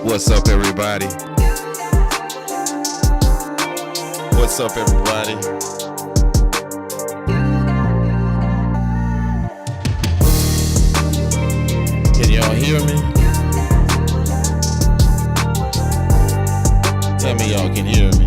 What's up, everybody? What's up, everybody? Can y'all hear me? Tell me y'all can hear me.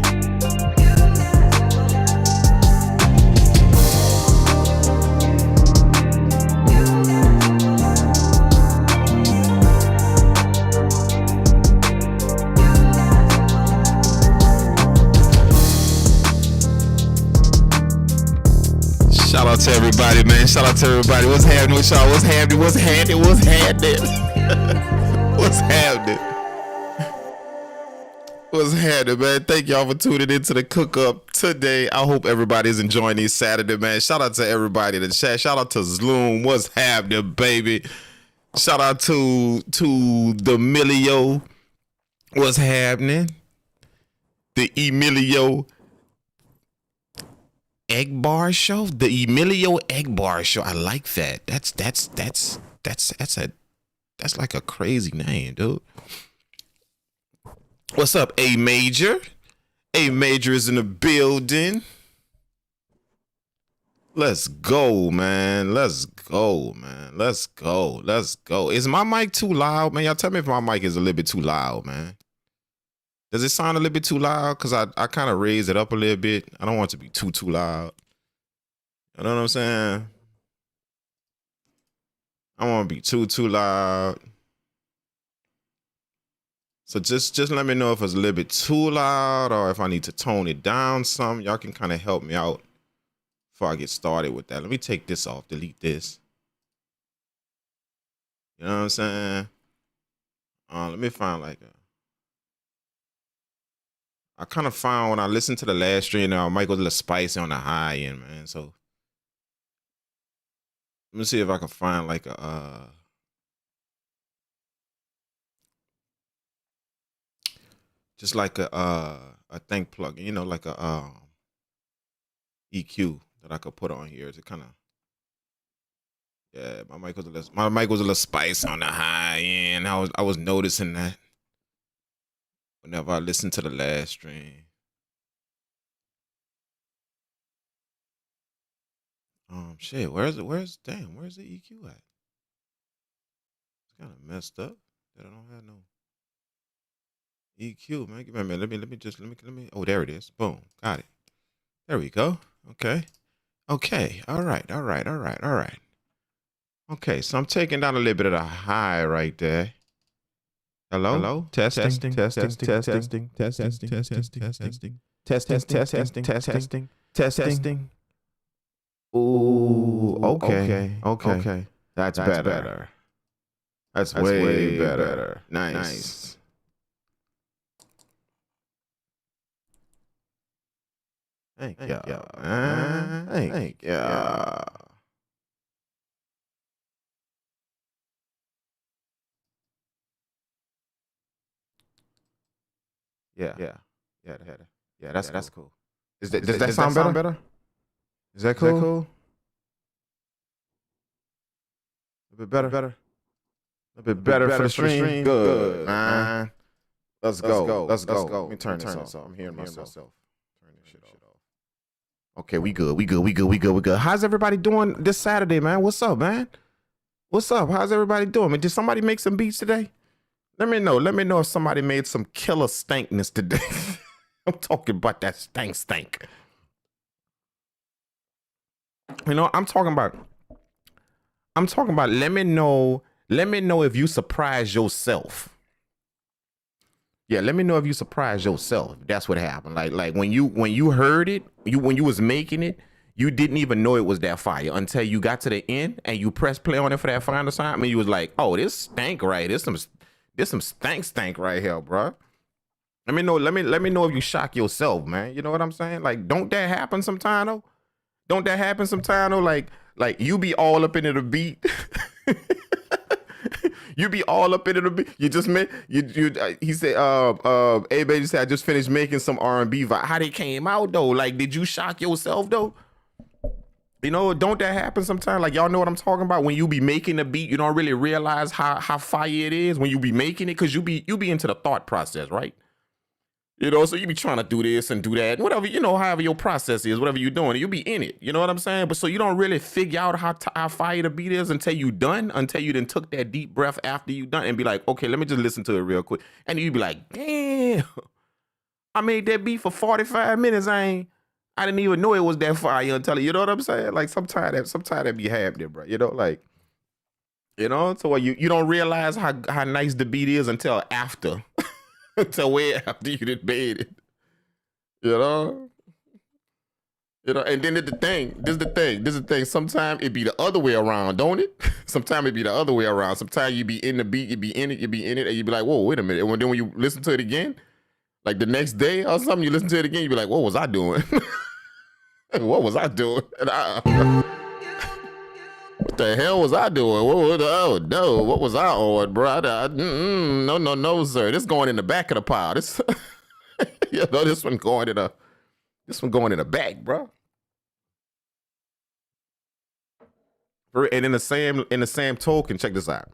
Shout out to everybody, man. Shout out to everybody. What's happening with y'all? What's happening? What's happening? What's happening? What's happening? What's happening, man? Thank y'all for tuning into the Cookup today. I hope everybody's enjoying this Saturday, man. Shout out to everybody in the chat. Shout out to Zloom. What's happening, baby? Shout out to the Emilio. What's happening? The Emilio Egg Bar Show, the Emilio Egg Bar Show. I like that. That's like a crazy name, dude. What's up, A Major? A Major is in the building. Let's go, man. Let's go, man. Let's go. Let's go. Is my mic too loud, man? Y'all tell me if my mic is a little bit too loud, man. Does it sound a little bit too loud? Because I kind of raised it up a little bit. I don't want it to be too loud. You know what I'm saying? I don't want to be too loud. So just let me know if it's a little bit too loud or if I need to tone it down some. Y'all can kind of help me out before I get started with that. Let me take this off, delete this. You know what I'm saying? Let me find like a... I kind of found when I listened to the last stream, I might go a little spicy on the high end, man. So let me see if I can find like a just like a thing plugin, you know, like a EQ that I could put on here to kind of, yeah, my mic was a little spicy on the high end. I was noticing that whenever I listened to the last stream. Shit, where's the EQ at? It's kind of messed up that I don't have no EQ, man. Give me a minute. Let me. Oh, there it is. Boom. Got it. There we go. Okay. Okay. All right. Okay. So I'm taking down a little bit of the high right there. Hello. Testing. Ooh. Okay. That's better. That's way better. Nice. Thank y'all, man. Thank y'all. Yeah. That's cool. Does that sound better? Is that cool? A bit better. A bit better for the stream. Good, man. Let's go. Let me turn this off. I'm hearing myself. Turn this shit off. Okay, we good. How's everybody doing this Saturday, man? What's up, man? What's up? How's everybody doing? Did somebody make some beats today? Let me know if somebody made some killer stankness today. I'm talking about that stank. You know, I'm talking about let me know if you surprise yourself. Yeah, let me know if you surprise yourself. That's what happened. Like when you heard it, when you was making it, you didn't even know it was that fire until you got to the end and you pressed play on it for that final time, and you was like, oh, this stank right. This some stank right here, bro. Let me know if you shock yourself, man. You know what I'm saying? Like, don't that happen sometime though? Like you be all up into the beat. You be all up into the beat. You just made he said A Baby said I just finished making some R&B vibe. How they came out though? Like, did you shock yourself though? You know, don't that happen sometimes? Like, y'all know what I'm talking about? When you be making a beat, you don't really realize how fire it is when you be making it, because you be into the thought process, right? You know, so you be trying to do this and do that, whatever, you know, however your process is, whatever you're doing, you be in it. You know what I'm saying? But so you don't really figure out how fire the beat is until you done, until you then took that deep breath after you done and be like, okay, let me just listen to it real quick. And you be like, damn, I made that beat for 45 minutes. I didn't even know it was that fire until, you know what I'm saying? Like sometimes that be happening, bro. You know, like, you know, so you don't realize how nice the beat is until after. Until way after you done made it. You know? And then this is the thing. Sometimes it be the other way around, don't it? Sometimes it be the other way around. Sometimes you be in the beat, you be in it, and you be like, whoa, wait a minute. And then when you listen to it again, like the next day or something, you listen to it again, you be like, what was I doing? What was I doing? What the hell was I doing? What was I on, bro? No, sir. This going in the back of the pile. This, you know, this one going in the back, bro. And in the same token, check this out.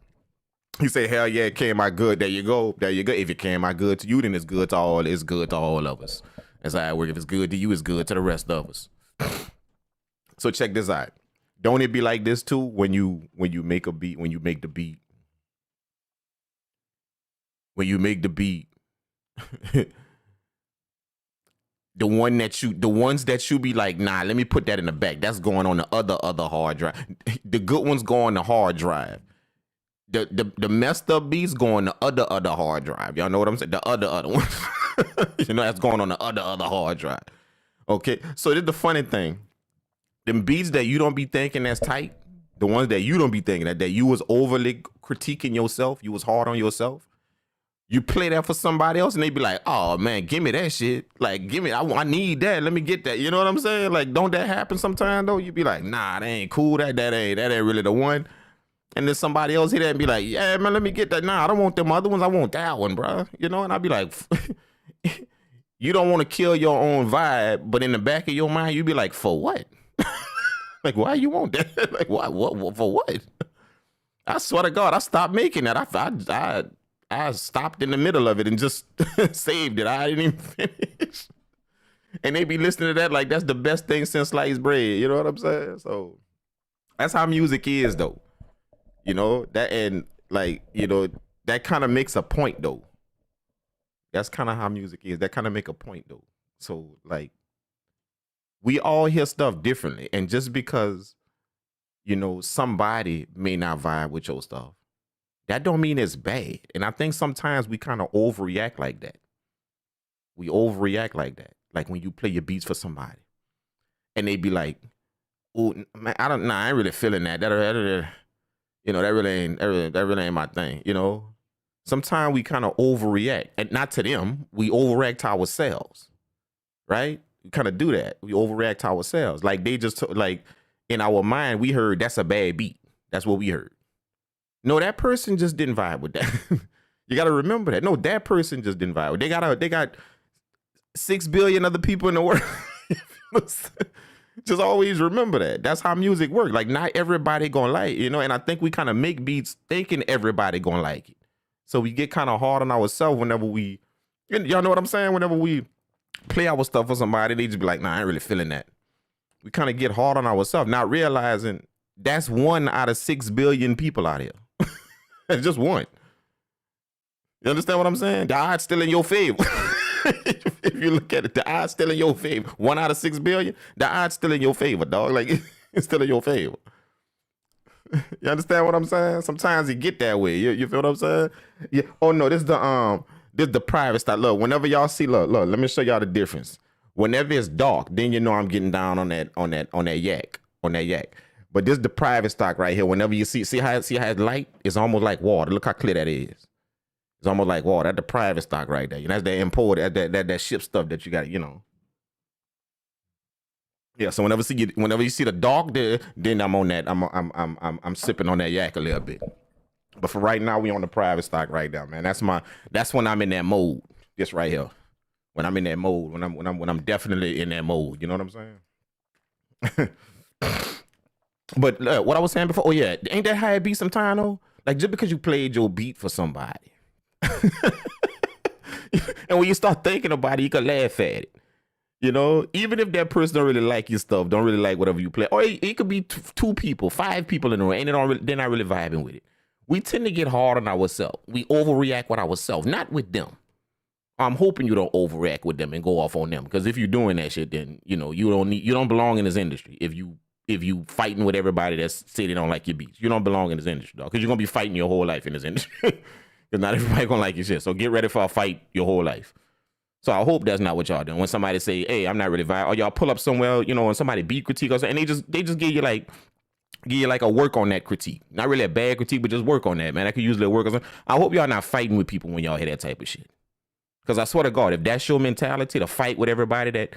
He said, "Hell yeah, it came out good. There you go. If it came out good to you, then it's good to all of us. That's how it works. If it's good to you, it's good to the rest of us." So check this out. Don't it be like this too when you make a beat, when you make the beat, the ones that you be like, nah, let me put that in the back. That's going on the other hard drive. The good ones go on the hard drive. The messed up beats go on the other hard drive. Y'all know what I'm saying? The other one. You know, that's going on the other hard drive. Okay, so this is the funny thing. Them beats that you don't be thinking that's tight, the ones that you don't be thinking that you was overly critiquing yourself, you was hard on yourself, you play that for somebody else and they be like, oh man, give me that shit. Like, give me, I need that. Let me get that. You know what I'm saying? Like, don't that happen sometime though? You be like, nah, that ain't cool. That ain't really the one. And then somebody else hit that and be like, yeah, man, let me get that. Nah, I don't want them other ones. I want that one, bro. You know, and I'd be like, you don't want to kill your own vibe, but in the back of your mind, you be like, for what? Like, why you want that? Like, what for what? I swear to God, I stopped making that. I stopped in the middle of it and just saved it. I didn't even finish. And they be listening to that like that's the best thing since sliced bread. You know what I'm saying? So that's how music is, though. You know that, and like, you know, that kind of makes a point though. That's kind of how music is. That kind of make a point though. So like we all hear stuff differently, and just because somebody may not vibe with your stuff, that don't mean it's bad. And I think sometimes we kind of overreact like that. We overreact like that. Like when you play your beats for somebody, and they be like, "Oh man, I ain't really feeling that. That really ain't my thing." Sometimes we kind of overreact, and not to them. We overreact to ourselves, right? We kind of do that. We overreact to ourselves. Like they just like in our mind, we heard that's a bad beat. That's what we heard. No, that person just didn't vibe with that. You got to remember that. No, that person just didn't vibe. They got 6 billion other people in the world. Just always remember that. That's how music works. Like not everybody gonna like, and I think we kind of make beats thinking everybody gonna like it. So we get kind of hard on ourselves whenever y'all know what I'm saying? Whenever we play our stuff for somebody, they just be like, nah, I ain't really feeling that. We kind of get hard on ourselves, not realizing that's 1 out of 6 billion people out here. It's just one. You understand what I'm saying? The odds still in your favor. If you look at it, the odds still in your favor. 1 out of 6 billion, the odds still in your favor, dog. Like it's still in your favor. You understand what I'm saying? Sometimes it get that way. You feel what I'm saying? Yeah. Oh no, this is the private style. Look, whenever y'all see, look, let me show y'all the difference. Whenever it's dark, then I'm getting down on that yak. But this is the private stock right here. Whenever you see how it's light, it's almost like water. Look how clear that is. It's almost like water. That's the private stock right there. That's the imported, that ship stuff that you got, Yeah, so whenever you see the dark there, then I'm on that. I'm sipping on that yak a little bit. But for right now, we on the private stock right now, man. That's when I'm in that mode. This right here. When I'm in that mode, when I'm definitely in that mode. You know what I'm saying? But what I was saying before, oh yeah, ain't that how it be sometime though? Like just because you played your beat for somebody, and when you start thinking about it, you can laugh at it. Even if that person don't really like your stuff, don't really like whatever you play, or it could be 2 people, 5 people in the room, and they're not really vibing with it. We tend to get hard on ourselves. We overreact with ourselves, not with them. I'm hoping you don't overreact with them and go off on them, because if you're doing that shit, then you don't belong in this industry. If you fighting with everybody that's say they don't like your beats, you don't belong in this industry, dog. Because you're gonna be fighting your whole life in this industry. Because not everybody gonna like your shit. So get ready for a fight your whole life. So I hope that's not what y'all doing. When somebody say, "Hey, I'm not really vibe," or y'all pull up somewhere, and somebody beat critique or something, and they just give you like a work on that critique. Not really a bad critique, but just work on that, man. I could usually work on something. I hope y'all not fighting with people when y'all hear that type of shit. Because I swear to God, if that's your mentality to fight with everybody that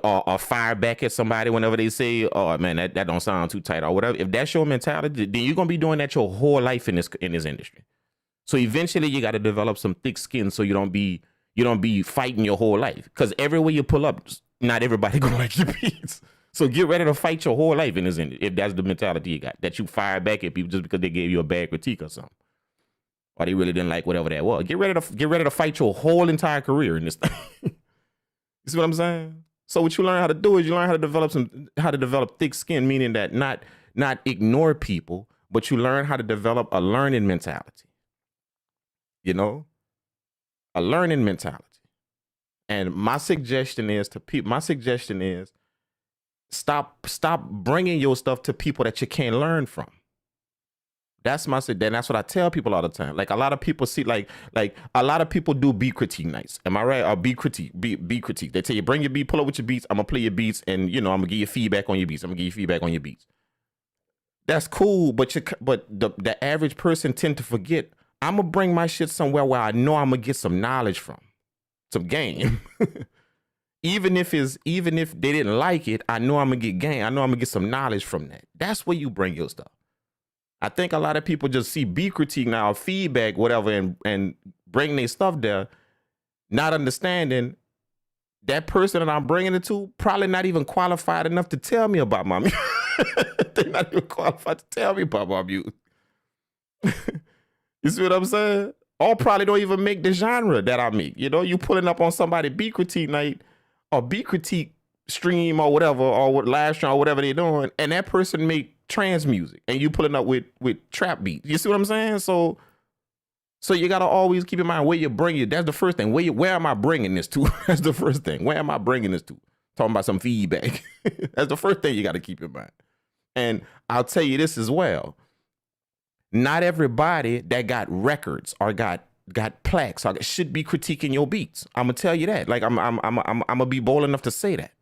or fire back at somebody whenever they say, "Oh man, that don't sound too tight," or whatever. If that's your mentality, then you're gonna be doing that your whole life in this industry. So eventually, you got to develop some thick skin so you don't be fighting your whole life. Because everywhere you pull up, not everybody gonna like your beats. So get ready to fight your whole life in this industry if that's the mentality you got, that you fire back at people just because they gave you a bad critique or something, or they really didn't like whatever that was. Get ready to fight your whole entire career in this thing. You see what I'm saying? So what you learn how to do is you learn how to develop thick skin, meaning that not ignore people, but you learn how to develop a learning mentality. A learning mentality. And my suggestion is stop bringing your stuff to people that you can't learn from. That's my suggestion. That's what I tell people all the time. Like a lot of people see, like a lot of people do beat critique nights. Am I right? Or beat critique. They tell you, bring your beat, pull up with your beats. I'm gonna play your beats, and I'm gonna give you feedback on your beats. That's cool, but the average person tend to forget. I'm gonna bring my shit somewhere where I know I'm gonna get some knowledge from, some game. Even if they didn't like it, I know I'm gonna get game. I know I'm gonna get some knowledge from that. That's where you bring your stuff. I think a lot of people just see beat critique now, feedback, whatever, and bring their stuff there, not understanding that person that I'm bringing it to probably not even qualified enough to tell me about my music. They're not even qualified to tell me about my music. You see what I'm saying? Or probably don't even make the genre that I make. You pulling up on somebody beat critique night or beat critique stream or whatever, or what live stream or whatever they're doing, and that person make trance music, and you pulling up with trap beats. You see what I'm saying? So So you got to always keep in mind where you bring it. That's the first thing. Where am I bringing this to? That's the first thing. Where am I bringing this to? Talking about some feedback. That's the first thing you got to keep in mind. And I'll tell you this as well. Not everybody that got records or got plaques or should be critiquing your beats. I'm gonna tell you that. Like I'm gonna be bold enough to say that.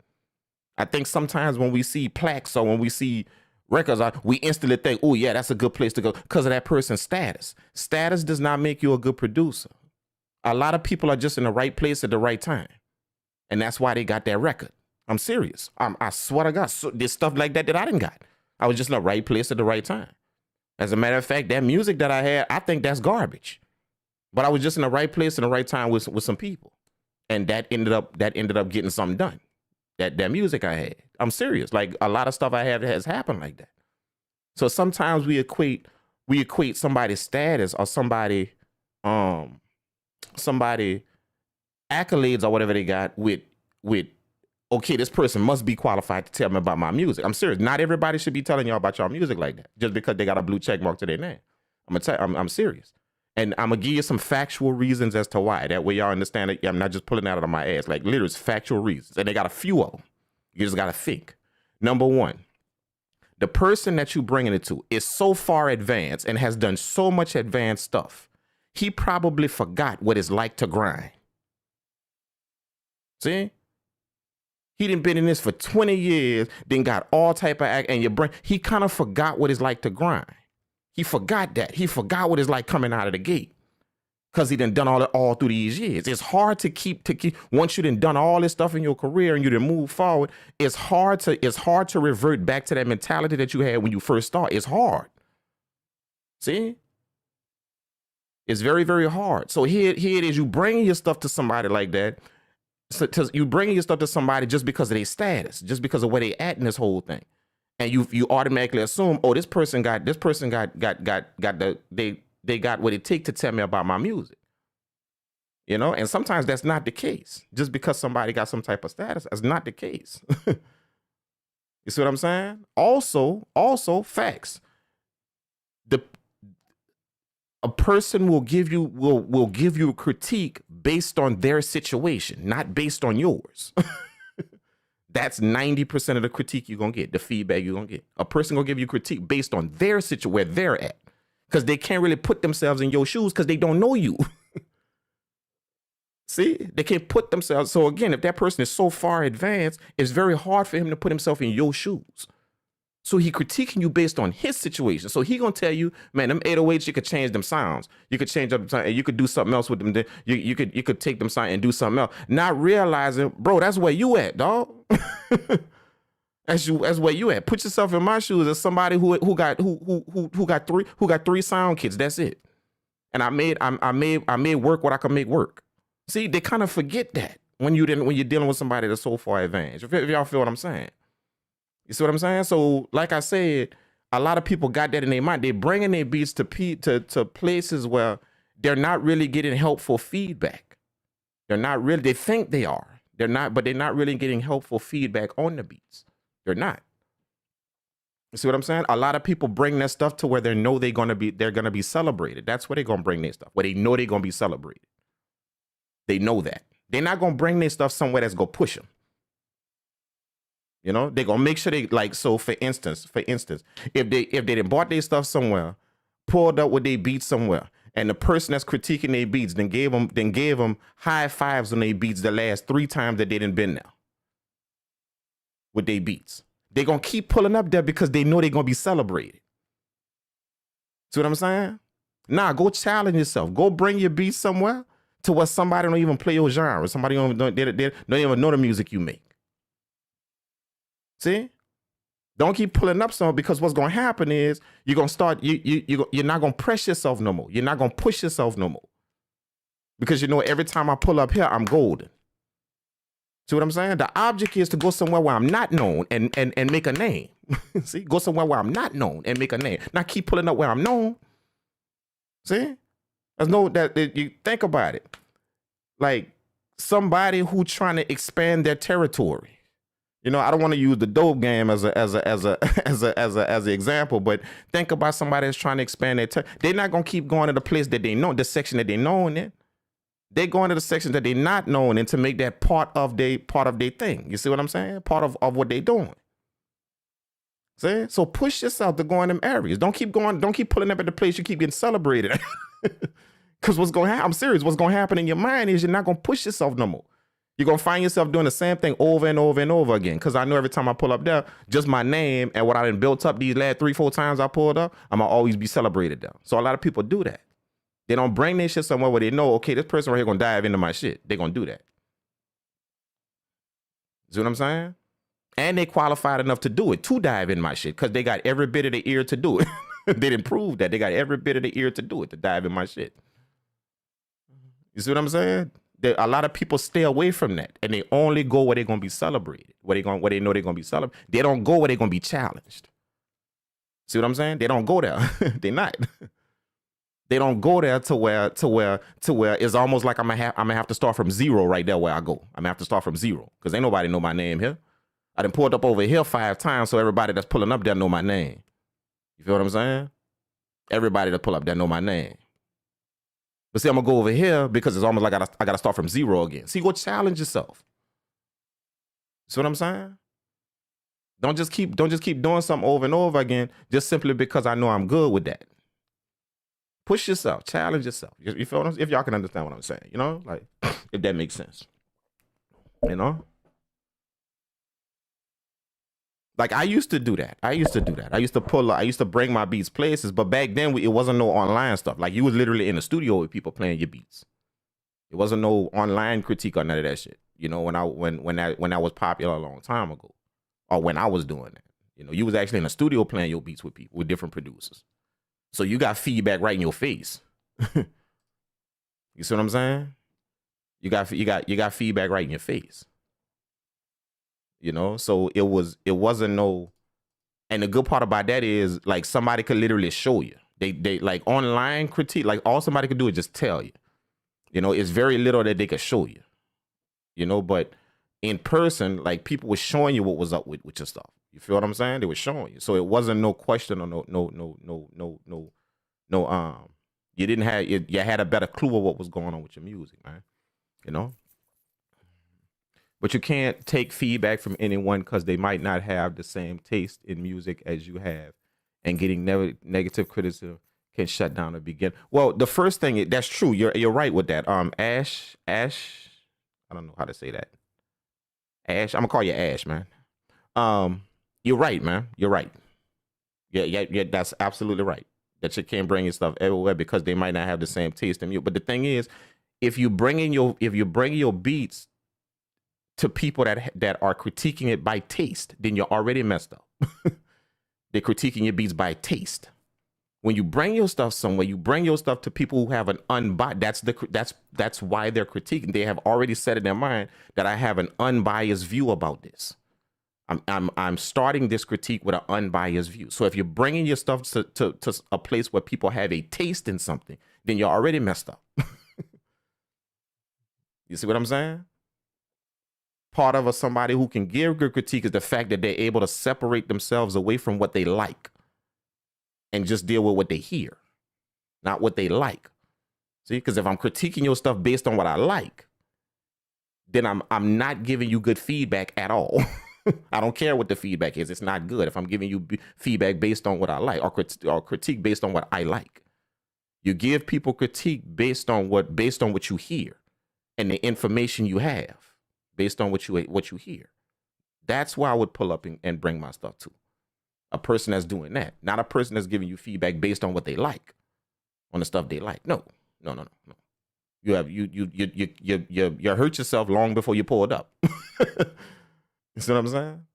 I think sometimes when we see plaques or when we see records, we instantly think, oh yeah, that's a good place to go because of that person's status. Status does not make you a good producer. A lot of people are just in the right place at the right time. And that's why they got that record. I'm serious. I swear to God, so there's stuff like that I didn't got. I was just in the right place at the right time. As a matter of fact, that music that I had, I think that's garbage. But I was just in the right place in the right time with some people. And that ended up getting something done. That music I had. I'm serious. Like a lot of stuff I have has happened like that. So sometimes we equate somebody's status or somebody accolades or whatever they got with okay, this person must be qualified to tell me about my music. I'm serious. Not everybody should be telling y'all about y'all music like that just because they got a blue check mark to their name. I'm serious. And I'm gonna give you some factual reasons as to why. That way y'all understand it. I'm not just pulling it out of my ass. Like literally factual reasons. And they got a few of them. You just gotta think. Number one, the person that you bringing it to is so far advanced and has done so much advanced stuff. He probably forgot what it's like to grind. See? He done been in this for 20 years, then got all type of act, and he kind of forgot what it's like to grind. He forgot that. He forgot what it's like coming out of the gate. Because he done all through these years. It's hard to keep once you done all this stuff in your career and you done move forward, it's hard to revert back to that mentality that you had when you first started. It's hard. See? It's very, very hard. So here it is. You bringing your stuff to somebody like that. So you bringing your stuff to somebody just because of their status, just because of where they at in this whole thing. And you automatically assume, oh, they got what it takes to tell me about my music. You know, and sometimes that's not the case. Just because somebody got some type of status, that's not the case. You see what I'm saying? Also facts. A person will give you a critique based on their situation, not based on yours. That's 90% of the critique you're going to get, the feedback you're going to get. A person going to give you critique based on their situation, where they're at. Because they can't really put themselves in your shoes because they don't know you. See? They can't put themselves. So again, if that person is so far advanced, it's very hard for him to put himself in your shoes. So he critiquing you based on his situation. So he gonna tell you, man, them 808s, you could change them sounds. You could change up and you could do something else with them. You could take them sound and do something else. Not realizing, bro, that's where you at, dog. That's where you at. Put yourself in my shoes as somebody who got three sound kits. That's it. And I made work what I could make work. See, they kind of forget that when you're dealing with somebody that's so far advanced. If y'all feel what I'm saying. You see what I'm saying? So, like I said, a lot of people got that in their mind. They're bringing their beats to places where they're not really getting helpful feedback. They think they are. But they're not really getting helpful feedback on the beats. They're not. You see what I'm saying? A lot of people bring that stuff to where they know they're gonna be celebrated. That's where they're gonna bring their stuff, where they know they're gonna be celebrated. They know that. They're not gonna bring their stuff somewhere that's gonna push them. You know, they're gonna make sure they like. So for instance, if they done bought their stuff somewhere, pulled up with their beats somewhere, and the person that's critiquing their beats then gave them high fives on their beats the last 3 times that they done been there with their beats, they're gonna keep pulling up there because they know they're gonna be celebrated. See what I'm saying? Nah, go challenge yourself. Go bring your beats somewhere to where somebody don't even play your genre. Somebody don't even know the music you make. See? Don't keep pulling up something, because what's going to happen is you're going to start, you're not going to press yourself no more. You're not going to push yourself no more. Because you know, every time I pull up here, I'm golden. See what I'm saying? The object is to go somewhere where I'm not known and make a name. See? Go somewhere where I'm not known and make a name. Not keep pulling up where I'm known. See? You think about it. Like somebody who trying to expand their territory. You know, I don't want to use the dope game as an example, but think about somebody that's trying to expand their they're not gonna keep going to the place that they know, the section that they know in. They're going to the section that they're not known in to make that part of their thing. You see what I'm saying? Part of what they're doing. See? So push yourself to go in them areas. Don't keep pulling up at the place you keep getting celebrated. Because what's gonna happen? I'm serious. What's gonna happen in your mind is you're not gonna push yourself no more. You're gonna find yourself doing the same thing over and over and over again. Because I know every time I pull up there, just my name and what I done built up these last 3-4 times I pulled up, I'm gonna always be celebrated there. So a lot of people do that. They don't bring their shit somewhere where they know, okay, this person right here gonna dive into my shit. They're gonna do that. See what I'm saying? And they qualified enough to do it, to dive in my shit, because they got every bit of the ear to do it. They didn't prove that. They got every bit of the ear to do it, to dive in my shit. You see what I'm saying? A lot of people stay away from that, and they only go where they're gonna be celebrated, where they know they're gonna be celebrated. They don't go where they're gonna be challenged. See what I'm saying? They don't go there. They're not. They don't go there to where it's almost like I'm gonna have to start from zero right there where I go. I'm gonna have to start from zero because ain't nobody know my name here. I done pulled up over here 5 times, so everybody that's pulling up there know my name. You feel what I'm saying? Everybody that pull up there know my name. But see, I'm gonna go over here because it's almost like I gotta start from zero again. See, go challenge yourself. See what I'm saying? Don't just keep doing something over and over again just simply because I know I'm good with that. Push yourself, challenge yourself. You feel what I'm saying? If y'all can understand what I'm saying, you know, like if that makes sense, you know. Like I used to do that. I used to bring my beats places, but back then it wasn't no online stuff. Like you was literally in the studio with people playing your beats. It wasn't no online critique or none of that shit. You know, when that was popular a long time ago, or when I was doing that. You know, you was actually in the studio playing your beats with people, with different producers. So you got feedback right in your face. You see what I'm saying? You got feedback right in your face. You know, so it wasn't no, and the good part about that is like somebody could literally show you. They like online critique, like all somebody could do is just tell you. You know, it's very little that they could show you. You know, but in person, like people were showing you what was up with your stuff. You feel what I'm saying? They were showing you. So it wasn't no question or no, you didn't have, you had a better clue of what was going on with your music, man. You know? But you can't take feedback from anyone because they might not have the same taste in music as you have. And getting negative criticism can shut down the beginning. Well, the first thing, that's true. You're right with that. Ash, I don't know how to say that. Ash, I'm gonna call you Ash, man. You're right, man. You're right. Yeah, that's absolutely right. That you can't bring your stuff everywhere because they might not have the same taste in you. But the thing is, if you bring your beats to people that are critiquing it by taste, then you're already messed up. They're critiquing your beats by taste. When you bring your stuff somewhere, you bring your stuff to people who have an unbiased. That's why they're critiquing. They have already set in their mind that I have an unbiased view about this. I'm starting this critique with an unbiased view. So if you're bringing your stuff to a place where people have a taste in something, then you're already messed up. You see what I'm saying? Part of somebody who can give good critique is the fact that they're able to separate themselves away from what they like and just deal with what they hear, not what they like. See, because if I'm critiquing your stuff based on what I like, then I'm not giving you good feedback at all. I don't care what the feedback is. It's not good if I'm giving you feedback based on what I like or critique based on what I like. You give people critique based on what you hear and the information you have based on what you hear. That's why I would pull up and bring my stuff to a person that's doing that, not a person that's giving you feedback based on what they like, on the stuff they like. No. You hurt yourself long before you pull it up. You see what I'm saying?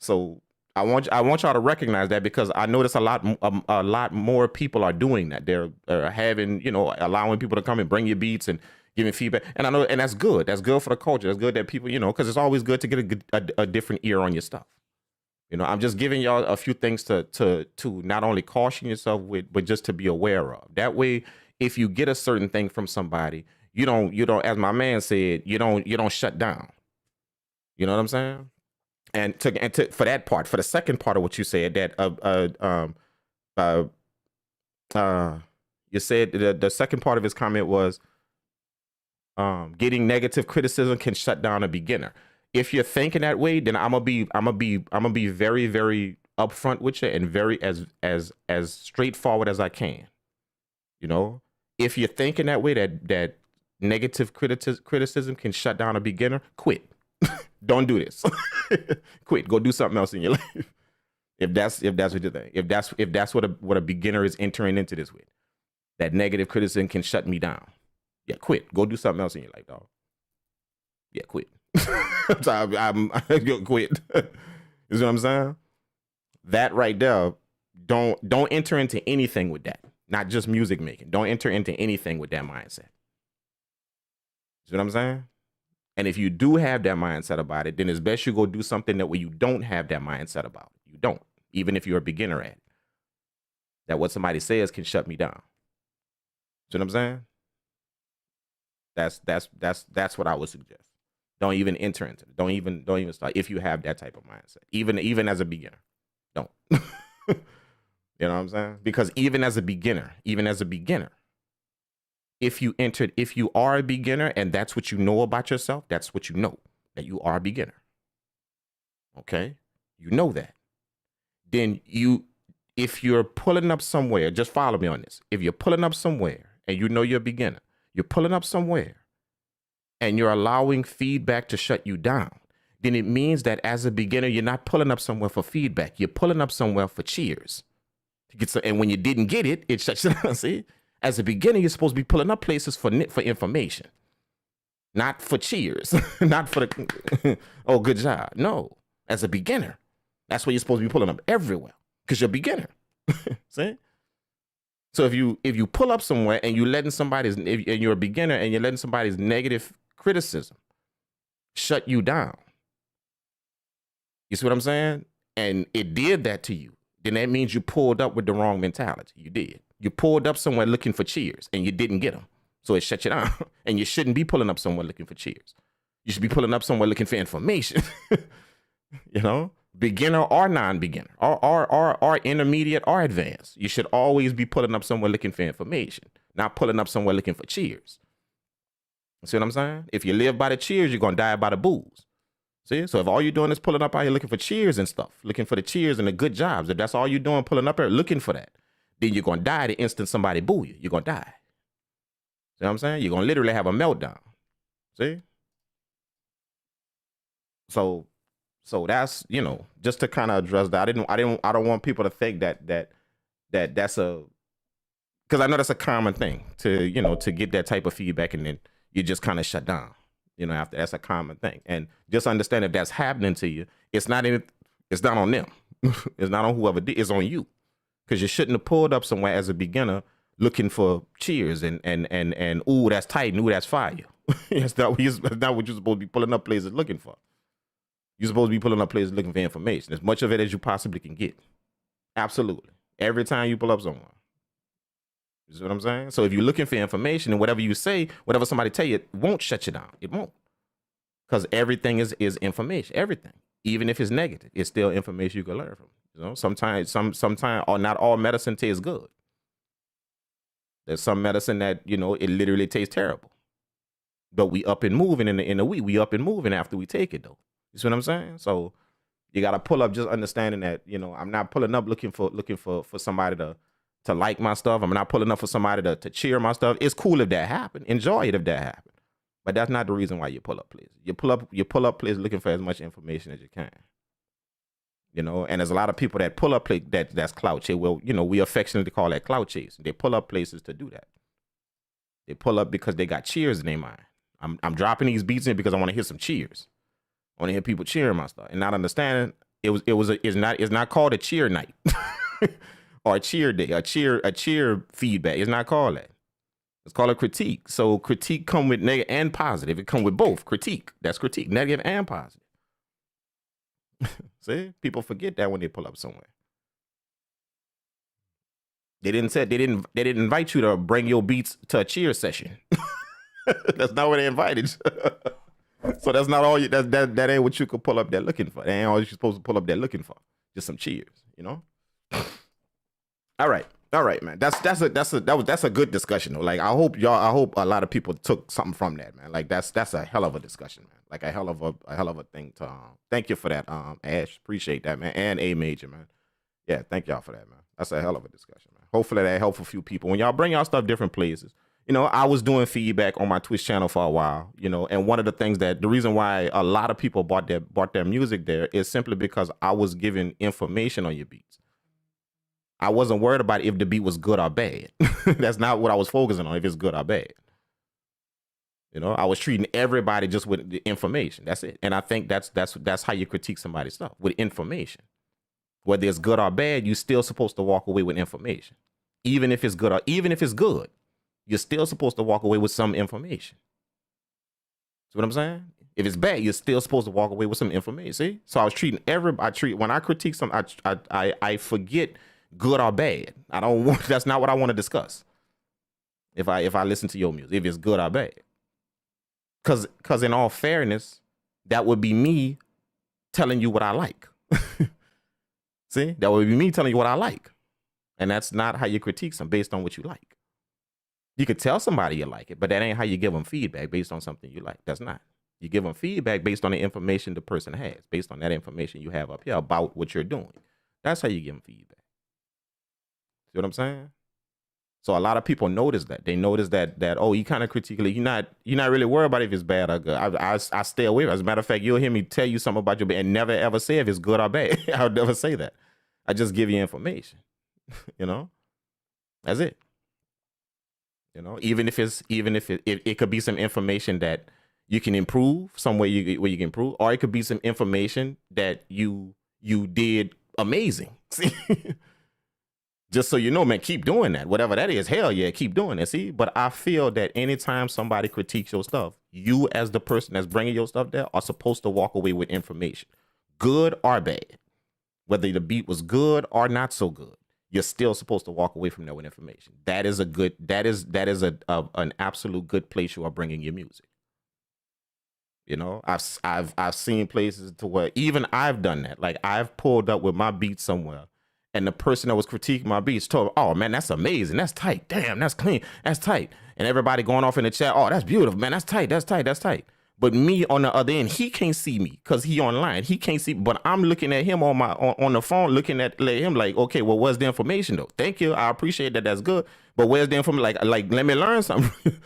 So I want y'all to recognize that, because I notice a lot more people are doing that. They're having, allowing people to come and bring your beats and giving feedback. And I know, and that's good. That's good for the culture. That's good that people, because it's always good to get a different ear on your stuff. I'm just giving y'all a few things to not only caution yourself with, but just to be aware of. That way, if you get a certain thing from somebody, you don't, as my man said, you don't shut down. You know what I'm saying? For that part, for the second part of what you said, that uh, you said the second part of his comment was getting negative criticism can shut down a beginner. If you're thinking that way, then I'm gonna be very, very upfront with you and very as straightforward as I can. You know, if you're thinking that way, that negative criticism can shut down a beginner, quit. Don't do this. Quit. Go do something else in your life. If that's what you think. If that's what a beginner is entering into this with, that negative criticism can shut me down. Yeah, quit. Go do something else in your life, dog. Yeah, quit. I'm quit. You see what I'm saying? That right there, don't enter into anything with that. Not just music making. Don't enter into anything with that mindset. You see what I'm saying? And if you do have that mindset about it, then it's best you go do something that where you don't have that mindset about it. You don't, even if you're a beginner at it. That what somebody says can shut me down. See what I'm saying? That's what I would suggest. Don't even enter into it. Don't even start if you have that type of mindset. Even as a beginner. Don't. You know what I'm saying? Because even as a beginner, if you are a beginner and that's what you know about yourself, that's what you know, that you are a beginner. Okay? You know that. Then if you're pulling up somewhere, just follow me on this. If you're pulling up somewhere and you know you're a beginner, you're pulling up somewhere and you're allowing feedback to shut you down, then it means that as a beginner, you're not pulling up somewhere for feedback. You're pulling up somewhere for cheers. And when you didn't get it, it shuts you down. See? As a beginner, you're supposed to be pulling up places for information, not for cheers, not for the, oh, good job. No, as a beginner, that's what you're supposed to be pulling up everywhere because you're a beginner. See? So if you pull up somewhere and you're letting and you're a beginner and you're letting somebody's negative criticism shut you down, you see what I'm saying? And it did that to you, then that means you pulled up with the wrong mentality. You did. You pulled up somewhere looking for cheers and you didn't get them. So it shut you down. And you shouldn't be pulling up somewhere looking for cheers. You should be pulling up somewhere looking for information. You know, beginner or non-beginner or intermediate or advanced. You should always be pulling up somewhere looking for information, not pulling up somewhere looking for cheers. See what I'm saying? If you live by the cheers, you're going to die by the booze. See? So if all you're doing is pulling up out here looking for cheers and stuff, looking for the cheers and the good jobs, if that's all you're doing, pulling up here looking for that, then you're going to die the instant somebody boo you. You're going to die. See what I'm saying? You're going to literally have a meltdown. See? So that's, you know, just to kind of address that. I don't want people to think that's a, because I know that's a common thing to, you know, to get that type of feedback and then you just kind of shut down. You know, after that's a common thing. And just understand if that's happening to you, it's not on them. It's not on whoever did, it's on you. Because you shouldn't have pulled up somewhere as a beginner looking for cheers and ooh, that's tight, and ooh, that's fire. That's not what you're supposed to be pulling up places looking for. You're supposed to be pulling up places looking for information, as much of it as you possibly can get. Absolutely. Every time you pull up somewhere. You see what I'm saying? So if you're looking for information and whatever you say, whatever somebody tell you, it won't shut you down. It won't. Because everything is information. Everything. Even if it's negative, it's still information you can learn from. You know, sometimes or not all medicine tastes good. There's some medicine that, you know, it literally tastes terrible. But we up and moving in a week. We up and moving after we take it though. You see what I'm saying? So you gotta pull up just understanding that, you know, I'm not pulling up looking for somebody to like my stuff. I'm not pulling up for somebody to cheer my stuff. It's cool if that happened. Enjoy it if that happened. But that's not the reason why you pull up places. You pull up places looking for as much information as you can. You know, and there's a lot of people that pull up that's clout chase. Well, you know, we affectionately call that clout chase. They pull up places to do that. They pull up because they got cheers in their mind. I'm dropping these beats in because I want to hear some cheers. I want to hear people cheering my stuff and not understanding it's not called a cheer night or a cheer day, a cheer feedback. It's not called that. It's called a critique. So critique come with negative and positive. It come with both. Critique. That's critique. Negative and positive. See? People forget that when they pull up somewhere. They didn't invite you to bring your beats to a cheer session. That's not what they invited. So that's not all you. That ain't what you could pull up there looking for. That ain't all you're supposed to pull up there looking for. Just some cheers, you know. All right, man. That's a good discussion though. Like I hope a lot of people took something from that, man. Like that's a hell of a discussion, man. Like a hell of a thing to. Thank you for that, Ash. Appreciate that, man. And A Major, man. Yeah, thank y'all for that, man. That's a hell of a discussion, man. Hopefully that helps a few people. When y'all bring y'all stuff different places, you know, I was doing feedback on my Twitch channel for a while, you know, and one of the things the reason why a lot of people bought their music there is simply because I was giving information on your beats. I wasn't worried about if the beat was good or bad. That's not what I was focusing on, if it's good or bad. You know, I was treating everybody just with the information. That's it. And I think that's how you critique somebody's stuff, with information. Whether it's good or bad, you're still supposed to walk away with information. Even if it's good you're still supposed to walk away with some information. See what I'm saying? If it's bad, you're still supposed to walk away with some information. See? So I was treating when I critique something, I forget good or bad. That's not what I want to discuss. If I listen to your music, if it's good or bad. Cause in all fairness, that would be me telling you what I like. See? That would be me telling you what I like. And that's not how you critique something based on what you like. You could tell somebody you like it, but that ain't how you give them feedback based on something you like. That's not. You give them feedback based on the information the person has, based on that information you have up here about what you're doing. That's how you give them feedback. See what I'm saying? So a lot of people notice that. They notice that oh, you kind of critically, you're not really worried about if it's bad or good. I stay away. As a matter of fact, you'll hear me tell you something about your band and never ever say if it's good or bad. I would never say that. I just give you information. You know? That's it. You know, even if it could be some information that you can improve, some way where you can improve, or it could be some information that you did amazing. See? Just so you know, man, keep doing that. Whatever that is, hell yeah, keep doing it. See? But I feel that anytime somebody critiques your stuff, you as the person that's bringing your stuff there are supposed to walk away with information, good or bad. Whether the beat was good or not so good, you're still supposed to walk away from there with information. That is an absolute good place you are bringing your music. You know, I've seen places to where even I've done that. Like I've pulled up with my beat somewhere, and the person that was critiquing my beats told me, "Oh man, that's amazing. That's tight. Damn, that's clean. That's tight." And everybody going off in the chat, "Oh, that's beautiful, man. That's tight. That's tight. That's tight." But me on the other end, he can't see me because he online. He can't see, but I'm looking at him on the phone, looking at him like, okay, well, where's the information though? Thank you, I appreciate that. That's good. But where's the information? Like, let me learn something.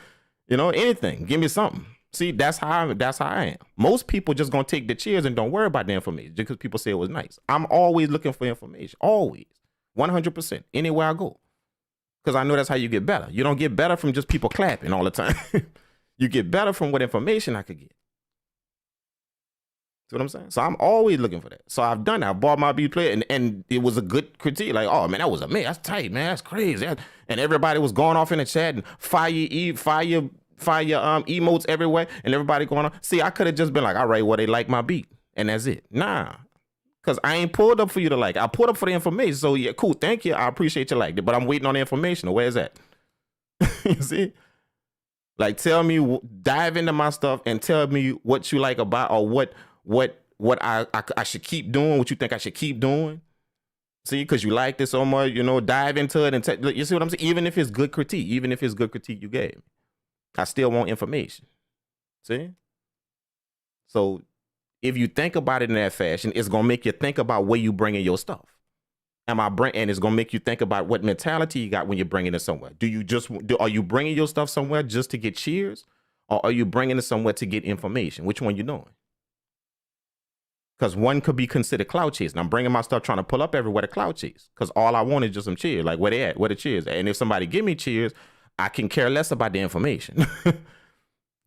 You know, anything. Give me something. See, that's how I am. Most people just gonna take the cheers and don't worry about the information just because people say it was nice. I'm always looking for information, always, 100%, anywhere I go, because I know that's how you get better. You don't get better from just people clapping all the time. You get better from what information I could get. See what I'm saying? So I'm always looking for that. So I've done that. I bought my beat player and it was a good critique. Like, oh man, that was amazing. That's tight, man. That's crazy. And everybody was going off in the chat and fire emotes everywhere and everybody going on. See, I could have just been like, all right, well, they like my beat. And that's it. Nah. Because I ain't pulled up for you to like. I pulled up for the information. So yeah, cool. Thank you. I appreciate you liked it. But I'm waiting on the information. Where's that? You see? Like, tell me, dive into my stuff and tell me what you like about, or what I should keep doing, what you think I should keep doing. See, because you like this so much, you know, dive into it and you see what I'm saying? Even if it's good critique, you gave me, I still want information. See? So if you think about it in that fashion, it's going to make you think about where you bringing your stuff. And it's gonna make you think about what mentality you got when you're bringing it somewhere. Are you bringing your stuff somewhere just to get cheers, or are you bringing it somewhere to get information? Which one you doing? Because one could be considered cloud chasing. I'm bringing my stuff trying to pull up everywhere to cloud chase. Because all I want is just some cheers. Like, where they at? Where the cheers at? And if somebody give me cheers, I can care less about the information. Just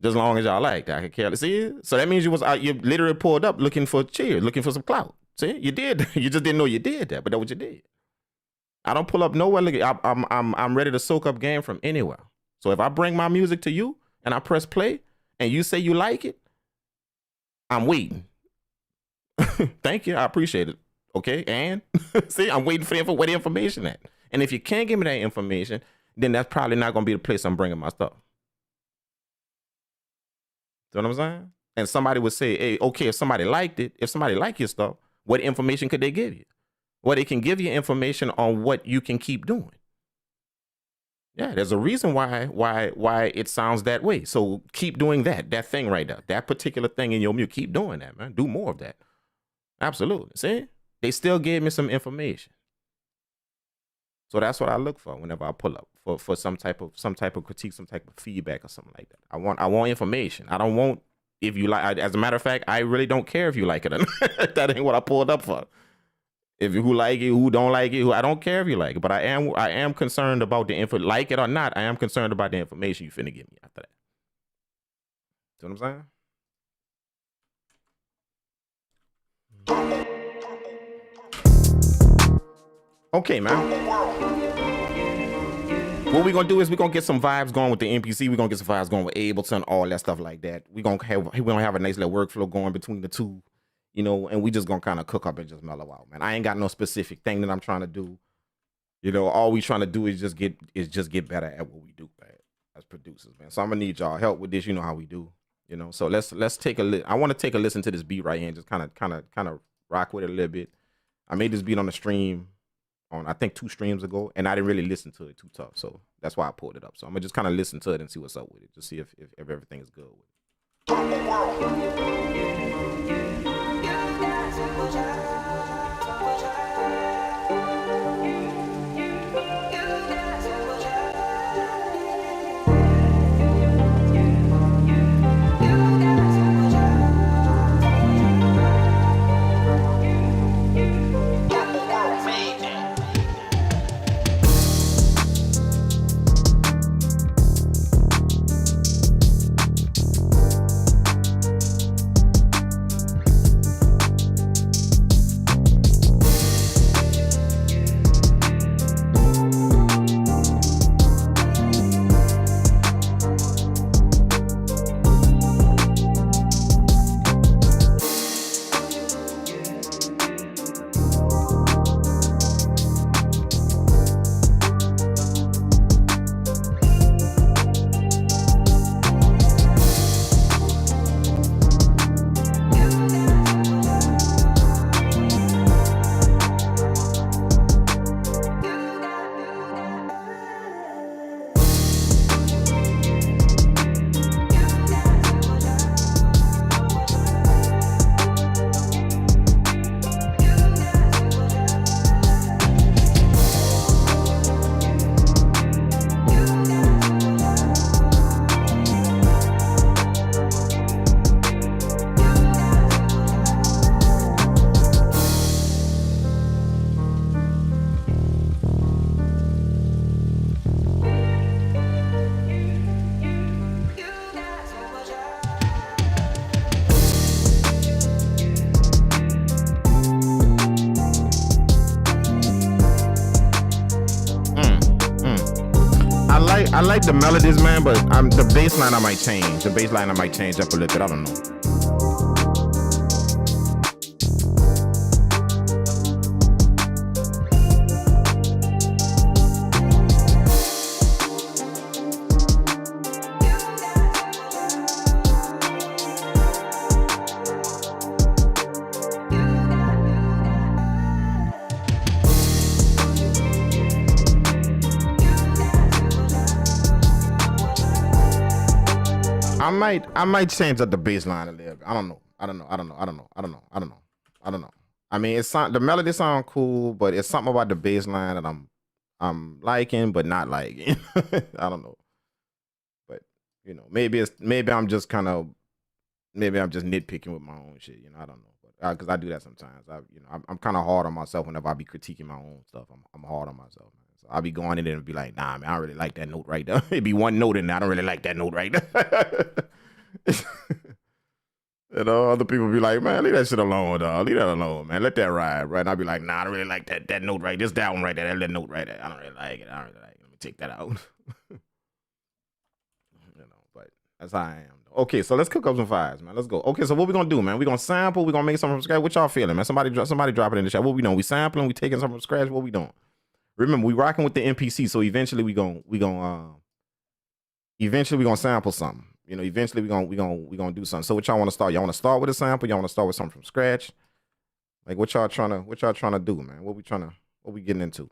as long as y'all like that, I can care less. See? So that means you literally pulled up looking for cheers, looking for some clout. See, you did. You just didn't know you did that, but that's what you did. I don't pull up nowhere. I'm ready to soak up game from anywhere. So if I bring my music to you and I press play and you say you like it, I'm waiting. Thank you. I appreciate it. Okay, and see, I'm waiting for where the information at. And if you can't give me that information, then that's probably not going to be the place I'm bringing my stuff. See what I'm saying? And somebody would say, hey, okay, if somebody liked it, if somebody liked your stuff, what information could they give you? Well, they can give you information on what you can keep doing. Yeah, there's a reason why it sounds that way. So keep doing that thing right there, that particular thing in your music. Keep doing that, man. Do more of that. Absolutely. See, they still gave me some information. So that's what I look for whenever I pull up for some type of critique, some type of feedback or something like that. I want information. I don't want if you like. As a matter of fact, I really don't care if you like it or not. That ain't what I pulled up for. If who like it, who don't like it, I don't care if you like it, but I am concerned about the info. Like it or not, I am concerned about the information you finna give me after that. See what I'm saying? Okay, man. What we're gonna do is we're gonna get some vibes going with the MPC. We're gonna get some vibes going with Ableton, all that stuff like that. We're gonna have a nice little workflow going between the two. You know, and we just gonna kind of cook up and just mellow out, man. I ain't got no specific thing that I'm trying to do. You know, all we trying to do is just get better at what we do, man, as producers, man. So I'm gonna need y'all help with this. You know how we do. You know, so let's take a I want to take a listen to this beat right here and just kind of rock with it a little bit. I made this beat on the stream on I think 2 streams ago, and I didn't really listen to it too tough, so that's why I pulled it up. So I'm gonna just kind of listen to it and see what's up with it, just see if everything is good with it. I like the melodies, man, but the bass line I might change. The bass line I might change up a little bit. I don't know. I might change up the bass line a little bit. I don't know. I mean, the melody sound cool, but it's something about the bass line that I'm liking, but not liking. I don't know. But you know, maybe I'm just nitpicking with my own shit. You know, I don't know, but because I do that sometimes. I'm kind of hard on myself whenever I be critiquing my own stuff. I'm hard on myself, man. So I'll be going in there and be like, nah, man, I don't really like that note right there. It'd be one note in there. I don't really like that note right there. And other people be like, man, leave that shit alone, dog. Leave that alone, man. Let that ride, right? And I'll be like, nah, I don't really like that note right there. This that one right there, that note right there. I don't really like it. Let me take that out. You know, but that's how I am. Okay, so let's cook up some vibes, man. Let's go. Okay, so what we gonna do, man? We gonna sample. We gonna make something from scratch. What y'all feeling, man? Somebody drop it in the chat. What we doing? We sampling. We taking something from scratch. What we doing? Remember, we rocking with the MPC. So eventually we gonna sample something. You know, eventually we gonna do something. So what y'all want to start? Y'all want to start with a sample? Y'all want to start with something from scratch? Like what y'all trying to do, man? What we getting into?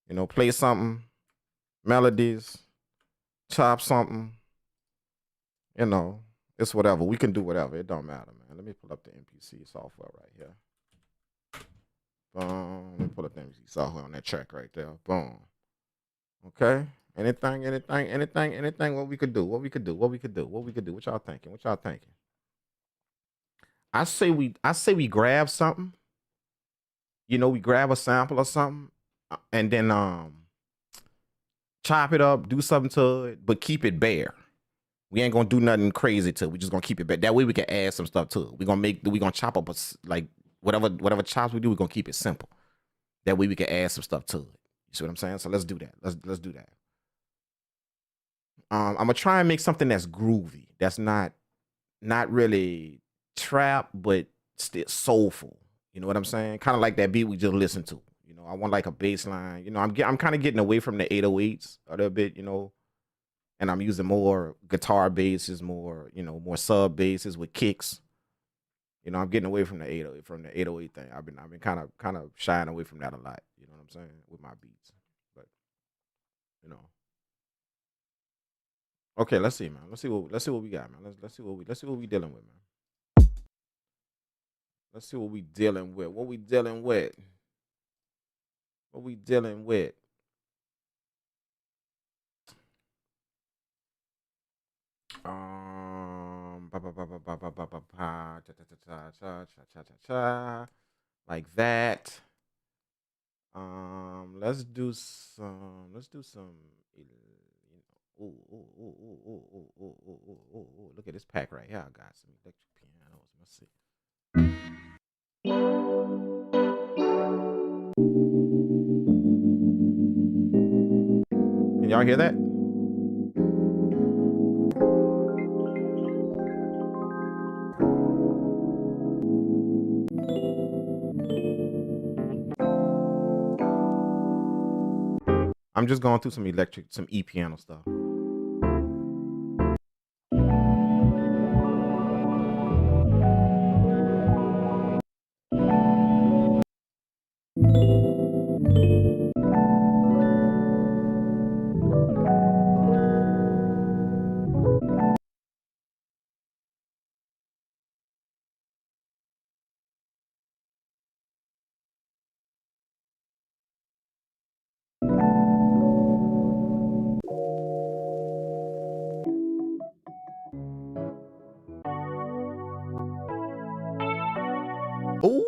You know, play something, melodies, chop something. You know, it's whatever. We can do whatever. It don't matter, man. Let me pull up the MPC software right here. Boom. Let me pull up the MPC software on that track right there. Boom. Okay. Anything. What we could do. What y'all thinking? I say we grab something. You know, we grab a sample or something, and then chop it up, do something to it, but keep it bare. We ain't gonna do nothing crazy to it. We just gonna keep it bare. That way we can add some stuff to it. We gonna chop up like whatever chops we do. We gonna keep it simple. That way we can add some stuff to it. You see what I'm saying? So let's do that. Let's do that. I'm gonna try and make something that's groovy. That's not really trap, but still soulful. You know what I'm saying? Kind of like that beat we just listened to. You know, I want like a bass line. You know, I'm kind of getting away from the 808s a little bit. You know, and I'm using more guitar basses, more more sub basses with kicks. You know, I'm getting away from the 808 thing. I've been kind of shying away from that a lot. You know what I'm saying, with my beats. But you know, okay, let's see, man. Let's see what we got, man. Let's see what we dealing with, man. Let's see what we dealing with. What we dealing with? Like that. Let's do some. Look at this pack right here. I got some electric pianos. Let's see. Can y'all hear that? I'm just going through some E piano stuff. Ooh,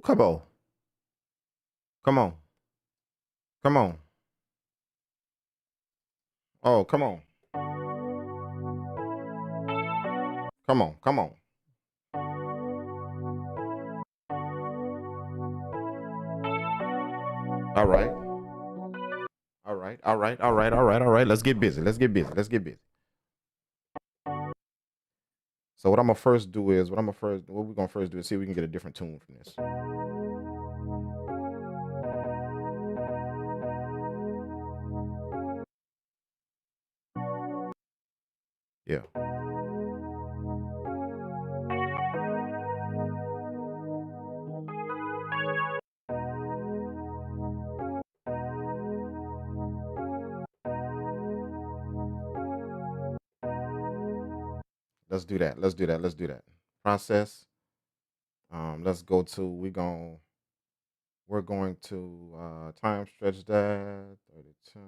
come on. Oh, come on. Come on. All right. Let's get busy. So what we're gonna first do is see if we can get a different tune from this. Yeah. Let's do that. Process. Let's go to we're going to time stretch that 32.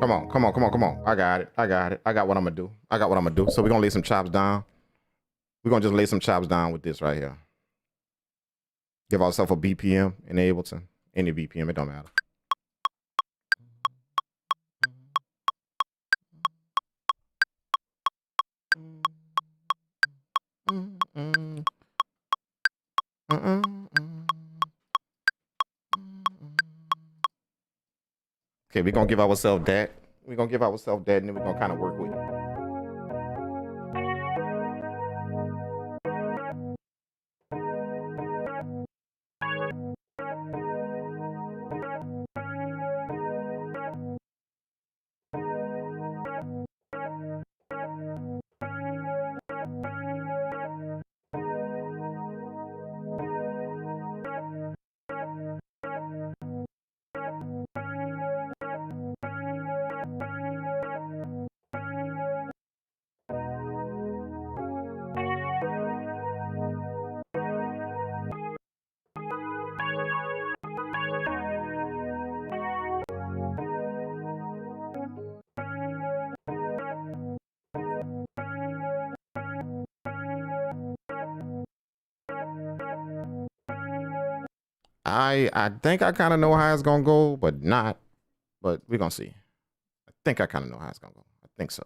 Come on, come on, come on, come on. I got it. I got it. I got what I'm gonna do. I got what I'm gonna do. So we're gonna lay some chops down. We're gonna just lay some chops down with this right here. Give ourselves a BPM in Ableton. Any BPM, it don't matter. Okay, we're gonna give ourselves that. We're gonna give ourselves that, and then we're gonna kind of work with it. I think I kind of know how it's gonna go, but not. But we're gonna see. I think I kind of know how it's gonna go. I think so.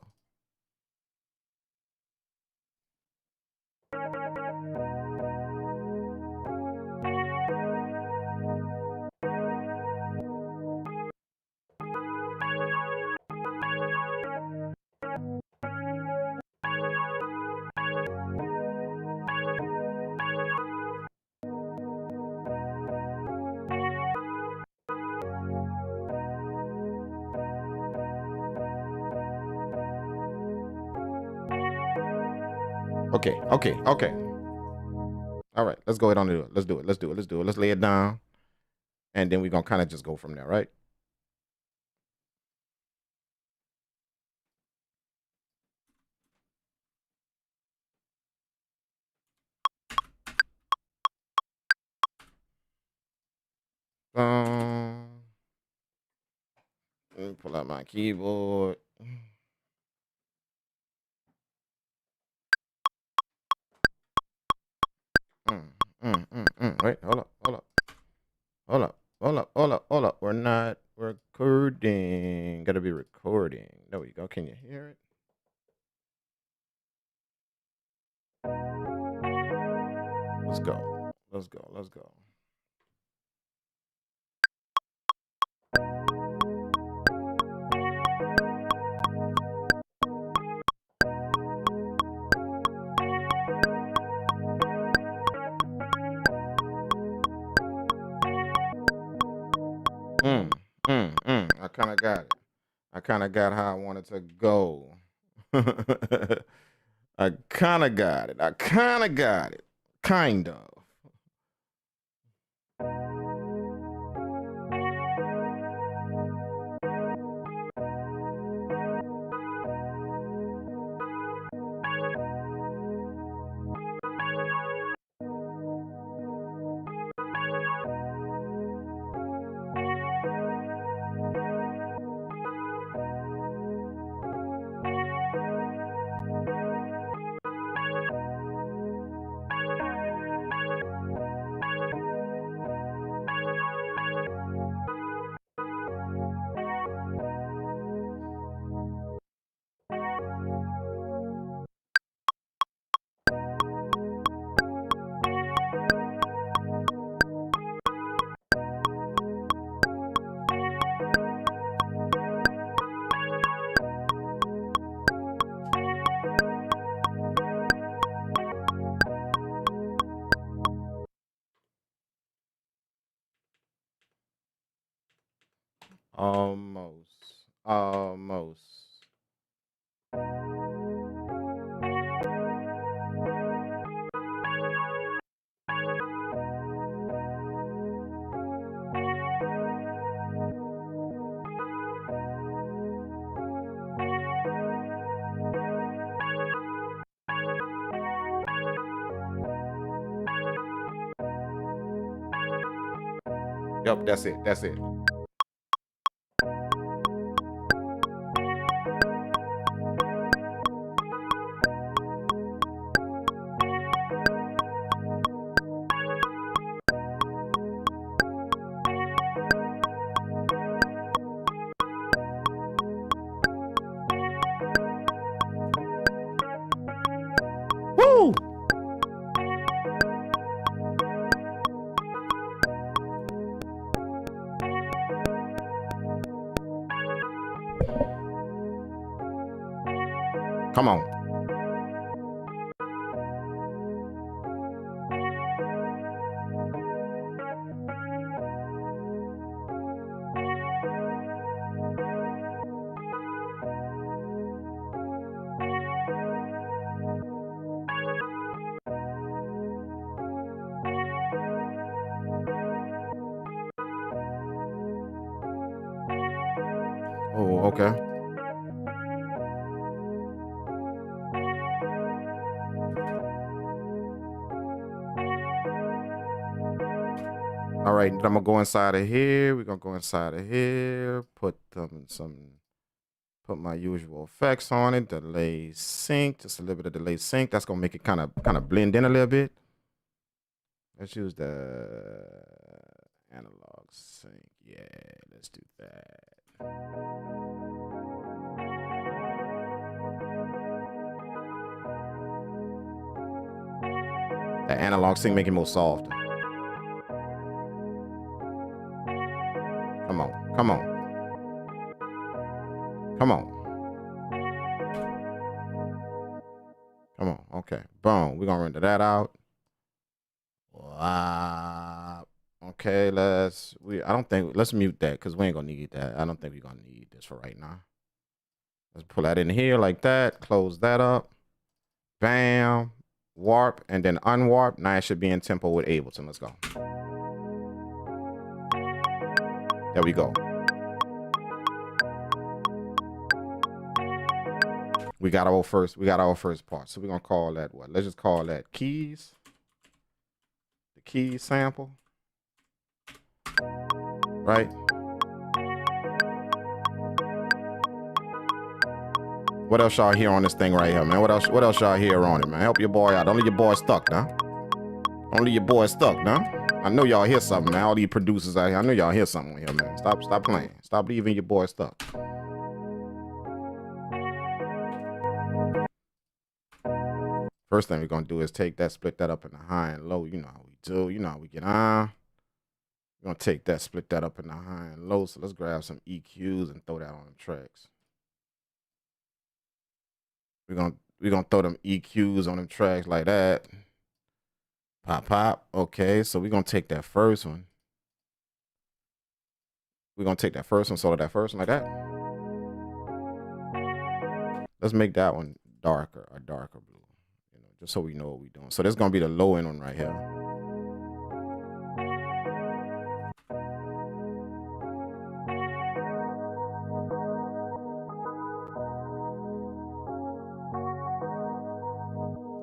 Okay, okay, okay. All right, let's go ahead on and do it. Let's do it. Let's do it. Let's do it. Let's lay it down, and then we're gonna kind of just go from there, right? Let me pull out my keyboard. Wait, hold up, hold up, hold up, hold up, hold up, hold up. We're not recording. Gotta be recording. There we go. Can you hear it? Let's go. Let's go. Let's go. I kind of got it. I kind of got how I wanted to go. I kind of got it. I kind of got it. Kind of. Almost. Almost. Yep, that's it. That's it. Come on. Oh, okay. All right, then I'm gonna go inside of here. We're gonna go inside of here, put my usual effects on it. Delay sync, just a little bit of delay sync. That's gonna make it kind of blend in a little bit. Let's use the analog sync. Yeah, let's do that. The analog sync make it more soft. Come on, come on. Come on. Come on. Okay. Boom. We're gonna render that out. Wow. Okay, let's mute that because we ain't gonna need that. I don't think we're gonna need this for right now. Let's pull that in here like that. Close that up. Bam. Warp and then unwarp. Now it should be in tempo with Ableton. Let's go. There we go. We got our first part. So we're gonna call that what? Let's just call that keys. The keys sample. Right? What else y'all hear on this thing right here, man? What else y'all hear on it, man? Help your boy out. Don't leave your boy stuck, now. Don't leave your boy stuck, now. I know y'all hear something, man. All these producers out here, I know y'all hear something here, man. Stop playing. Stop leaving your boy stuck. First thing we're gonna do is take that, split that up in the high and low. You know how we do. You know how we get on. We're gonna take that, split that up in the high and low. So let's grab some EQs and throw that on the tracks. We're gonna throw them EQs on them tracks like that. Pop, pop. Okay, so we're gonna take that first one. We're gonna take that first one, sort of that first one like that. Let's make that one darker, a darker blue. You know, just so we know what we're doing. So this is gonna be the low end one right here.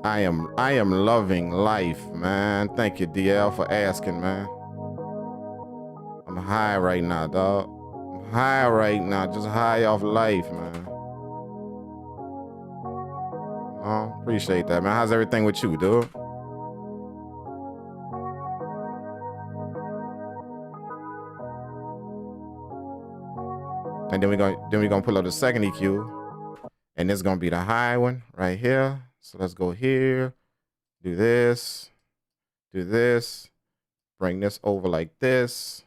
I am loving life, man. Thank you, DL, for asking, man. I'm high right now, dog. I'm high right now, just high off life, man. Oh, appreciate that, man. How's everything with you, dude? And then we're gonna pull up the second EQ, and this is gonna be the high one right here. So let's go here, do this, bring this over like this.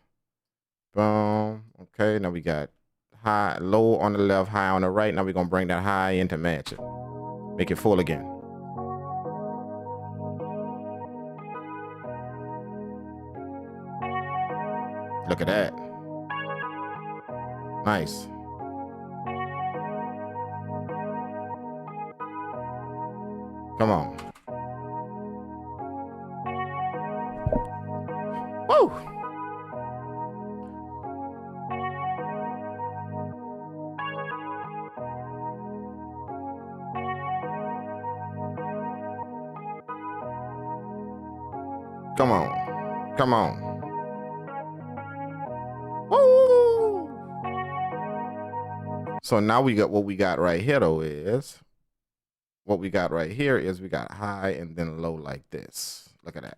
Boom. Okay, now we got high, low on the left, high on the right. Now we're gonna bring that high in to match it. Make it full again. Look at that. Nice. Come on. Woo! Come on. Come on. Woo! So now we got what we got right here though is what we got right here is we got high and then low like this. Look at that.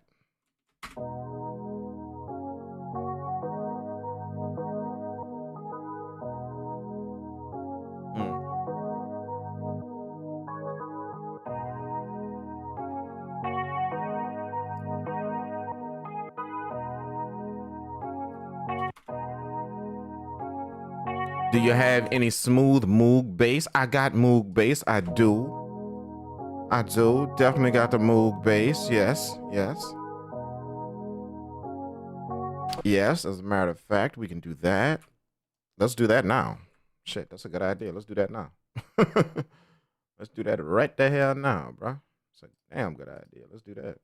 Do you have any smooth Moog bass? I got Moog bass. I do. Definitely got the Moog bass. Yes. Yes, as a matter of fact, we can do that. Let's do that now. Shit, that's a good idea. Let's do that now. Let's do that right the hell now, bro. It's a damn good idea. Let's do that.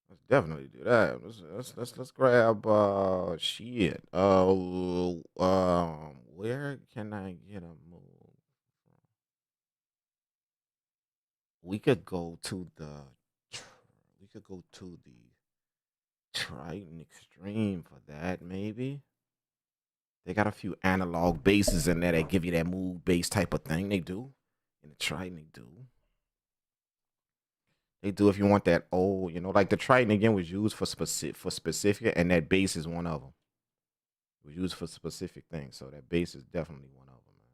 Let's definitely do that. Let's grab shit. Where can I get a move? We could go to the Triton Extreme for that, maybe. They got a few analog basses in there that give you that move bass type of thing. They do. In the Triton, they do. They do if you want that old, like the Triton again was used for specific, and that bass is one of them. It was used for specific things, so that bass is definitely one of them, man.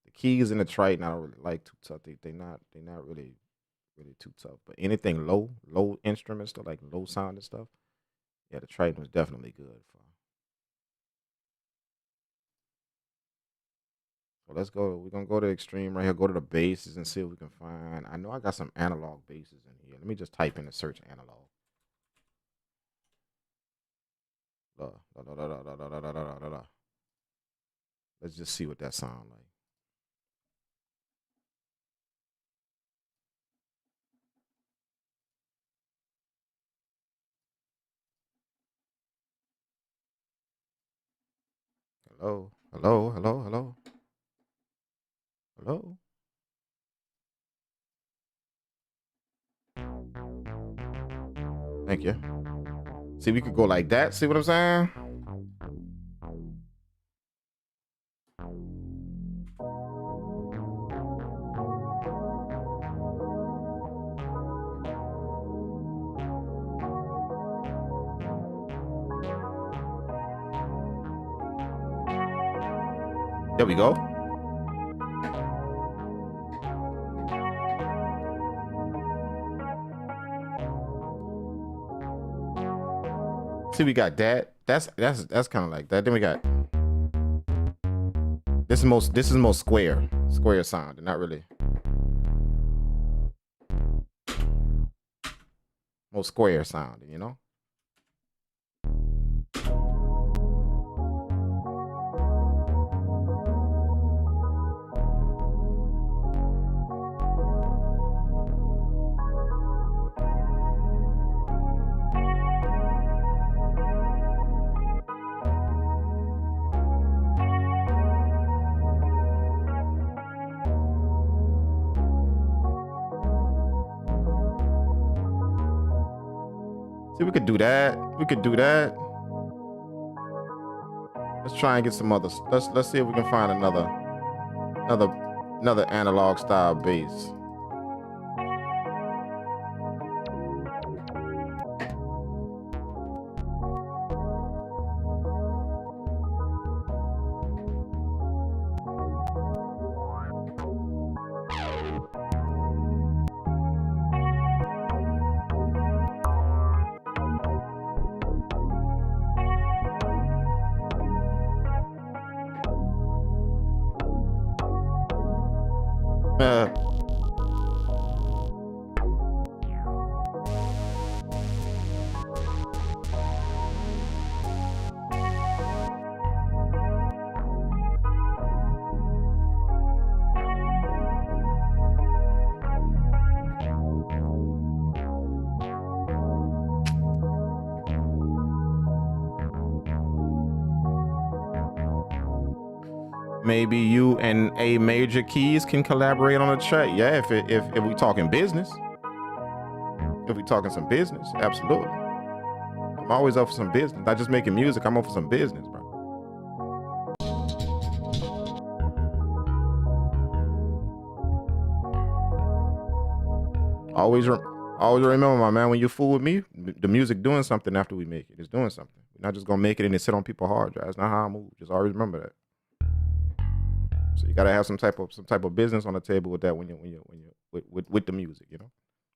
The keys in the Triton I don't really like too tough. They're not really too tough. But anything low instruments, though, like low sound and stuff, yeah, the Triton was definitely good for. So let's go. We're gonna go to extreme right here. Go to the basses and see what we can find. I know I got some analog basses in here. Let me just type in and search analog. Let's just see what that sound like. Hello. Thank you. See, we could go like that. See what I'm saying? There we go. See, we got that. That's kind of like that. Then we got this is most square sound, not really. Most square sounding, See, we could do that. Let's try and get some others. Let's see if we can find another analog style bass. Maybe you and A Major Keys can collaborate on a track. Yeah, if we talking business. If we talking some business, absolutely. I'm always up for some business. Not just making music, I'm up for some business, bro. Always remember, my man, when you fool with me, the music doing something after we make it. It's doing something. We're not just gonna make it and then sit on people's hard drives. That's not how I move. Just always remember that. So you gotta have some type of business on the table with that when you with the music,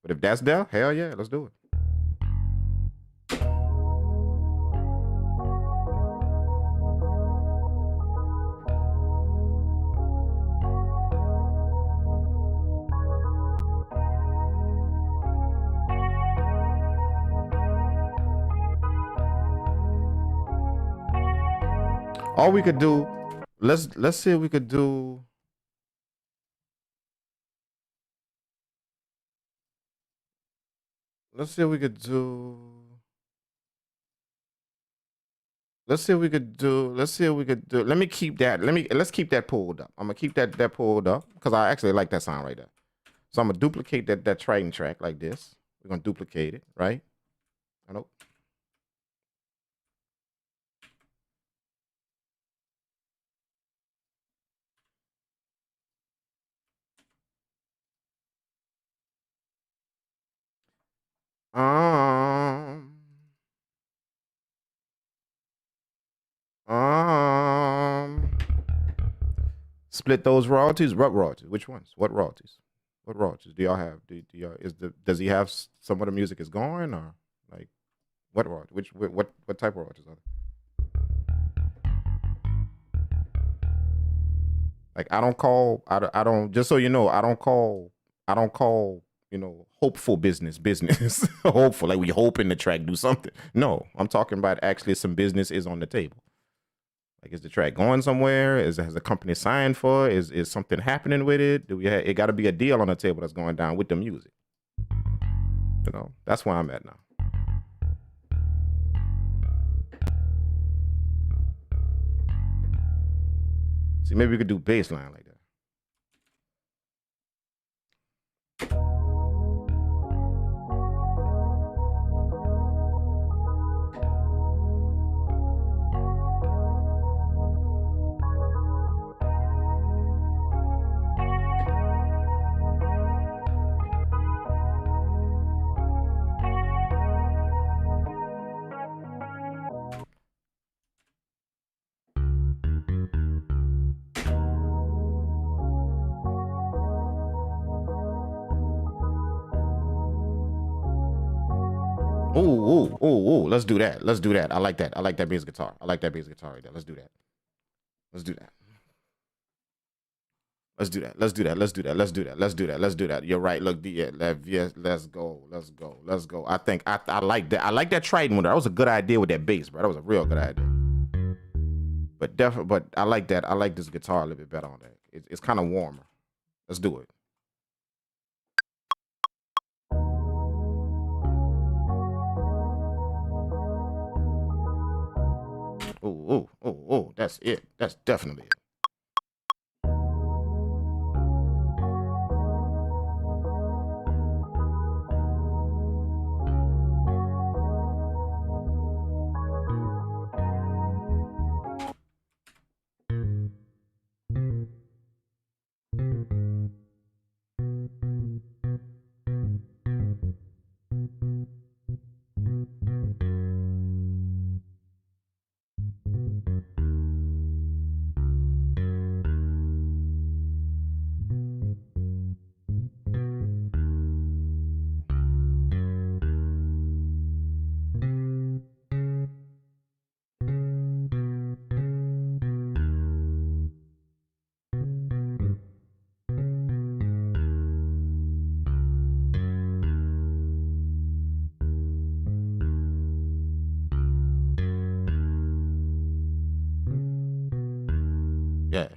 But if that's there, hell yeah, let's do it. All we could do, let's see if we could do. Let's see if we could do. Let's see if we could do. Let's see if we could do. Let me keep that. Let's keep that pulled up. I'm gonna keep that pulled up because I actually like that sound right there. So I'm gonna duplicate that Triton track like this. We're gonna duplicate it, right? I know. Um. Um. Split those royalties. What royalties? Which ones? What royalties? What royalties do y'all have? Do y'all does he have some of the music is going or like what royalties? What type of royalties are there? Like I don't just so you know I don't call hopeful business hopeful like we hoping the track do something. No, I'm talking about actually some business is on the table. Like, is the track going somewhere? Has the company signed for it? Is something happening with it? It got to be a deal on the table that's going down with the music. That's where I'm at now. See, maybe we could do bass line like that. Ooh, let's do that. Let's do that. I like that. I like that bass guitar. I like that bass guitar right there. Let's do that. Let's do that. Let's do that. Let's do that. Let's do that. Let's do that. Let's do that. Let's do that. You're right. Look, yes, let's go. Let's go. Let's go. I think I like that. I like that Triton one. That was a good idea with that bass, bro. That was a real good idea. But definitely, but I like that. I like this guitar a little bit better on that. It's kind of warmer. Let's do it. Oh, that's it. That's definitely it. Yeah.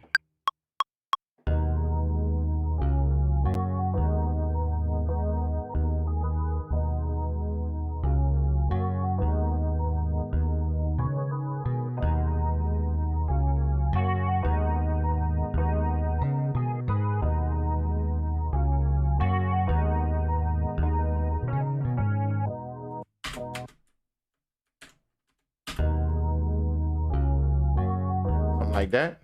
Something like that.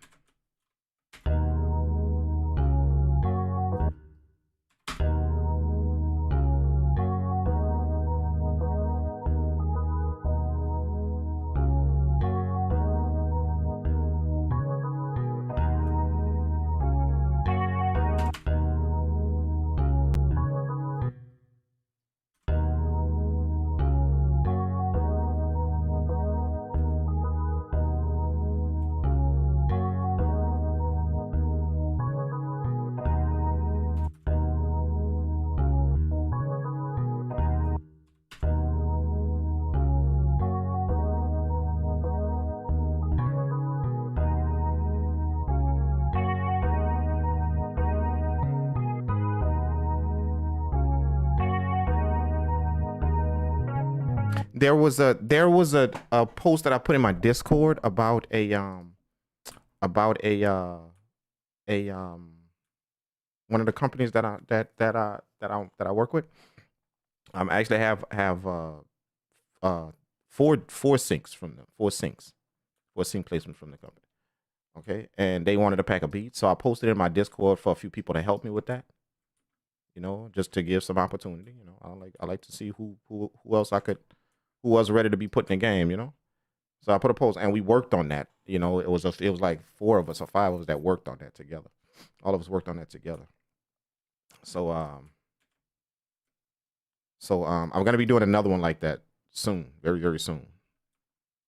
there was a post that I put in my Discord about a one of the companies that I work with. I actually have four syncs from them, four sync placements from the company. Okay, and they wanted a pack of beats, so I posted in my Discord for a few people to help me with that. Just to give some opportunity. I like to see who else who was ready to be put in the game. So I put a post, and we worked on that. It was like four of us or five of us that worked on that together. All of us worked on that together. So I'm gonna be doing another one like that soon, very very soon.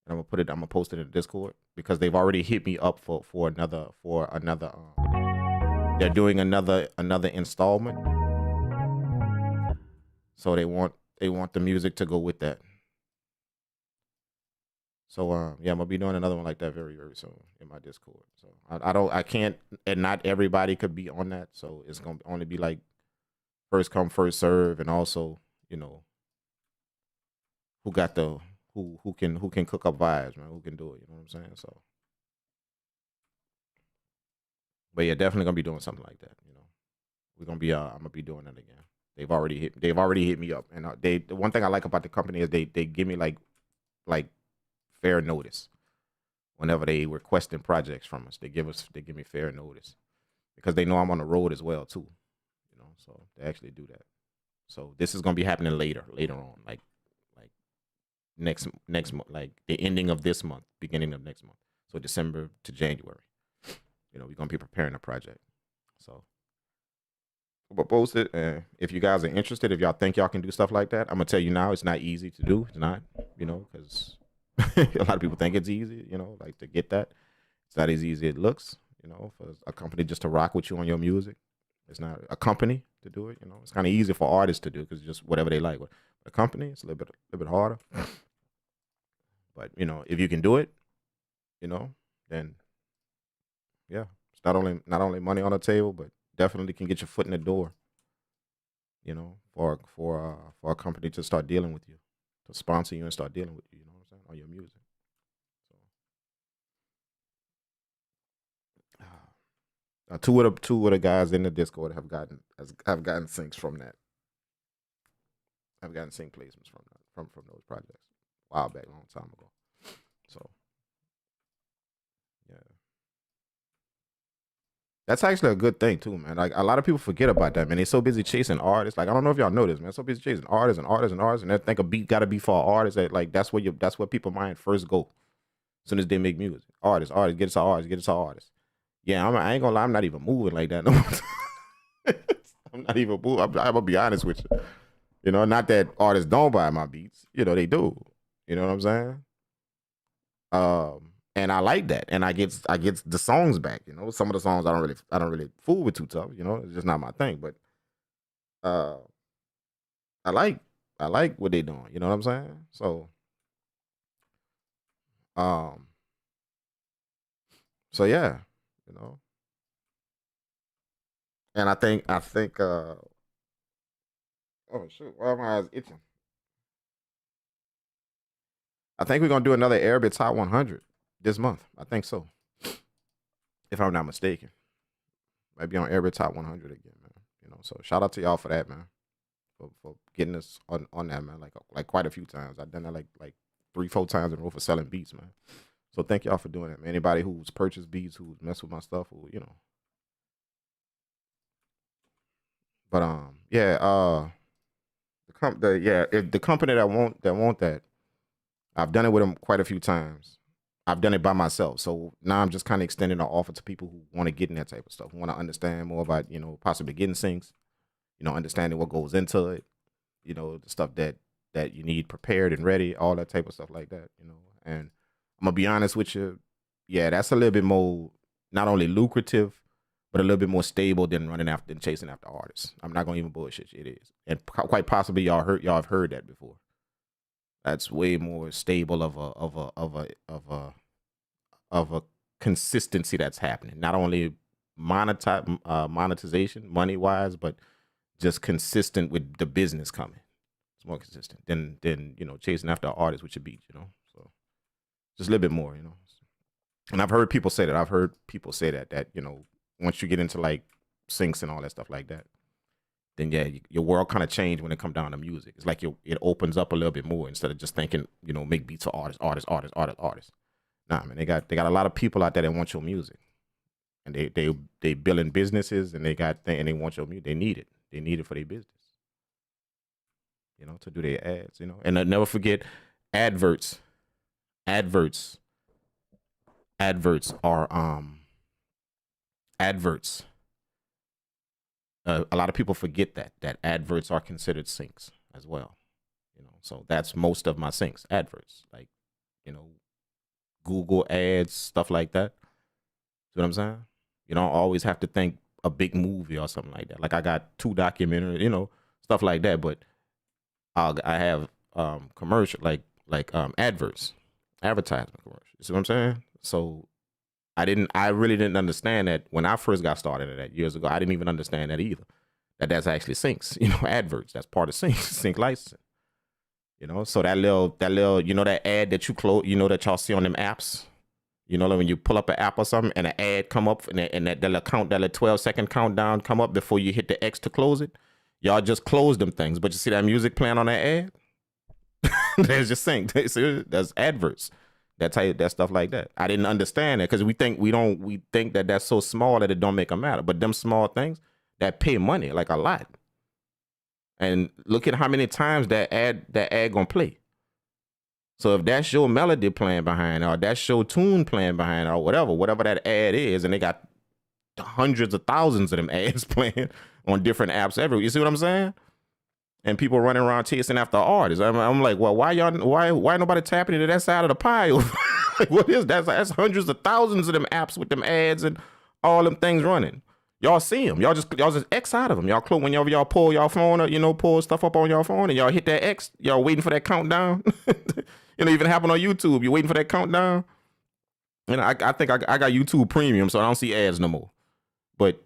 And I'm gonna post it in the Discord because they've already hit me up for another they're doing another installment. So they want the music to go with that. So yeah, I'm gonna be doing another one like that very very soon in my Discord. So I can't, and not everybody could be on that. So it's gonna only be like first come first serve, and also who got the who can cook up vibes, man, who can do it. You know what I'm saying? So, but yeah, definitely gonna be doing something like that. We're gonna be I'm gonna be doing that again. They've already hit me up, and the one thing I like about the company is they give me like fair notice whenever they requesting projects from us. They give me fair notice because they know I'm on the road as well too. So they actually do that. So this is gonna be happening later on, like next month, like the ending of this month, beginning of next month. So December to January. We're gonna be preparing a project. So we'll post it. And if you guys are interested, if y'all think y'all can do stuff like that, I'm gonna tell you now, it's not easy to do. It's not, because a lot of people think it's easy, like to get that. It's not as easy as it looks, for a company just to rock with you on your music. It's not a company to do it, It's kind of easy for artists to do because just whatever they like. But a company, it's a little bit harder. But if you can do it, then yeah, it's not only money on the table, but definitely can get your foot in the door. For a company to start dealing with you, to sponsor you and start dealing with you. You know what I'm saying, on your music. So two of the guys in the Discord have gotten syncs from that. I've gotten sync placements from those projects a while back, a long time ago. So yeah, that's actually a good thing too, man. Like a lot of people forget about that, man. They're so busy chasing artists. Like I don't know if y'all know this, man. So busy chasing artists and artists and artists, and they think a beat got to be for artists. That like that's where people mind first go. As soon as they make music, artists, get us our artists. Yeah, I ain't gonna lie, I'm not even moving like that no more. I'm not even moving. I'm gonna be honest with you. Not that artists don't buy my beats. They do. You know what I'm saying? And I like that, and I get the songs back. Some of the songs I don't really fool with too tough. It's just not my thing. But I like what they doing. You know what I'm saying? So so yeah, and I think oh shoot, why are my eyes itching? I think we're gonna do another Arabic Top 100 this month. I think so, if I'm not mistaken. Maybe on Arabic Top 100 again, man. So shout out to y'all for that, man, for getting us on that, man. Like quite a few times. I've done that like 3-4 times in a row for selling beats, man. So thank y'all for doing that, man. Anybody who's purchased beats, who's messed with my stuff, who But yeah, the company that want that, I've done it with them quite a few times. I've done it by myself, so now I'm just kind of extending the offer to people who want to get in that type of stuff, who want to understand more about possibly getting syncs, understanding what goes into it, the stuff that you need prepared and ready, all that type of stuff like that, And I'm gonna be honest with you, yeah, that's a little bit more not only lucrative, but a little bit more stable than running after and chasing after artists. I'm not gonna even bullshit you. It is, and quite possibly y'all have heard that before. That's way more stable of a consistency that's happening. Not only monetization, money wise, but just consistent with the business coming. It's more consistent than you know, chasing after an artist with your beats, you know. So just a little bit more, you know. And I've heard people say that. I've heard people say that you know, once you get into like syncs and all that stuff like that, then yeah, your world kind of changed when it come down to music. It's like it opens up a little bit more instead of just thinking, you know, make beats for artists. Nah, man, they got a lot of people out there that want your music, and they building businesses, and they want your music. They need it. They need it for their business, you know, to do their ads, you know. And never forget, adverts. Adverts are adverts. A lot of people forget that adverts are considered syncs as well, you know. So that's most of my syncs, adverts, like, you know, Google ads, stuff like that. See what I'm saying? You don't always have to think a big movie or something like that. Like I got 2 documentaries, you know, stuff like that. But I have commercial, like adverts, advertisement commercials. You see what I'm saying? So I really didn't understand that when I first got started at that years ago. I didn't even understand that either. That's actually syncs, you know, adverts. That's part of sync licensing. You know, so that little, you know, that ad that you close, you know, that y'all see on them apps. You know, like when you pull up an app or something and an ad come up and that little 12-second countdown come up before you hit the X to close it. Y'all just close them things, but you see that music playing on that ad? There's your sync. That's adverts. That stuff like that. I didn't understand that because we think that that's so small that it don't make a matter. But them small things that pay money, like a lot. And look at how many times that ad gonna play. So if that's your melody playing behind, or that's your tune playing behind, or whatever that ad is, and they got hundreds of thousands of them ads playing on different apps everywhere. You see what I'm saying? And people running around chasing after artists. I'm like, well, why nobody tapping into that side of the pie? Like, what is that? That's hundreds of thousands of them apps with them ads and all them things running. Y'all see them. Y'all just X out of them. Y'all close whenever y'all pull y'all phone, or, you know, pull stuff up on y'all phone, and y'all hit that X. Y'all waiting for that countdown. You know, even happen on YouTube. You're waiting for that countdown. And I think I got YouTube Premium, so I don't see ads no more. But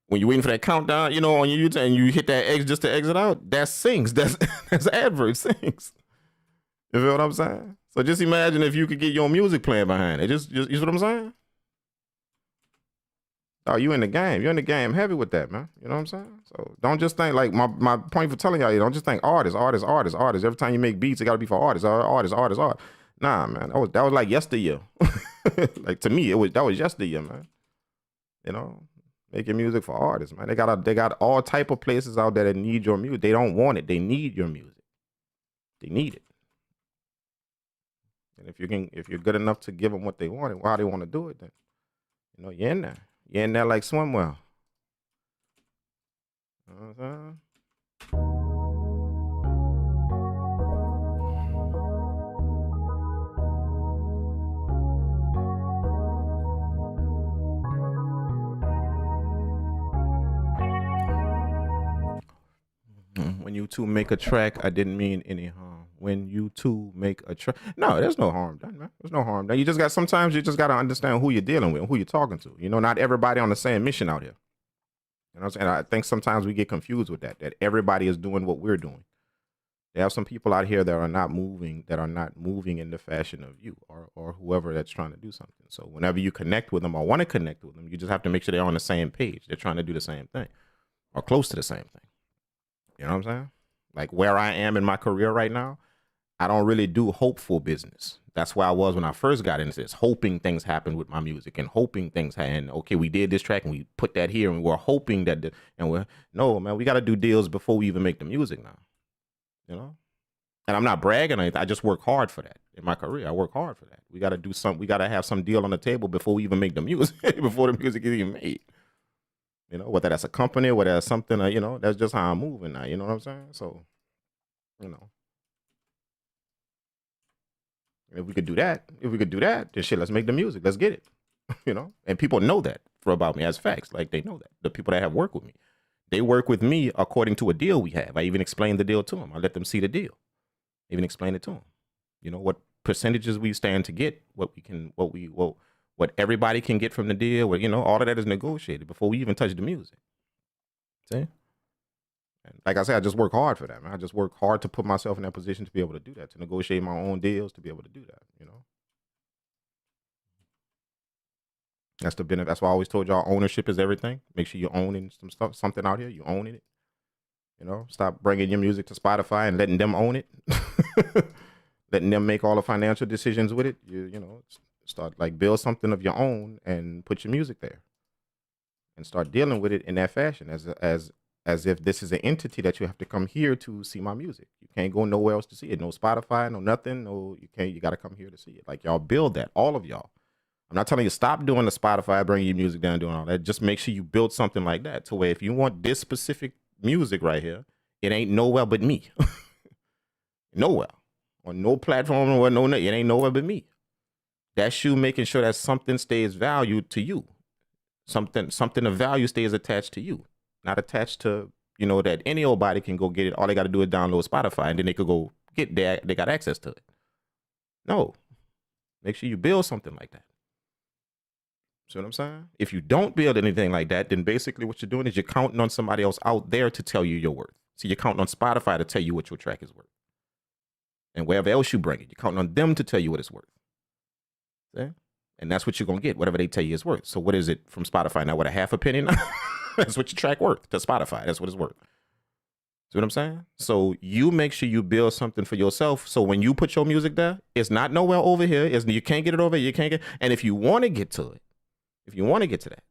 when you're waiting for that countdown, you know, on your YouTube, and you hit that X just to exit out, that's syncs. That's advert syncs. You feel what I'm saying? So just imagine if you could get your music playing behind it. Just you see what I'm saying? Oh, you in the game. You're in the game heavy with that, man. You know what I'm saying? So don't just think, like, my point for telling y'all, you don't just think artists. Every time you make beats, it got to be for artists. Nah, man. That was like yesteryear. Like, to me, that was yesteryear, man. You know, making music for artists, man. They got all type of places out there that need your music. They don't want it. They need your music. They need it. And if you're good enough to give them what they want and why they want to do it, then, you know, you're in there. You're in there like swimwear. When you two make a track, I didn't mean any harm. When you two make a track, no, there's no harm done, man. There's no harm done. Sometimes you just got to understand who you're dealing with, who you're talking to. You know, not everybody on the same mission out here. You know what I'm saying? I think sometimes we get confused with that everybody is doing what we're doing. There have some people out here that are not moving in the fashion of you or whoever that's trying to do something. So whenever you connect with them or want to connect with them, you just have to make sure they're on the same page. They're trying to do the same thing or close to the same thing. You know what I'm saying? Like where I am in my career right now, I don't really do hopeful business. That's where I was when I first got into this, hoping things happen with my music and hoping things happen. Okay, we did this track and we put that here and we're hoping that, no, man, we got to do deals before we even make the music now. You know? And I'm not bragging or anything. I just work hard for that in my career. I work hard for that. We got to do something. We got to have some deal on the table before we even make the music, before the music is even made. You know, whether that's a company, whether that's something, you know, that's just how I'm moving now. You know what I'm saying? So, you know, if we could do that, then shit, let's make the music. Let's get it. You know, and people know that about me as facts. Like, they know that. The people that have worked with me, they work with me according to a deal we have. I even explain the deal to them. I let them see the deal. Even explain it to them. You know, what percentages we stand to get, what everybody can get from the deal. You know, all of that is negotiated before we even touch the music. See? And like I said, I just work hard for that, man. I just work hard to put myself in that position to be able to do that, to negotiate my own deals, to be able to do that, you know. That's the benefit. That's why I always told y'all ownership is everything. Make sure you're owning some stuff, something out here. You owning it. You know, stop bringing your music to Spotify and letting them own it. Letting them make all the financial decisions with it. You know, start like build something of your own and put your music there. And start dealing with it in that fashion as if this is an entity that you have to come here to see my music. You can't go nowhere else to see it. No Spotify, no nothing. No, you got to come here to see it. Like y'all build that, all of y'all. I'm not telling you stop doing the Spotify, bringing your music down, doing all that. Just make sure you build something like that to where if you want this specific music right here, it ain't nowhere but me. Nowhere. On no platform or no, it ain't nowhere but me. That's you making sure that something stays valued to you. Something of value stays attached to you. Not attached to, you know, that any old body can go get it. All they got to do is download Spotify and then they could go get that. They got access to it. No. Make sure you build something like that. See what I'm saying? If you don't build anything like that, then basically what you're doing is you're counting on somebody else out there to tell you your worth. So you're counting on Spotify to tell you what your track is worth. And wherever else you bring it, you're counting on them to tell you what it's worth. See? And that's what you're going to get, whatever they tell you it's worth. So what is it from Spotify now? What, a half a penny? That's what your track worth to Spotify. That's what it's worth. See what I'm saying? So you make sure you build something for yourself. So when you put your music there, it's not nowhere over here. You can't get it over here. You can't get. And if you want to get to it, if you want to get to that,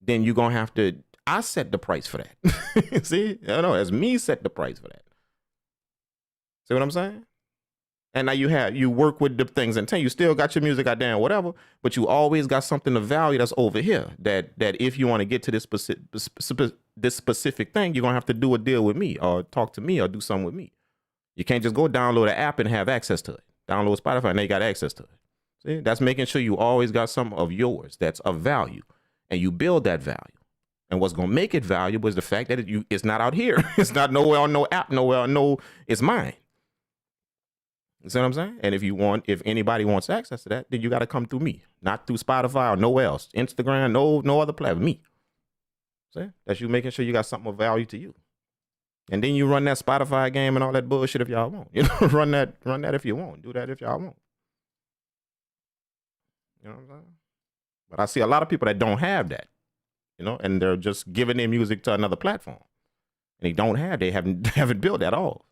then you're going to have to, I set the price for that. See? I know, it's me set the price for that. See what I'm saying? And now you work with the things and you still got your music out there and whatever, but you always got something of value that's over here that if you want to get to this specific thing, you're going to have to do a deal with me or talk to me or do something with me. You can't just go download an app and have access to it. Download Spotify and they got access to it. See, that's making sure you always got some of yours that's of value and you build that value. And what's going to make it valuable is the fact that it's not out here. It's not nowhere on no app, nowhere on no, it's mine. You see what I'm saying? And if anybody wants access to that, then you got to come through me, not through Spotify or nowhere else. Instagram, no other platform, me. See? That's you making sure you got something of value to you. And then you run that Spotify game and all that bullshit if y'all want. You know, run that if you want. Do that if y'all want. You know what I'm saying? But I see a lot of people that don't have that, you know, and they're just giving their music to another platform. And they haven't built at all.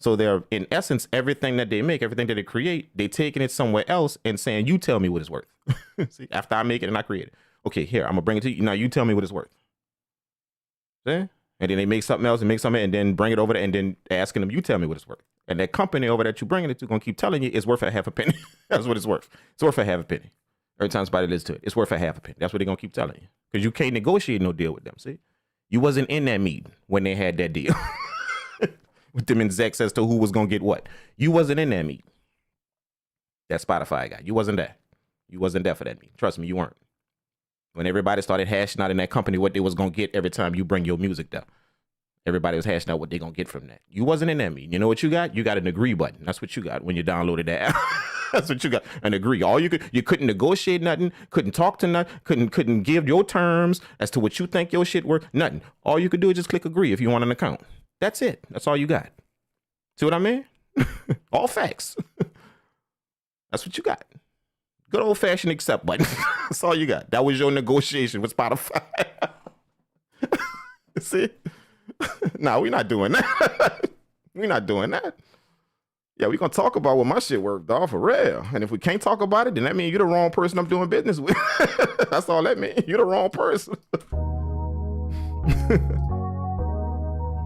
So they're, in essence, everything that they make, everything that they create, they taking it somewhere else and saying, you tell me what it's worth. See, after I make it and I create it. Okay, here, I'm going to bring it to you. Now you tell me what it's worth. See? And then they make something else and then bring it over there and then asking them, you tell me what it's worth. And that company over that you're bringing it to going to keep telling you it's worth a half a penny. That's what it's worth. It's worth a half a penny. Every time somebody listens to it, it's worth a half a penny. That's what they're going to keep telling you. Because you can't negotiate no deal with them, see? You wasn't in that meeting when they had that deal. With them execs as to who was going to get what. You wasn't in that meeting. That Spotify guy. You wasn't there. You wasn't there for that meeting. Trust me, you weren't. When everybody started hashing out in that company what they was going to get every time you bring your music down. Everybody was hashing out what they going to get from that. You wasn't in that meeting. You know what you got? You got an agree button. That's what you got when you downloaded that app. That's what you got. An agree. You couldn't negotiate nothing, couldn't talk to nothing, couldn't give your terms as to what you think your shit worth. Nothing. All you could do is just click agree if you want an account. That's it. That's all you got. See what I mean? All facts. That's what you got. Good old fashioned accept button. That's all you got. That was your negotiation with Spotify. See? No, we're not doing that. We're not doing that. Yeah, we're going to talk about what my shit worked, dog, for real. And if we can't talk about it, then that means you're the wrong person I'm doing business with. That's all that means. You're the wrong person.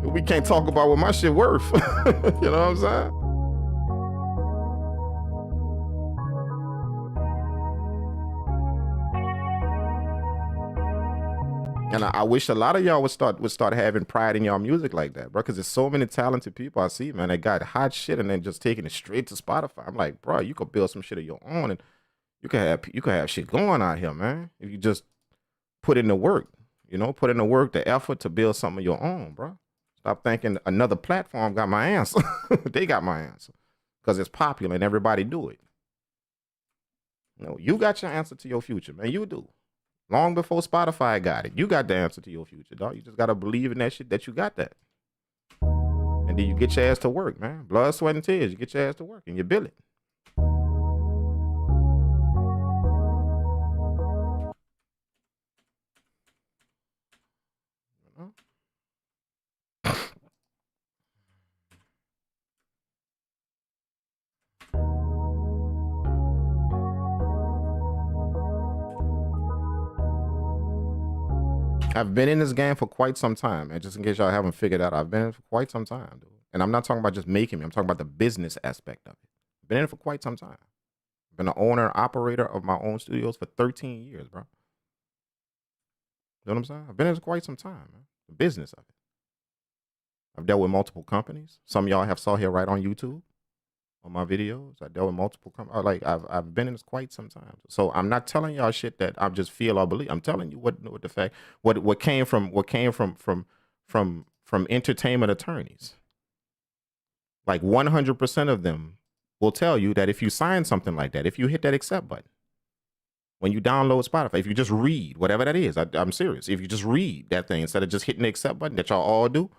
We can't talk about what my shit worth. You know what I'm saying? And I wish a lot of y'all would start having pride in y'all music like that, bro. Because there's so many talented people I see, man, that got hot shit and then just taking it straight to Spotify. I'm like, bro, you could build some shit of your own and you could have shit going out here, man. If you just put in the work, you know, put in the work, the effort to build something of your own, bro. Stop thinking another platform got my answer. They got my answer because it's popular and everybody do it. You know, you got your answer to your future, man. You do. Long before Spotify got it. You got the answer to your future, dog. You just gotta believe in that shit that you got that. And then you get your ass to work, man. Blood, sweat, and tears. You get your ass to work and you bill it. I've been in this game for quite some time, and just in case y'all haven't figured out, I've been in it for quite some time, dude. And I'm not talking about just making me. I'm talking about the business aspect of it. I've been in it for quite some time. I've been an owner and operator of my own studios for 13 years, bro. You know what I'm saying? I've been in it for quite some time, man. The business of it. I've dealt with multiple companies. Some of y'all have saw here right on YouTube on my videos. I dealt with multiple companies. Like I've been in this quite some time. So I'm not telling y'all shit that I just feel or believe. I'm telling you what the fact what came from entertainment attorneys. Like 100% of them will tell you that if you sign something like that, if you hit that accept button, when you download Spotify, if you just read whatever that is, I'm serious. If you just read that thing instead of just hitting the accept button that y'all all do,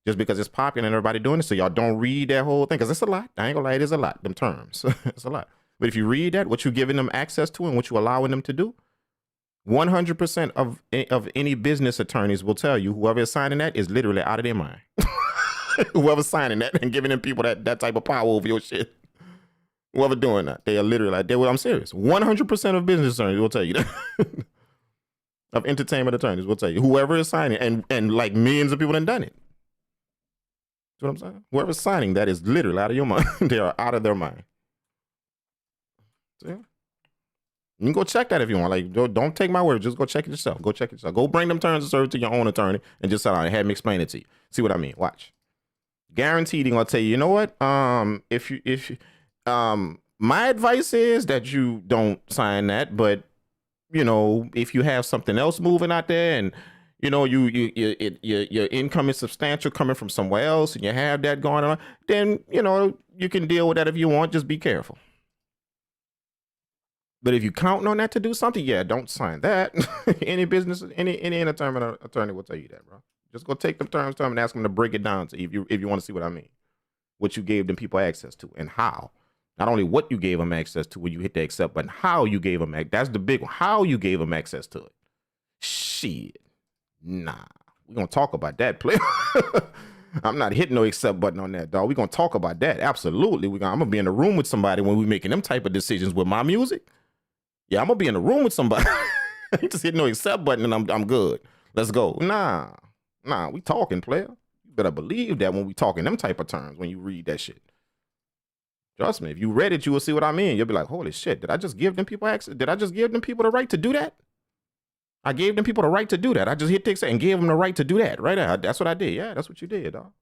just because it's popular and everybody doing it, so y'all don't read that whole thing, because it's a lot. I ain't gonna lie, it is a lot, them terms. It's a lot. But if you read that, what you're giving them access to and what you're allowing them to do, 100% of any business attorneys will tell you whoever is signing that is literally out of their mind. Whoever's signing that and giving them people that type of power over your shit. Whoever doing that, they are literally like, I'm serious. 100% of business attorneys will tell you that. Of entertainment attorneys will tell you. Whoever is signing, and like millions of people have done it. That's what I'm saying? Whoever's signing that is literally out of your mind. They are out of their mind. So, yeah. You can go check that if you want. Like, don't take my word. Just go check it yourself. Go check it yourself. Go bring them terms of service to your own attorney and just sit down and have him explain it to you. See what I mean? Watch. Guaranteed, he's gonna tell you, you know what? My advice is that you don't sign that, but you know, if you have something else moving out there and you know, your income is substantial coming from somewhere else and you have that going on, then, you know, you can deal with that if you want. Just be careful. But if you're counting on that to do something, yeah, don't sign that. Any business, any entertainment attorney will tell you that, bro. Just go take them terms to them and ask them to break it down to you if you want to see what I mean. What you gave them people access to and how. Not only what you gave them access to when you hit the accept button, how you gave them access. That's the big one. How you gave them access to it. Shit. Nah. We're going to talk about that, player. I'm not hitting no accept button on that, dog. We're going to talk about that. Absolutely. I'm going to be in the room with somebody when we're making them type of decisions with my music. Yeah, I'm going to be in the room with somebody. You just hit no accept button and I'm good. Let's go. Nah, we talking, player. You better believe that when we talking them type of terms, when you read that shit. Trust me, if you read it, you will see what I mean. You'll be like, holy shit, did I just give them people access? Did I just give them people the right to do that? I gave them people the right to do that. I just hit the accept and gave them the right to do that right there. That's what I did. Yeah, that's what you did, dog.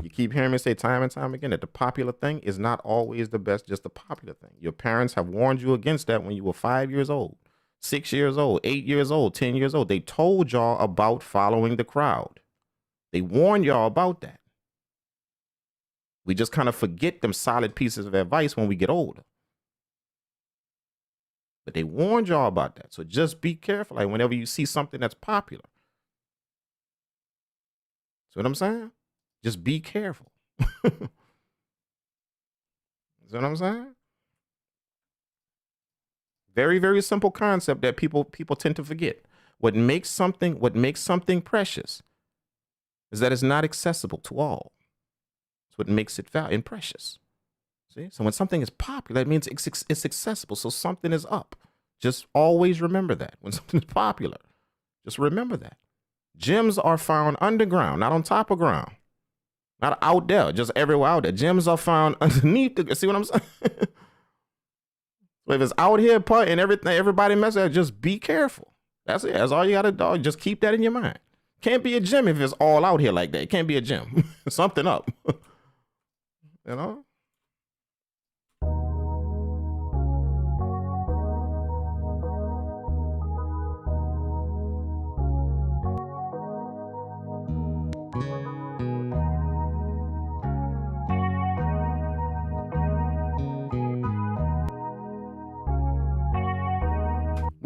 You keep hearing me say time and time again that the popular thing is not always the best, just the popular thing. Your parents have warned you against that when you were 5 years old, 6 years old, 8 years old, 10 years old. They told y'all about following the crowd. They warned y'all about that. We just kind of forget them solid pieces of advice when we get older. But they warned y'all about that. So just be careful. Like whenever you see something that's popular. See what I'm saying? Just be careful. See what I'm saying? Very, very simple concept that people tend to forget. What makes something precious is that it's not accessible to all. That's what makes it valuable and precious. See? So when something is popular, it means it's accessible. So something is up. Just always remember that. When something is popular, just remember that. Gems are found underground, not on top of ground. Not out there, just everywhere out there. Gems are found underneath the, see what I'm saying? So if it's out here and everybody messes up, just be careful. That's it. That's all you gotta do. Just keep that in your mind. Can't be a gem if it's all out here like that. It can't be a gem. Something up. You know?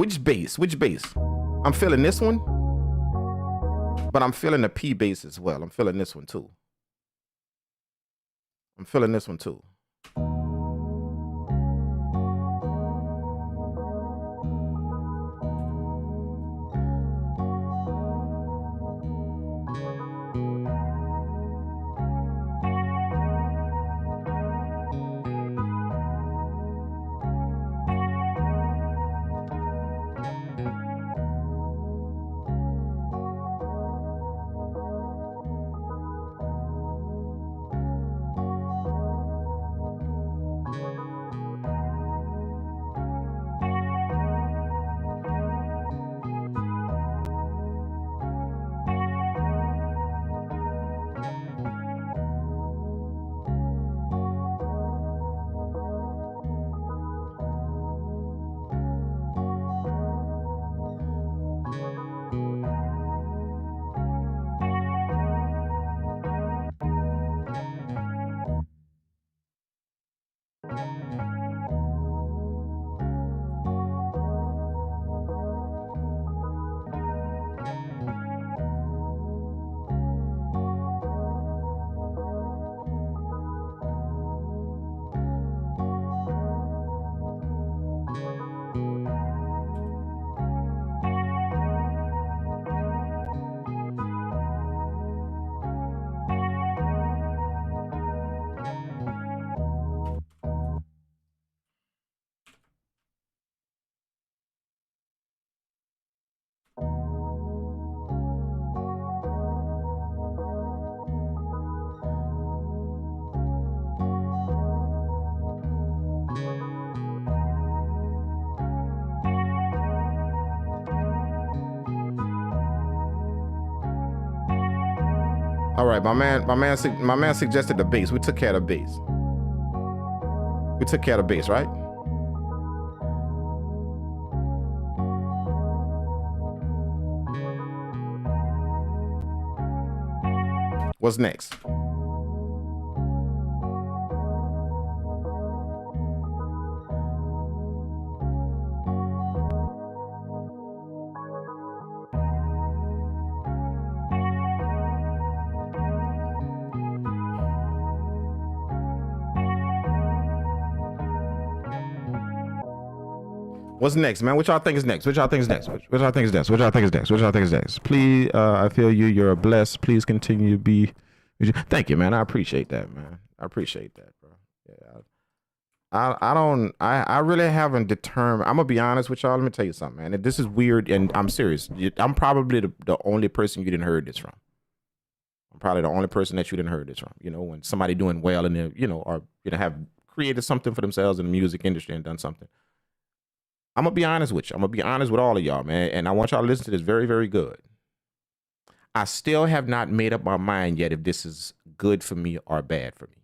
Which bass? Which bass? I'm feeling this one, but I'm feeling the P bass as well. I'm feeling this one too. I'm feeling this one too. All right, my man suggested the bass. We took care of the bass. We took care of the bass, right? What's next? What's next, man? What y'all think is next? What y'all think is next? What y'all think is next? What y'all think is next? What y'all think is next? Please, I feel you. You're blessed. Please continue to be. Thank you, man. I appreciate that, man. I appreciate that, bro. Yeah. I really haven't determined. I'm gonna be honest with y'all. Let me tell you something, man. This is weird, and I'm serious. I'm probably the only person you didn't heard this from. I'm probably the only person that you didn't heard this from. You know, when somebody doing well and they, you know, or have created something for themselves in the music industry and done something. I'm gonna be honest with you. I'm gonna be honest with all of y'all, man. And I want y'all to listen to this very, very good. I still have not made up my mind yet if this is good for me or bad for me.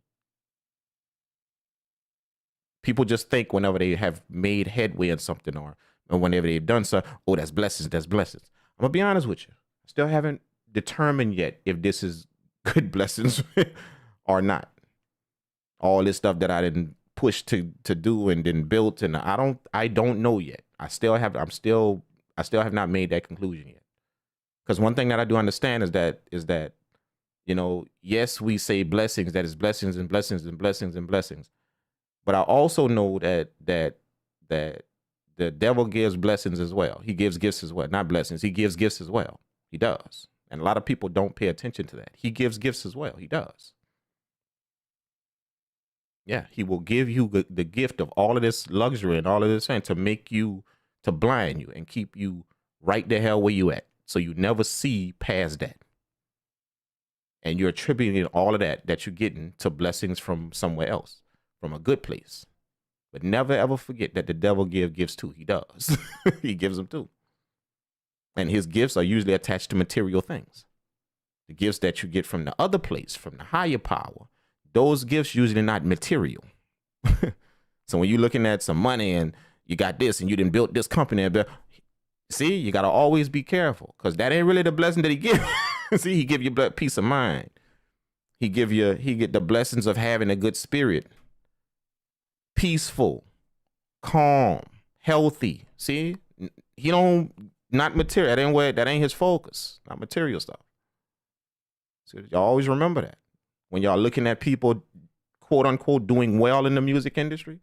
People just think whenever they have made headway in something or whenever they've done so, oh, that's blessings, that's blessings. I'm gonna be honest with you. I still haven't determined yet if this is good blessings or not. All this stuff that I didn't push to do and then built, and I don't know yet. I still have not made that conclusion yet. Because one thing that I do understand is that, you know, yes, we say blessings, that is blessings and blessings and blessings and blessings. But I also know that the devil gives blessings as well. He gives gifts as well. Not blessings. He gives gifts as well. He does. And a lot of people don't pay attention to that. He gives gifts as well. He does. Yeah, he will give you the gift of all of this luxury and all of this thing to make you, to blind you and keep you right the hell where you at. So you never see past that. And you're attributing all of that you're getting to blessings from somewhere else, from a good place. But never ever forget that the devil gives gifts too. He does. He gives them too. And his gifts are usually attached to material things. The gifts that you get from the other place, from the higher power, those gifts usually not material. So when you're looking at some money and you got this and you didn't build this company, see, you got to always be careful because that ain't really the blessing that he gives. See, he give you peace of mind. He get the blessings of having a good spirit, peaceful, calm, healthy. See, not material. That ain't his focus. Not material stuff. So y'all always remember that when y'all looking at people, quote unquote, doing well in the music industry,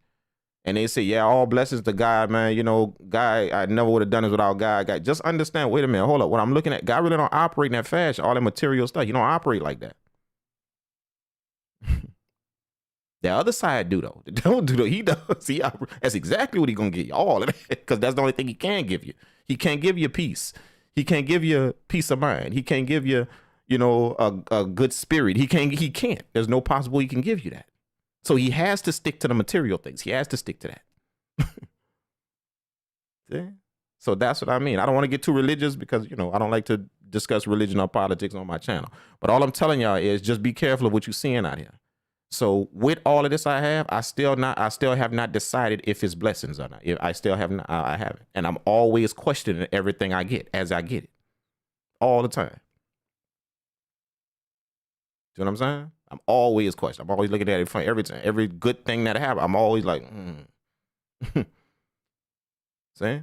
and they say, yeah, all blessings to God, man. You know, God, I never would have done this without God. God, just understand, wait a minute, hold up. When I'm looking at, God really don't operate in that fashion, all that material stuff. He don't operate like that. The other side do, though. The devil do, though. He does. That's exactly what he going to get you, all of that, because that's the only thing he can give you. He can't give you peace. He can't give you peace of mind. He can't give you, you know, a good spirit. He can't. There's no possible he can give you that. So he has to stick to the material things. He has to stick to that. See? So that's what I mean. I don't want to get too religious because, you know, I don't like to discuss religion or politics on my channel. But all I'm telling y'all is just be careful of what you're seeing out here. So with all of this I still have not decided if it's blessings or not. I still have not, I haven't. And I'm always questioning everything I get as I get it. All the time. See what I'm saying? I'm always questioning. I'm always looking at it from every time. Every good thing that happens, I'm always like, See?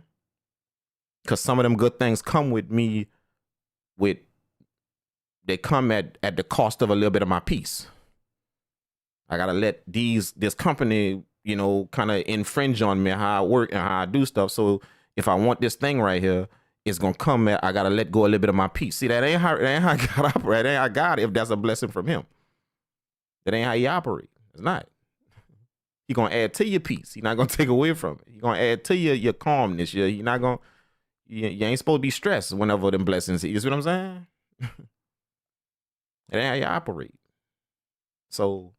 Because some of them good things come with me they come at the cost of a little bit of my peace. I gotta let this company, you know, kind of infringe on me how I work and how I do stuff. So if I want this thing right here, it's gonna come at, I gotta let go a little bit of my peace. See, that ain't how I gotta operate. That ain't how I got it if that's a blessing from him. That ain't how he operate. It's not. He gonna add to your peace. He not gonna take away from it. He gonna add to your calmness. You not gonna. You ain't supposed to be stressed whenever them blessings. You see what I'm saying? That ain't how you operate. So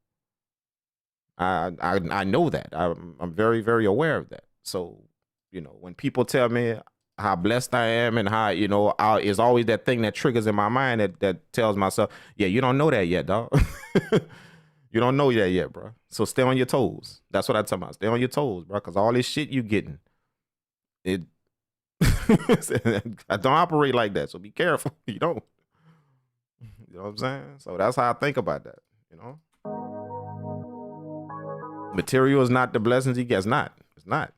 I know that. I'm very, very aware of that. So, you know, when people tell me how blessed I am and how, you know, it's always that thing that triggers in my mind that tells myself, yeah, you don't know that yet, dog. You don't know that yet, bro. So stay on your toes. That's what I tell myself. Stay on your toes, bro, because all this shit you getting, I don't operate like that. So be careful. You don't. You know what I'm saying? So that's how I think about that, you know? Material is not the blessings he gets. It's not.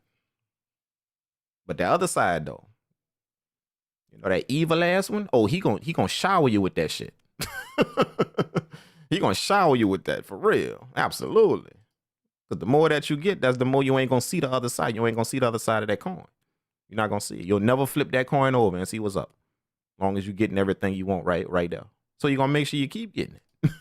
But the other side, though, you know, that evil ass one, oh, he gonna shower you with that shit. He gonna shower you with that, for real. Absolutely. Because the more that you get, that's the more you ain't gonna see the other side. You ain't gonna see the other side of that coin. You're not gonna see it. You'll never flip that coin over and see what's up. As long as you're getting everything you want right there. So you're gonna make sure you keep getting it.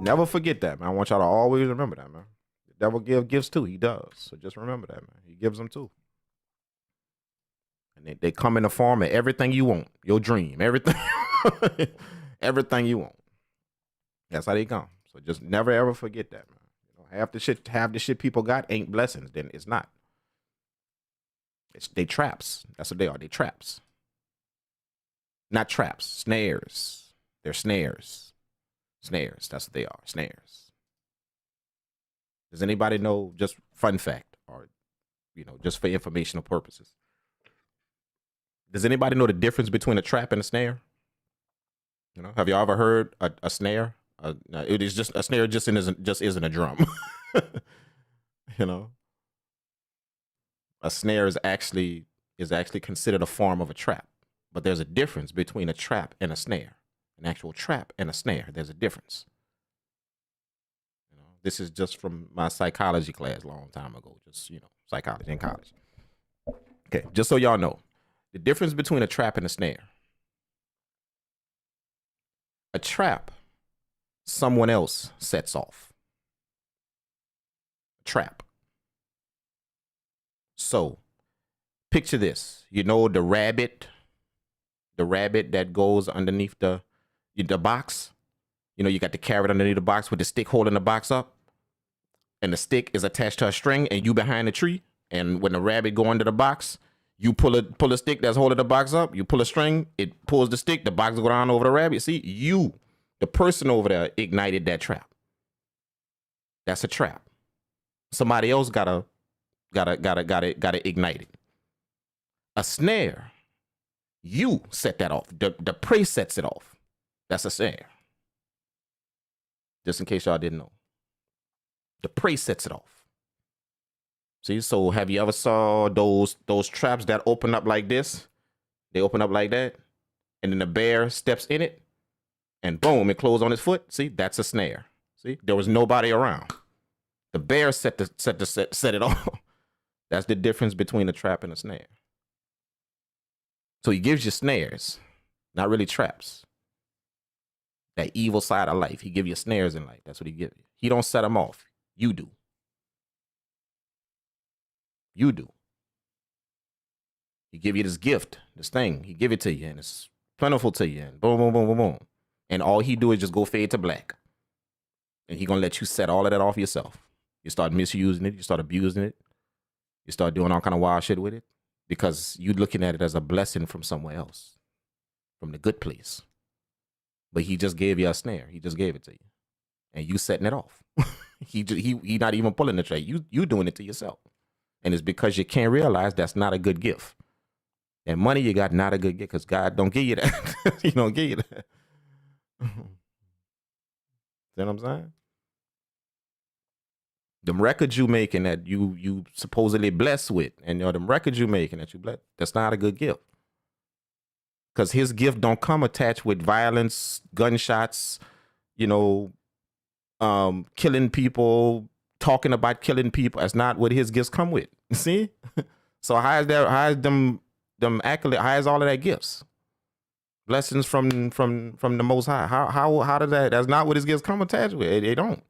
Never forget that, man. I want y'all to always remember that, man. The devil gives too. He does. So just remember that, man. He gives them too. And they come in the form of everything you want. Your dream. Everything. Everything you want. That's how they come. So just never ever forget that, man. You know, half the shit people got ain't blessings. Then it's not. They traps. That's what they are. They traps. Not traps. Snares. They're snares. Snares, that's what they are, snares. Does anybody know, just fun fact, or, you know, just for informational purposes, does anybody know the difference between a trap and a snare? You know, have you ever heard a snare? It is just a snare, just isn't a drum. You know, a snare is actually considered a form of a trap, but there's a difference between a trap and a snare. An actual trap and a snare. There's a difference. You know, this is just from my psychology class a long time ago. Just, you know, psychology in college. Okay, just so y'all know, the difference between a trap and a snare. A trap, someone else sets off. A trap. So, picture this. You know the rabbit that goes underneath the box, you know, you got the carrot underneath the box with the stick holding the box up, and the stick is attached to a string, and you behind the tree. And when the rabbit go under the box, you pull a stick that's holding the box up. You pull a string, it pulls the stick. The box go down over the rabbit. See, the person over there, ignited that trap. That's a trap. Somebody else gotta ignite it. A snare You set that off. The prey sets it off. That's a snare. Just in case y'all didn't know. The prey sets it off. See, so have you ever saw those traps that open up like this? They open up like that, and then the bear steps in it, and boom, it closed on his foot. See, that's a snare. See, there was nobody around. The bear set it off. That's the difference between a trap and a snare. So he gives you snares, not really traps. That evil side of life. He give you snares in life. That's what he give you. He don't set them off. You do. You do. He give you this gift, this thing. He give it to you, and it's plentiful to you. And boom, boom, boom, boom, boom. And all he do is just go fade to black. And he gonna let you set all of that off yourself. You start misusing it. You start abusing it. You start doing all kind of wild shit with it because you looking at it as a blessing from somewhere else, from the good place. But he just gave you a snare. He just gave it to you, and you setting it off. he not even pulling the tray. You doing it to yourself, and it's because you can't realize that's not a good gift. That money you got not a good gift because God don't give you that. He don't give you that. See what I'm saying? Them records you making that you supposedly blessed with, and them records you making that you blessed, that's not a good gift. Because his gift don't come attached with violence, gunshots, killing people, talking about killing people. That's not what his gifts come with. See? So how is them accolades, how is all of that gifts? Blessings from the Most High. How does that's not what his gifts come attached with. They don't.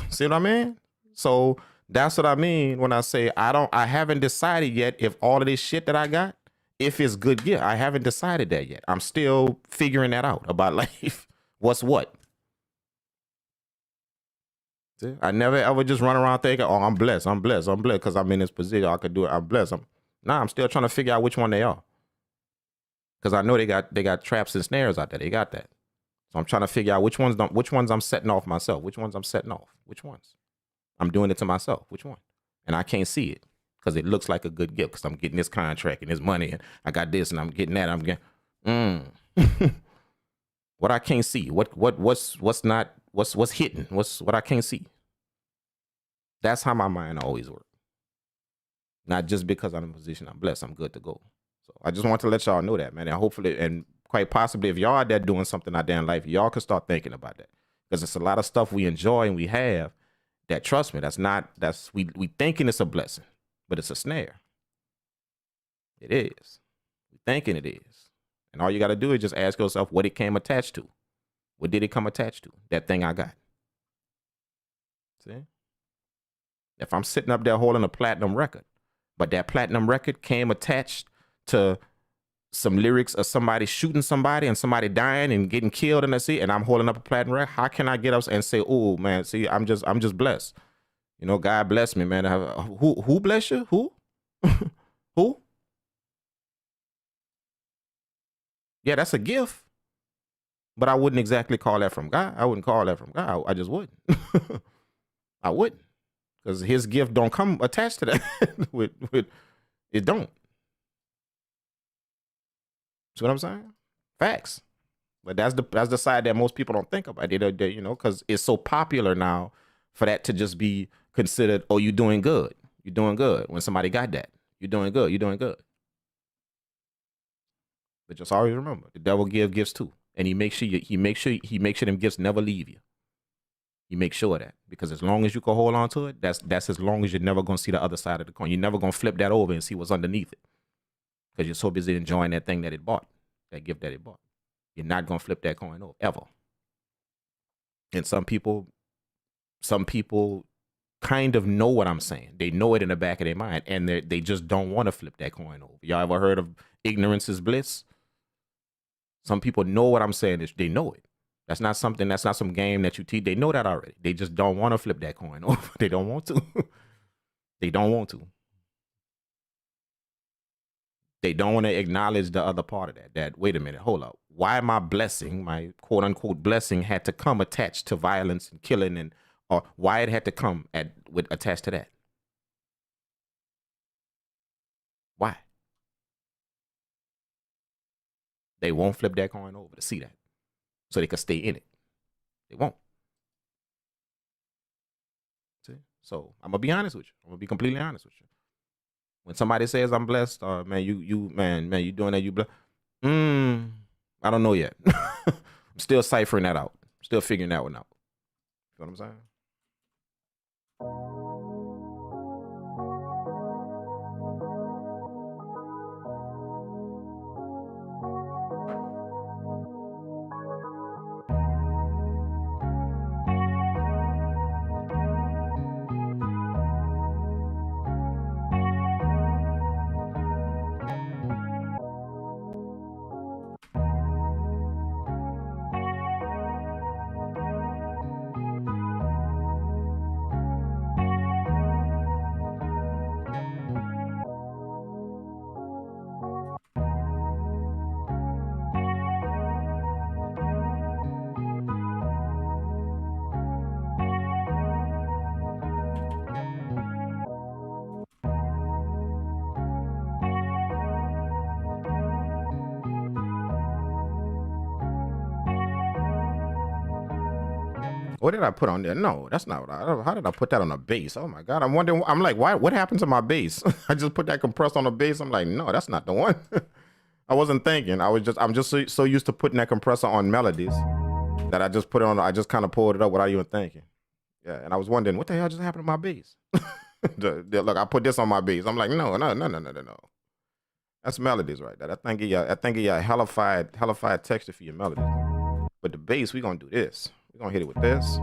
See what I mean? So that's what I mean when I say I haven't decided yet if all of this shit that I got, if it's good gift. I haven't decided that yet. I'm still figuring that out about life. What's what? See? I never ever just run around thinking, oh, I'm blessed because I'm in this position. I could do it. I'm blessed. I'm still trying to figure out which one they are. Because I know they got traps and snares out there. They got that. So I'm trying to figure out which ones I'm setting off myself. Which ones I'm setting off. Which ones? I'm doing it to myself. Which one? And I can't see it because it looks like a good gift because I'm getting this contract and this money and I got this and I'm getting that. I'm getting what I can't see. What's hidden? What I can't see. That's how my mind always works. Not just because I'm in a position I'm blessed, I'm good to go. So I just want to let y'all know that, man. And hopefully, and quite possibly, if y'all are there doing something out there in life, y'all can start thinking about that. Because it's a lot of stuff we enjoy and we have that, trust me, we thinking it's a blessing, but it's a snare. It is. We thinking it is. And all you got to do is just ask yourself what it came attached to. What did it come attached to? That thing I got. See? If I'm sitting up there holding a platinum record, but that platinum record came attached to some lyrics of somebody shooting somebody and somebody dying and getting killed, and that's it, and I'm holding up a platinum record, how can I get up and say, oh man, see, I'm just blessed. God bless me, man. Who bless you? Who? Who? Yeah, that's a gift. But I wouldn't exactly call that from God. I wouldn't call that from God. I just wouldn't. I wouldn't. Because his gift don't come attached to that. with it don't. See what I'm saying? Facts. But that's the side that most people don't think about. They because it's so popular now for that to just be considered, oh, you're doing good. You're doing good. When somebody got that, you're doing good. You're doing good. But just always remember, the devil give gifts too. And he makes sure them gifts never leave you. He makes sure of that, because as long as you can hold on to it, that's as long as you're never gonna see the other side of the coin. You're never gonna flip that over and see what's underneath it, because you're so busy enjoying that thing that it bought, that gift that it bought. You're not gonna flip that coin over ever. And some people kind of know what I'm saying. They know it in the back of their mind, and they just don't want to flip that coin over. Y'all ever heard of ignorance is bliss? Some people know what I'm saying. They know it. That's not some game that you teach. They know that already. They just don't want to flip that coin over. They don't want to. They don't want to. They don't want to acknowledge the other part of that. That, wait a minute, hold up. Why my blessing, my quote unquote blessing, had to come attached to violence and killing, or why it had to come attached to that? Why? They won't flip that coin over to see that, so they can stay in it. They won't. See? So I'm gonna be honest with you. I'm gonna be completely honest with you. When somebody says I'm blessed, man, you doing that, you blessed. I don't know yet. I'm still ciphering that out. Still figuring that one out. You know what I'm saying? What did I put on there? No, that's not what how did I put that on the bass? Oh my God. I'm wondering, I'm like, what happened to my bass? I just put that compressed on the bass. I'm like, no, that's not the one. I wasn't thinking. I'm just so used to putting that compressor on melodies that I just put it on. I just kind of pulled it up without even thinking. Yeah. And I was wondering, what the hell just happened to my bass? Look, I put this on my bass. I'm like, no. That's melodies right there. I think you got hellified texture for your melodies. But the bass, we're gonna do this. We're gonna hit it with this.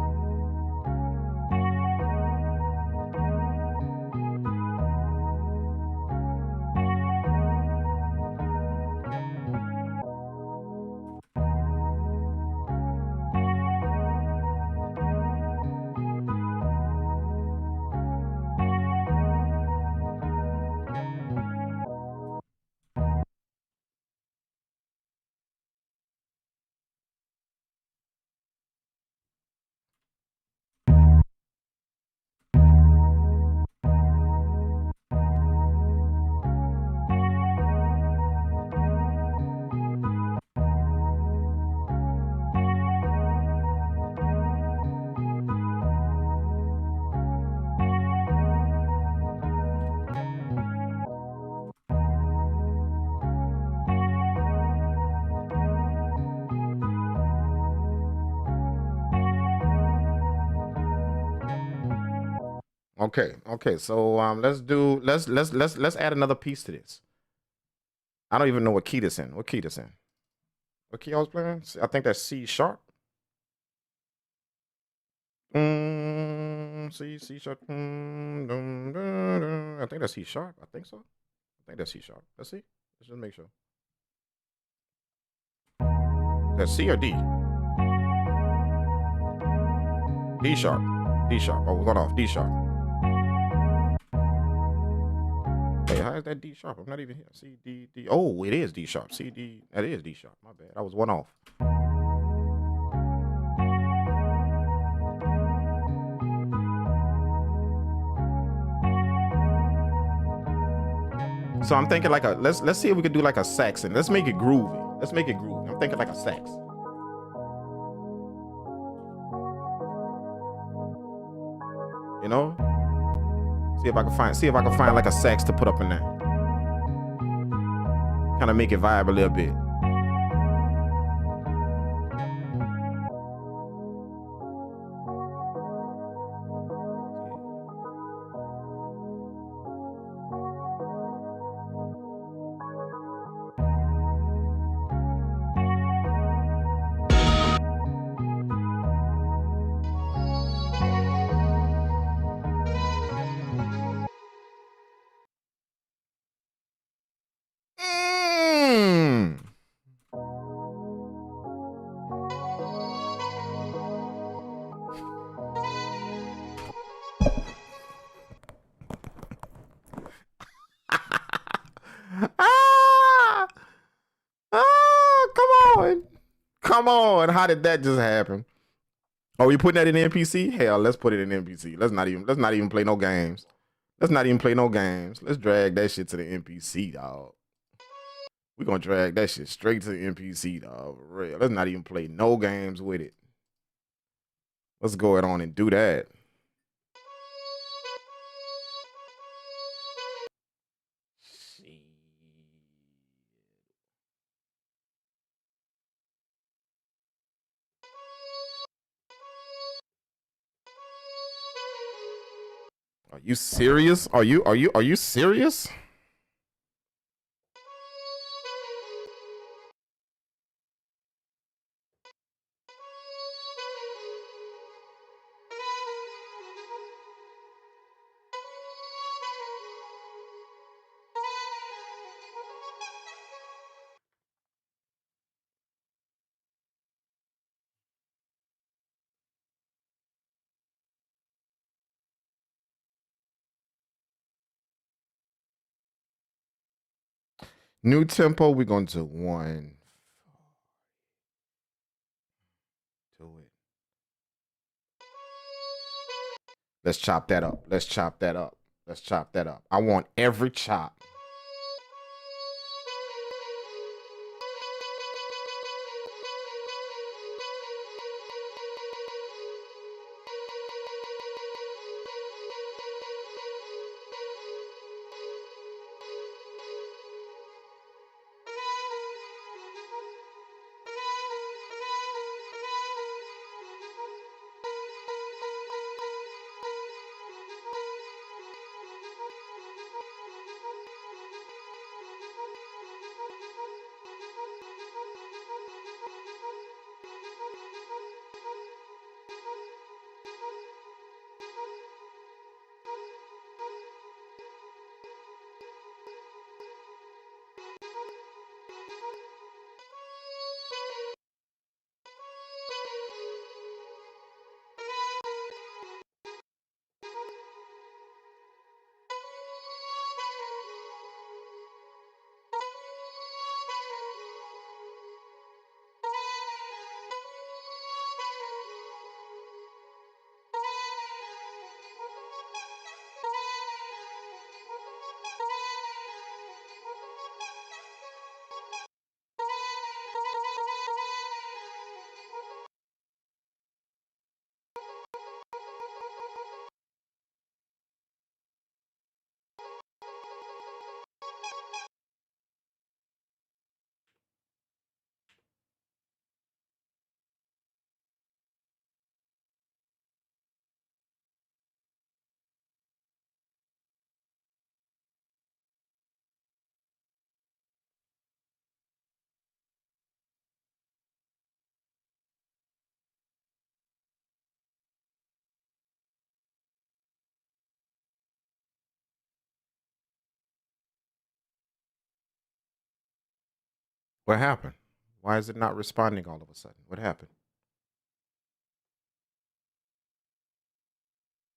Okay. So let's add another piece to this. I don't even know what key this in. What key this in? What key I was playing? I think that's C sharp. C sharp. I think that's C sharp. I think so. I think that's C sharp. Let's see. Let's just make sure. That's C or D? D sharp. D sharp. Oh, we're going off D sharp. Hey, how is that D sharp? I'm not even here. C, D, D. Oh, it is D sharp. C, D. That is D sharp. My bad. I was one off. So I'm thinking like let's see if we could do like a saxon. Let's make it groovy. Let's make it groovy. I'm thinking like a sax. You know? See if I can find like a sax to put up in there. Kind of make it vibe a little bit. Come on. How did that just happen? Oh, you putting that in MPC? Hell, let's put it in MPC. Let's not even play no games. Let's not even play no games. Let's drag that shit to the MPC, dog. We're gonna drag that shit straight to the MPC, dog. For real. Let's not even play no games with it. Let's go ahead on and do that. Are you serious? Are you serious? New tempo, we're going to 1 to it. Let's chop that up. Let's chop that up. Let's chop that up. I want every chop. What happened? Why is it not responding all of a sudden? What happened?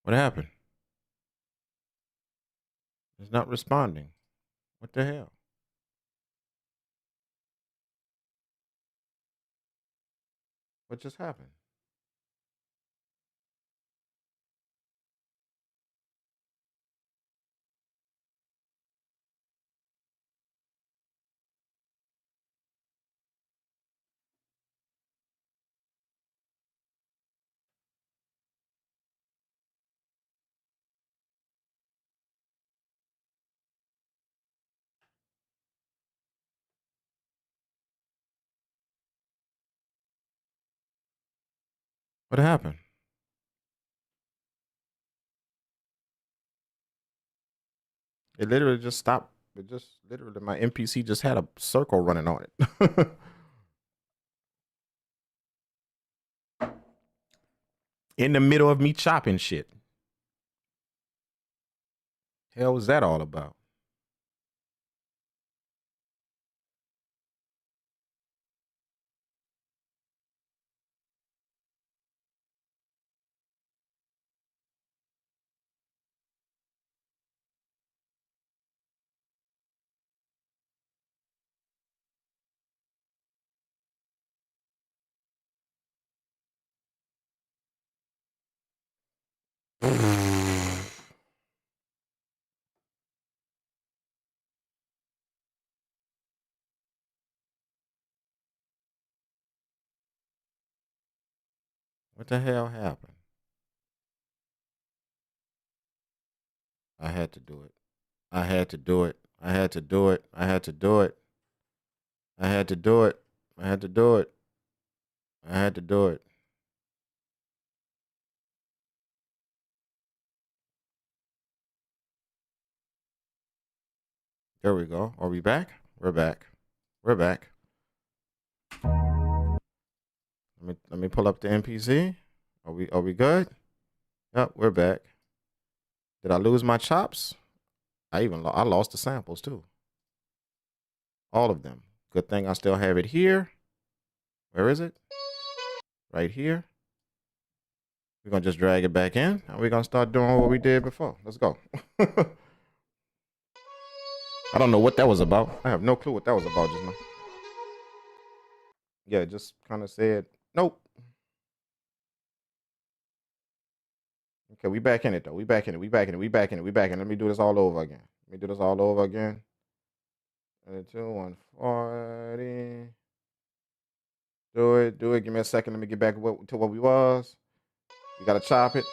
What happened? It's not responding. What the hell? What just happened? What happened? It literally just stopped. It just literally, my MPC just had a circle running on it. In the middle of me chopping shit. Hell was that all about? What the hell happened? I had to do it. I had to do it. I had to do it. I had to do it. I had to do it. I had to do it. I had to do it. There we go. Are we back? We're back. We're back. Let me pull up the MPC. Are we good? Yep, we're back. Did I lose my chops? I lost the samples too. All of them. Good thing I still have it here. Where is it? Right here. We're gonna just drag it back in and we're gonna start doing what we did before. Let's go. I don't know what that was about. I have no clue what that was about just now. Yeah, just kind of said, nope. Okay, we back in it though. We back in it. We back in it. We back in it. We back in it. Let me do this all over again. Let me do this all over again. 2, 140. Do it. Do it. Give me a second. Let me get back to what we was. We gotta chop it.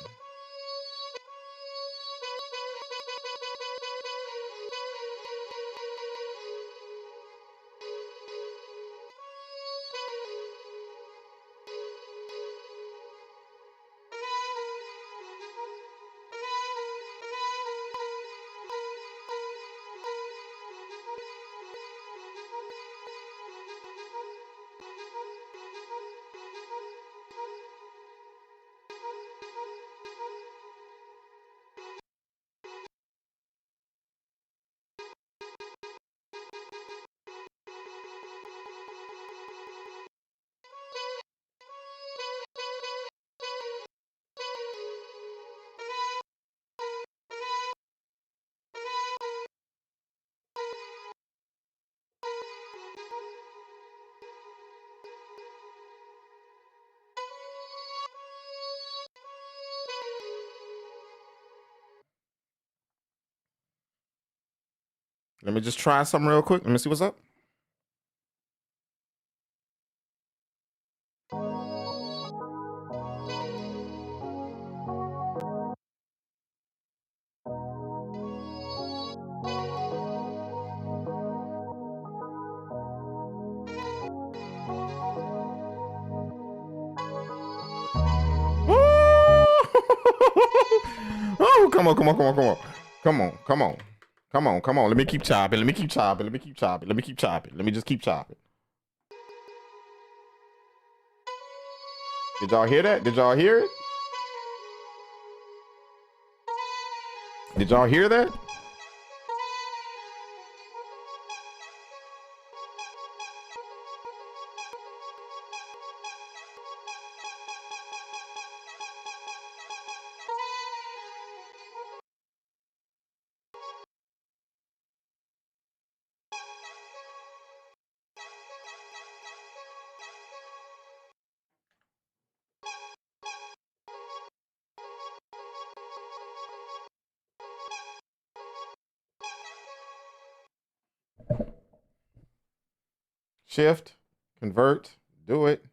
Let me just try something real quick. Let me see what's up. Oh, come on, come on, come on, come on. Come on, come on. Come on, come on. Let me keep chopping. Let me keep chopping. Let me keep chopping. Let me keep chopping. Let me just keep chopping. Did y'all hear that? Did y'all hear it? Did y'all hear that? Shift, convert, do it.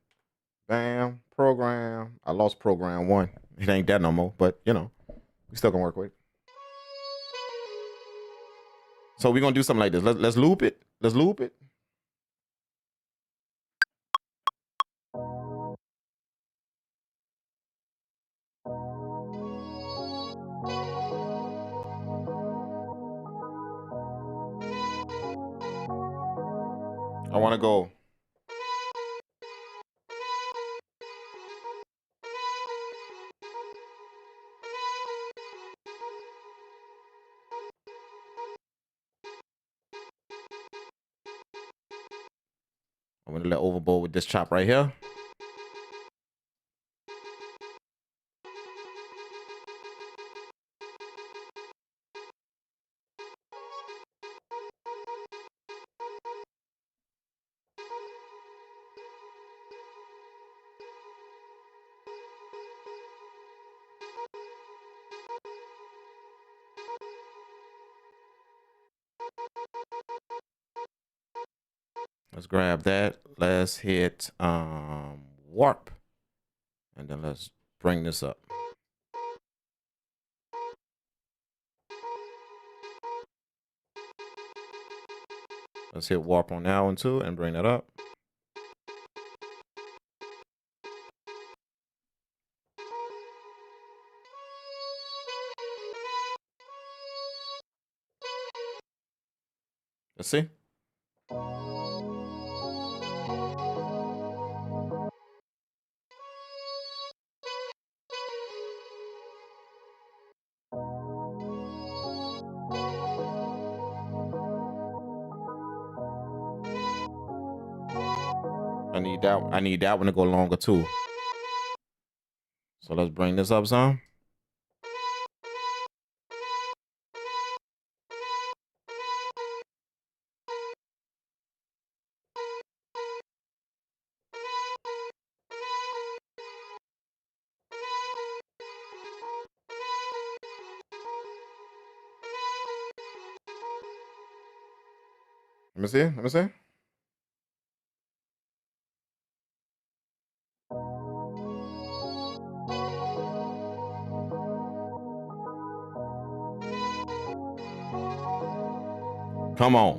Bam, program. I lost program 1. It ain't that no more, but you know, we still gonna work with it. So we're gonna do something like this. Let's loop it. Let's loop it. I wanna go. I'm gonna let overboard with this chop right here. Let's grab that. Let's hit warp. And then let's bring this up. Let's hit warp on that one too and bring that up. Let's see. I need that one to go longer too. So let's bring this up some. Let me see. Let me see. Come on.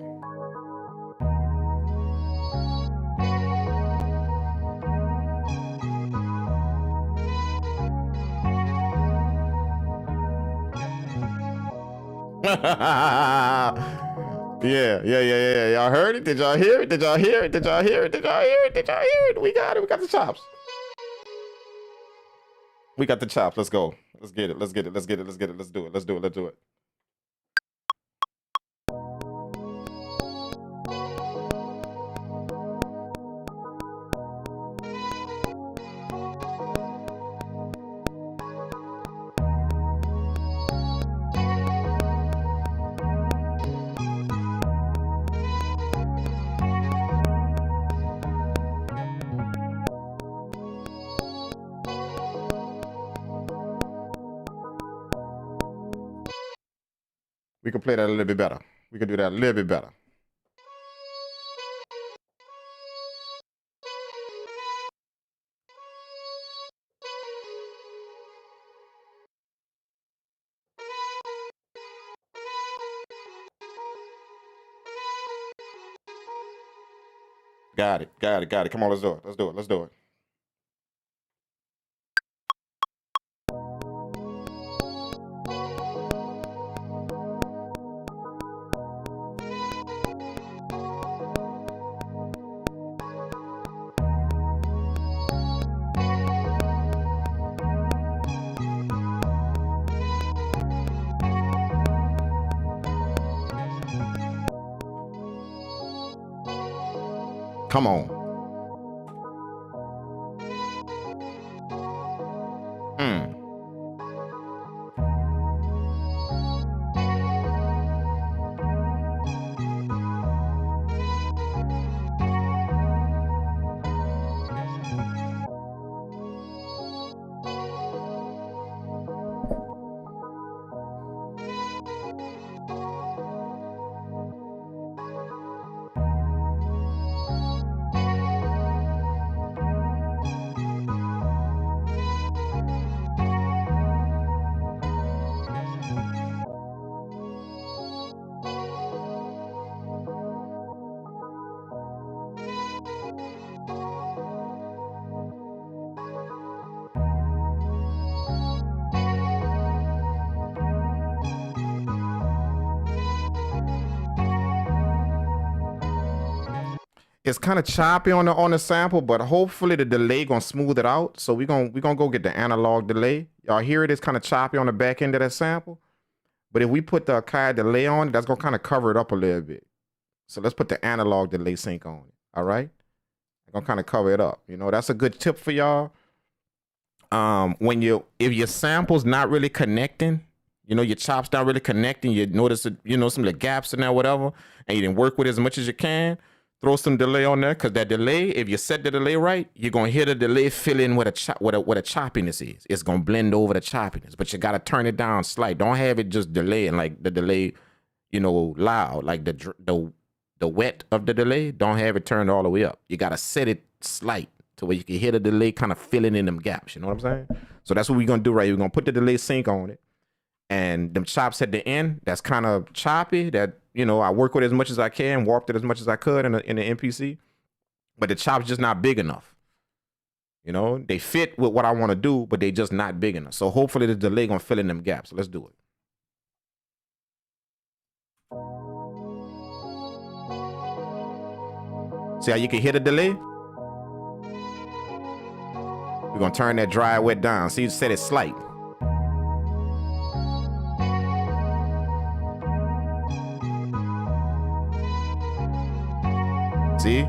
Yeah. Y'all heard it? Did y'all hear it? Did y'all hear it? Did y'all hear it? Did y'all hear it? Did y'all hear it? We got it. We got the chops. We got the chops. Let's go. Let's get it. Let's get it. Let's get it. Let's get it. Let's do it. Let's do it. Let's do it. We can play that a little bit better. We can do that a little bit better. Got it. Got it. Got it. Come on, let's do it. Let's do it. Let's do it. Come on. It's kind of choppy on the sample, but hopefully the delay gonna smooth it out. So we gonna go get the analog delay. Y'all hear it? It's kind of choppy on the back end of that sample. But if we put the Akai delay on it, that's gonna kind of cover it up a little bit. So let's put the analog delay sync on it. All right, I'm gonna kind of cover it up. You know, that's a good tip for y'all. If your sample's not really connecting, you know, your chops not really connecting, you notice you know, some of the gaps in there, whatever, and you didn't work with it as much as you can. Throw some delay on there, because that delay, if you set the delay right, you're gonna hear the delay fill in what a choppiness is. It's gonna blend over the choppiness, but you gotta turn it down slight. Don't have it just delaying like the delay, you know, loud, like the wet of the delay. Don't have it turned all the way up. You gotta set it slight to where you can hear the delay kind of filling in them gaps. You know what I'm saying? So that's what we're gonna do right here. We're gonna put the delay sync on it, and them chops at the end. That's kind of choppy. That, you know, I work with it as much as I can, warped it as much as I could in the MPC, but the chop's just not big enough. You know, they fit with what I want to do, but they just not big enough. So hopefully the delay gonna fill in them gaps. So let's do it. See how you can hear the delay? We're gonna turn that dry wet down. See, you said it's slight. See?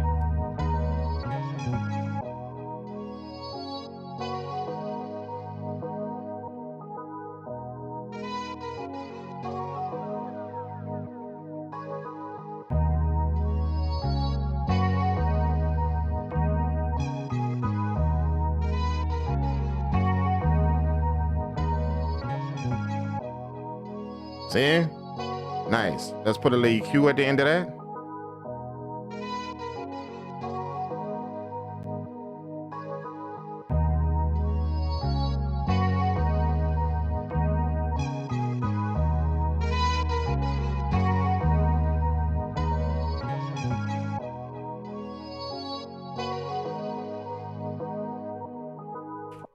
See? Nice. Let's put a little EQ at the end of that.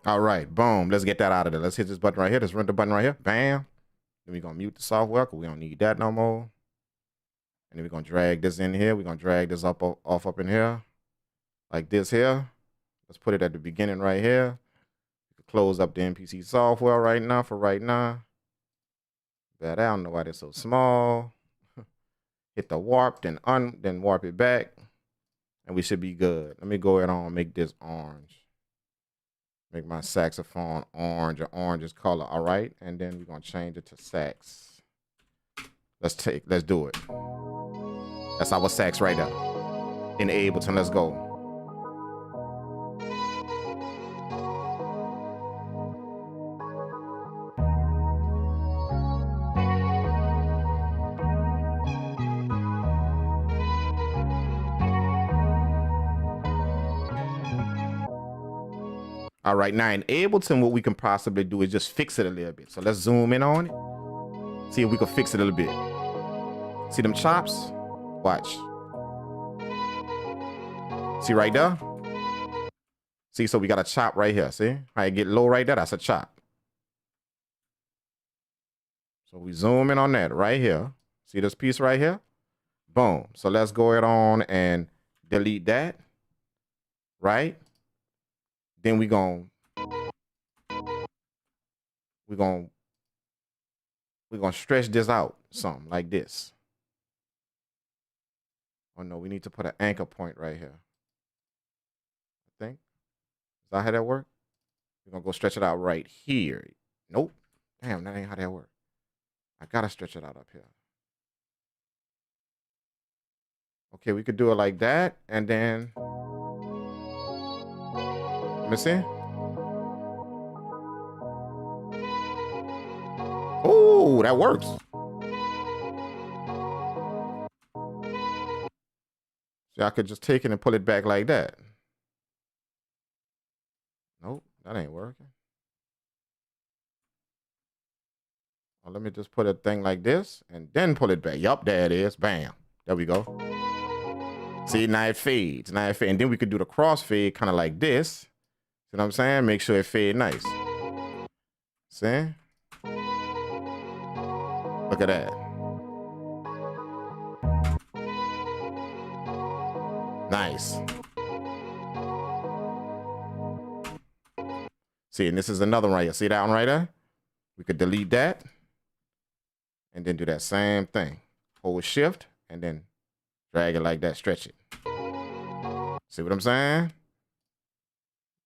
All right, boom. Let's get that out of there. Let's hit this button right here. This render button right here. Bam. Then we're gonna mute the software because we don't need that no more. And then we're gonna drag this in here. We're gonna drag this off up in here. Like this here. Let's put it at the beginning right here. Close up the MPC software right now for right now. But I don't know why they're so small. Hit the warp, then warp it back. And we should be good. Let me go ahead and make this orange. Make my saxophone orange, or orange color. All right. And then we're gonna change it to sax. Let's do it. That's our sax right there. In Ableton, let's go. All right, now in Ableton, what we can possibly do is just fix it a little bit. So let's zoom in on it. See if we can fix it a little bit. See them chops? Watch. See right there? See, so we got a chop right here. See how you get low right there? That's a chop. So we zoom in on that right here. See this piece right here? Boom. So let's go ahead on and delete that. Right? Then we're gonna stretch this out something like this. Oh no, we need to put an anchor point right here. I think. Is that how that works? We're gonna go stretch it out right here. Nope. Damn, that ain't how that works. I gotta stretch it out up here. Okay, we could do it like that, and then let me see. Oh, that works. See, I could just take it and pull it back like that. Nope, that ain't working. Well, let me just put a thing like this and then pull it back. Yup, there it is. Bam. There we go. See, now it fades. Now it fades. And then we could do the crossfade kind of like this. See what I'm saying? Make sure it fade nice. See? Look at that. Nice. See, and this is another one right here. See that one right there? We could delete that. And then do that same thing. Hold shift and then drag it like that. Stretch it. See what I'm saying?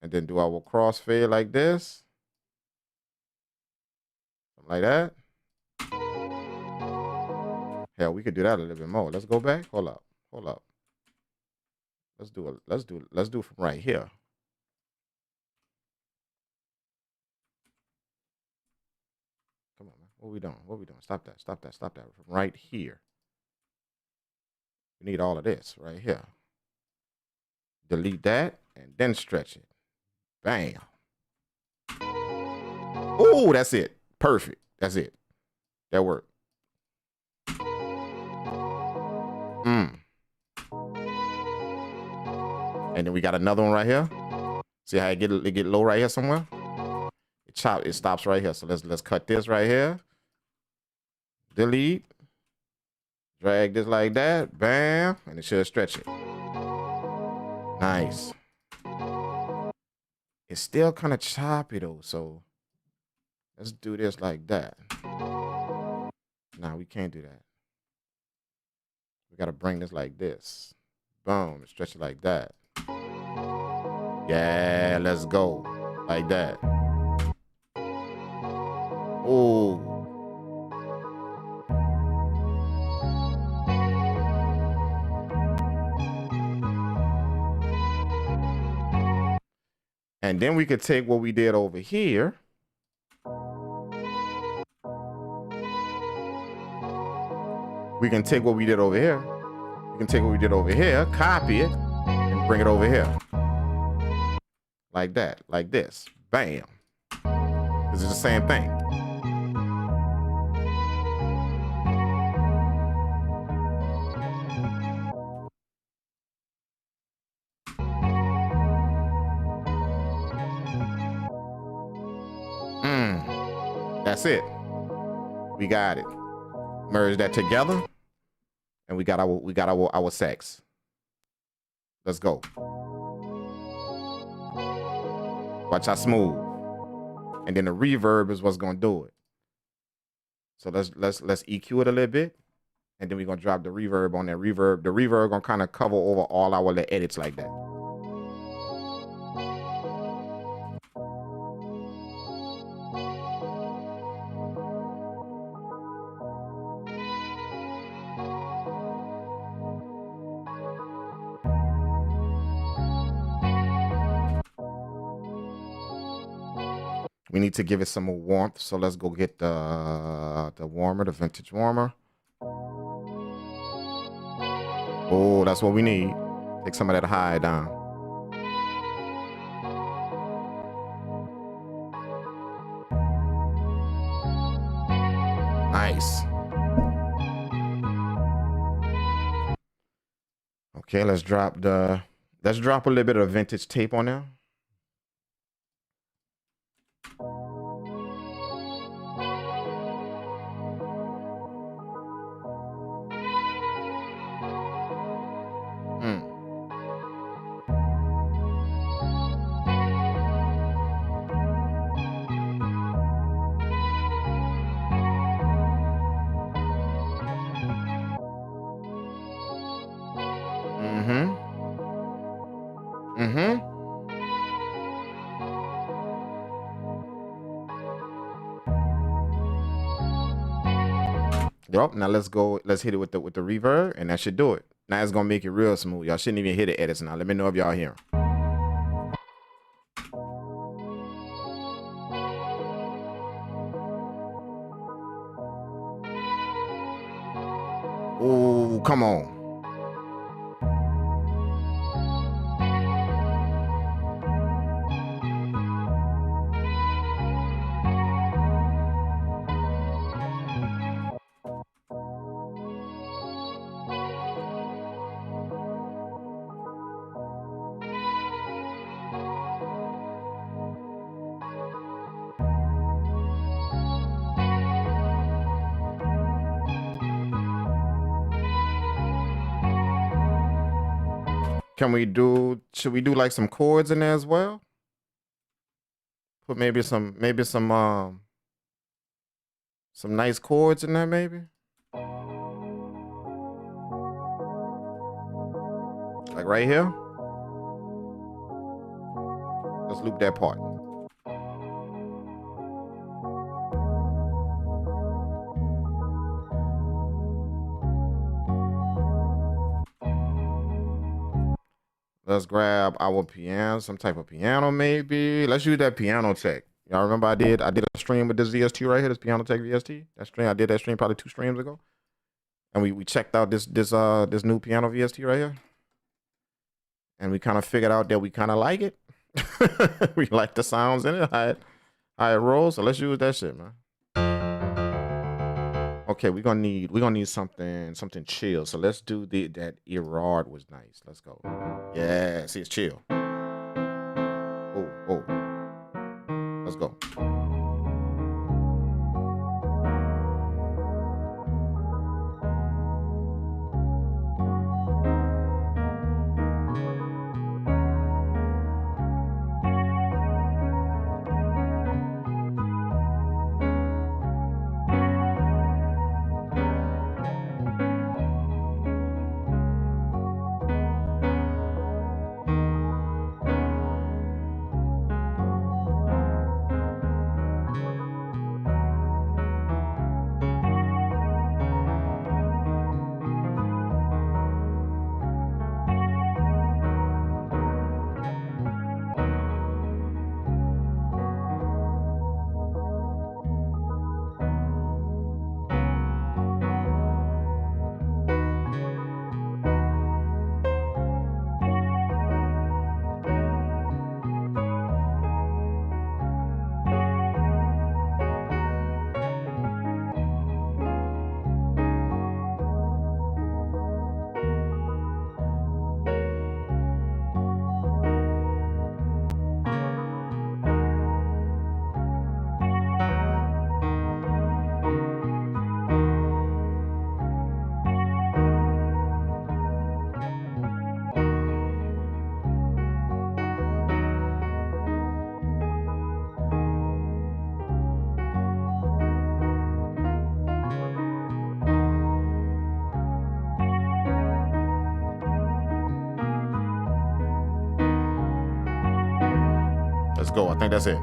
And then do our crossfade like this. Something like that. Hell, we could do that a little bit more. Let's go back. Hold up. Hold up. Let's do it. Let's do it from right here. Come on, man. What are we doing? What are we doing? Stop that. Stop that. Stop that. From right here. We need all of this right here. Delete that. and then stretch it. Bam. Oh, that's it. Perfect. That's it. That worked. And then we got another one right here. See how it get low right here somewhere? It stops right here. So let's cut this right here. Delete. Drag this like that. Bam. And it should stretch it. Nice. It's still kind of choppy though, so let's do this like that. Nah, we can't do that. We gotta bring this like this. Boom, stretch it like that. Yeah, let's go. Like that. Oh. And then we could take what we did over here. We can take what we did over here. We can take what we did over here, copy it, and bring it over here. Like that, like this. Bam. This is the same thing. That's it. We got it. Merge that together, and we got our sax. Let's go. Watch how smooth. And then the reverb is what's gonna do it. So let's EQ it a little bit, and then we're gonna drop the reverb on that reverb. The reverb gonna kind of cover over all our little edits like that. We need to give it some more warmth, so let's go get the warmer, the vintage warmer. Oh, that's what we need. Take some of that high down. Nice. Okay, let's drop a little bit of vintage tape on there. Yep. Now let's hit it with the reverb, and that should do it. Now it's gonna make it real smooth. Y'all shouldn't even hit the edits now. Let me know if y'all hear. Oh, come on. Should we do like some chords in there as well? Put maybe some nice chords in there maybe? Like right here? Let's loop that part. Let's grab our piano, some type of piano maybe. Let's use that piano tech. Y'all remember I did a stream with this VST right here, this piano tech VST. I did that stream probably 2 streams ago. And we checked out this new piano VST right here. and we kind of figured out that we kind of like it. We like the sounds in it, how it rolls. So let's use that shit, man. Okay, we're gonna need something chill. So let's do that Erard was nice. Let's go. Yeah, see, it's chill. Oh, let's go. Let's go. I think that's it.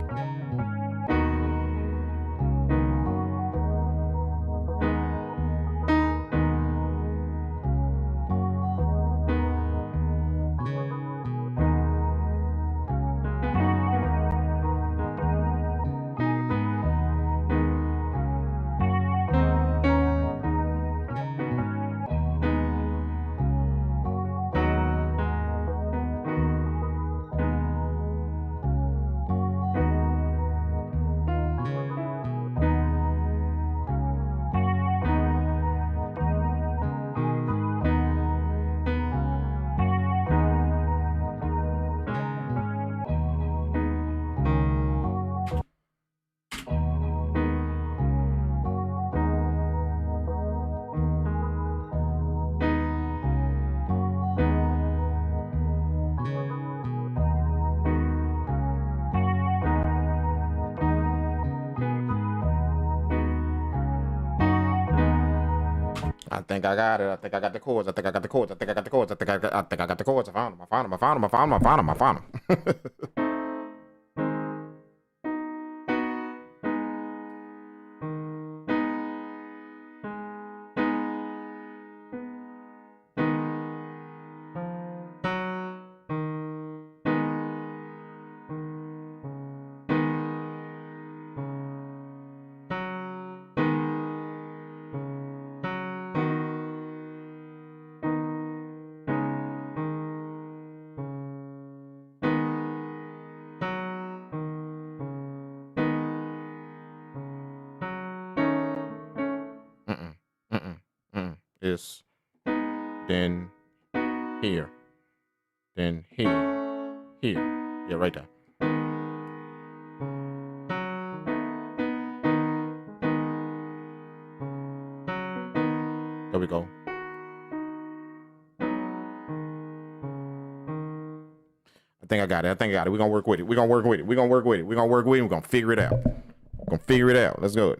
I think I got it. I think I got the chords. I think I got the chords. I think I got the chords. I think I got the chords. I found them. I found them. I found them. I found them. I found them. I found them. It's then here, then here, here. Yeah, right there. There we go. I think I got it. I think I got it. We're gonna work with it. We're gonna work with it. We're gonna work with it. We're gonna work with it. We're gonna figure it out. We're gonna figure it out. Let's go.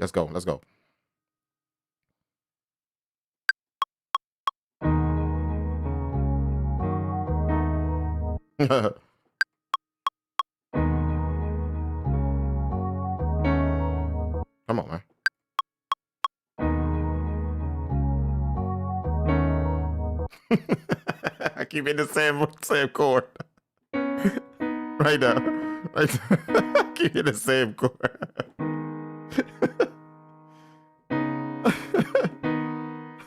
Let's go. Let's go. Come on, man. I keep hitting the same chord. Right now. Right now. I keep hitting the same chord.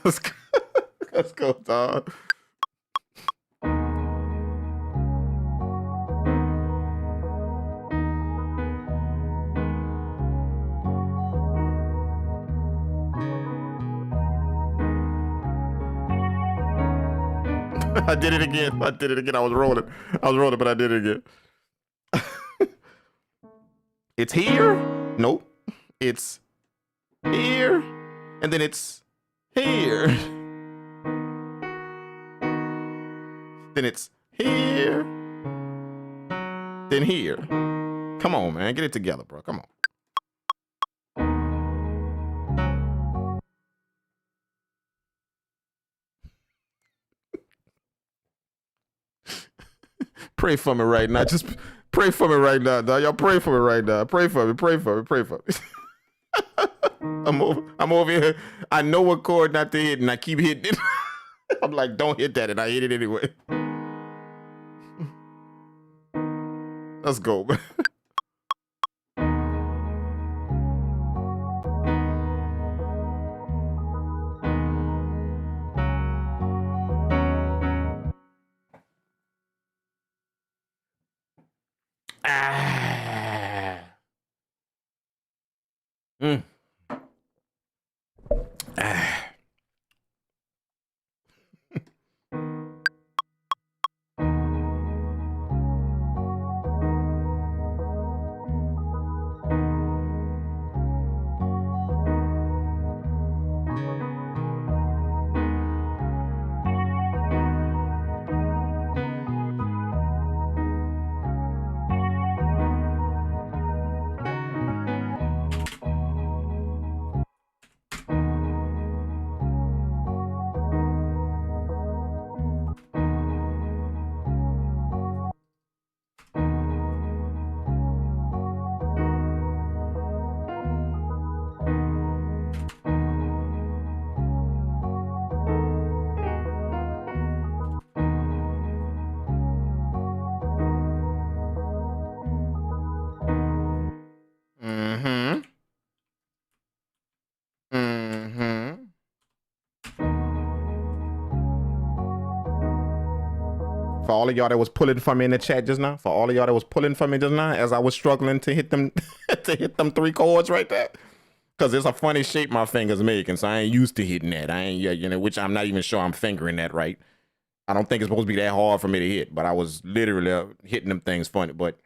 Let's go. Let's go, dog. I did it again. I did it again. I was rolling, but I did it again. It's here. Nope. It's here. And then it's here. Then it's here. Then here. Come on, man. Get it together, bro. Come on. Pray for me right now. Just pray for me right now, dog. Y'all pray for me right now. Pray for me. Pray for me. Pray for me. I'm over here. I know what chord not to hit, and I keep hitting it. I'm like, don't hit that, and I hit it anyway. Let's go, man. For all of y'all that was pulling for me in the chat just now, as I was struggling to hit them, to hit them 3 chords right there, because it's a funny shape my fingers making, so I ain't used to hitting that. I ain't, which I'm not even sure I'm fingering that right. I don't think it's supposed to be that hard for me to hit, but I was literally hitting them things funny. But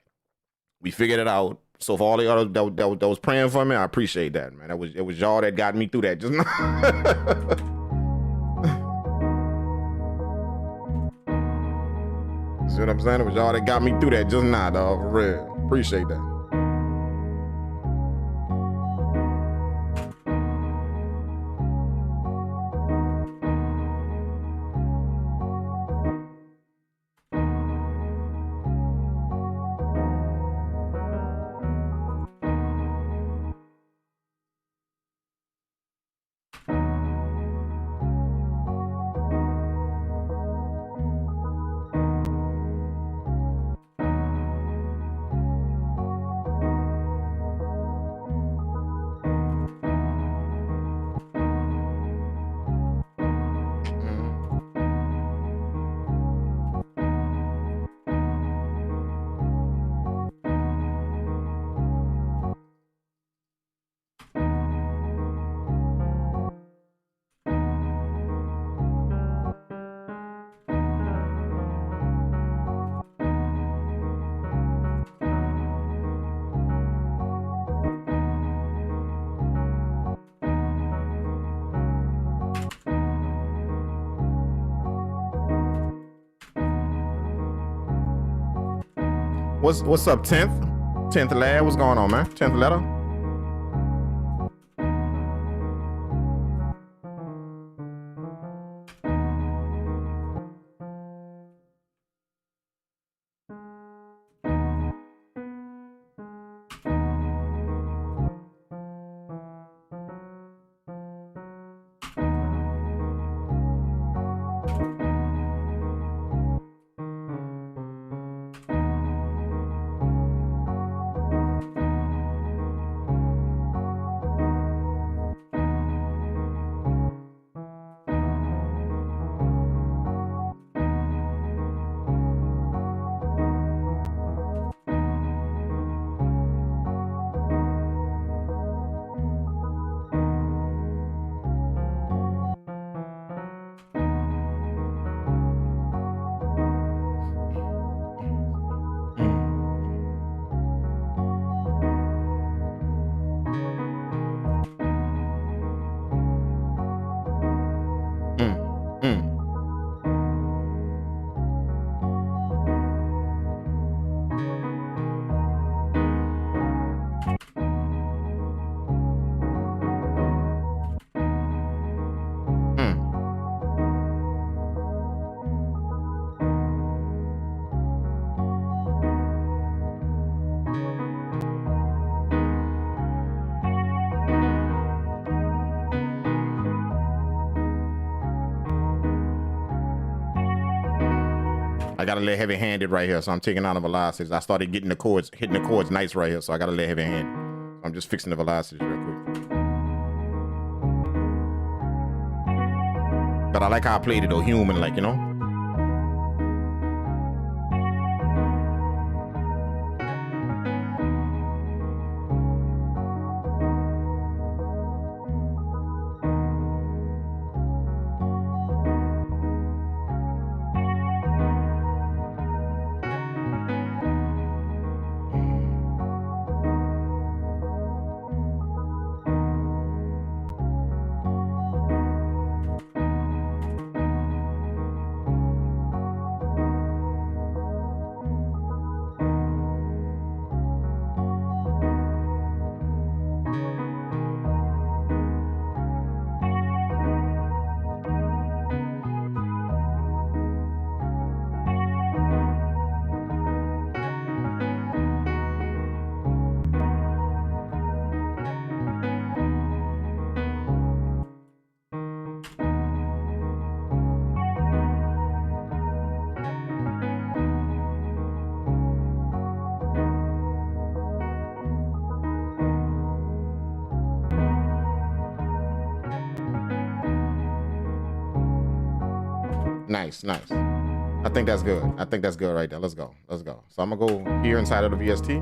we figured it out. So for all of y'all that was praying for me, I appreciate that, man. It was y'all that got me through that just now. See what I'm saying? It was y'all that got me through that just now, dog. For real. Appreciate that. What's up, 10th? 10th lad, what's going on, man? 10th letter? I got a little heavy-handed right here, so I'm taking out the velocities. I started getting the chords, hitting the chords nice right here, so I got a little heavy-handed. So I'm just fixing the velocities real quick. But I like how I played it though, human, like, you know? Nice, nice. I think that's good. I think that's good right there. Let's go. Let's go. So I'm gonna go here inside of the VST.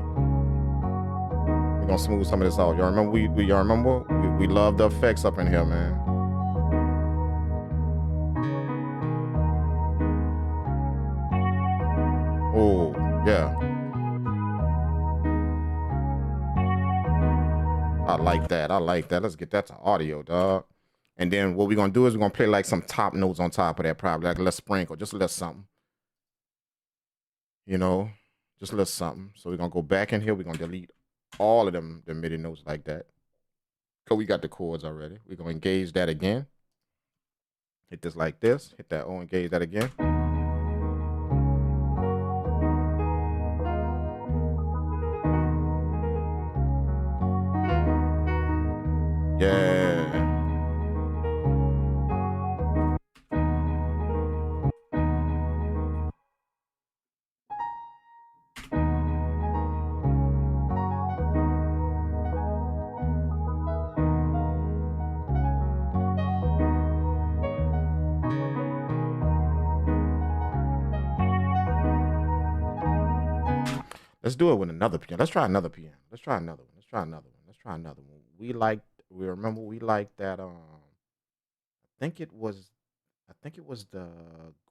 We're gonna smooth some of this out. Y'all remember y'all remember? We love the effects up in here, man. Oh, yeah. I like that. I like that. Let's get that to audio, dog. And then what we're gonna do is we're gonna play like some top notes on top of that, probably like a little sprinkle, just a little something. You know, just a little something. So we're gonna go back in here. We're gonna delete all of them, the MIDI notes like that. Cause we got the chords already. We're gonna engage that again. Hit this like this. Hit that O, engage that again. Yeah. Let's do it with another piano. Let's try another piano. Let's try another one. Let's try another one. Let's try another one. We remember we liked that I think it was the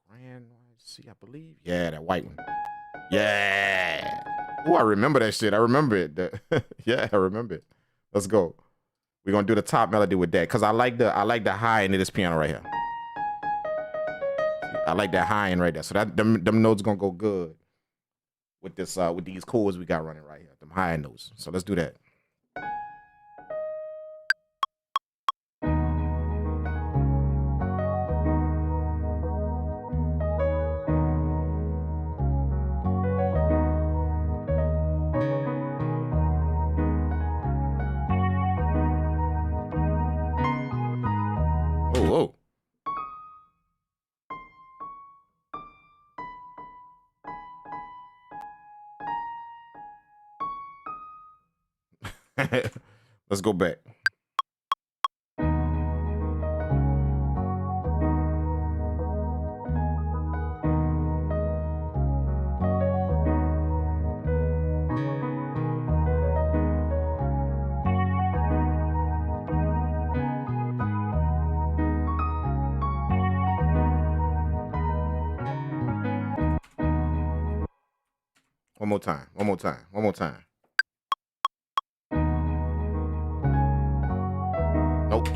Grand C, I believe. Yeah, that white one. Yeah. Oh, I remember that shit. I remember it. Yeah, I remember it. Let's go. We're gonna do the top melody with that because I like the high end of this piano right here. I like that high end right there. So that them notes gonna go good with this with these chords we got running right here, them high notes. So let's do that. Oh, whoa. Let's go back. One more time. One more time. One more time. Nope.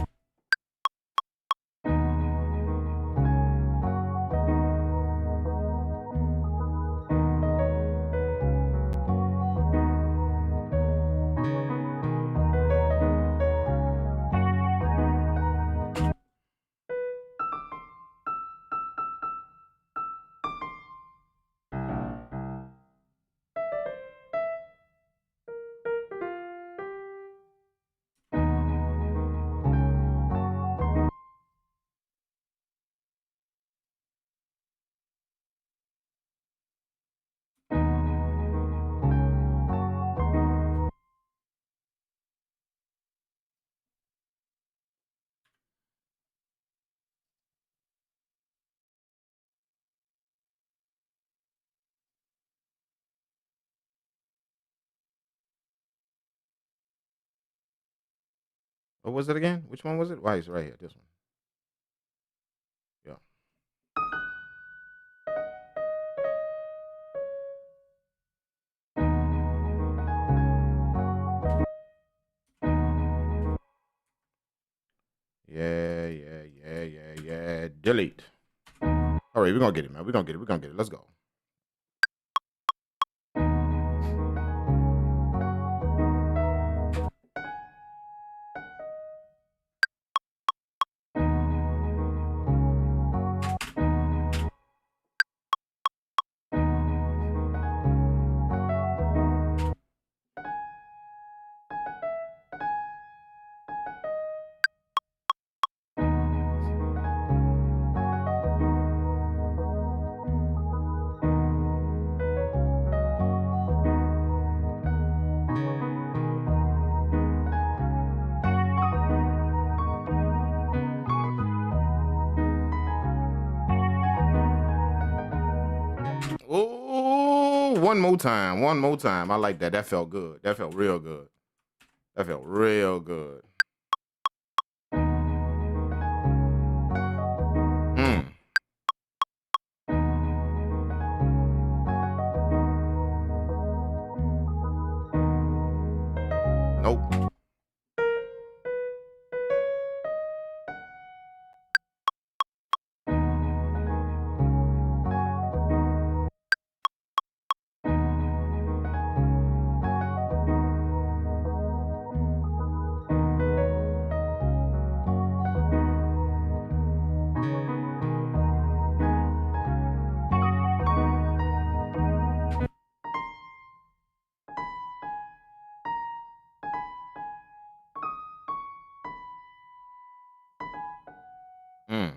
What was it again? Which one was it? Why, it's right here. This one. Yeah. Yeah. Delete. All right, we're gonna get it, man. We're gonna get it. Let's go. Oh, one more time. I like that. That felt good. That felt real good. Mm. Nope. Mm.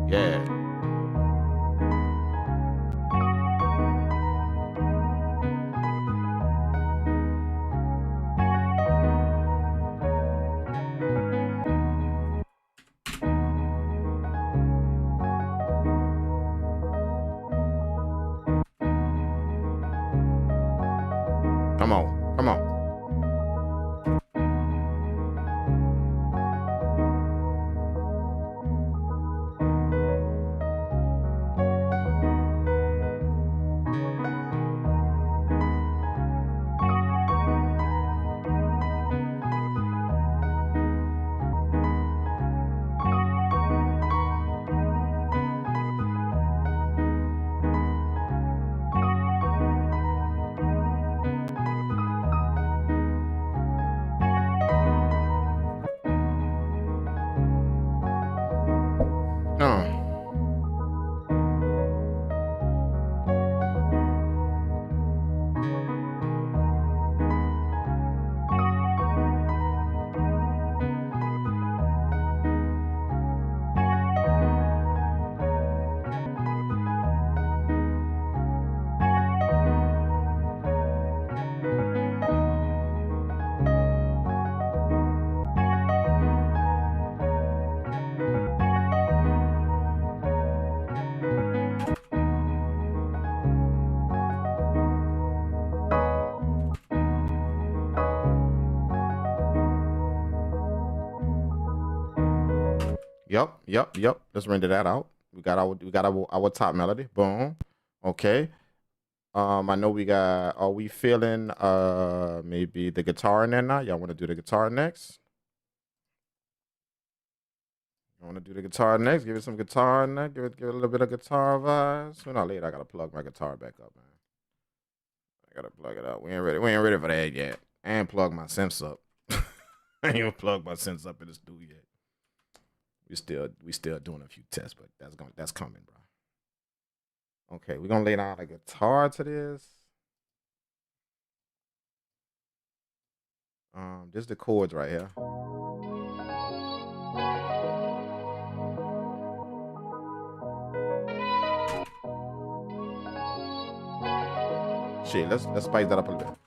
Yeah. Come on. Come on. Uh. Yep. Let's render that out. We got our top melody. Boom. Okay. I know we got. Are we feeling maybe the guitar in there now? Y'all want to do the guitar next? You want to do the guitar next? Give it some guitar in there. Give it a little bit of guitar vibes. Sooner or later, I gotta plug my guitar back up, man. I gotta plug it up. We ain't ready for that yet. And plug my synths up. I ain't even plug my synths up in the studio yet. We still doing a few tests, but that's coming, bro. Okay, we're gonna lay down a guitar to this. This is the chords right here. Shit, let's spice that up a little bit.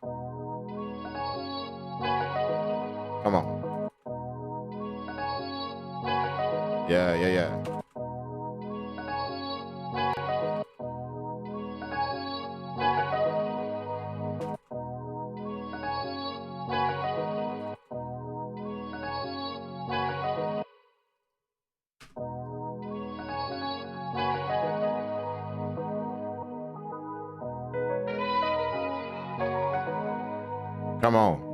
Come on. Yeah. Come on.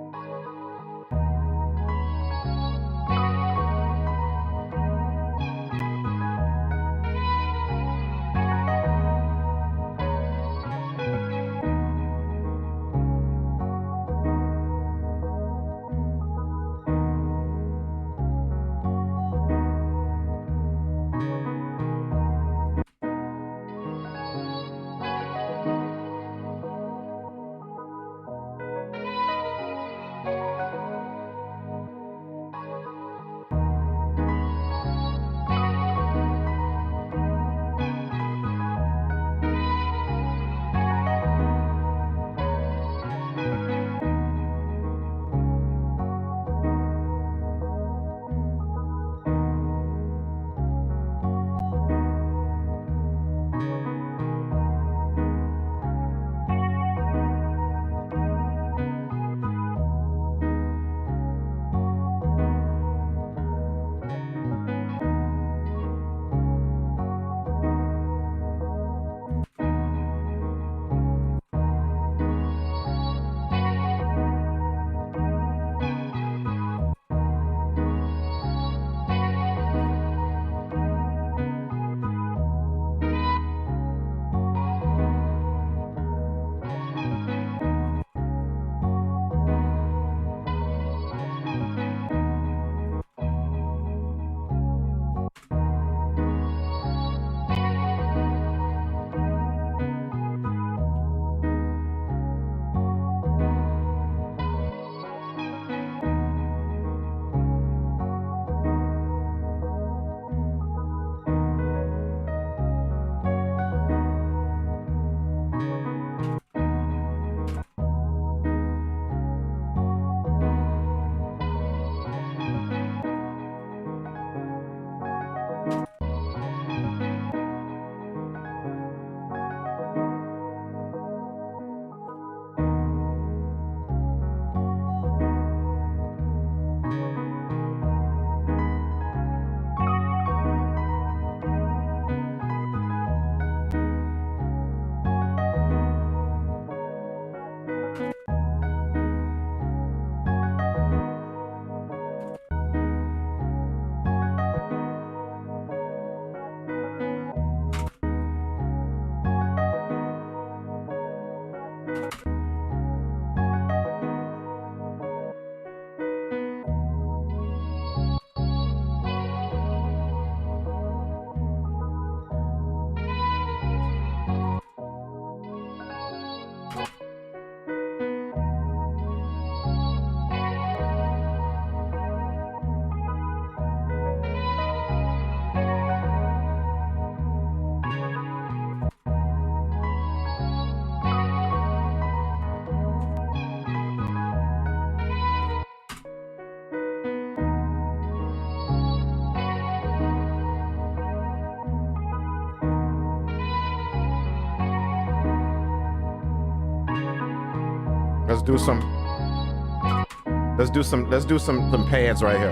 Let's do some pads right here.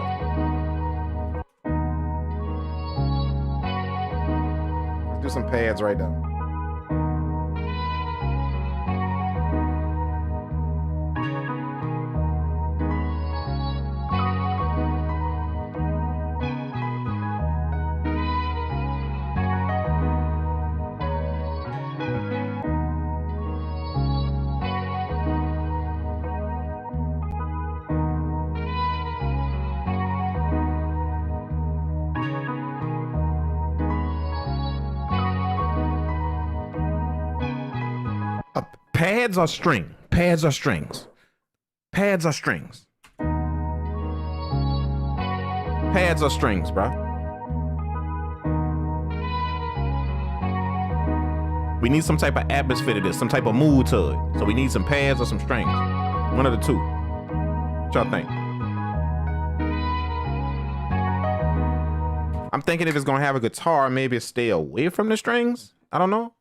Let's do some pads right now. Pads are string. Pads are strings. Pads are strings. Pads are strings, bro. We need some type of atmosphere to this, some type of mood to it. So we need some pads or some strings. One of the two. What y'all think? I'm thinking if it's gonna have a guitar, maybe stay away from the strings. I don't know.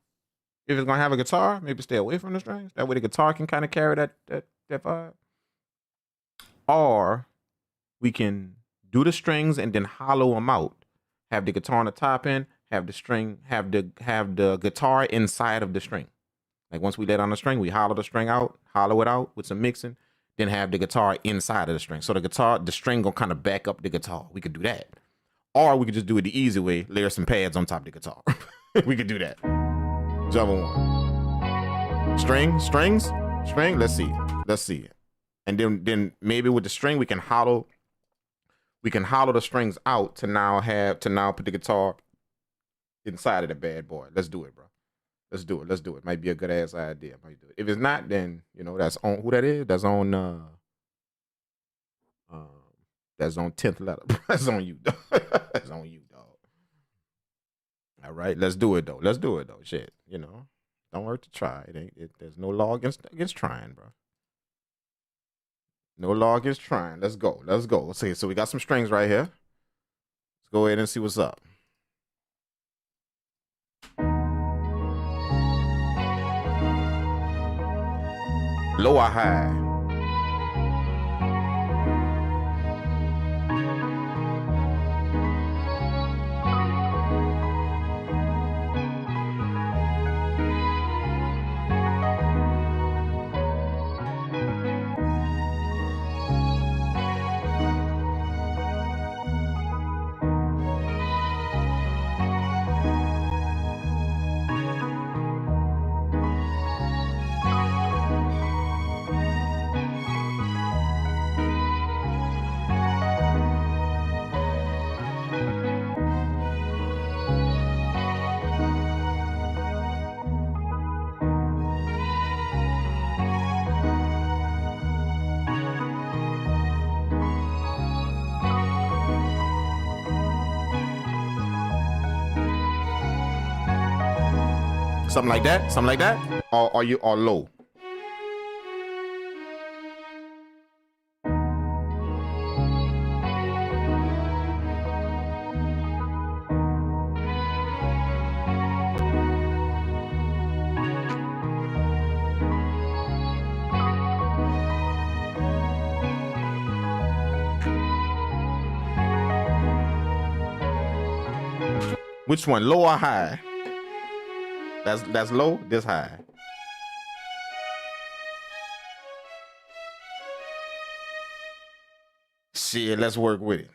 If it's gonna have a guitar, maybe stay away from the strings. That way the guitar can kind of carry that vibe. Or we can do the strings and then hollow them out. Have the guitar on the top end, have the string, have the guitar inside of the string. Like once we let on the string, we hollow the string out, hollow it out with some mixing, then have the guitar inside of the string. So the string gonna kind of back up the guitar. We could do that. Or we could just do it the easy way, layer some pads on top of the guitar. We could do that. Whichever one. String, let's see. And then maybe with the string we can hollow the strings out to now put the guitar inside of the bad boy. Let's do it, bro. Let's do it. Might be a good ass idea. Might do it. If it's not, then you know that's on who that is. That's on 10th letter. That's on you, dog. That's on you, dog. All right, let's do it though. Shit, you know, don't hurt to try. There's no law against trying, bro. No law against trying. Let's go. Okay, so we got some strings right here. Let's go ahead and see what's up. Low or high? Something like that? Or are you all low? Which one, low or high? That's low, this high. Shit, let's work with it.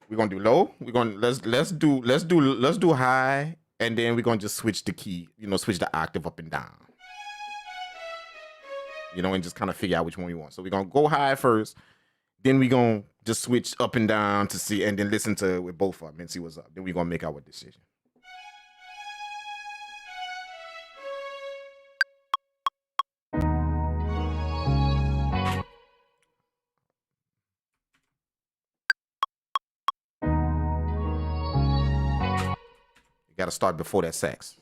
We're gonna do low. Let's do high, and then we're gonna just switch the key, switch the octave up and down. And just kind of figure out which one we want. So we're gonna go high first, then we're gonna just switch up and down to see, and then listen to it with both of them and see what's up. Then we're gonna make our decision. Got to start before that sax.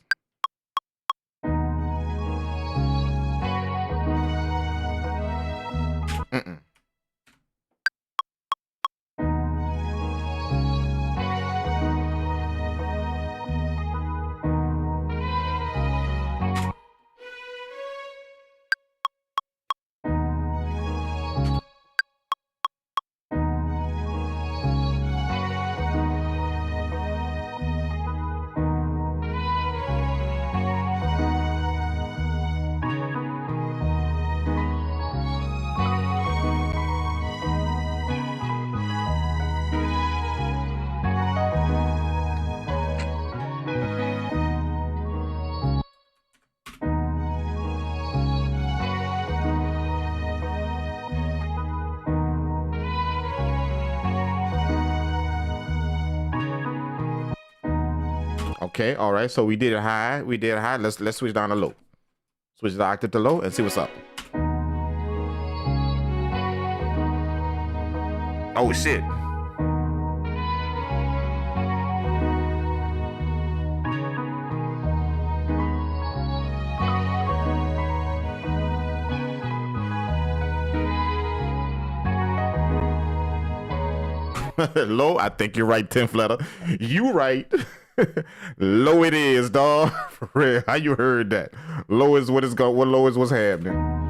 Okay, all right. So we did it high. Let's switch down to low. Switch the octave to low and see what's up. Oh shit. Low, I think you're right, 10th letter. You right. Low it is, dog. For real. How you heard that? Low is what is going. What low is what's happening.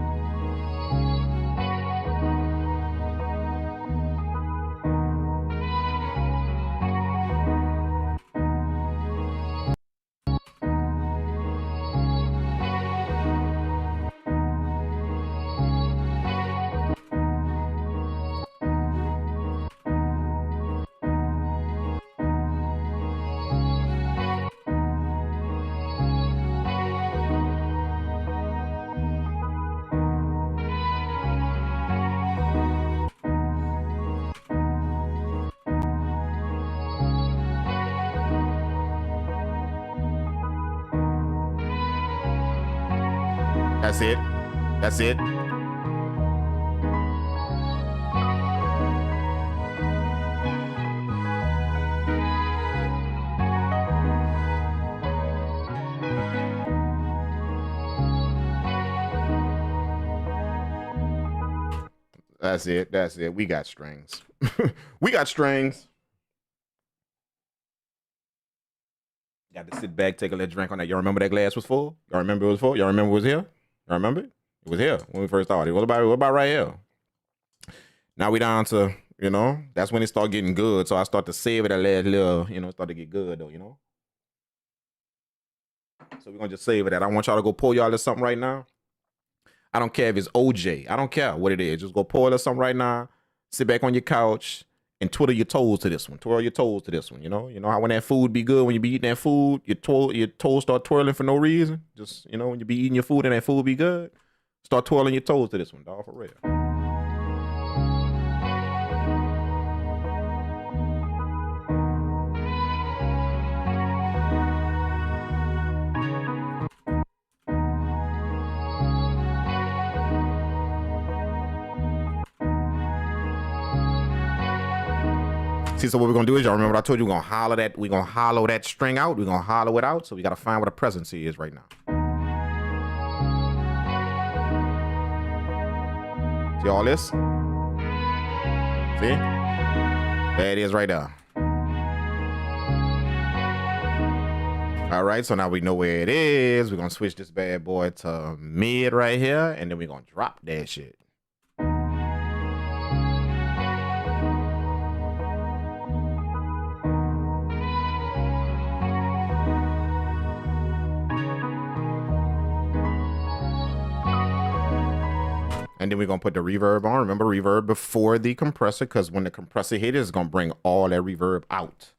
That's it. That's it. That's it. That's it. We got strings. We got strings. Got to sit back, take a little drink on that. Y'all remember that glass was full? Y'all remember it was full? Y'all remember it was here? Y'all remember it? It was here when we first started. What about right here? Now we down to, you know, that's when it start getting good. So I start to save it a little, you know, start to get good though, you know. So we're gonna just save it that. I want y'all to go pull y'all to something right now. I don't care if it's OJ. I don't care what it is. Just go pull us something right now. Sit back on your couch and twiddle your toes to this one. Twirl your toes to this one. You know how when that food be good, when you be eating that food, your toes start twirling for no reason. Just, you know, when you be eating your food and that food be good, start twirling your toes to this one, dog, for real. See, so what we're gonna do is, y'all remember what I told you? We're gonna hollow that string out. We're gonna hollow it out. So we gotta find what a presence is right now. See all this? See? There it is right there. All right, so now we know where it is. We're gonna switch this bad boy to mid right here, and then we're gonna drop that shit. And then we're going to put the reverb on. Remember, reverb before the compressor, because when the compressor hits, it's going to bring all that reverb out.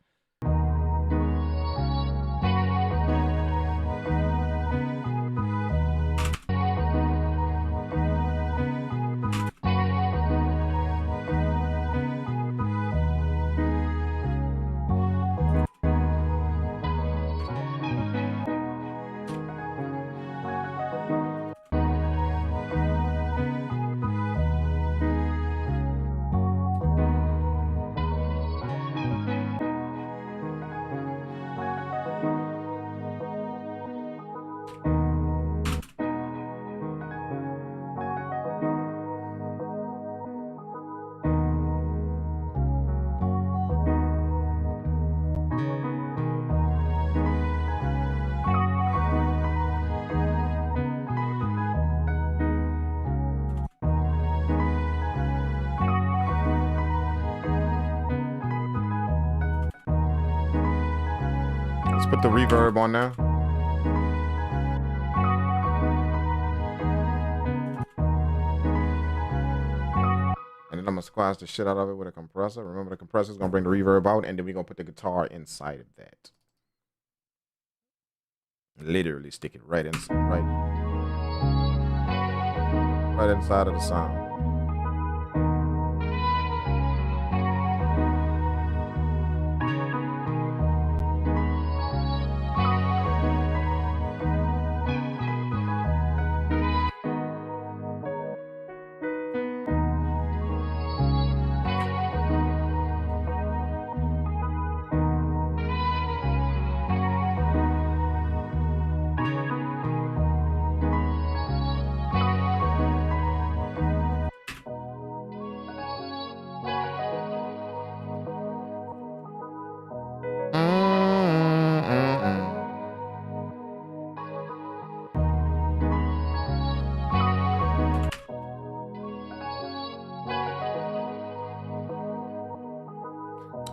Let's put the reverb on now. And then I'm gonna squash the shit out of it with a compressor. Remember, the compressor is gonna bring the reverb out, and then we're gonna put the guitar inside of that. Literally stick it right inside of the sound.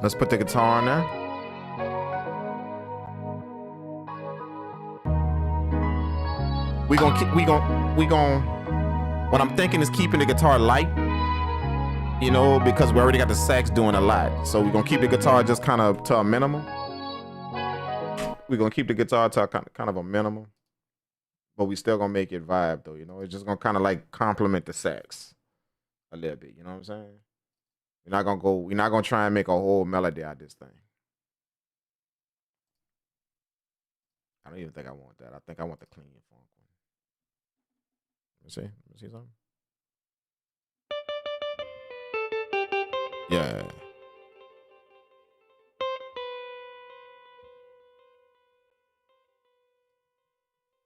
Let's put the guitar on there. What I'm thinking is keeping the guitar light, you know, because we already got the sax doing a lot. So we're gonna keep the guitar just kind of to a minimum. We're gonna keep the guitar to kind of a minimum, but we still gonna make it vibe though, you know. It's just gonna kind of like complement the sax a little bit, you know what I'm saying? We're not gonna try and make a whole melody out of this thing. I don't even think I want that. I think I want the clean funk one. Let me see something. Yeah.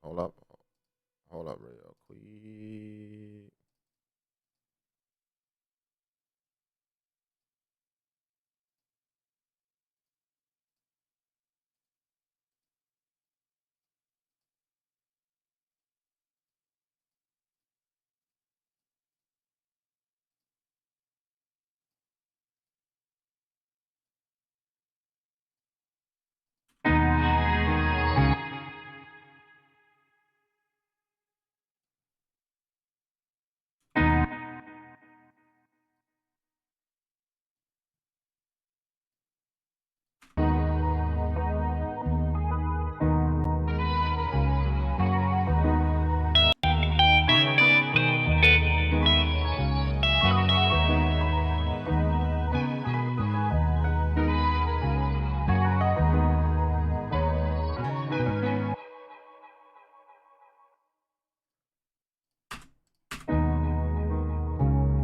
Hold up real quick.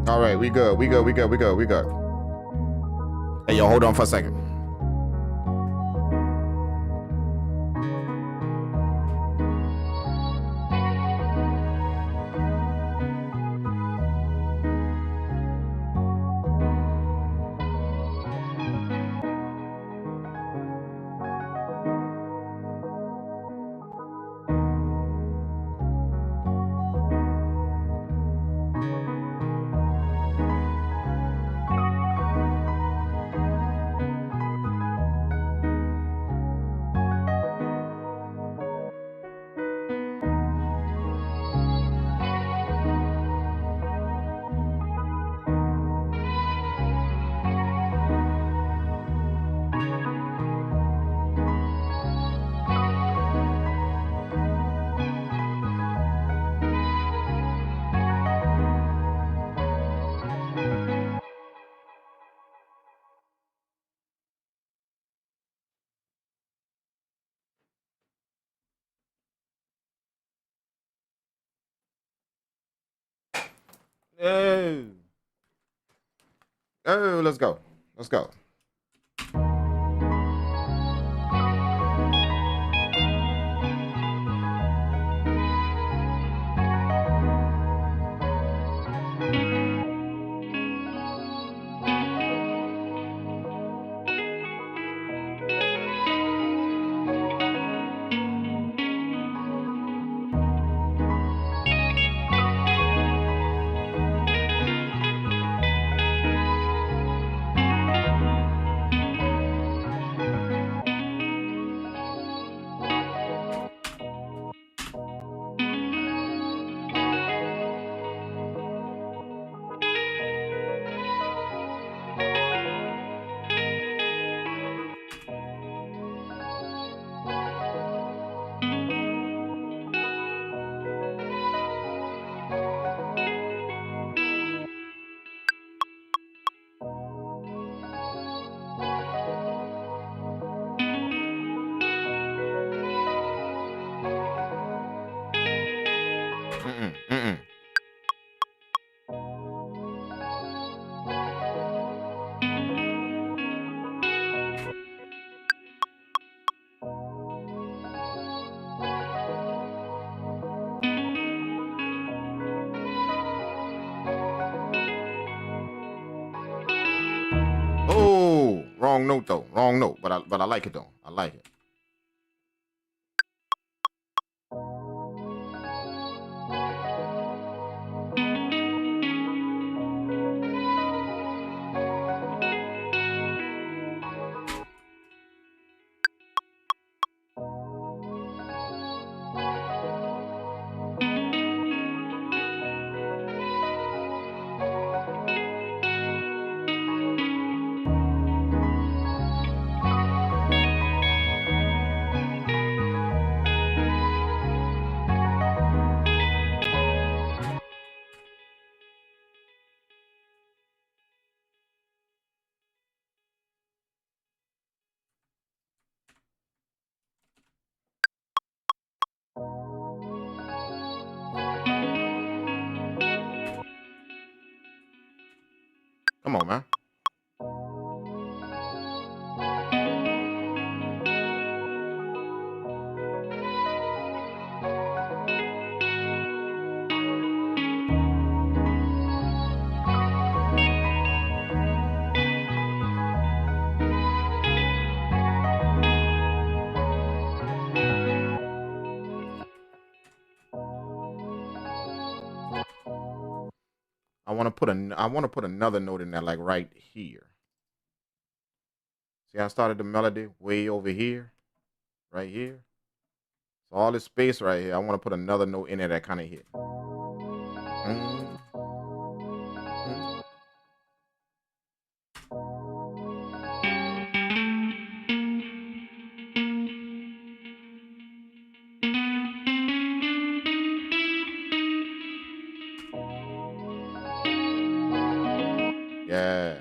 All right, we good. Hey, yo, hold on for a second. Oh, let's go. Oh, wrong note though. Wrong note. But I like it though. I like it. Come on, man. I want to put another note in there, like right here. See, I started the melody way over here, right here. So all this space right here, I want to put another note in there that kind of hit. Mm. Mm. Yeah.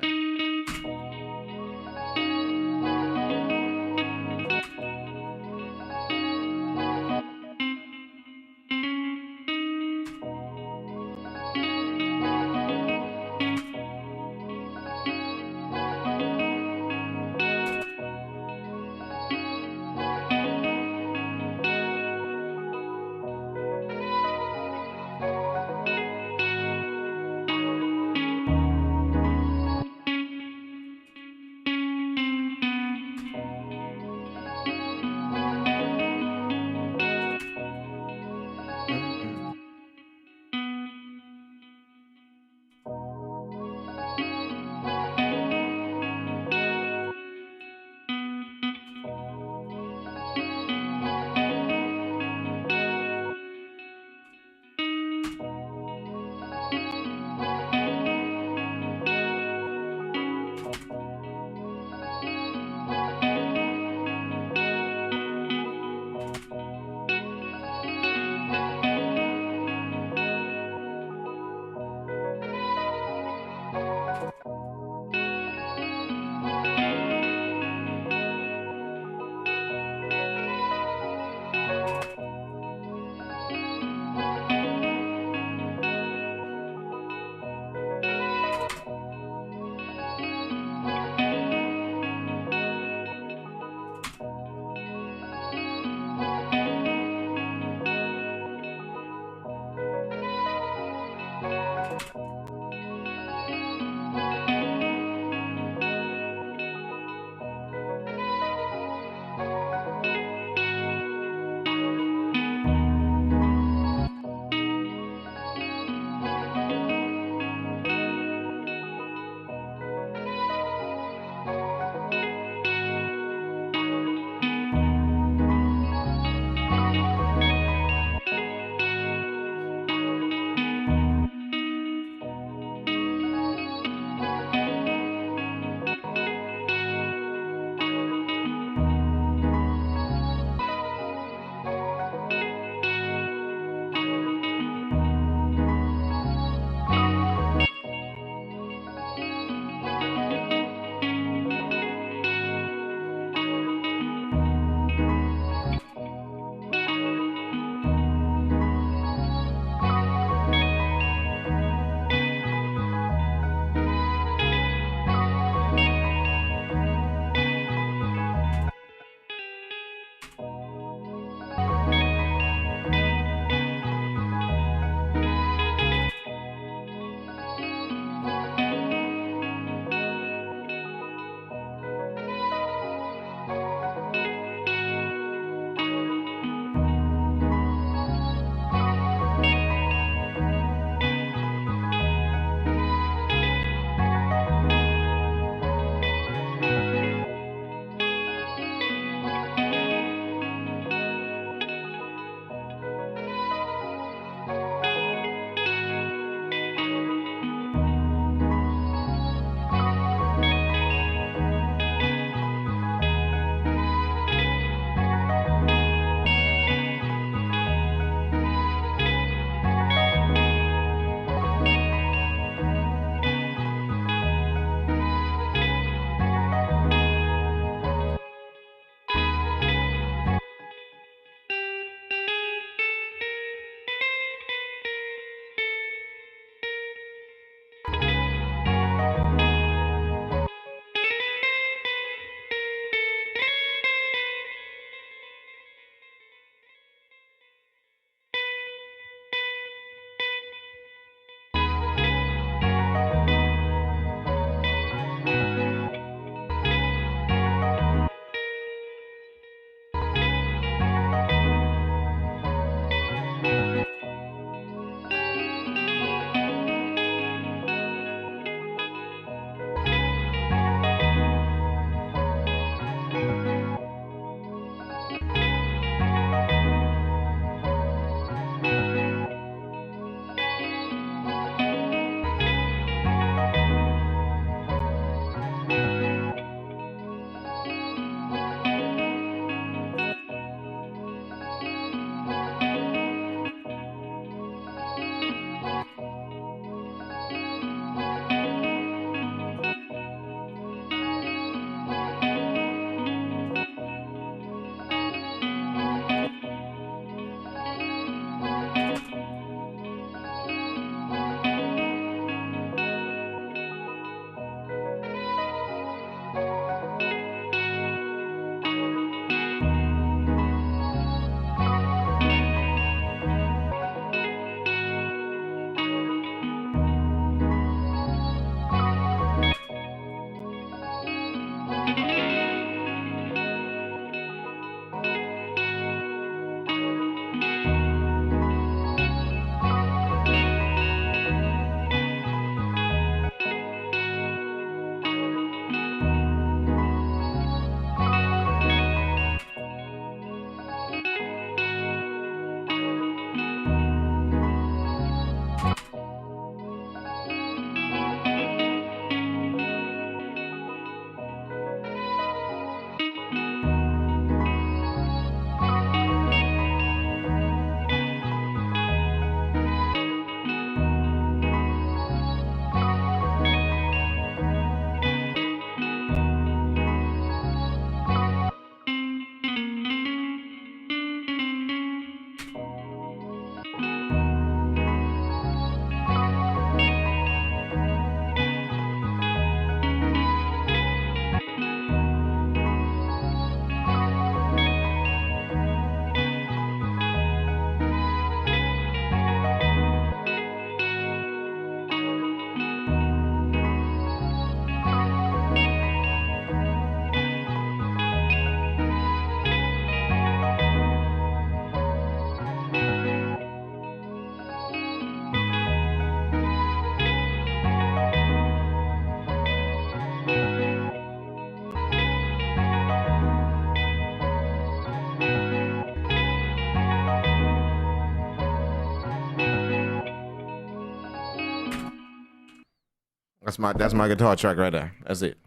That's my guitar track right there. That's it.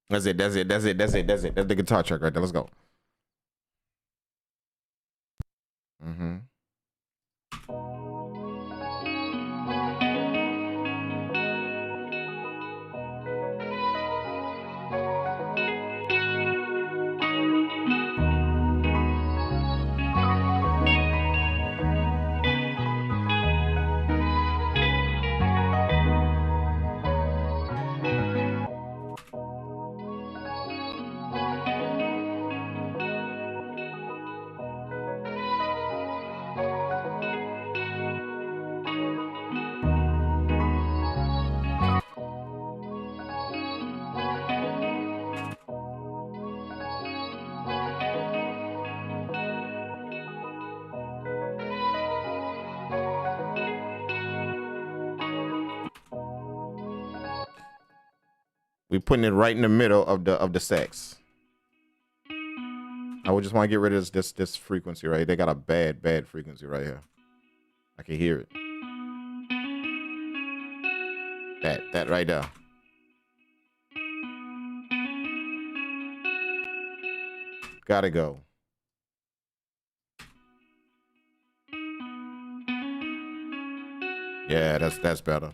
That's the guitar track right there. Let's go. Mm-hmm. We putting it right in the middle of the sax. I would just want to get rid of this frequency right here. They got a bad frequency right here. I can hear it. That right there. Gotta go. Yeah, that's better.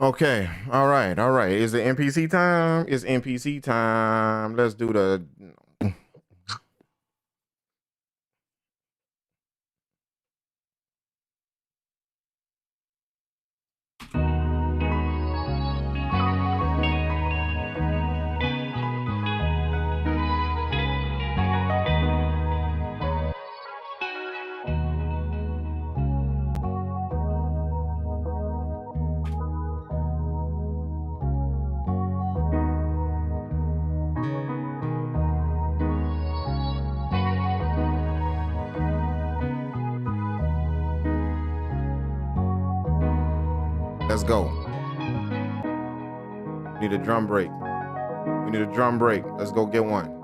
Okay. All right. All right. Is it MPC time? It's MPC time. Let's do the. Let's go. We need a drum break. We need a drum break. Let's go get one.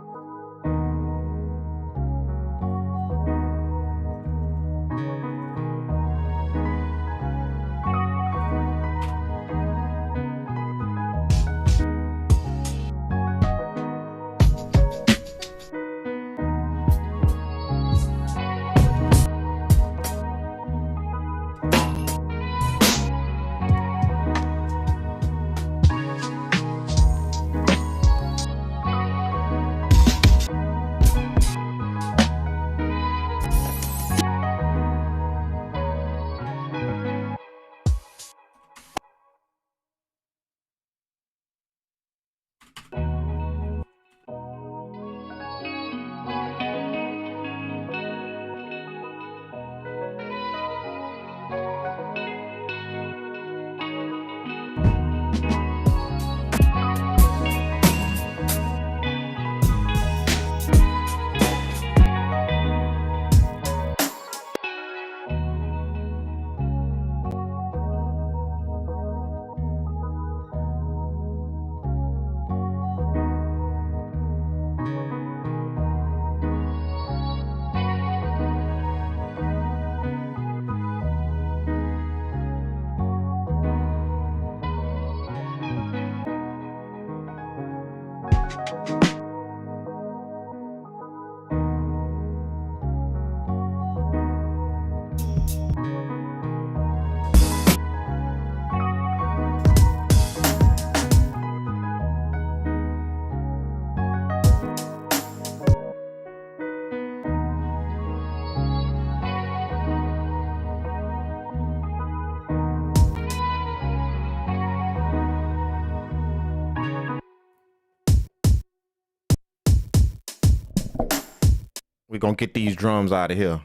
We're going to get these drums out of here.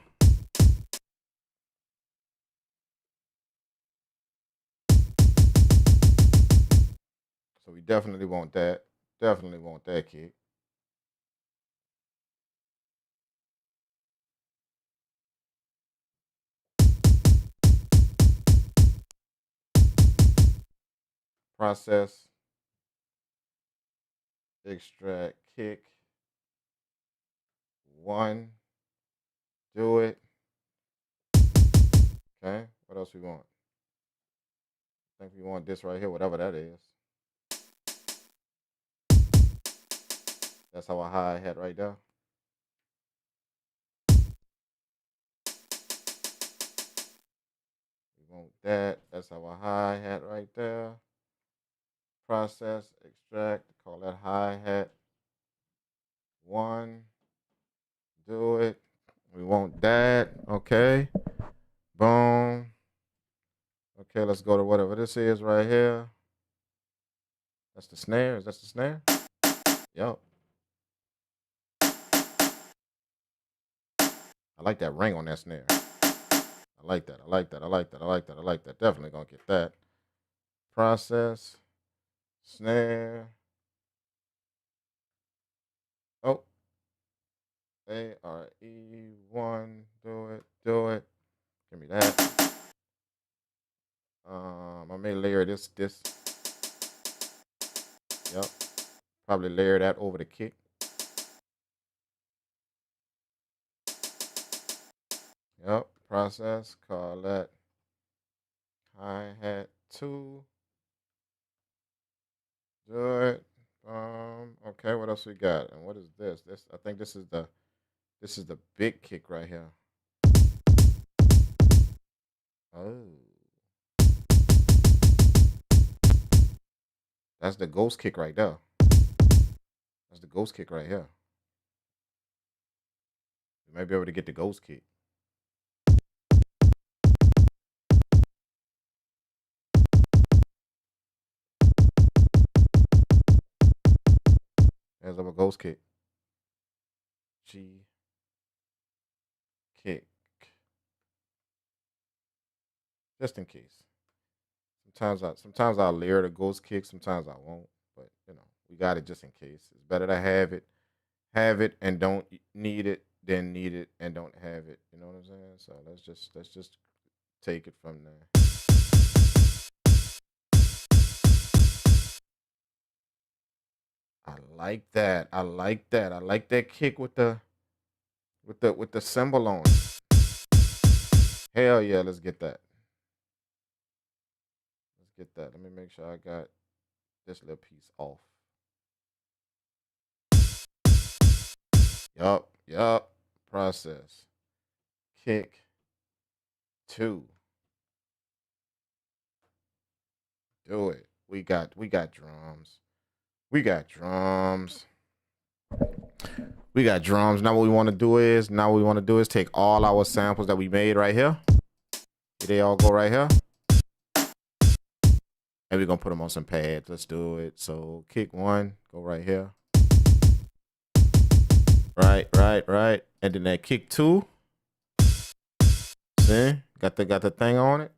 So we definitely want that. Definitely want that kick. Process. Extract kick. One. Do it. Okay. What else we want? I think we want this right here, whatever that is. That's our hi-hat right there. We want that. That's our hi-hat right there. Process, extract, call that hi-hat. One. Do it. We want that. Okay. Boom. Okay, let's go to whatever this is right here. That's the snare. Is that the snare? Yep. I like that ring on that snare. I like that. I like that. I like that. I like that. I like that. Definitely gonna get that. Process. Snare. Oh. A-R-E-1. Do it. Do it. Give me that. I may layer this. Yep. Probably layer that over the kick. Yep. Process. Call that hi-hat 2. Do it. Okay, what else we got? And what is this? I think this is the big kick right here. Oh. That's the ghost kick right there. That's the ghost kick right here. You might be able to get the ghost kick. There's a ghost kick. G kick. Just in case. Sometimes I'll layer the ghost kick, sometimes I won't. But you know, we got it just in case. It's better to have it and don't need it than need it and don't have it. You know what I'm saying? So let's just take it from there. I like that. I like that. I like that kick with the symbol on it. Hell yeah, let's get that. Let's get that. Let me make sure I got this little piece off. Yup. Process. Kick 2. Do it. We got drums. We got drums. Now what we want to do is take all our samples that we made right here. They all go right here. And we're gonna put them on some pads. Let's do it. So kick 1, go right here. Right. And then that kick 2. See? Got the thing on it.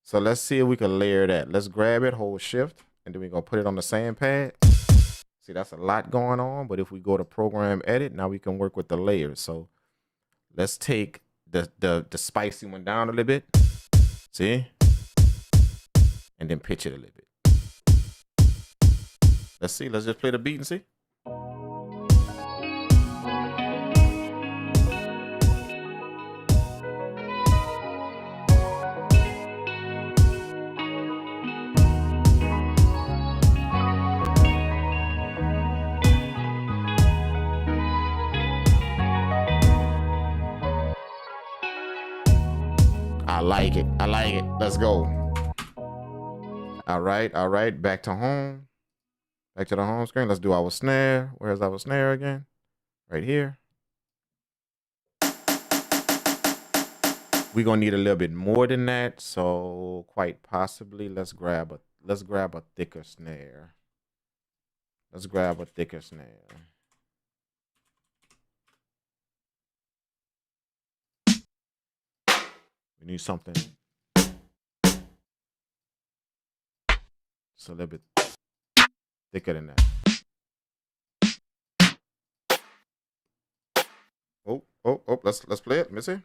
So let's see if we can layer that. Let's grab it, hold shift, and then we're gonna put it on the sand pad. See, that's a lot going on, but if we go to program edit, now we can work with the layers. So let's take the spicy one down a little bit. See? And then pitch it a little bit. Let's see. Let's just play the beat and see. I like it. Let's go. All right. Back to home. Back to the home screen. Let's do our snare. Where's our snare again? Right here. We're gonna need a little bit more than that. So quite possibly, let's grab a thicker snare. We need something just a little bit thicker than that. Oh, let's play it. Let me see.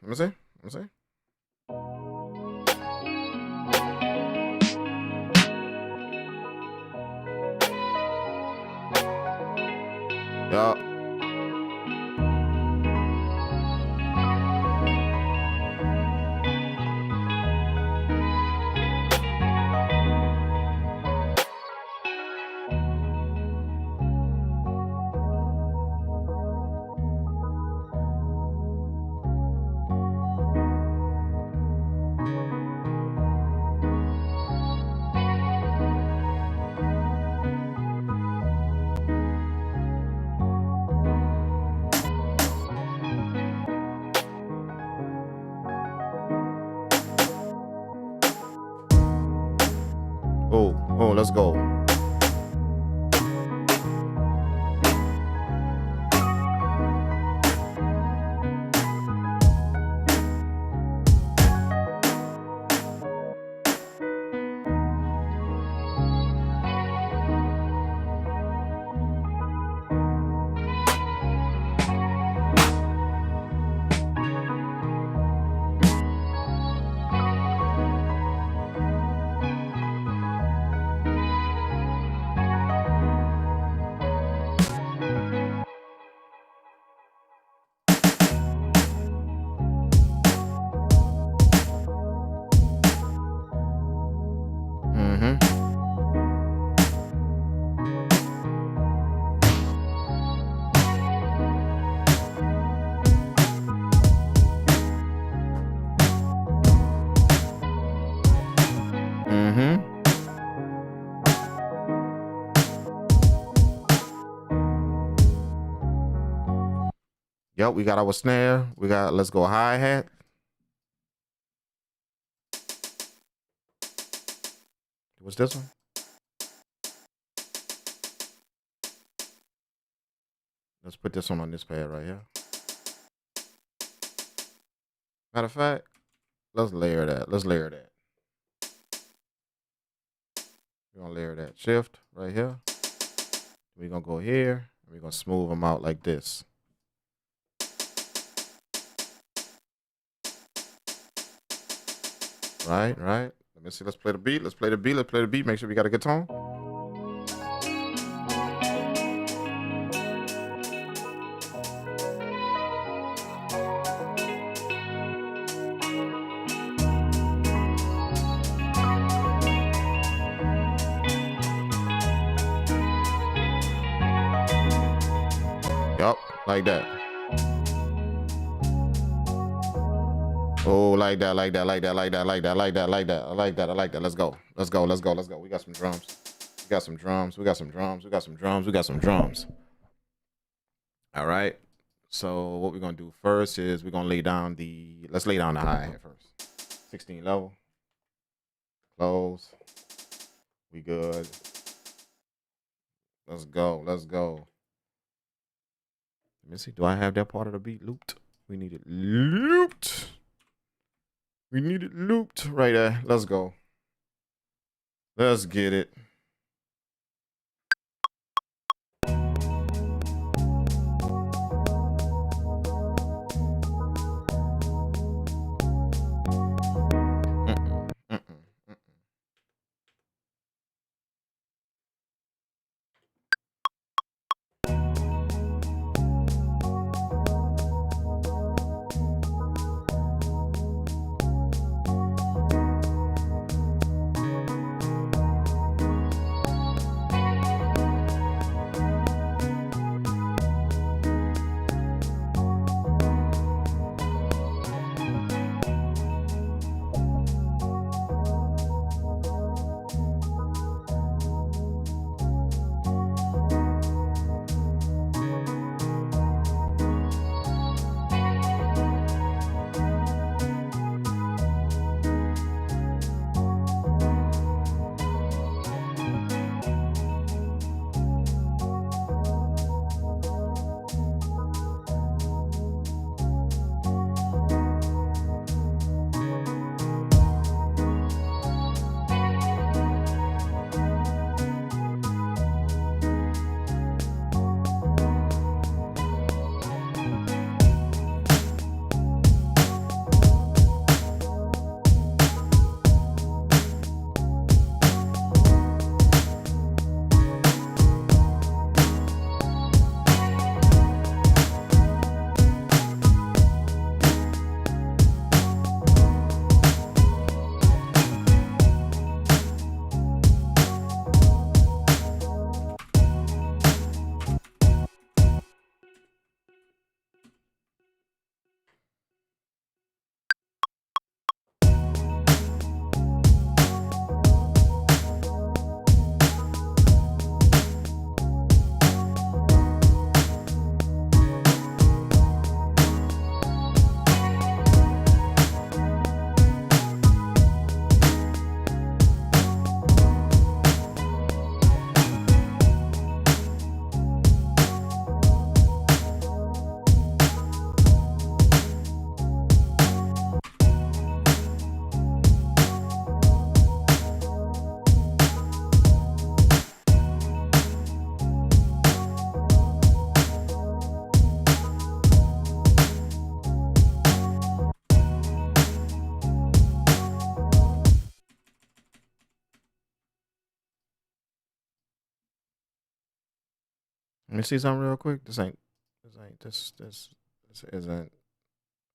Yup. Oh, let's go. Yep, we got our snare. Let's go hi-hat. What's this one? Let's put this one on this pad right here. Matter of fact, let's layer that. Let's layer that. We're gonna layer that. Shift right here. We're gonna go here. We're gonna smooth them out like this. Right. Let me see. Let's play the beat. Let's play the beat. Make sure we got a good tone. Yup, like that. Oh, like that. I like that. Let's go. We got some drums. All right. So what we're gonna do first is we're gonna let's lay down the hi-hat first. 16 level. Close. We good. Let's go. Let me see. Do I have that part of the beat looped? We need it looped. Right there. Let's go. Let's get it. Let me see something real quick. This isn't.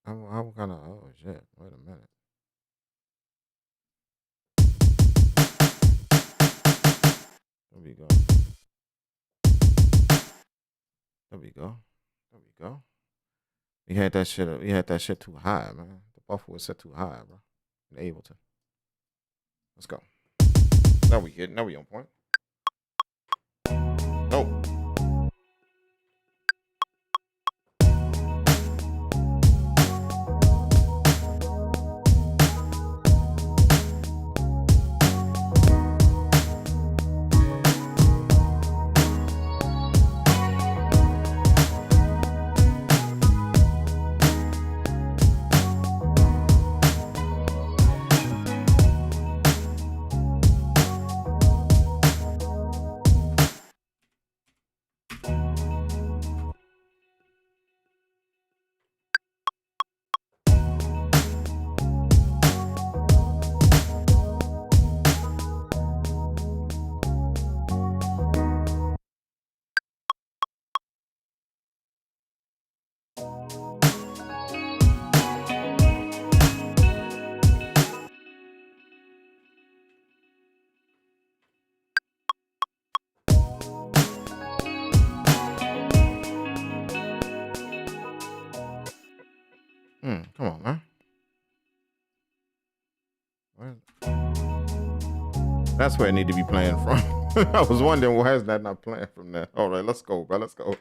I'm kind of. Oh shit! Wait a minute. There we go. We had that shit too high, man. The buffer was set too high, bro. In Ableton. Let's go. Now we hit. Now we on point. No. That's where it need to be playing from. I was wondering why is that not playing from there. All right, let's go, bro. Let's go.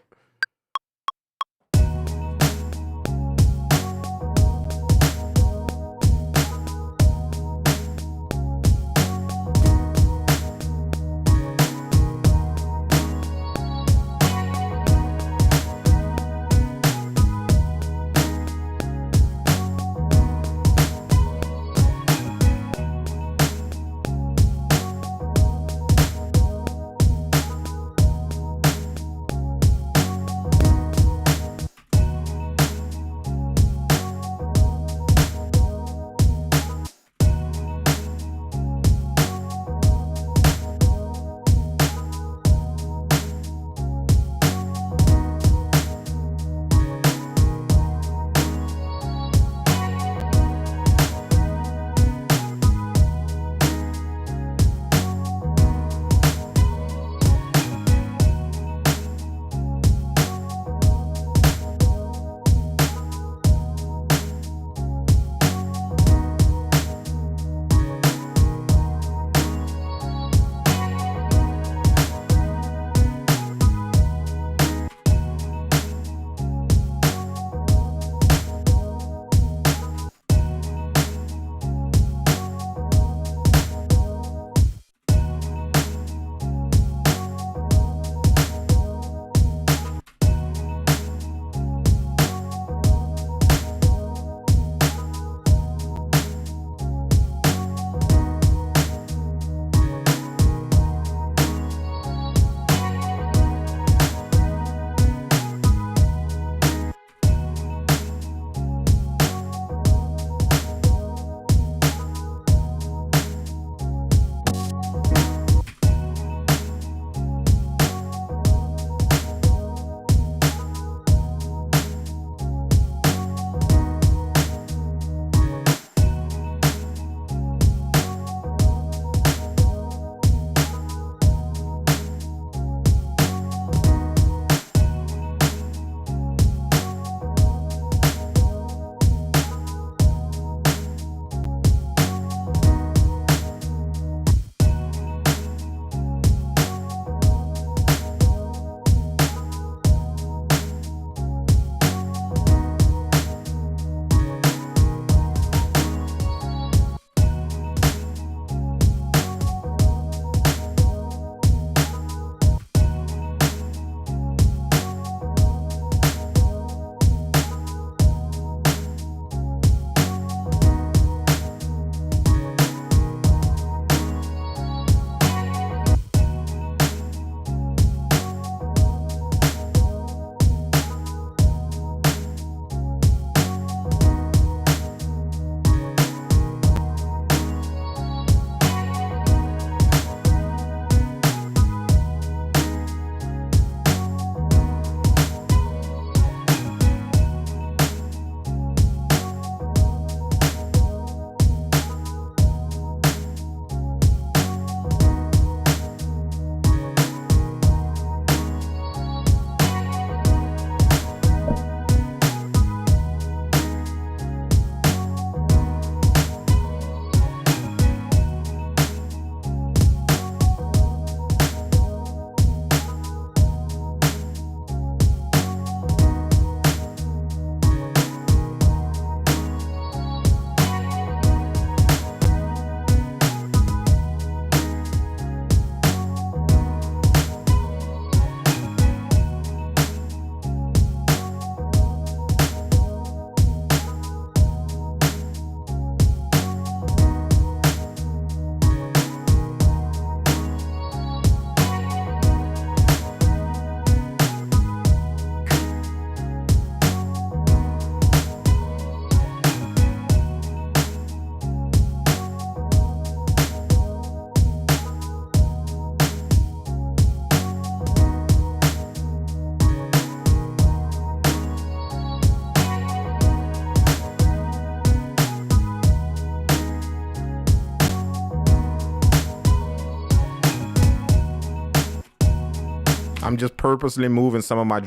I'm just purposely moving some of my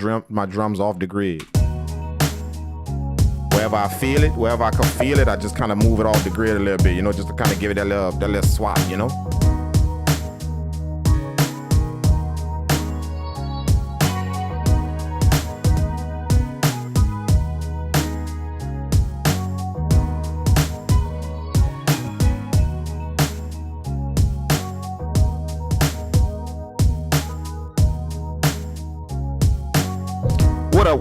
drums off the grid. Wherever I feel it, wherever I can feel it, I just kind of move it off the grid a little bit, you know, just to kind of give it that little swap, you know.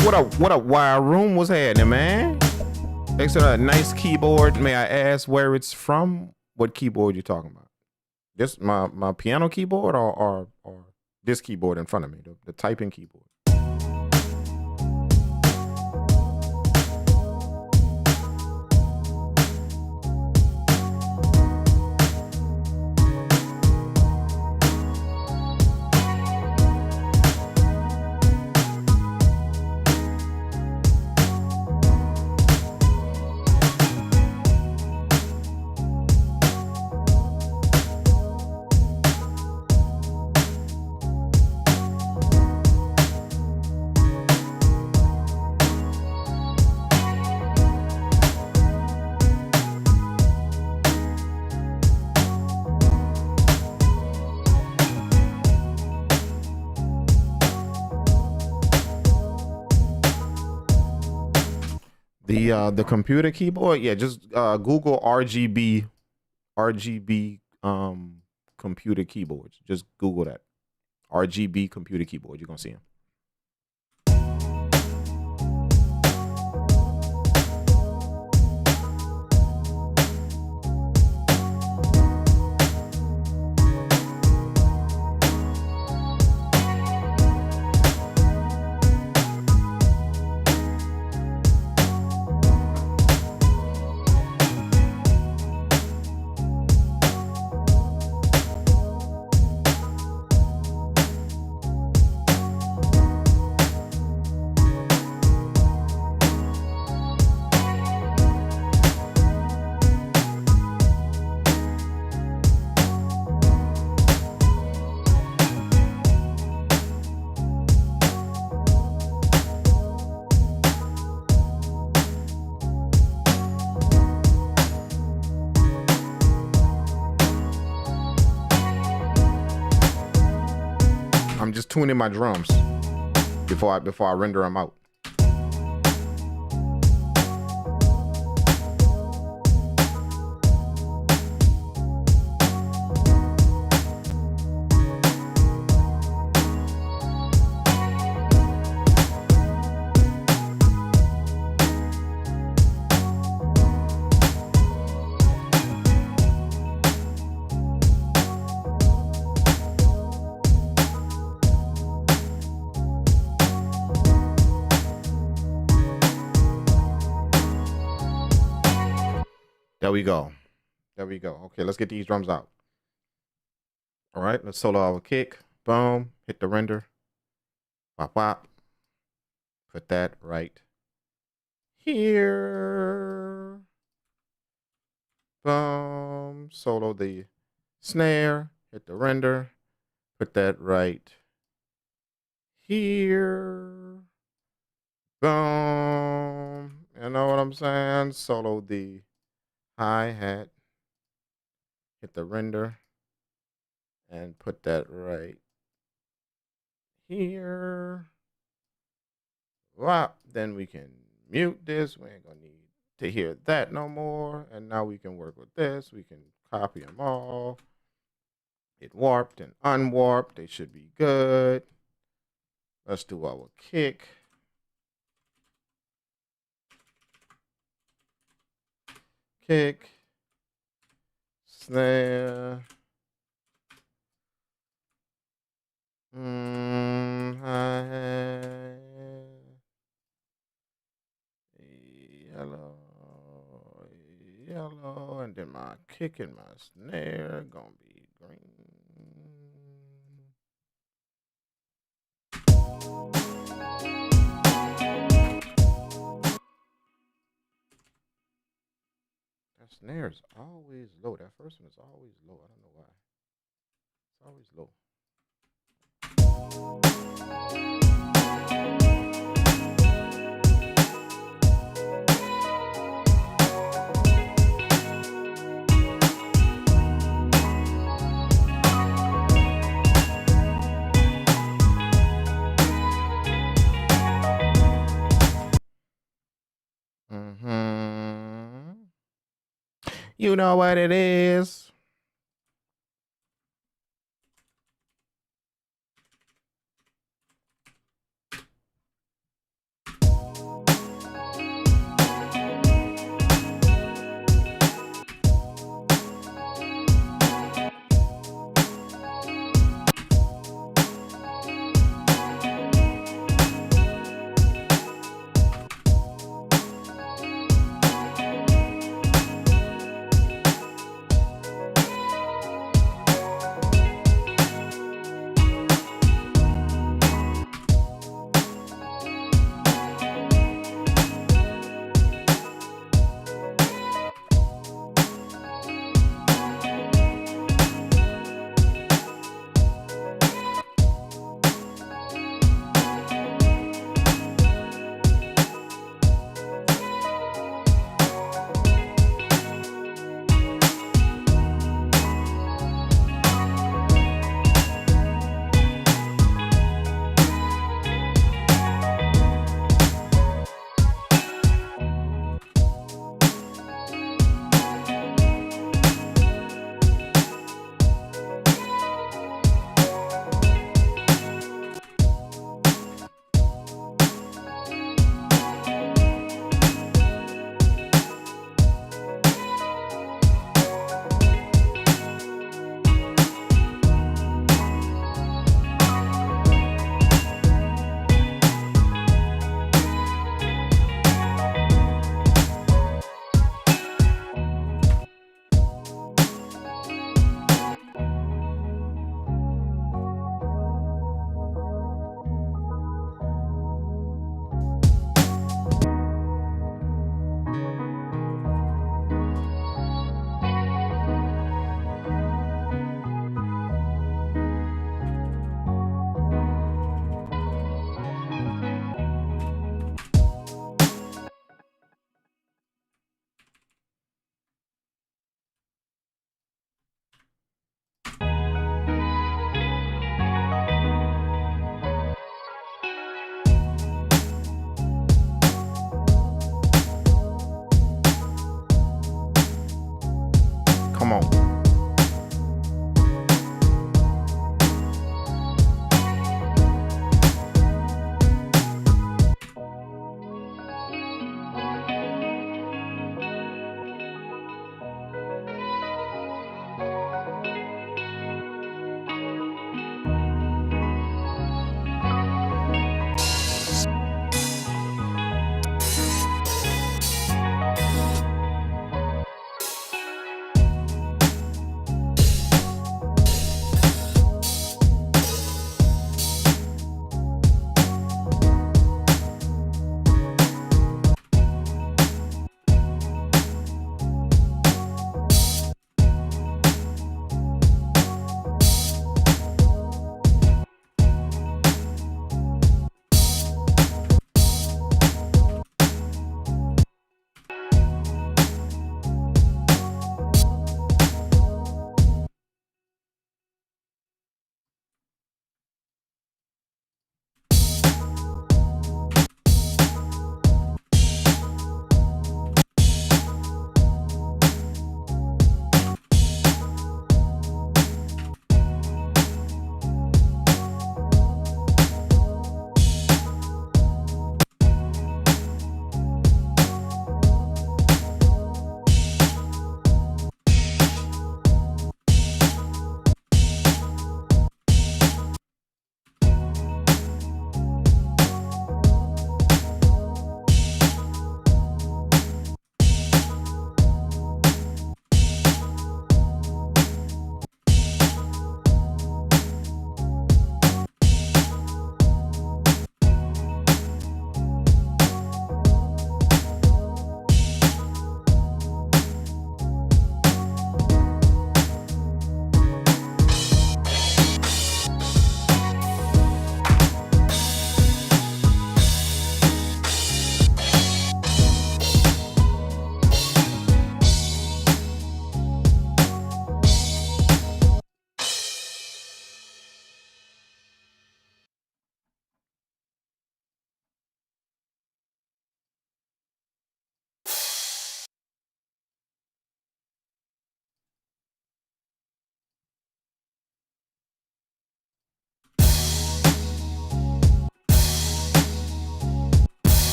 What up, Wire Room? What's happening, man? Thanks for that nice keyboard. May I ask where it's from? What keyboard you talking about? This my piano keyboard or this keyboard in front of me, the typing keyboard. The computer keyboard, yeah, just Google RGB computer keyboards. Just Google that. RGB computer keyboard. You're gonna see them. I'm just tuning my drums before I render them out. There we go. There we go. Okay, let's get these drums out. All right, let's solo our kick. Boom. Hit the render. Pop, pop. Put that right here. Boom. Solo the snare. Hit the render. Put that right here. Boom. You know what I'm saying? Solo the hi-hat, hit the render, and put that right here. Wow, then we can mute this. We ain't gonna need to hear that no more. And now we can work with this. We can copy them all. Hit warped and unwarped. They should be good. Let's do our kick. Kick, snare, hi-hat, yellow, yellow, and then my kick and my snare gonna be green. That snare is always low. That first one is always low. I don't know why. It's always low. You know what it is.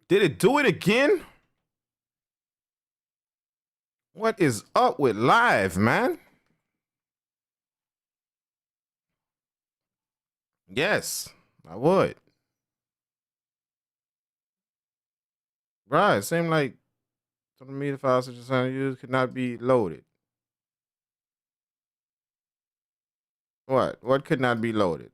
Did it do it again? What is up with live, man? Yes, I would. Right, it seemed like some of the media files such as I used could not be loaded. What? What could not be loaded?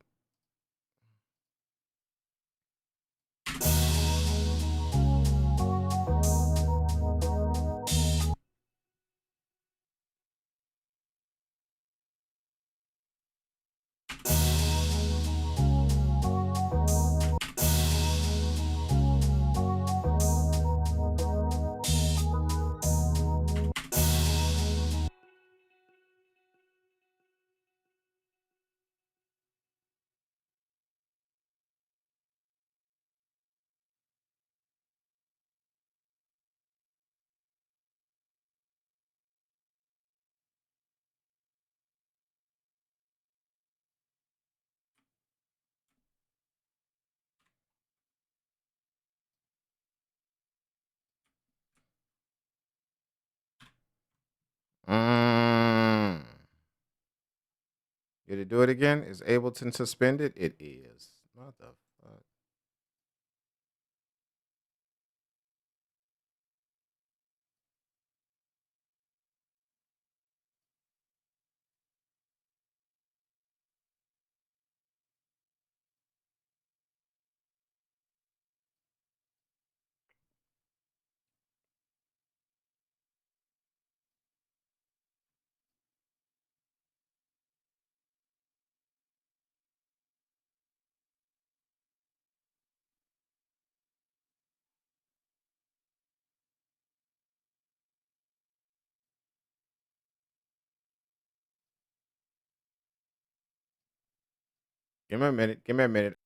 Mm. Did it do it again? Is Ableton suspended? It is. What the fuck? Give me a minute. Give me a minute.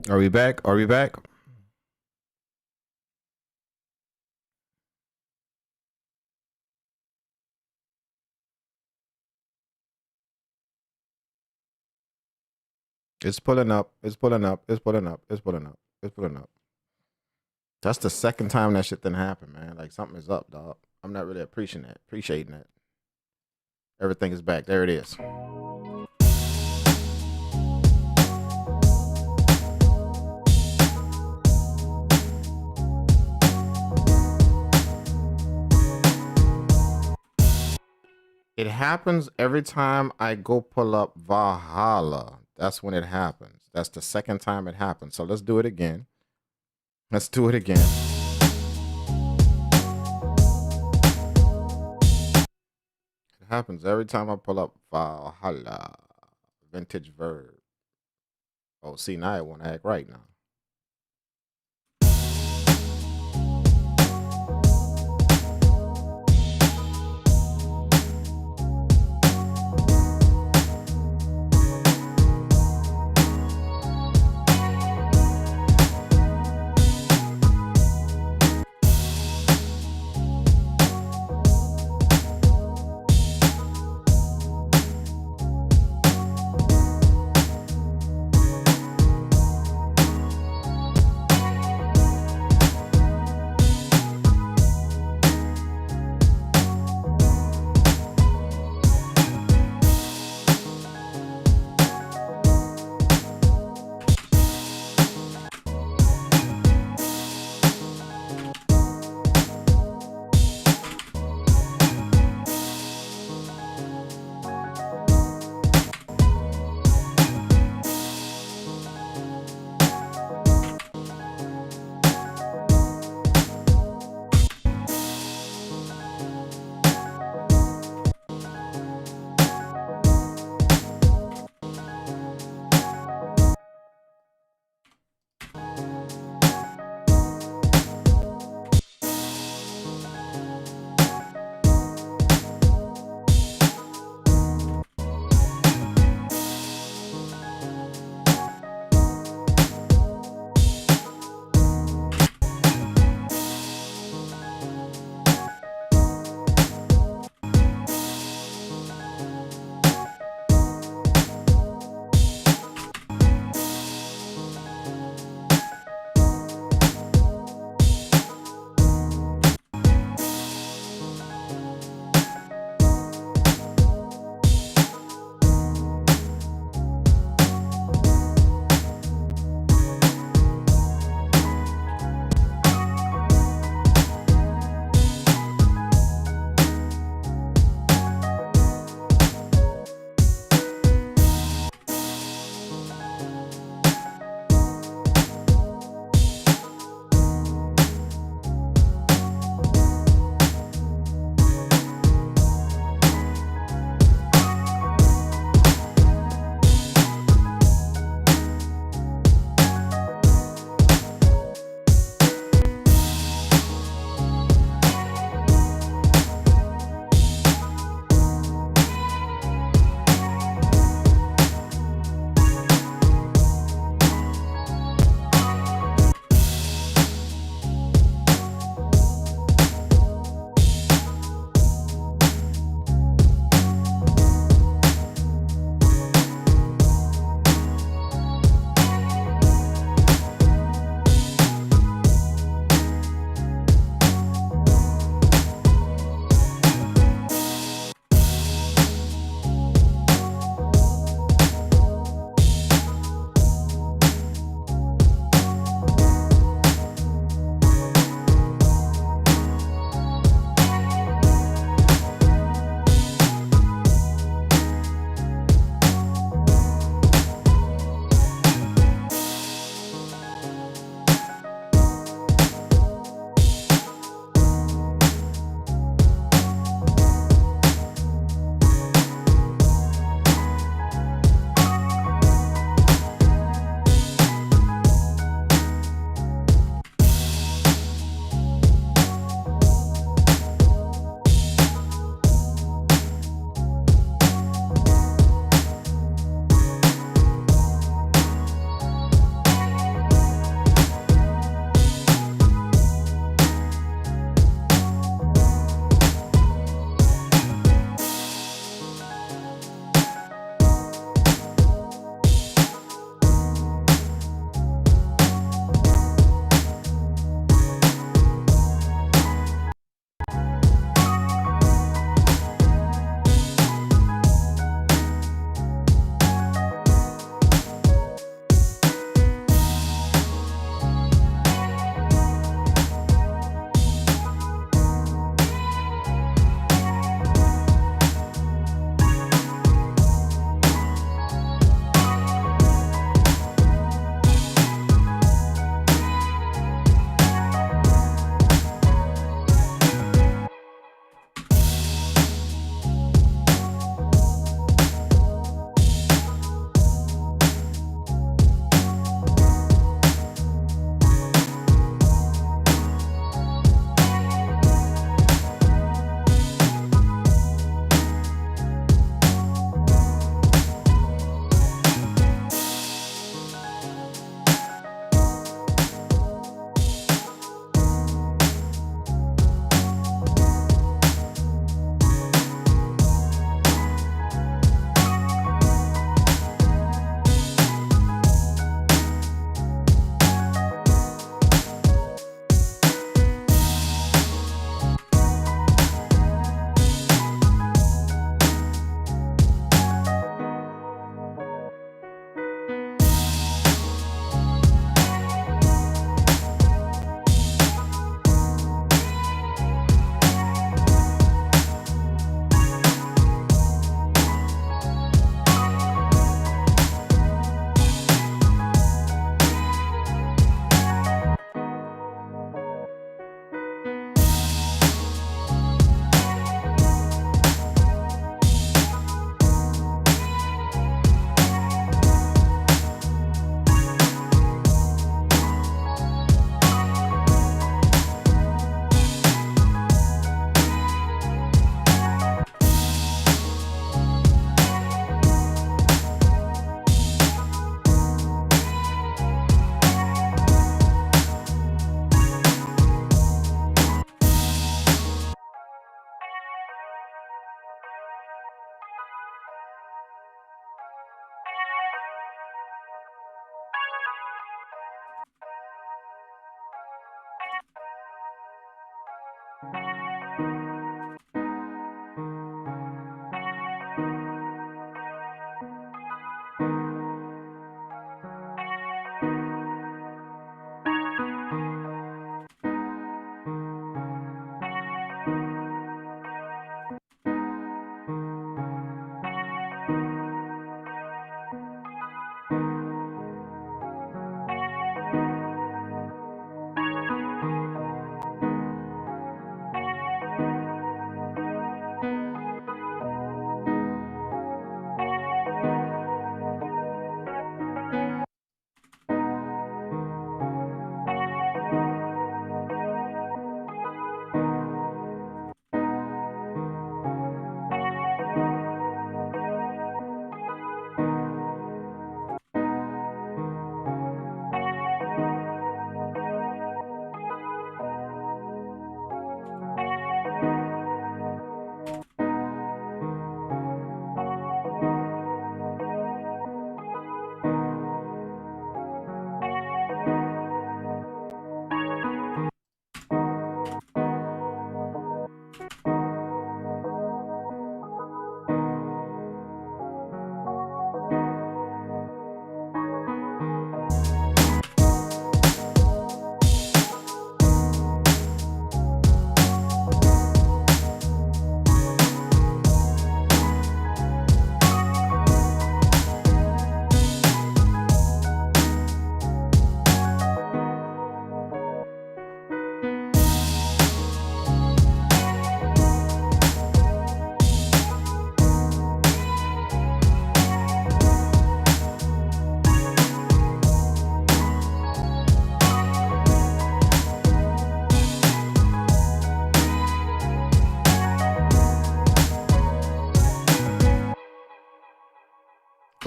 Are we back? Are we back? It's pulling up. It's pulling up. It's pulling up. It's pulling up. It's pulling up. That's the second time that shit didn't happen, man. Like something is up, dog. I'm not really appreciating that. Everything is back. There it is. It happens every time I go pull up Valhalla. That's when it happens. That's the second time it happens. So let's do it again. Let's do it again. It happens every time I pull up Valhalla. Vintage verb. Oh, see, now I want to act right now.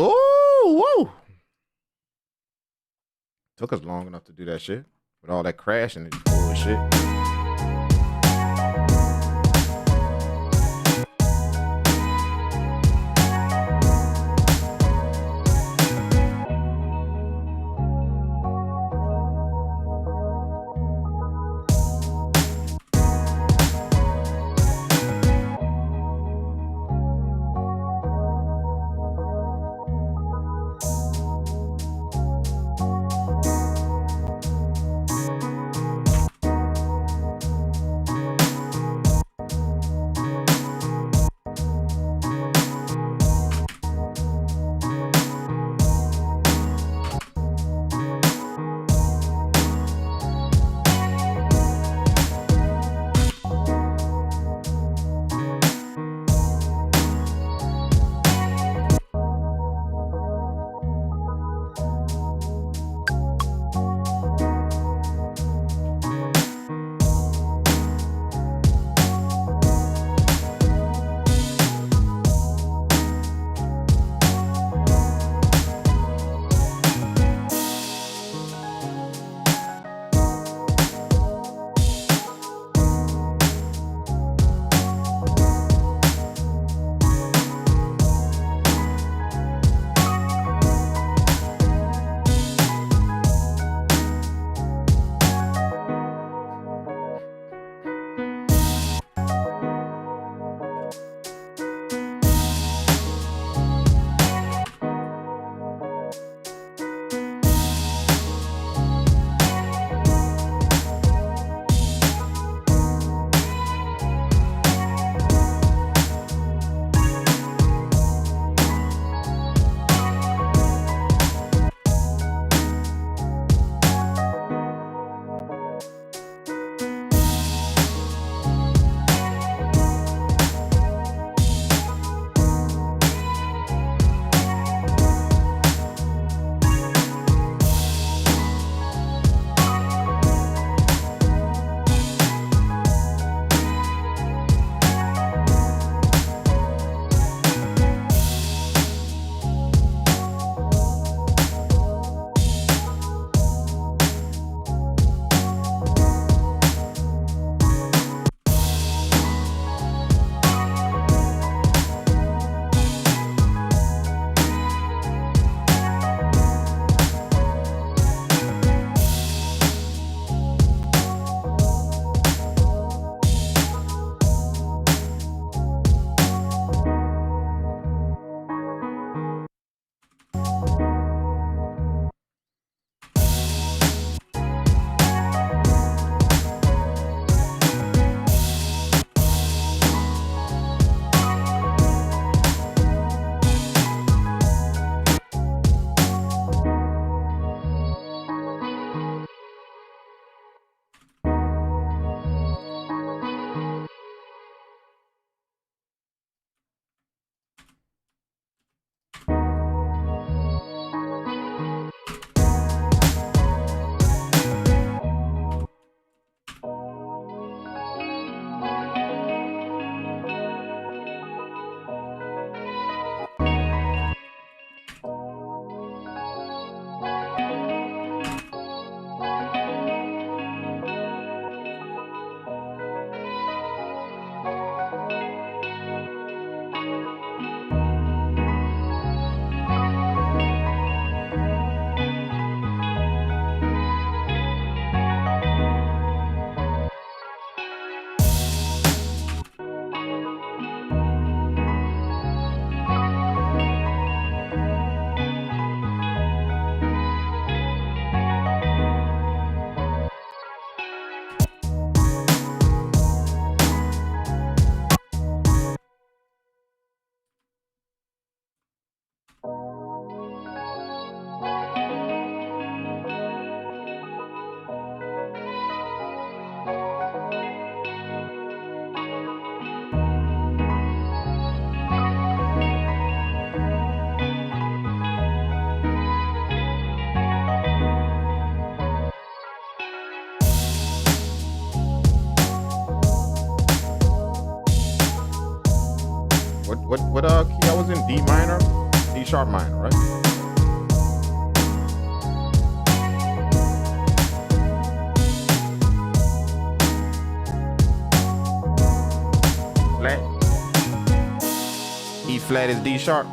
Oh, whoa. Took us long enough to do that shit with all that crashing and bullshit. What key I was in? D minor, D sharp minor, right? Flat. E flat is D sharp.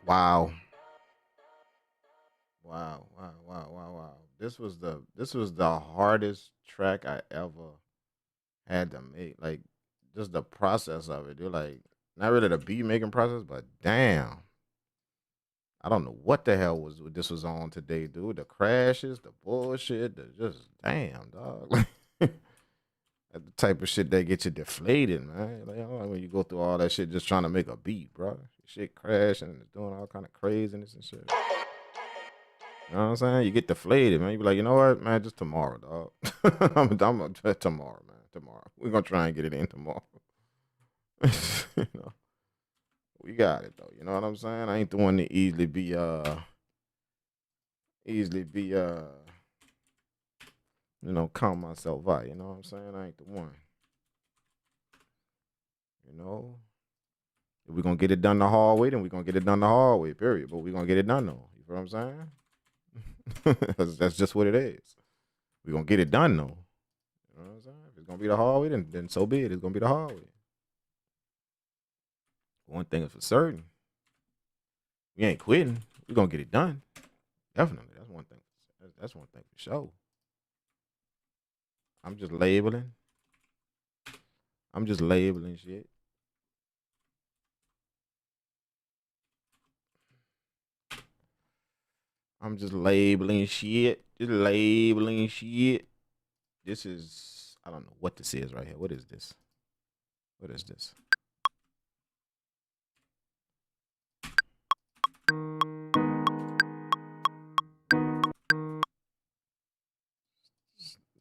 Wow. Wow. Wow. Wow. Wow. Wow. This was the hardest track I ever had to make. Like just the process of it. You're like not really the beat making process, but damn. I don't know what the hell was this was on today, dude. The crashes, the bullshit, the just damn dog. That's the type of shit that get you deflated, man. Like, when you go through all that shit just trying to make a beat, bro. Shit crashing and it's doing all kind of craziness and shit. You know what I'm saying? You get deflated, man. You be like, you know what, man? Just tomorrow, dog. I'm tomorrow, man. Tomorrow. We're gonna try and get it in tomorrow. You know, we got it though. You know what I'm saying? I ain't the one to easily be calm myself out. You know what I'm saying? I ain't the one. You know, if we're gonna get it done the hard way, then we're gonna get it done the hard way, period. But we're gonna get it done though. You feel what I'm saying? that's just what it is. We're gonna get it done though. You know what I'm saying? If it's gonna be the hard way, then so be it. It's gonna be the hard way. One thing is for certain. We ain't quitting. We're gonna get it done. Definitely. That's one thing. That's one thing for sure. I'm just labeling shit. I'm just labeling shit. Just labeling shit. This is, I don't know what this is right here. What is this? What is this?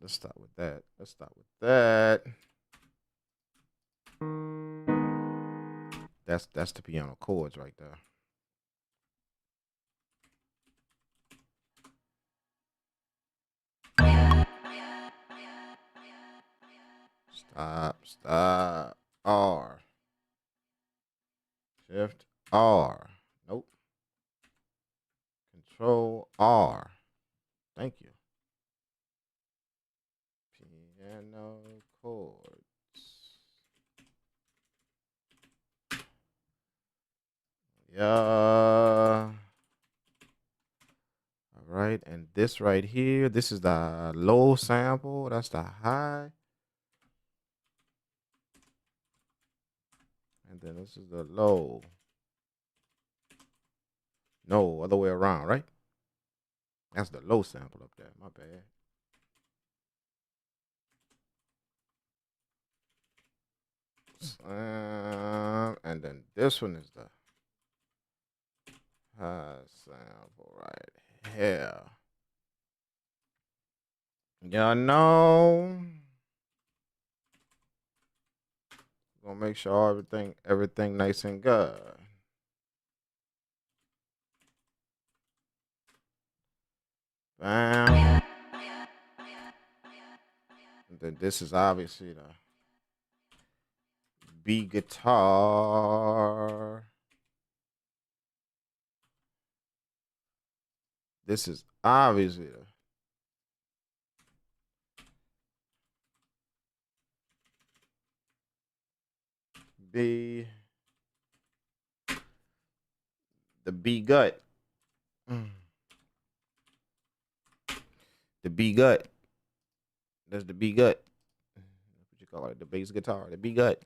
Let's start with that. That's the piano chords right there. Stop. R. Shift R. Nope. Control R. Thank you. Piano chords. Yeah. All right. And this right here, this is the low sample. That's the high. And then this is the low. No, other way around, right? That's the low sample up there. My bad. And then this one is the high sample right here. Y'all know. Gonna make sure everything nice and good. Bam. And then this is obviously the B guitar. This is obviously the B gut. The B gut. That's the B gut. What you call it? The bass guitar. The B gut.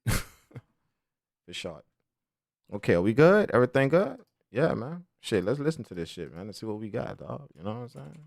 For short. Okay, are we good? Everything good? Yeah, man. Shit, let's listen to this shit, man. Let's see what we got, dog. You know what I'm saying?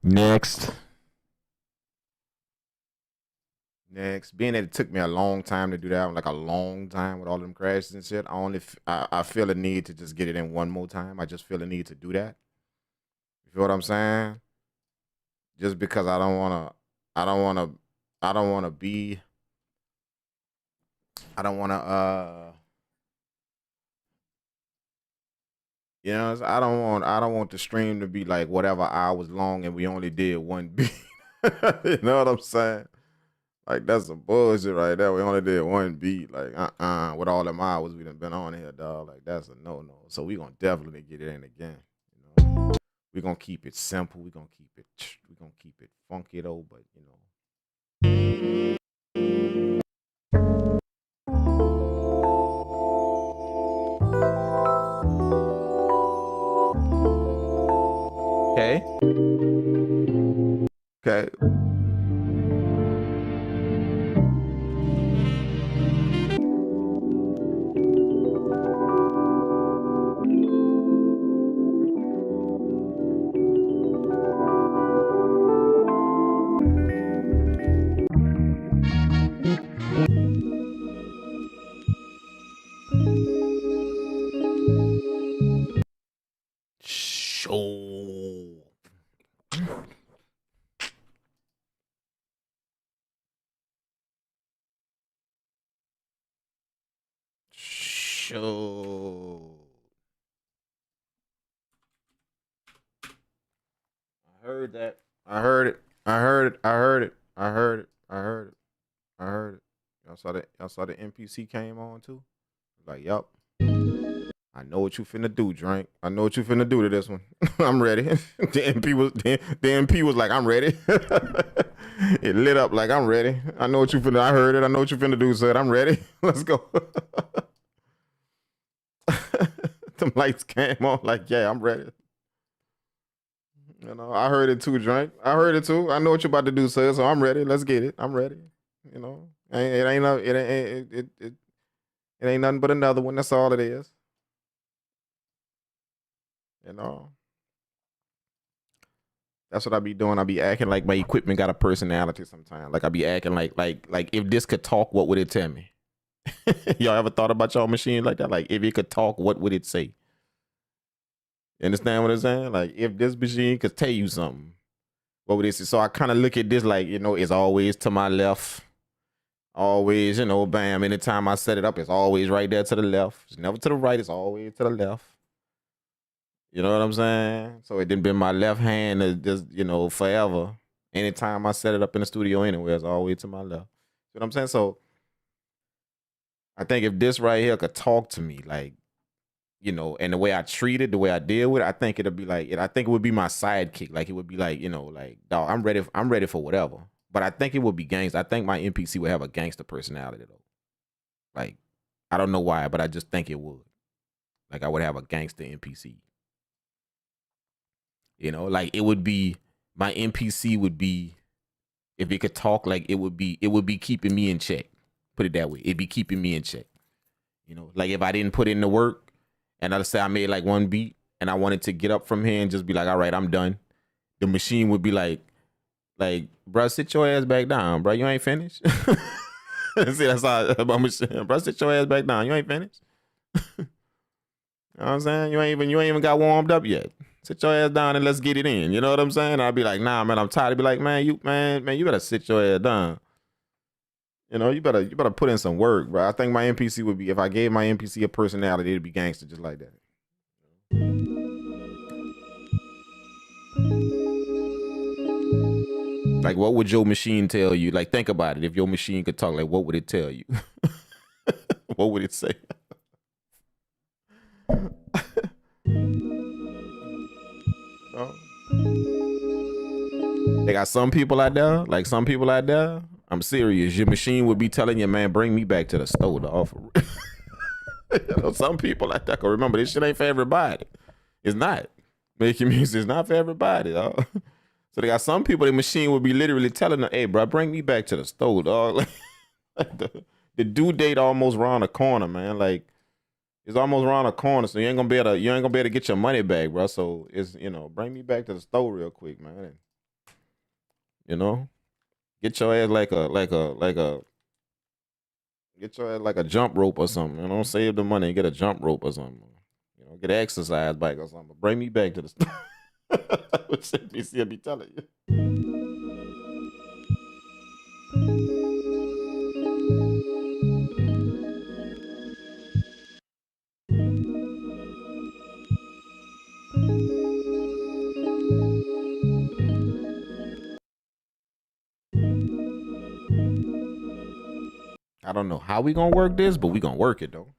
Next. Being that it took me a long time to do that, like a long time with all them crashes and shit, I feel a need to just get it in one more time. I just feel a need to do that. You feel what I'm saying? Just because I don't wanna, I don't wanna, I don't wanna be, I don't wanna, you know, I don't want the stream to be like whatever hours long and we only did one beat. You know what I'm saying? Like that's some bullshit right there. We only did one beat. Like with all them hours we done been on here, dog. Like that's a no. So we gonna definitely get it in again. You know, we gonna keep it simple. We gonna keep it funky though. But you know. Okay. Okay. Show. Show. I heard that. I heard it. I heard it. I heard it. I heard it. I heard it. I heard it. Y'all saw that? Y'all saw the MPC came on too? Like, yup. I know what you finna do, Drink. I know what you finna do to this one. I'm ready. The MP was like, I'm ready. It lit up like I'm ready. I know what you finna. I heard it. I know what you finna do, said I'm ready. Let's go. Them lights came on like, yeah, I'm ready. You know, I heard it too, Drink. I heard it too. I know what you're about to do, sir. So I'm ready. Let's get it. I'm ready. You know, it ain't nothing but another one. That's all it is. You know, that's what I be doing. I be acting like my equipment got a personality sometimes. Like I be acting like if this could talk, what would it tell me? Y'all ever thought about y'all machine like that? Like if it could talk, what would it say? You understand what I'm saying? Like if this machine could tell you something, what would it say? So I kind of look at this like, you know, it's always to my left. Always, you know, bam. Anytime I set it up, it's always right there to the left. It's never to the right. It's always to the left. You know what I'm saying? So it didn't been my left hand just, you know, forever. Anytime I set it up in the studio anywhere, it's always to my left. You know what I'm saying? So I think if this right here could talk to me, like, you know, and the way I treat it, the way I deal with it, I think it'll be like, I think it would be my sidekick. Like it would be like, you know, like, dog, I'm ready for whatever. But I think it would be gangster. I think my MPC would have a gangster personality though. Like, I don't know why, but I just think it would. Like I would have a gangster MPC. You know, like it would be, my MPC would be, if it could talk, like it would be keeping me in check. Put it that way. It'd be keeping me in check. You know, like if I didn't put in the work and let's say I made like one beat and I wanted to get up from here and just be like, all right, I'm done. The machine would be like, bro, sit your ass back down, bro. You ain't finished. See, that's how my machine, bro. Sit your ass back down. You ain't finished. You know what I'm saying? You ain't even got warmed up yet. Sit your ass down and let's get it in. You know what I'm saying? I'd be like, nah, man, I'm tired. I'd be like, man, you better sit your ass down. You know, you better put in some work, bro. I think my MPC would be, if I gave my MPC a personality, it'd be gangster just like that. Like, what would your machine tell you? Like, think about it. If your machine could talk, like, what would it tell you? What would it say? Oh. They got some people out there, I'm serious. Your machine would be telling you, man, bring me back to the store to offer. You know, some people out there, remember, this shit ain't for everybody. It's not. Making music is not for everybody, dog. So they got some people, the machine would be literally telling them, hey, bro, bring me back to the store, dog. Like the due date almost around the corner, man. Like, it's almost around the corner, so you ain't gonna be able to get your money back, bro. So it's, you know, bring me back to the store real quick, man. You know, get your ass get your ass like a jump rope or something. You know, save the money and get a jump rope or something. You know, get an exercise bike or something. Bring me back to the store. What MPC be telling you? I don't know how we gonna work this, but we gonna work it though.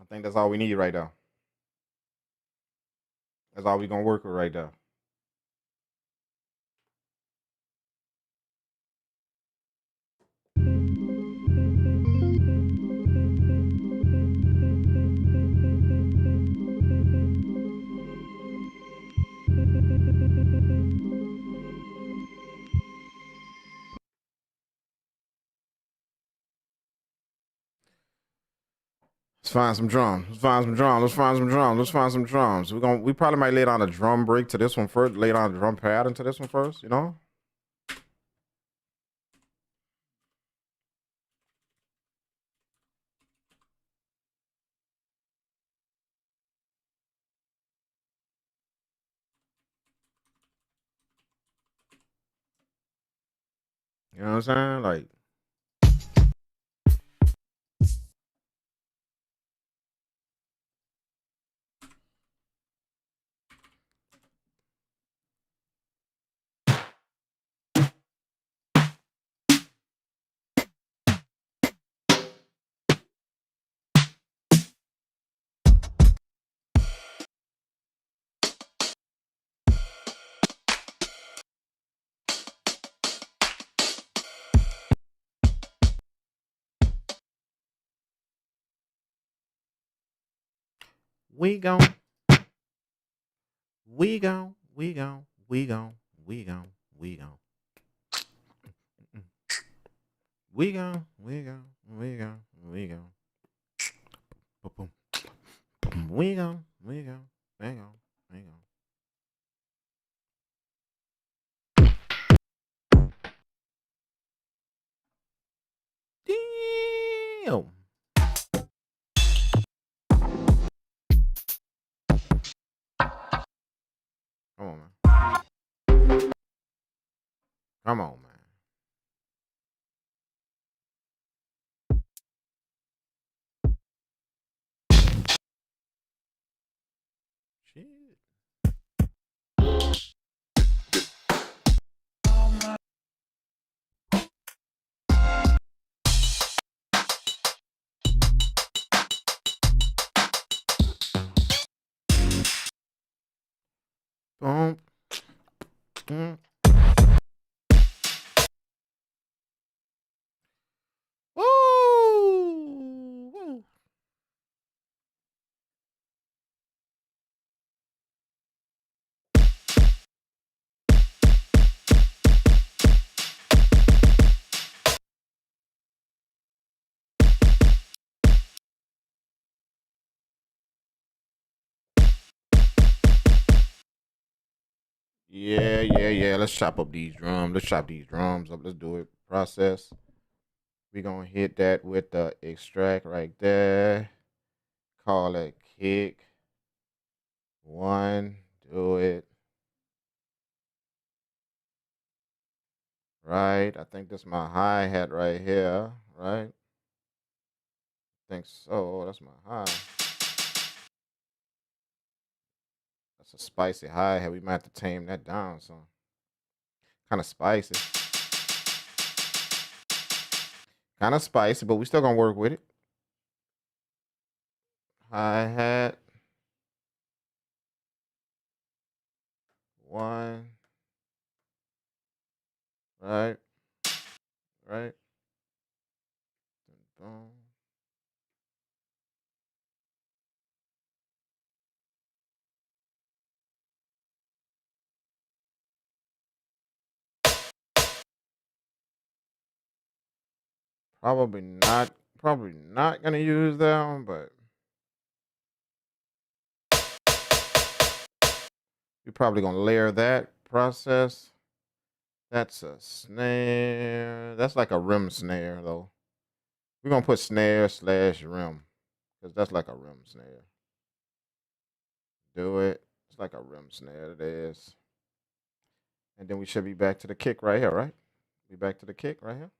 I think that's all we need right now. That's all we gonna work with right now. Let's find some drums. Let's find some drums. Let's find some drums. Let's find some drums. We probably might lay down a drum break to this one first. Lay down a drum pattern to this one first. You know. You know what I'm saying? Like. We gon' we gon' we gon' we gon' we gon' we gon' we gon' we gon' we gon' we gon' we gon' we gon' we gon' we gon' damn. Come Come on, man. Shit. Boom. Mm. Woo! Woo. Yeah. Let's chop up these drums. Let's chop these drums up. Let's do it. Process. We're going to hit that with the extract right there. Call it kick. One. Do it. Right. I think this is my hi-hat right here. Right. I think so. That's my hi. That's a spicy hi-hat. We might have to tame that down some. Kind of spicy. Kind of spicy, but we still going to work with it. Hi-hat. One. Right. Right. Boom. Probably not gonna use that one, but we're probably gonna layer that process. That's a snare. That's like a rim snare though. We're gonna put snare slash rim because that's like a rim snare. Do it. It's like a rim snare. It is. And then we should be back to the kick right here, right? Be back to the kick right here.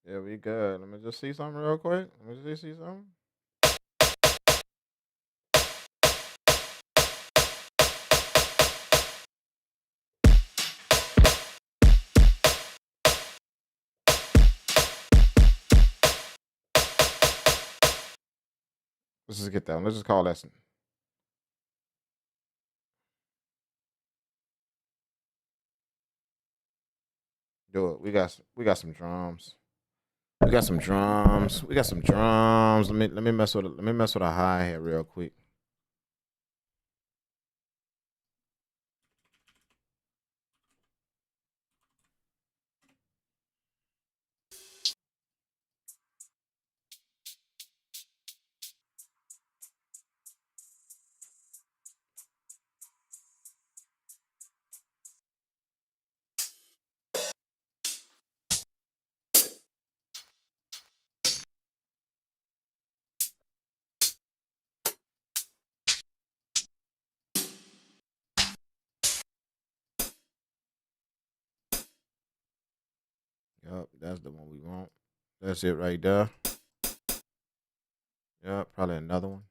Yeah, we good. Let me just see something real quick. Let me just see something. Let's just get that one. Let's just call that. Do it. We got some drums. We got some drums. We got some drums. Let me mess with a hi hat real quick. Yup, that's the one we want. That's it right there. Yup, probably another one.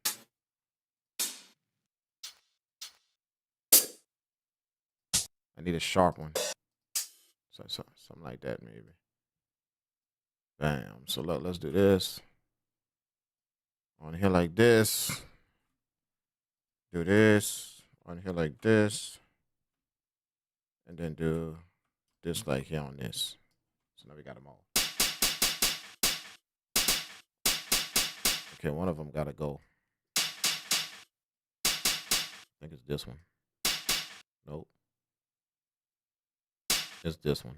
I need a sharp one. So something like that maybe. Bam. So let's do this. On here like this. Do this. On here like this. And then do this like here on this. So now we got them all. Okay, one of them gotta go. I think it's this one. Nope. It's this one.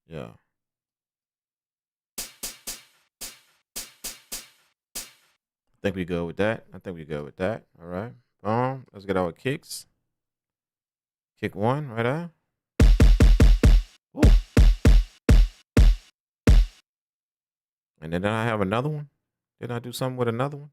Yeah. think we good with that. I think we good with that. All right. Let's get our kicks. Kick one right there. Ooh. And then I have another one. Did I do something with another one?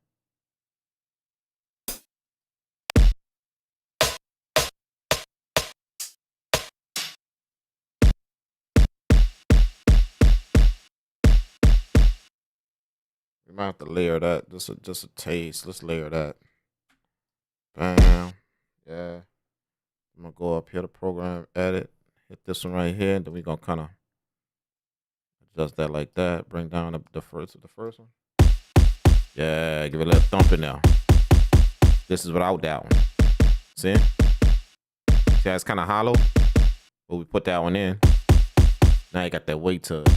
We might have to layer that. Just a taste. Let's layer that. Bam. Yeah. I'm gonna go up here to program, edit, hit this one right here, and then we're gonna kind of adjust that like that. Bring down the first one. Yeah, give it a little thump in there. This is without that one. See? See how it's kind of hollow? But we put that one in. Now you got that weight to it.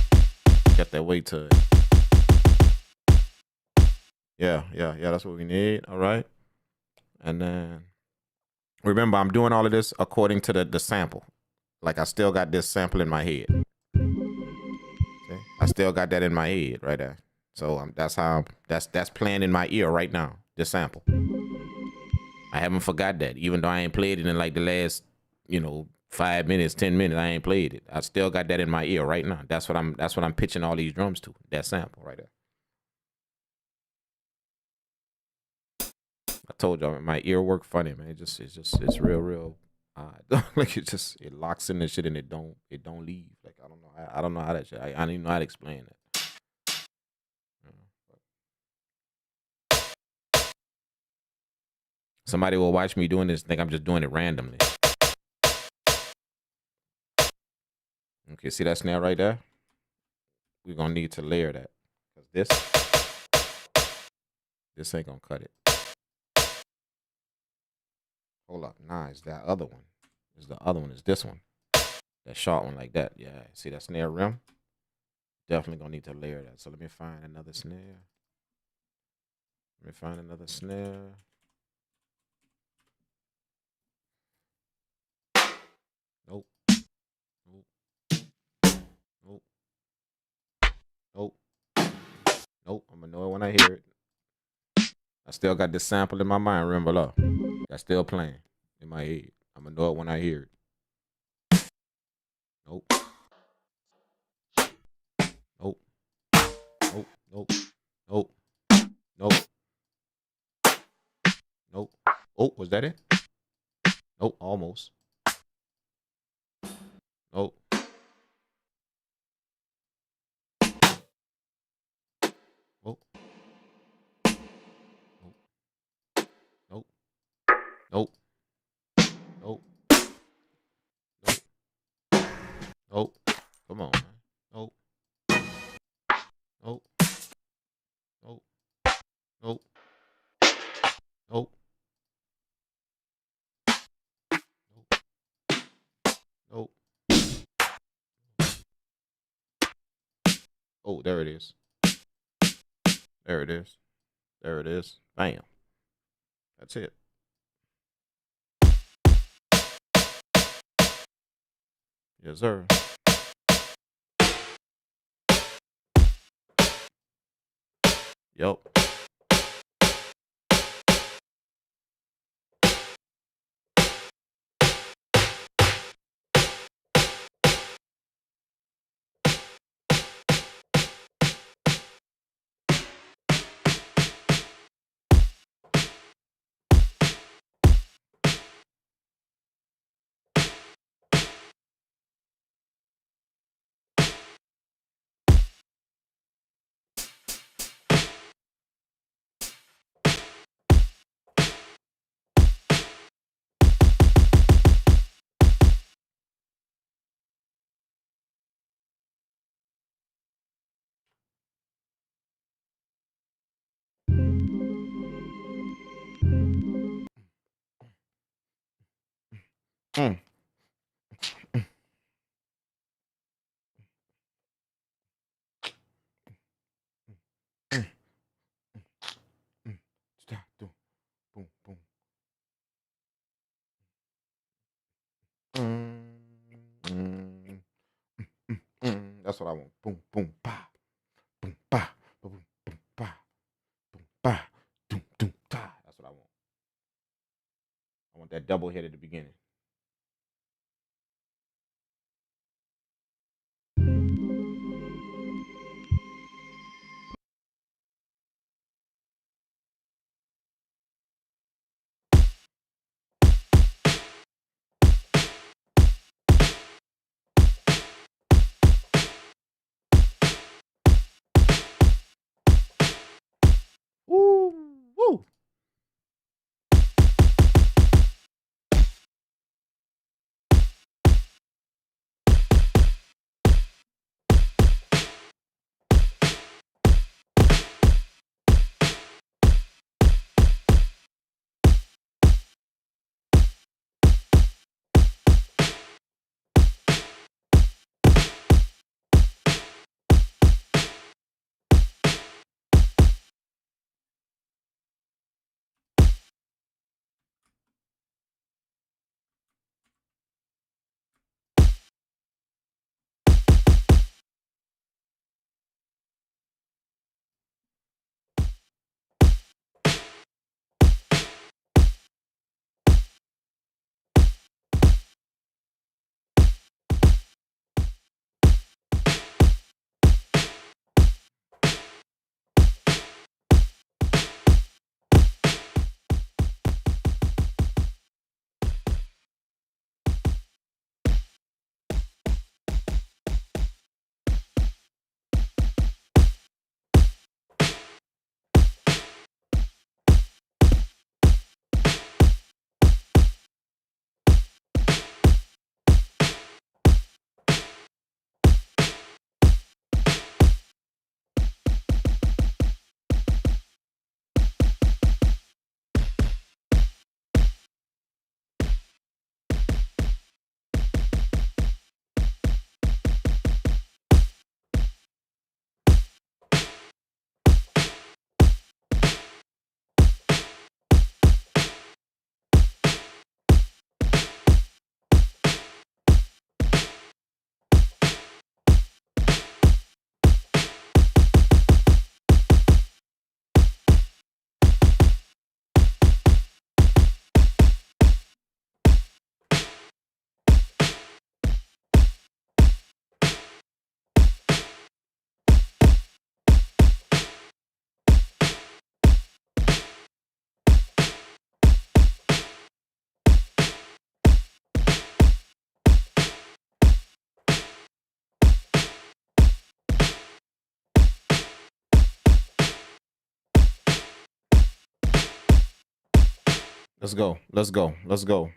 Yeah, that's what we need. All right. And then remember, I'm doing all of this according to the sample. Like I still got this sample in my head. See? I still got that in my head right there. So that's playing in my ear right now. This sample. I haven't forgot that, even though I ain't played it in like the last, 5 minutes, 10 minutes. I ain't played it. I still got that in my ear right now. That's what I'm pitching all these drums to. That sample right there. I told y'all my ear work funny, man. It's real odd. Like it locks in this shit and it don't leave. Like I don't know how that shit. I don't even know how to explain it. Somebody will watch me doing this, think I'm just doing it randomly. Okay, see that snare right there? We're gonna need to layer that. Because this ain't gonna cut it. Hold up. Nah, it's that other one. It's this one. That short one like that. Yeah. See that snare rim? Definitely gonna need to layer that. So let me find another snare. Nope. I'm gonna know it when I hear it. I still got this sample in my mind, remember below. That's still playing in my head. I'm gonna know it when I hear it. Nope. Oh, was that it? Nope, almost. Nope. Nope. Nope. Nope. Come on, man. Nope. Nope. Nope. Nope. Nope. Nope. Oh, there it is. Bam. That's it. Yes, sir. Yep. Boom, boom. That's what I want. Boom, boom, pa, boom, pa, boom, boom, pa, boom, pa, Let's go. Let's go. Let's go.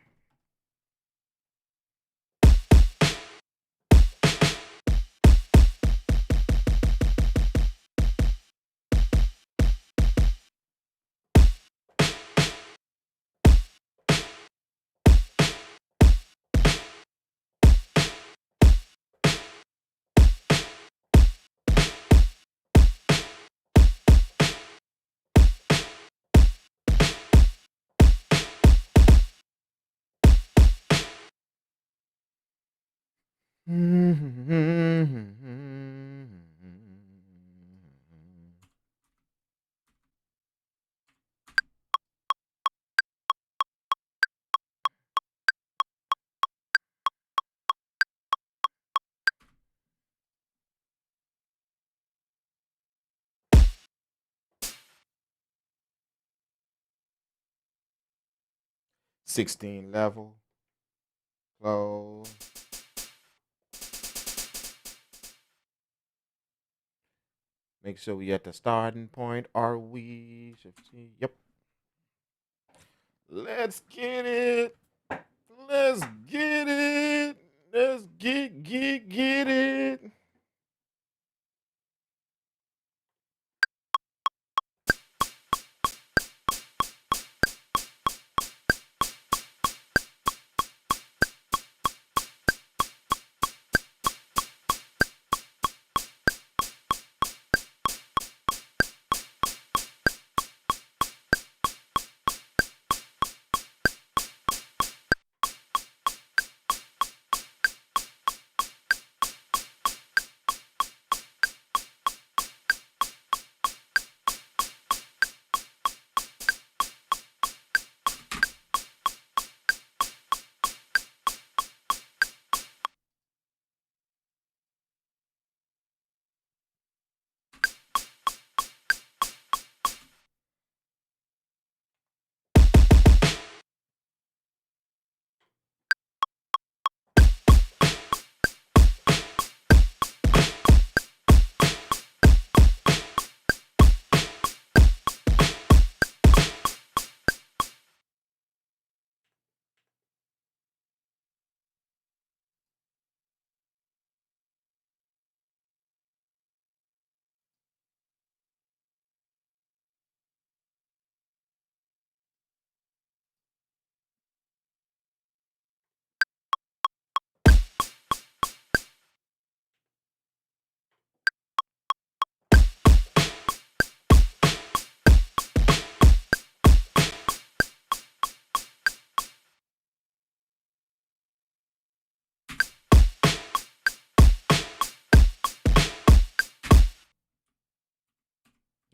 $16 level. Close. Make sure we at the starting point. Are we? Yep. Let's get it. Let's get it. Let's get it.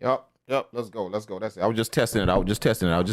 Yep. Let's go. That's it. I was just testing it out. Just testing it out.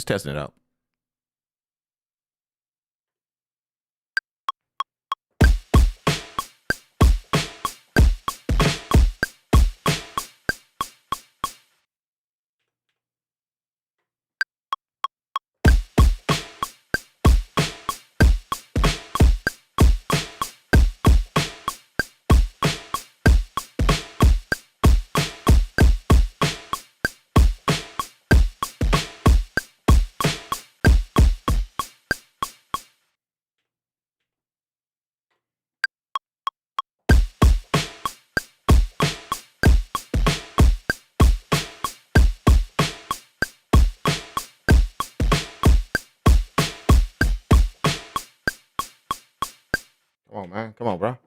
Come on, man. Come on, bro.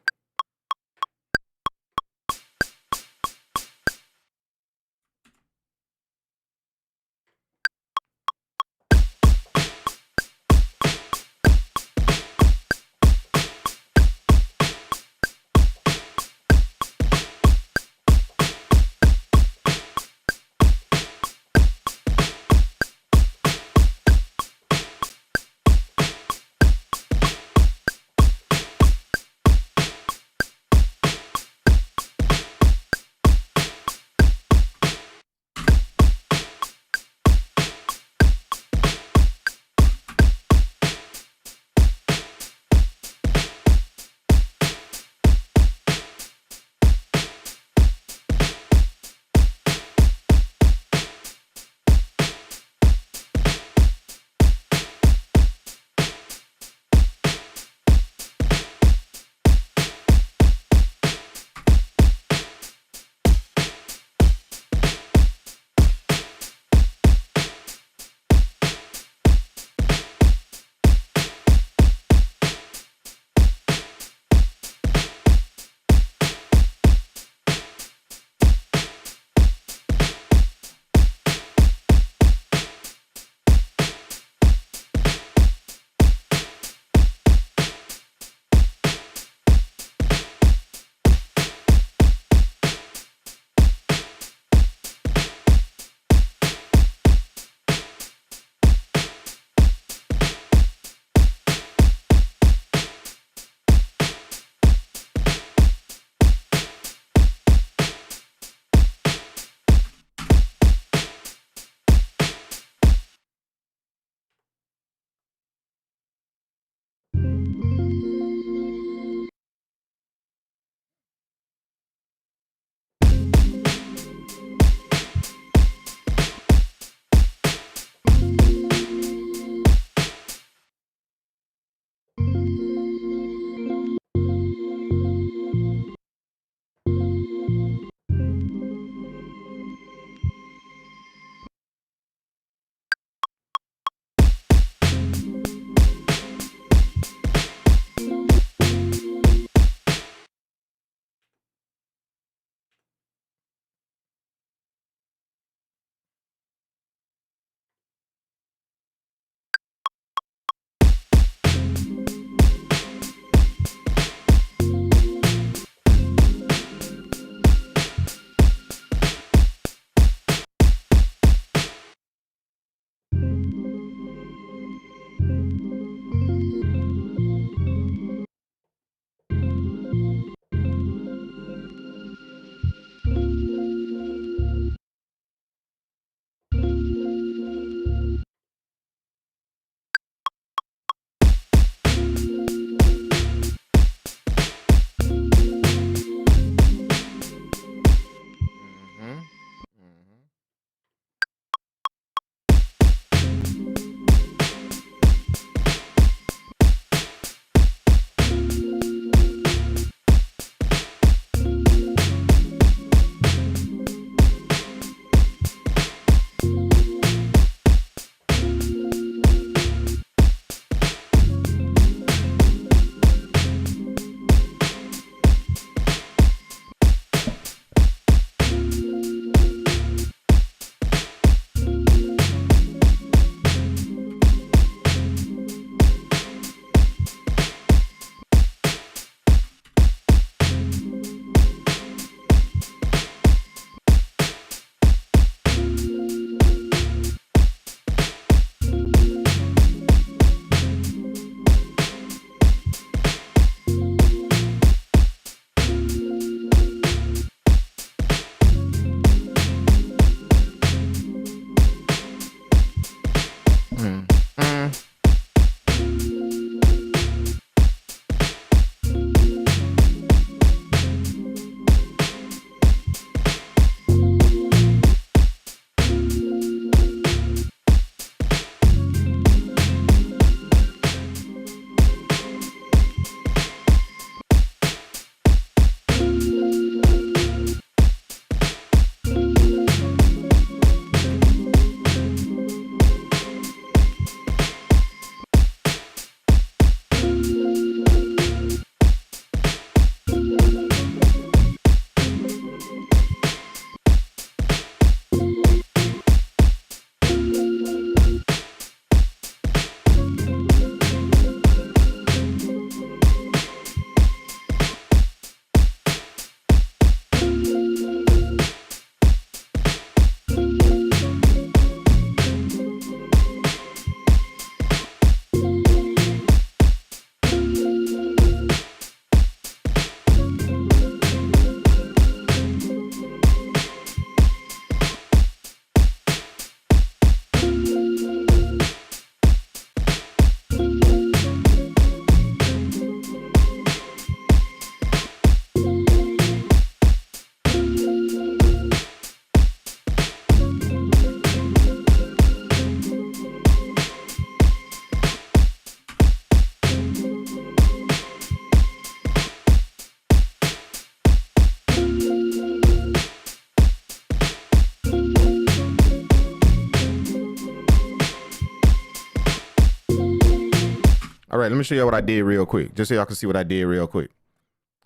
let me show you what I did real quick, just so y'all can see what I did real quick.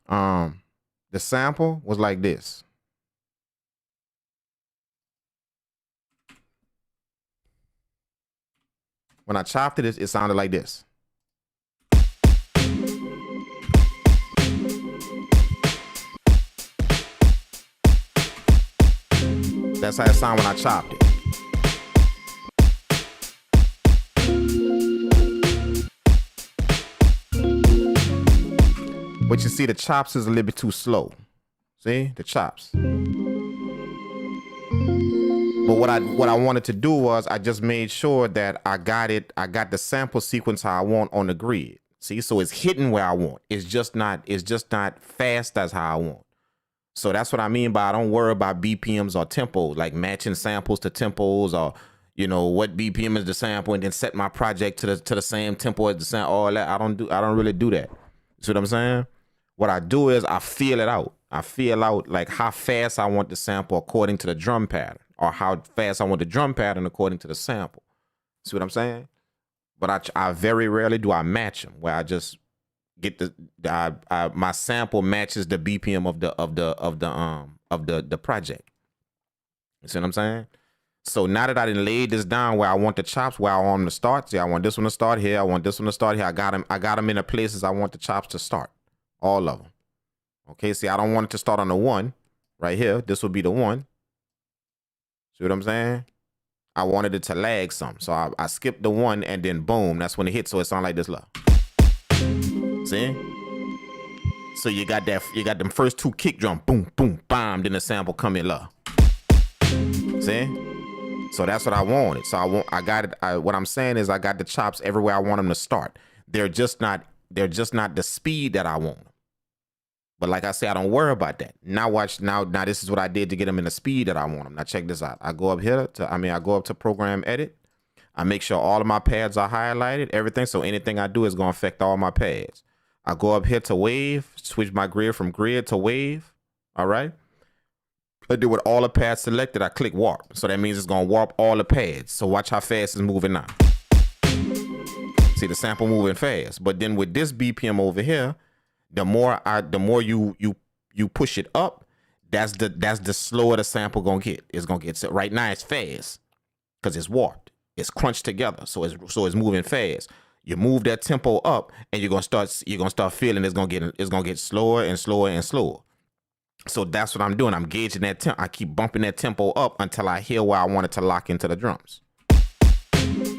The sample was like this. When I chopped it, it sounded like this. That's how it sounded when I chopped it. But you see, the chops is a little bit too slow. See, the chops. But what I wanted to do was I just made sure that I got the sample sequence how I want on the grid. See, so it's hitting where I want. It's just not fast as how I want. So that's what I mean by I don't worry about BPMs or tempos, like matching samples to tempos, or you know what BPM is the sample and then set my project to the same tempo as the sample. All that I don't really do that. See what I'm saying? What I do is I feel it out. I feel out like how fast I want the sample according to the drum pattern, or how fast I want the drum pattern according to the sample. See what I'm saying? But I very rarely do I match them, where I just get my sample matches the BPM of the project. You see what I'm saying? So now that I didn't lay this down where I want the chops, where I want them to start. See, I want this one to start here. I want this one to start here. I got them in the places I want the chops to start. All of them. Okay, see, I don't want it to start on the 1 right here. This will be the 1. See what I'm saying? I wanted it to lag some. So I skipped the 1 and then boom, that's when it hits. So it sounds like this. Look. See? So you got them first 2 kick drum, boom, boom, bam, then the sample come in low. See? So that's what I wanted. So what I'm saying is I got the chops everywhere I want them to start. They're just not the speed that I want them. But like I say, I don't worry about that. Now watch, now this is what I did to get them in the speed that I want them. Now check this out. I go up here I go up to program edit. I make sure all of my pads are highlighted, everything. So anything I do is going to affect all my pads. I go up here to wave, switch my grid from grid to wave. All right. I do with all the pads selected. I click warp. So that means it's going to warp all the pads. So watch how fast it's moving now. See the sample moving fast. But then with this BPM over here, the more you push it up, that's the slower the sample gonna get. It's gonna get. So right now it's fast because it's warped. It's crunched together. So it's moving fast. You move that tempo up, and you're gonna start feeling it's gonna get slower and slower and slower. So that's what I'm doing. I'm gauging that tempo. I keep bumping that tempo up until I hear where I want it to lock into the drums.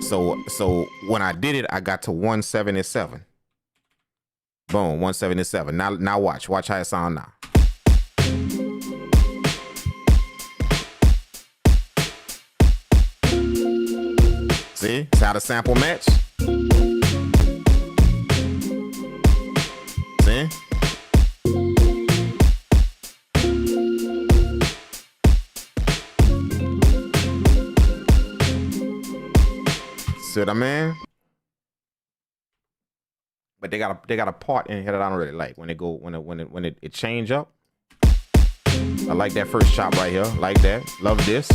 So when I did it, I got to 177. Boom, 177. Now watch how it sound now. See, it's how the sample match. See? See what I mean? But they got a part in here that I don't really like when it change up. I like that first chop right here. Like that. Love this.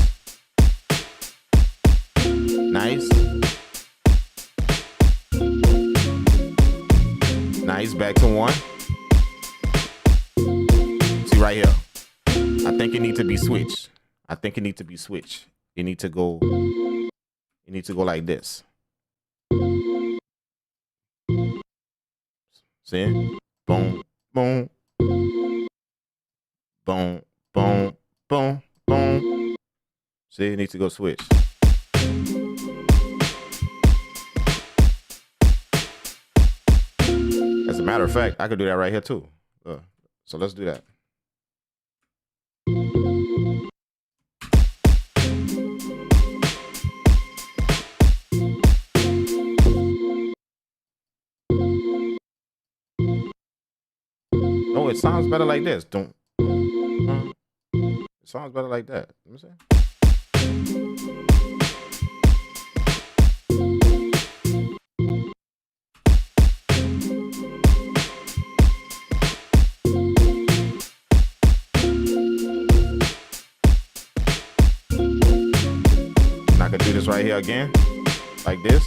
Nice. Nice. Back to 1. See right here. I think it needs to be switched. You need to go like this. See? Boom, boom. Boom, boom, boom, boom. See, it needs to go switch. As a matter of fact, I could do that right here too. So let's do that. No, it sounds better like this. Don't. It sounds better like that. Let me see. And I could do this right here again, like this.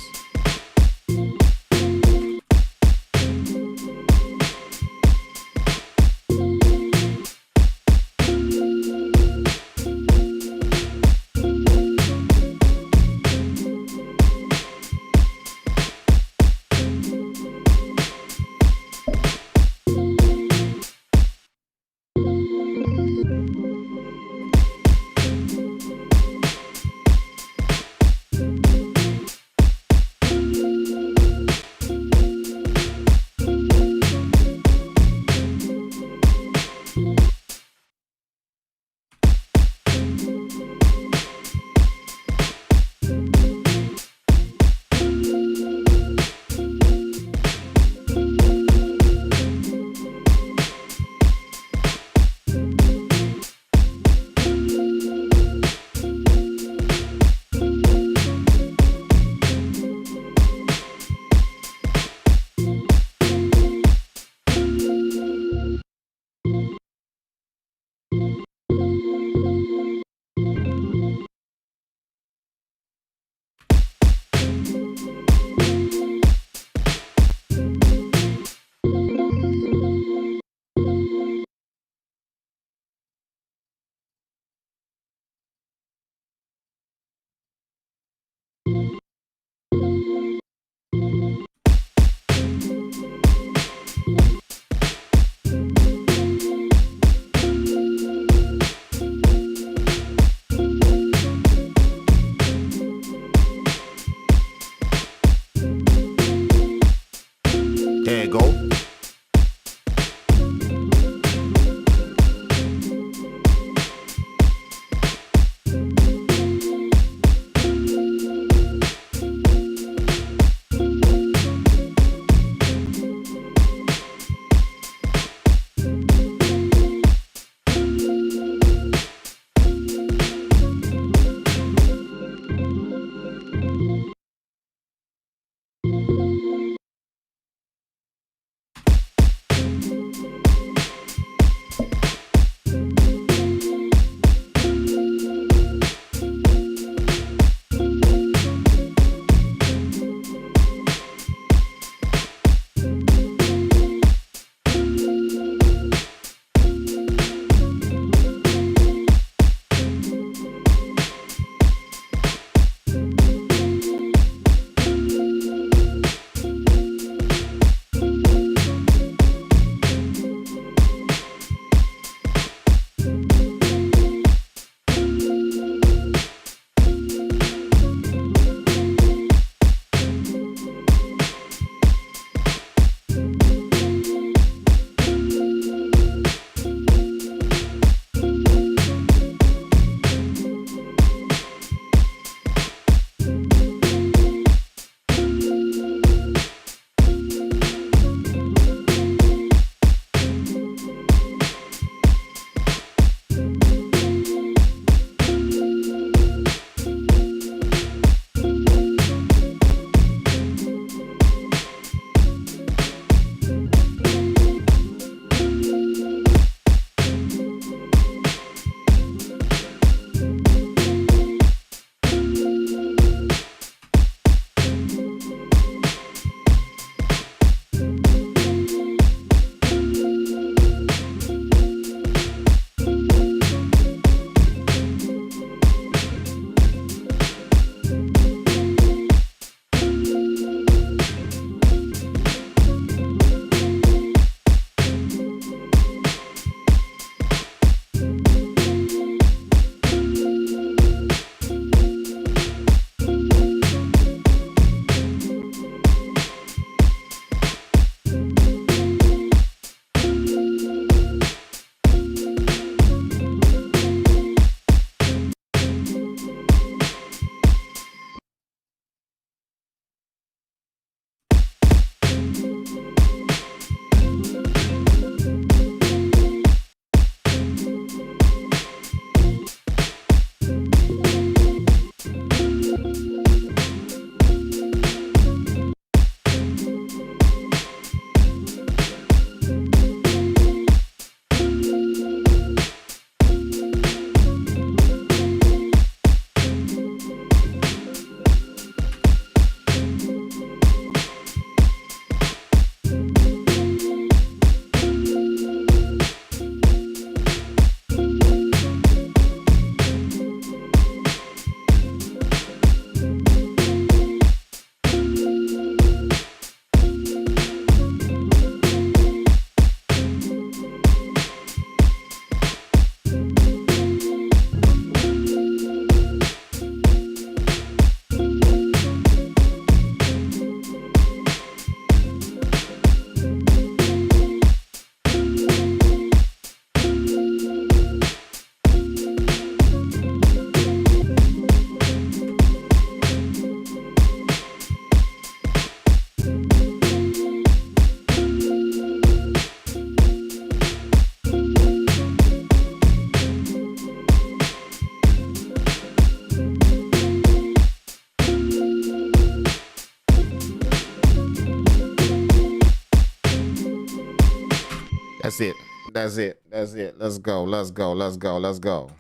That's it. That's it. That's it. Let's go. Let's go. Let's go. Let's go.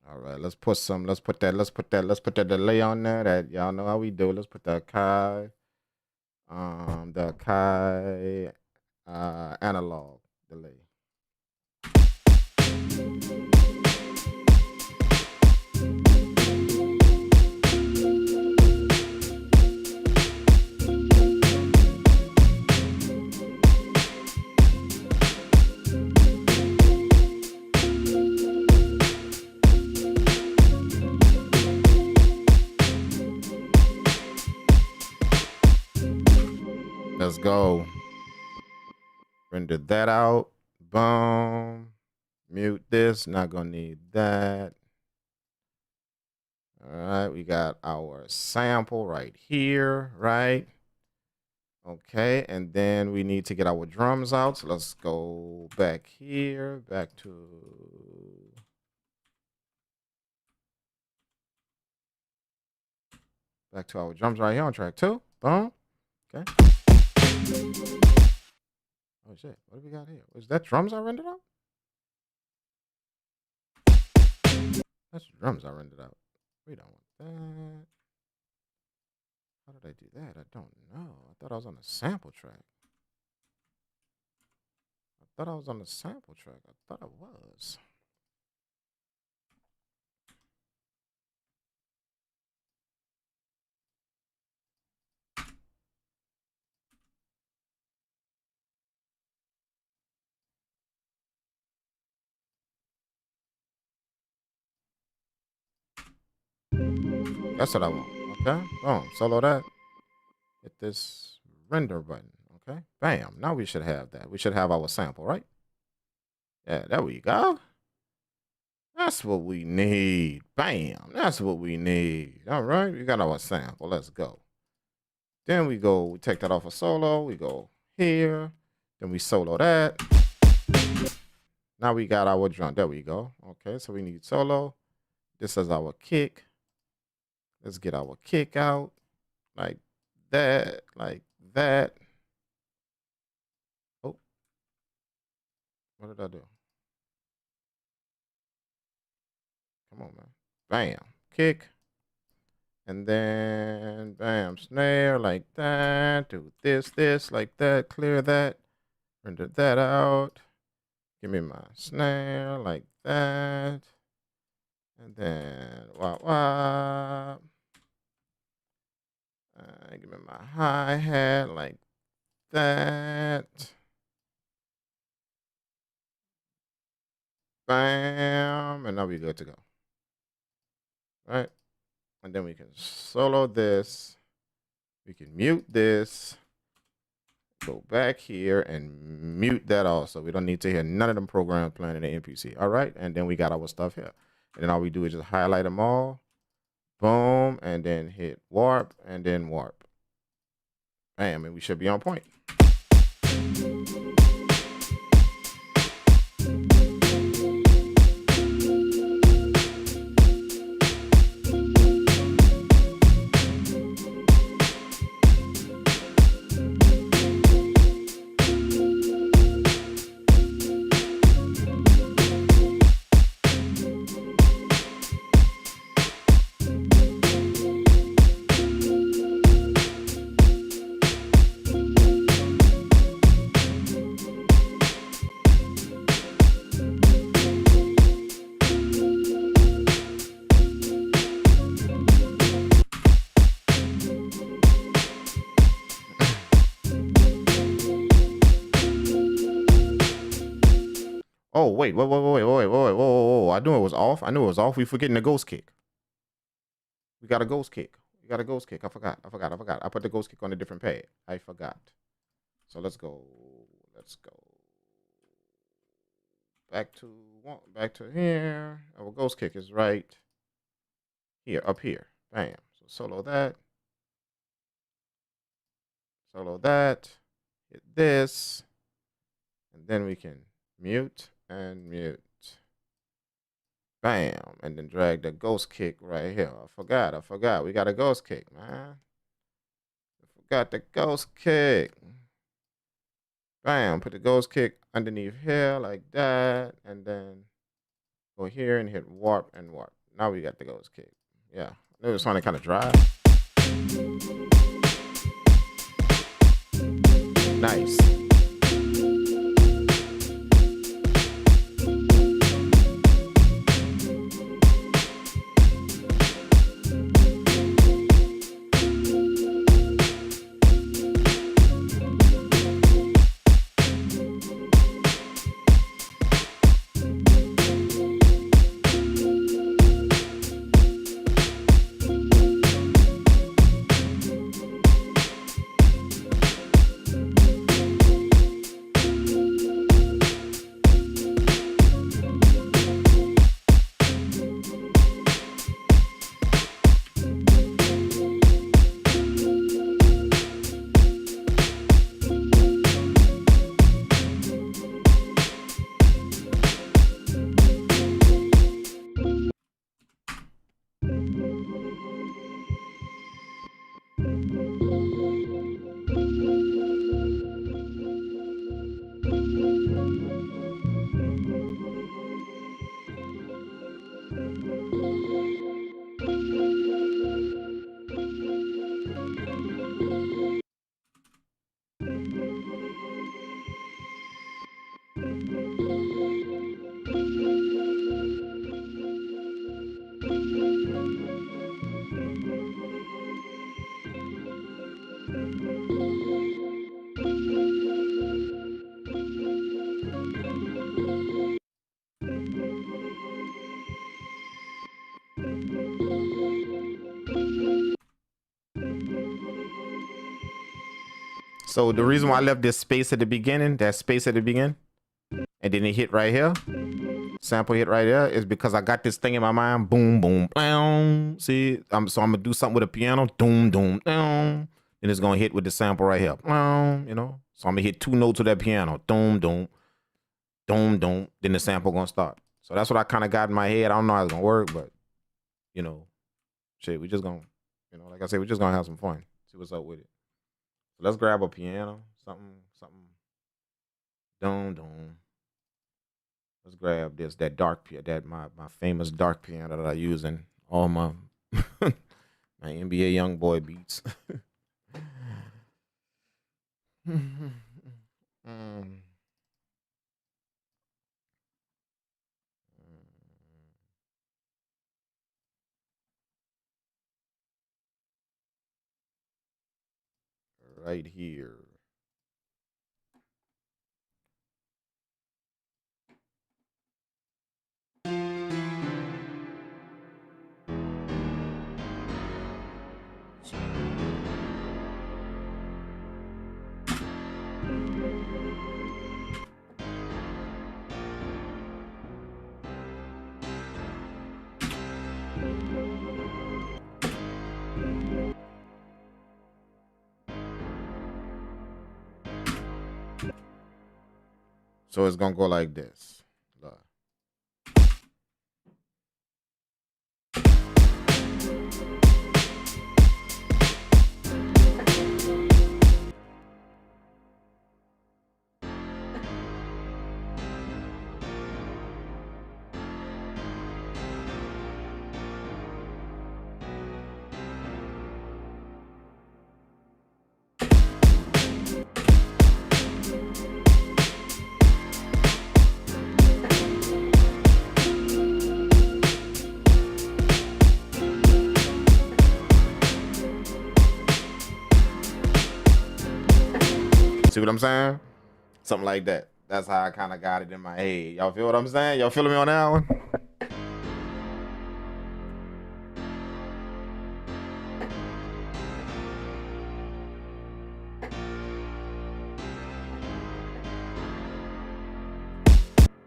All right, let's put that delay on there. That y'all know how we do. Let's put the Akai, analog delay. Let's go. Render that out. Boom. Mute this. Not gonna need that. All right, we got our sample right here, right? Okay, and then we need to get our drums out. So let's go back here, back to our drums right here on track 2. Boom. Okay. Oh shit, what do we got here? Was that drums I rendered out? That's drums I rendered out. We don't want that. How did I do that? I don't know. I thought I was on a sample track. I thought I was. That's what I want. Okay. Boom. Solo that. Hit this render button. Okay. Bam. Now we should have that. We should have our sample, right? Yeah, there we go. That's what we need. Bam. That's what we need. All right. We got our sample. Let's go. Then we take that off of solo. We go here. Then we solo that. Now we got our drum. There we go. Okay. So we need solo. This is our kick. Let's get our kick out. Like that. Like that. Oh. What did I do? Come on, man. Bam. Kick. And then, bam, snare like that. Do this, like that. Clear that. Render that out. Give me my snare like that. And then, wah. Give me my hi-hat like that. Bam. And now we're good to go. Right? And then we can solo this. We can mute this. Go back here and mute that also. We don't need to hear none of them programs playing in the MPC. All right. And then we got our stuff here. And then all we do is just highlight them all. Boom. And then hit warp and then warp. Bam. And we should be on point. Oh, wait. Whoa. I knew it was off. We forgetting the ghost kick. We got a ghost kick. I forgot. I put the ghost kick on a different pad. I forgot. So let's go. Back to here. Our ghost kick is right here, up here. Bam. So solo that. Hit this. And then we can mute and mute. Bam. And then drag the ghost kick right here. I forgot. We got a ghost kick, man. I forgot the ghost kick. Bam. Put the ghost kick underneath here like that. And then go here and hit warp and warp. Now we got the ghost kick. Yeah. It was trying to kind of dry. Nice. So the reason why I left this space at the beginning, and then it hit right here, sample hit right there, is because I got this thing in my mind, boom, boom, boom. See, so I'm gonna do something with a piano, doom, doom, doom. Then it's gonna hit with the sample right here, you know. So I'm gonna hit 2 notes of that piano, doom, doom, doom, doom. Then the sample gonna start. So that's what I kind of got in my head. I don't know how it's gonna work, but you know, shit, we just gonna, you know, like I said, we just gonna have some fun, see what's up with it. So let's grab a piano, something, doom, doom. Let's grab this, that dark piano, that my famous dark piano that I use in all my my NBA young boy beats. Right here. So it's gonna go like this. Look. See what I'm saying? Something like that. That's how I kind of got it in my head. Y'all feel what I'm saying? Y'all feeling me on that one?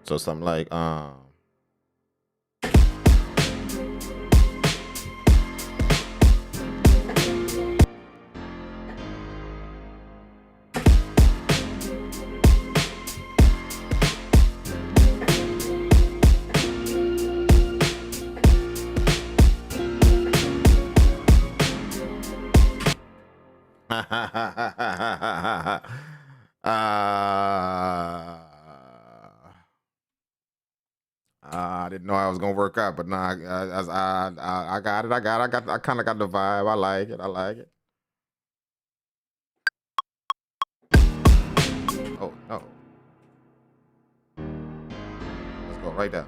So something like I didn't know I was gonna work out, but nah, I got it. I kind of got the vibe. I like it. I like it. Oh no. Let's go right there.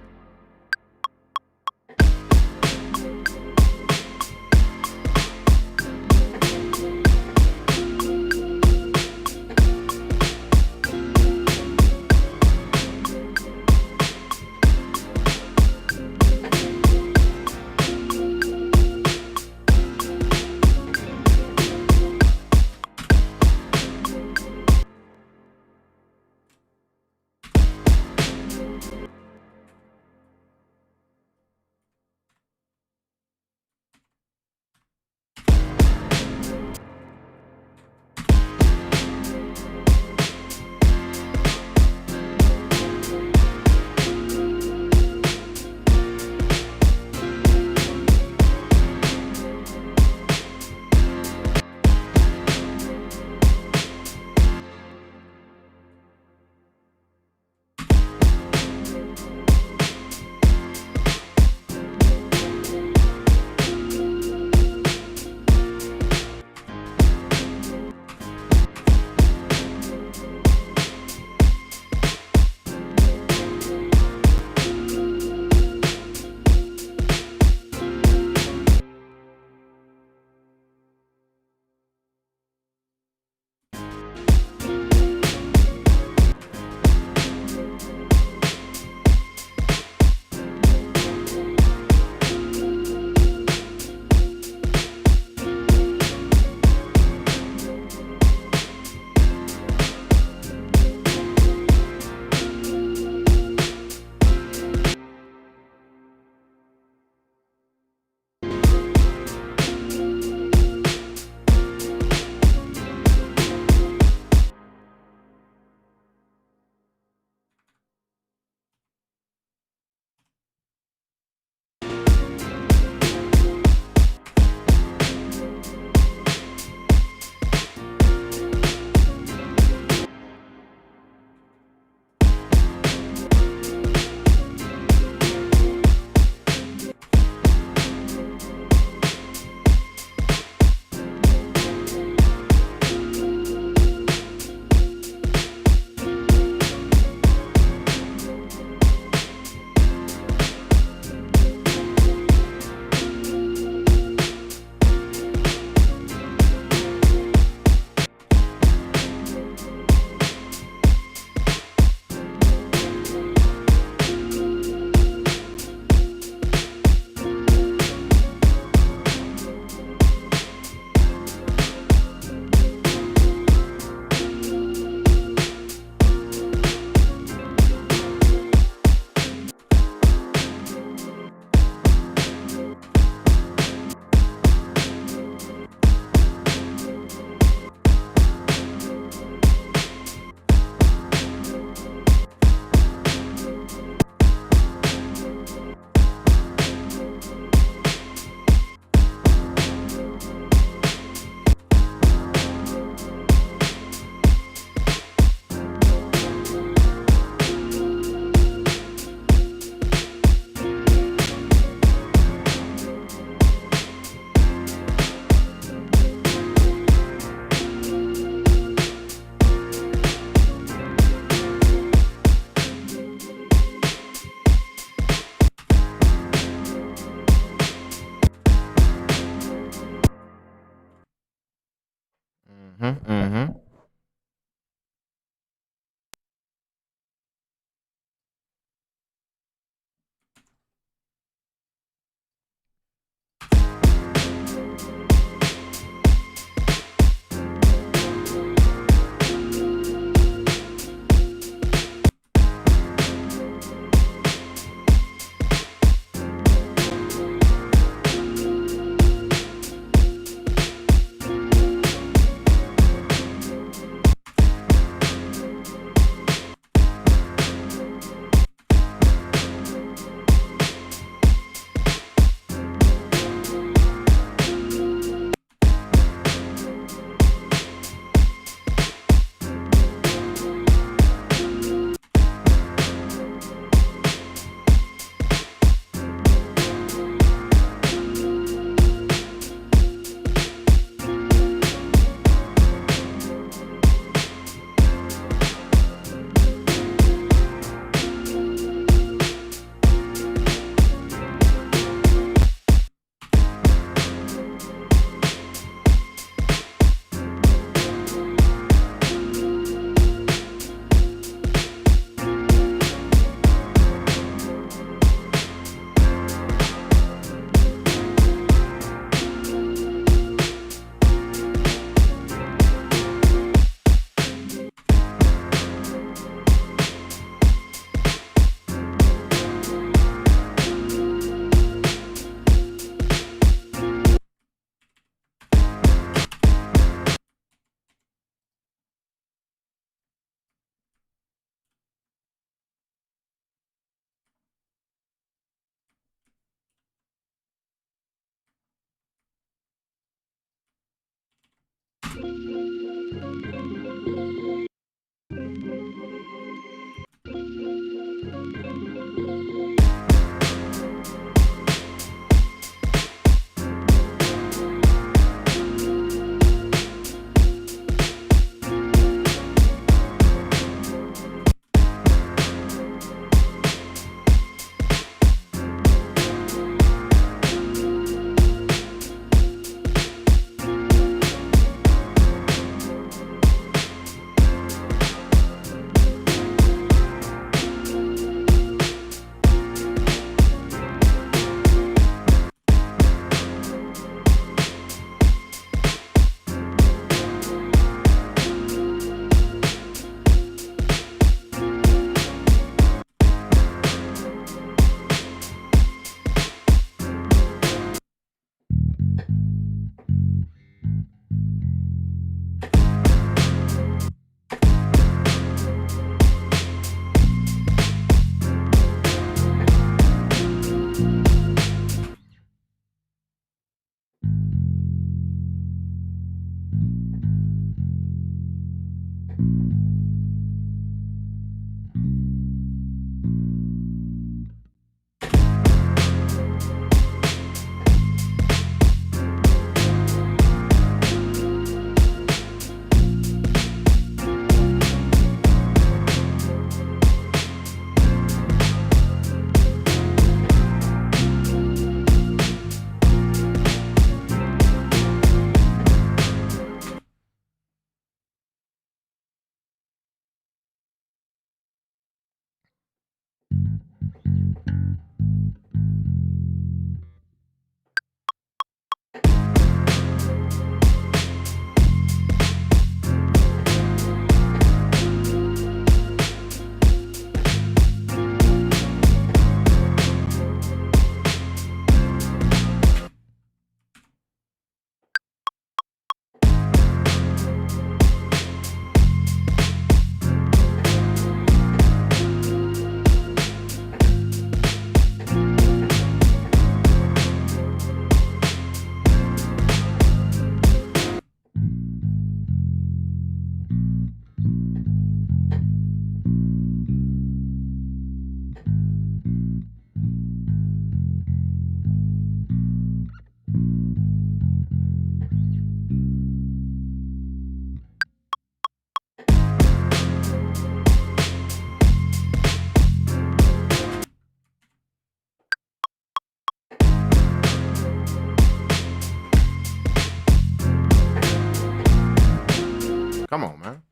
Come on, man.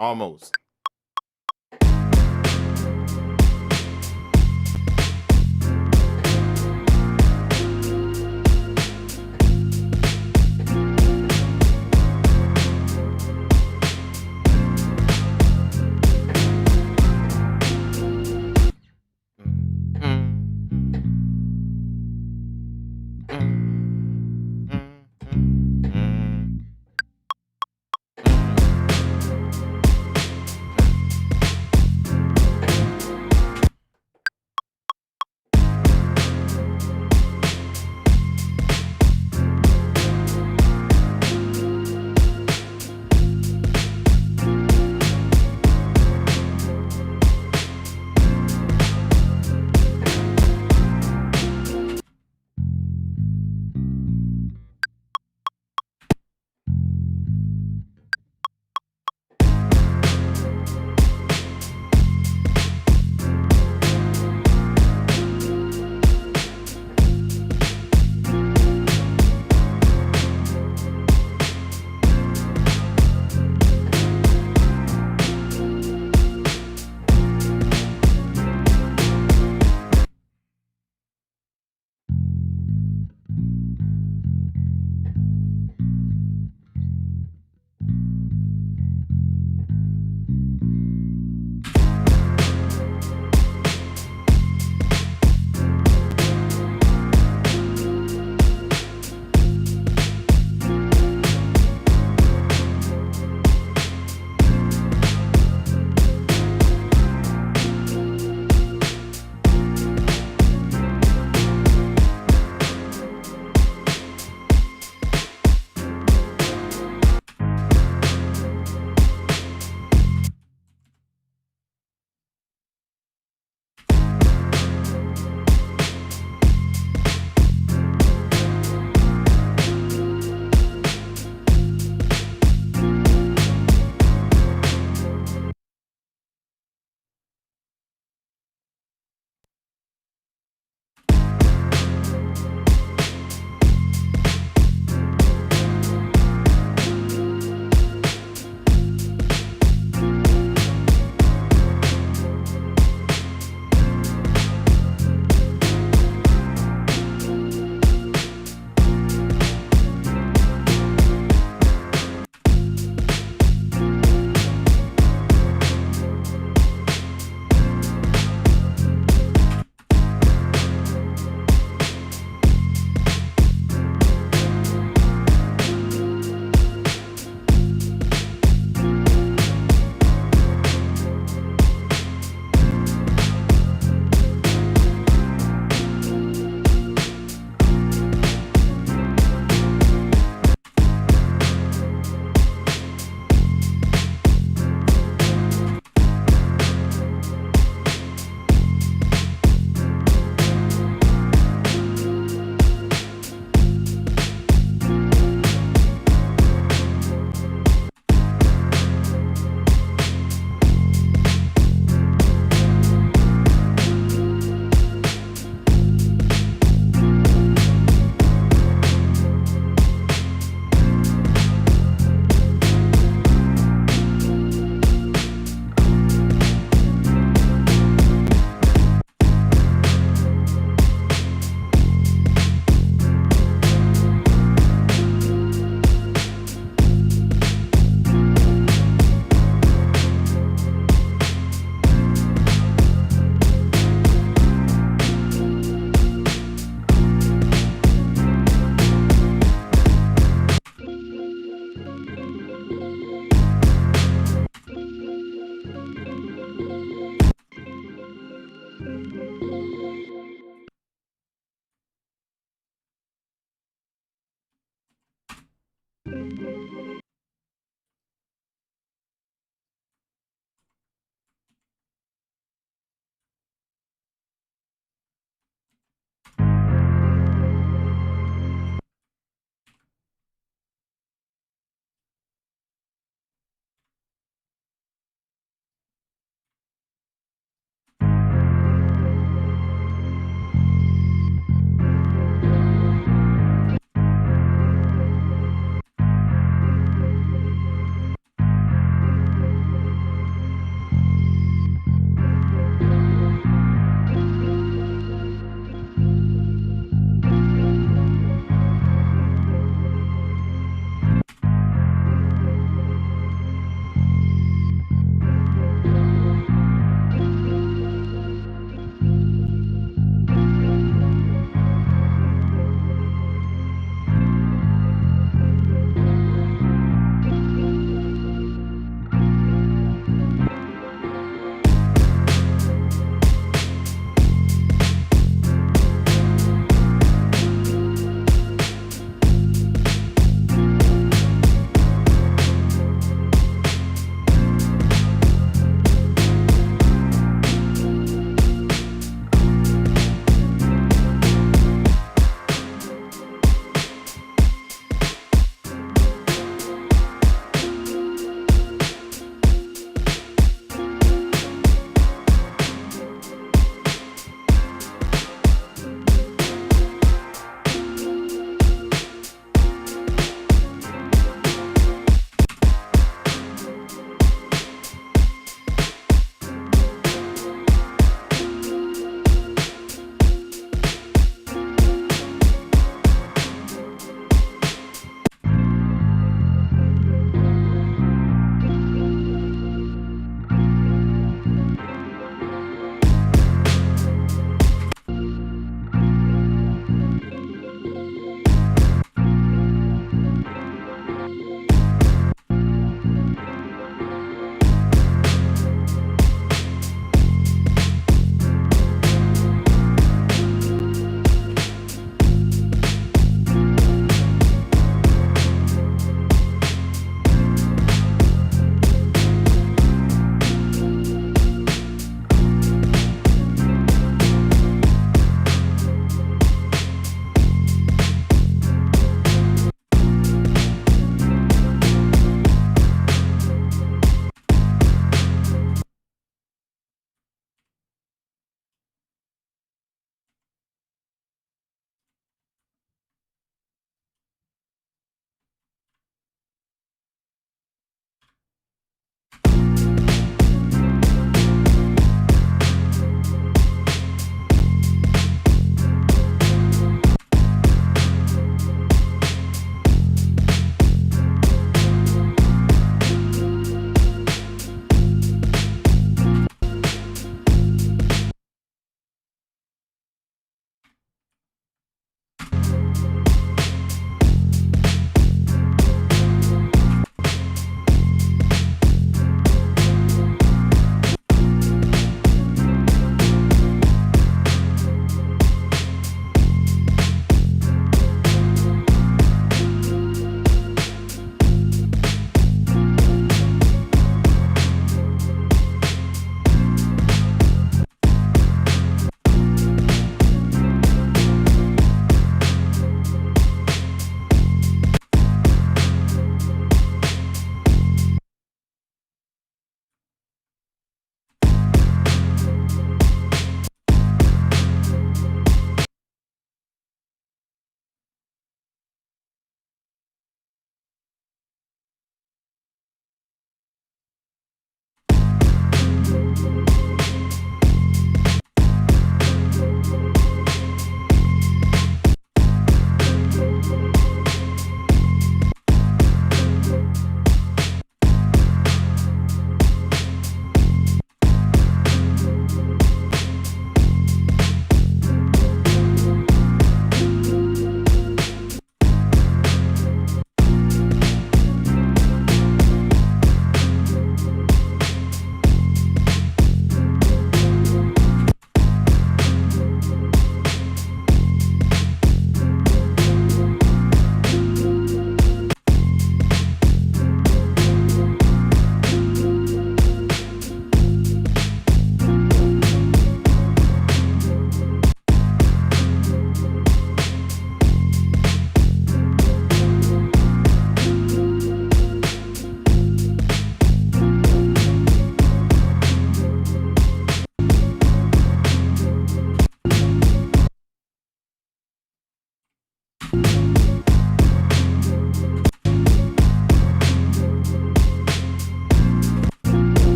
Almost.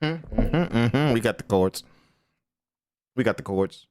We got the chords. We got the chords.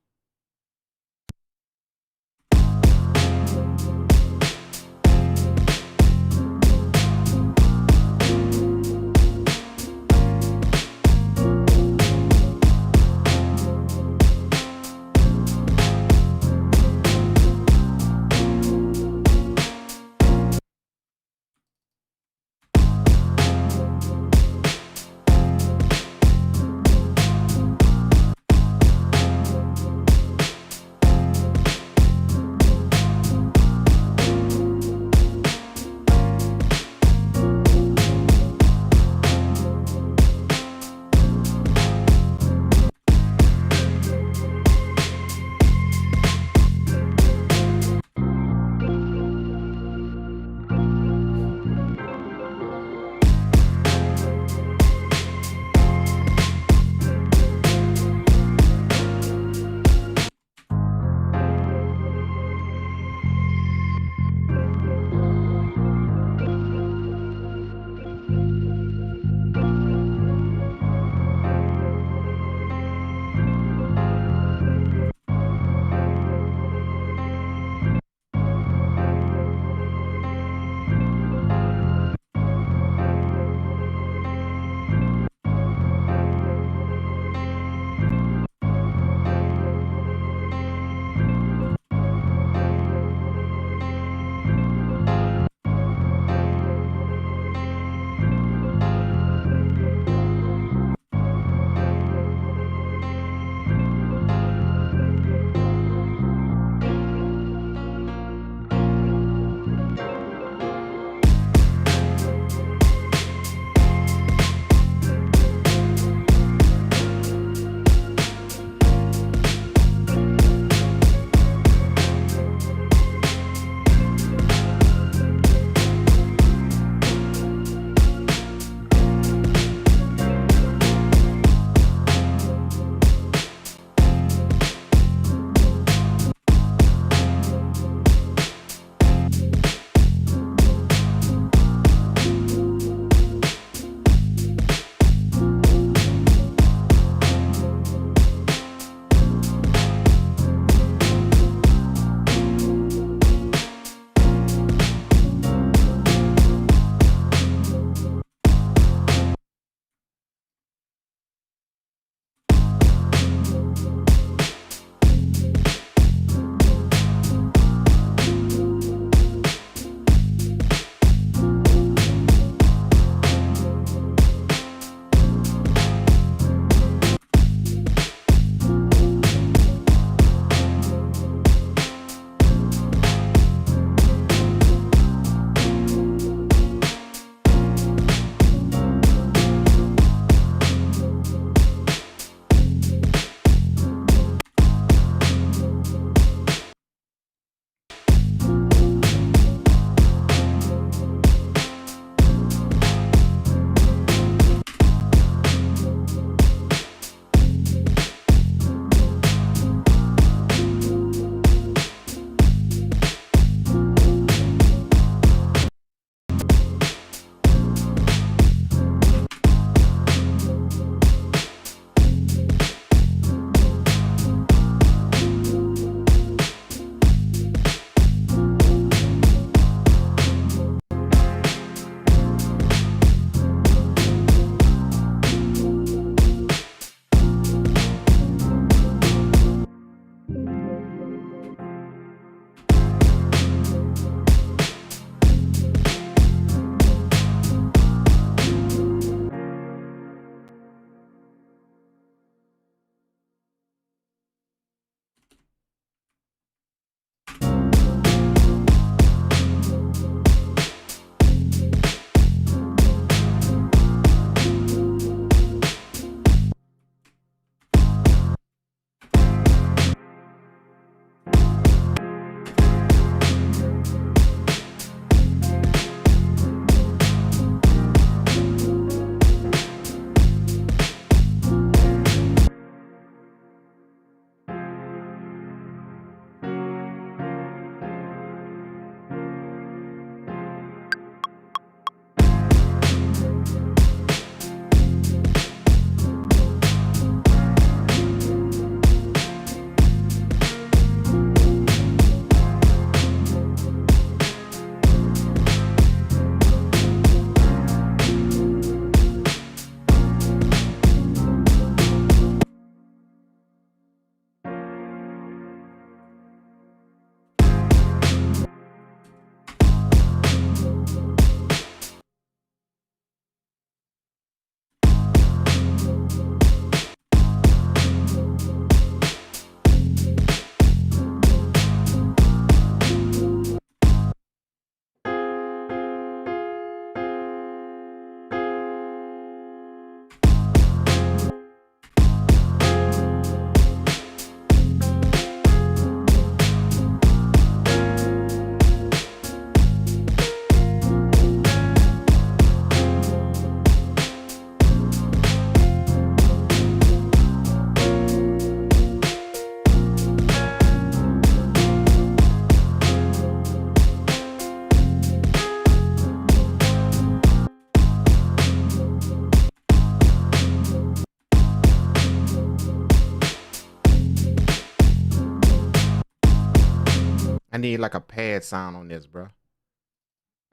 I need like a pad sound on this, bro.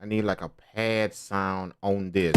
I need like a pad sound on this.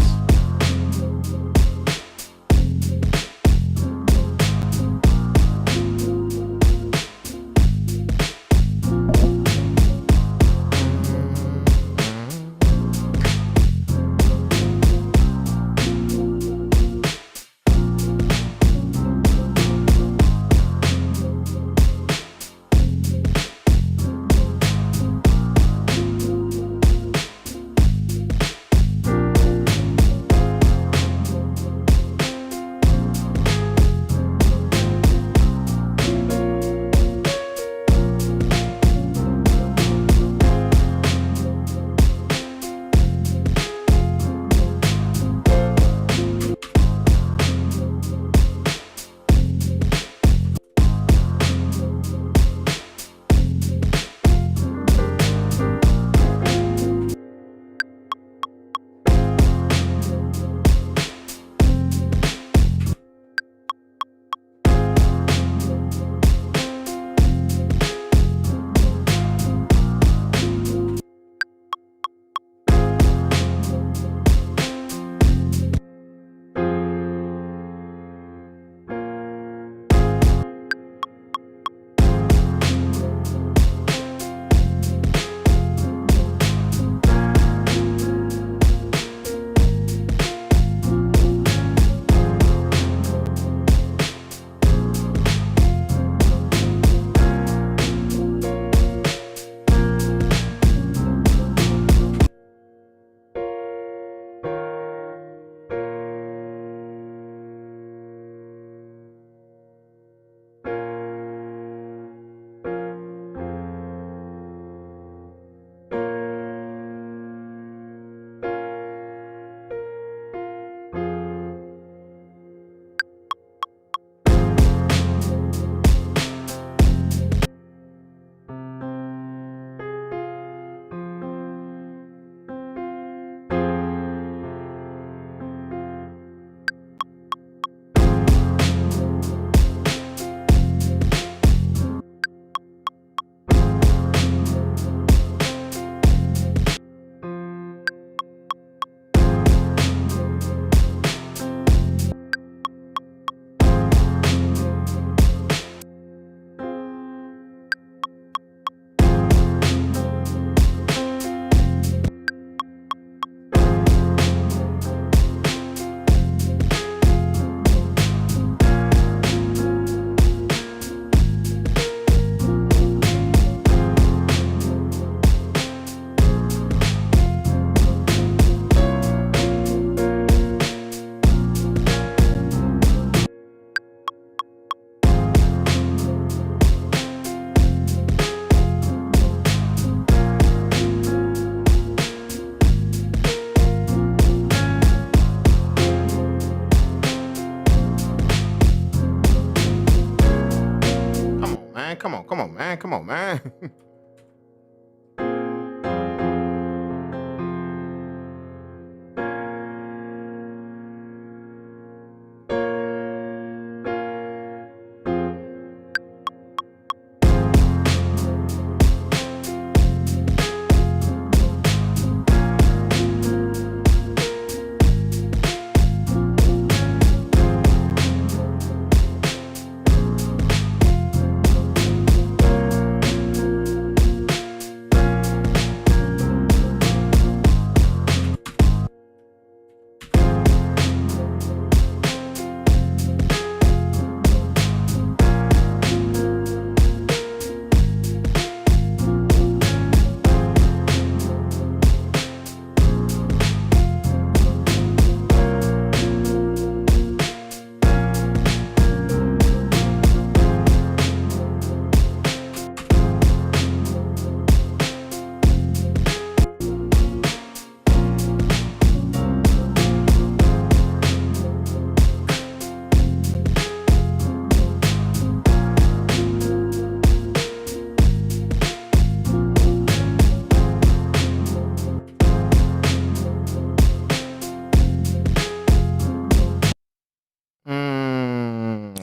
Come on, man. Come on, man.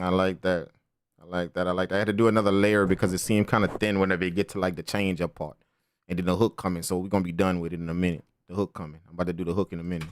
I like that. I like that. I like that. I had to do another layer because it seemed kind of thin whenever it get to like the change up part. And then the hook coming. So we're going to be done with it in a minute. The hook coming. I'm about to do the hook in a minute.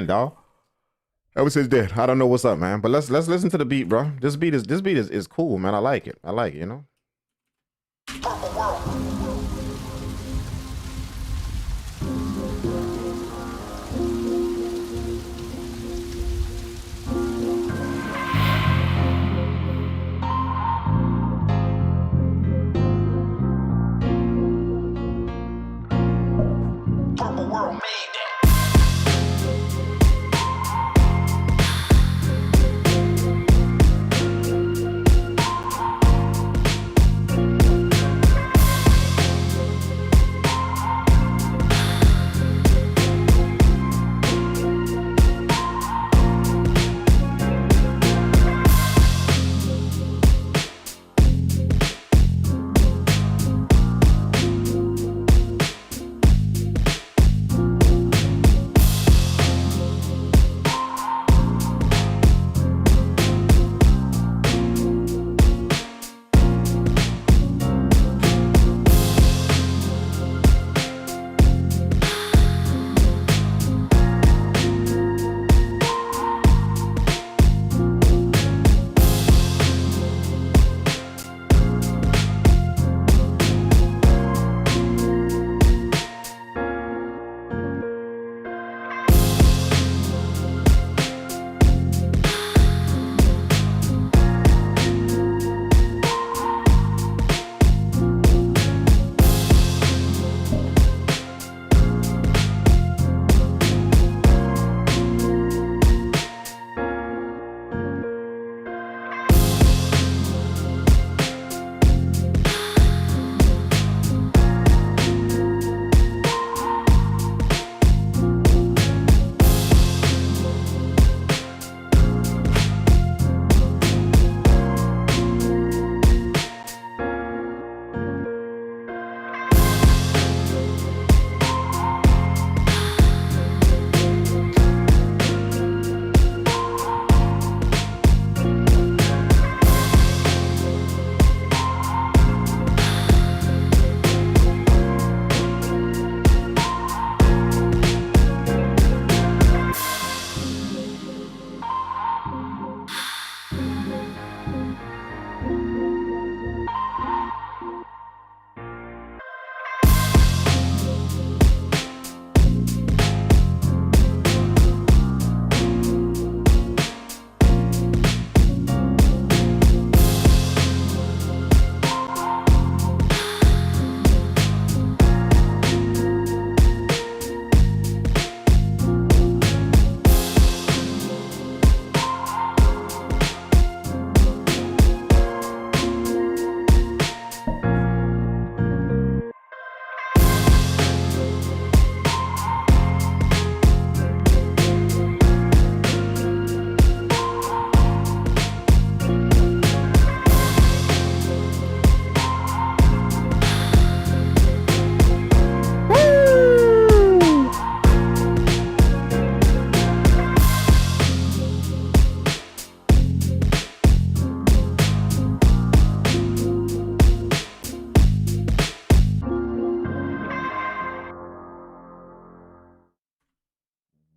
Dog. Ever since then, I don't know what's up, man. But let's listen to the beat, bro. This beat is cool, man. I like it. I like it, you know. Purple world. Purple world made that.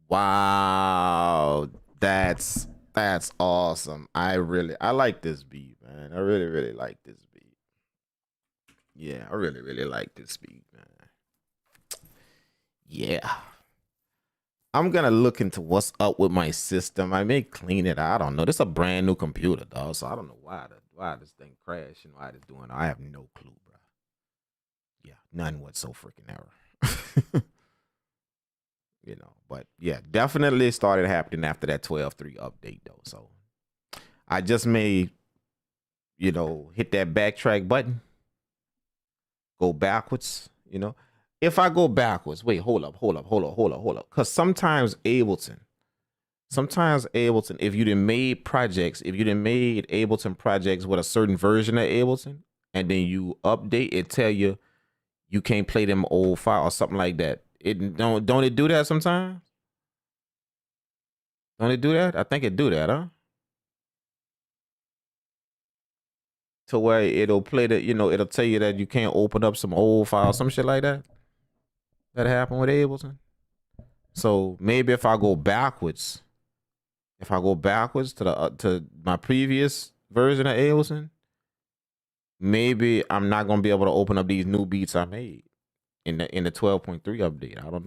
Wow, that's awesome. I like this beat, man. I really like this beat. Yeah, I really like this beat, man. Yeah. I'm gonna look into what's up with my system. I may clean it. I don't know. This is a brand new computer, dog. So I don't know why this thing crashed and why it's doing. I have no clue, bro. Yeah, none whatsoever freaking error. You know, but yeah, definitely started happening after that 12.3 update though. So I just may, you know, hit that backtrack button, go backwards, you know. If I go backwards, wait, hold up. Because sometimes Ableton, if you done made Ableton projects with a certain version of Ableton, and then you update, it tell you can't play them old file or something like that. It don't it do that sometimes? Don't it do that? I think it do that, huh? to where it'll play that, you know, it'll tell you that you can't open up some old files, some shit like that. That happened with Ableton. So maybe if I go backwards to the to my previous version of Ableton, maybe I'm not gonna be able to open up these new beats I made in the 12.3 update. I don't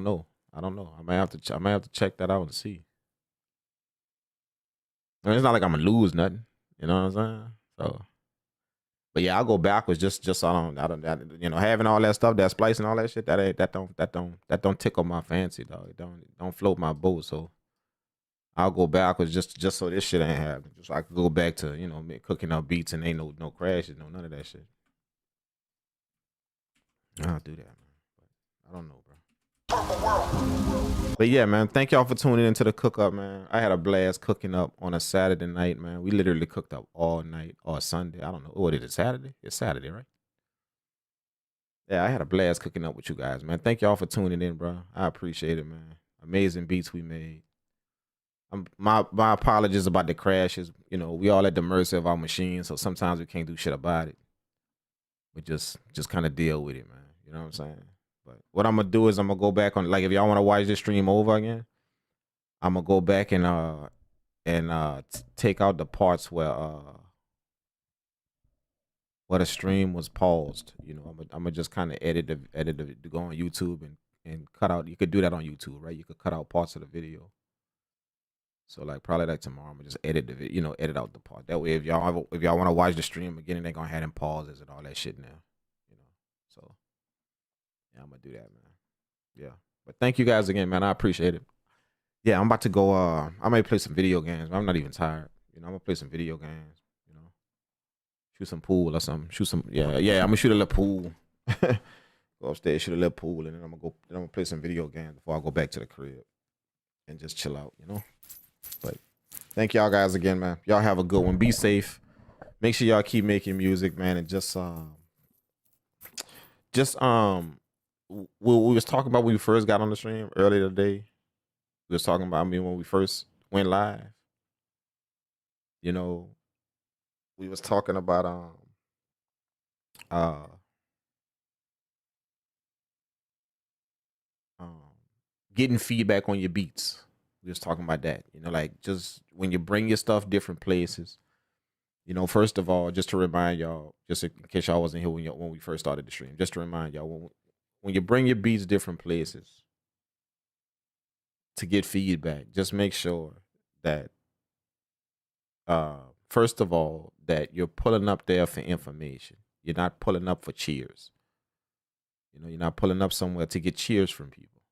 know. I might have to check that out and see. I mean, it's not like I'm gonna lose nothing. You know what I'm saying? So, but yeah, I'll go backwards just so I don't you know, having all that stuff, that splicing, all that shit, that don't tickle my fancy, dog. It don't float my boat. So I'll go backwards just so this shit ain't happening. Just so I could go back to, you know, me cooking up beats and ain't no crashes, no none of that shit. I'll do that, man. But I don't know, bro. But yeah, man, thank y'all for tuning into the cook up, man. I had a blast cooking up on a Saturday night, man. We literally cooked up all night, or Sunday. I don't know. What is it, Saturday? It's Saturday, right? Yeah, I had a blast cooking up with you guys, man. Thank y'all for tuning in, bro. I appreciate it, man. Amazing beats we made. My apologies about the crashes. You know, we all at the mercy of our machines, so sometimes we can't do shit about it. We just kind of deal with it, man. You know what I'm saying? But what I'm gonna do is I'm gonna go back on, like, if y'all want to watch this stream over again, I'm gonna go back and take out the parts where the stream was paused. You know, I'm gonna just kind of edit to go on YouTube and cut out. You could do that on YouTube, right? You could cut out parts of the video. So like probably like tomorrow, I'm gonna just edit the video, you know, edit out the part. That way, if y'all want to watch the stream again, and they gonna have them pauses and all that shit now, you know. So yeah, I'm gonna do that, man. Yeah, but thank you guys again, man. I appreciate it. Yeah, I'm about to go. I might play some video games. I'm not even tired. You know, I'm gonna play some video games. You know, shoot some pool or something. Shoot some. Yeah. I'm gonna shoot a little pool. Go upstairs, shoot a little pool, and then I'm gonna play some video games before I go back to the crib and just chill out. You know. But thank y'all guys again, man. Y'all have a good one. Be safe. Make sure y'all keep making music, man, and just we was talking about when we first got on the stream earlier today. We was talking about, I mean, when we first went live, you know, we was talking about getting feedback on your beats. We was talking about that, you know, like just when you bring your stuff different places, you know, first of all, just to remind y'all, just in case y'all wasn't here when we first started the stream, just to remind y'all, when you bring your beats different places to get feedback, just make sure that first of all, that you're pulling up there for information. You're not pulling up for cheers. You know, you're not pulling up somewhere to get cheers from people.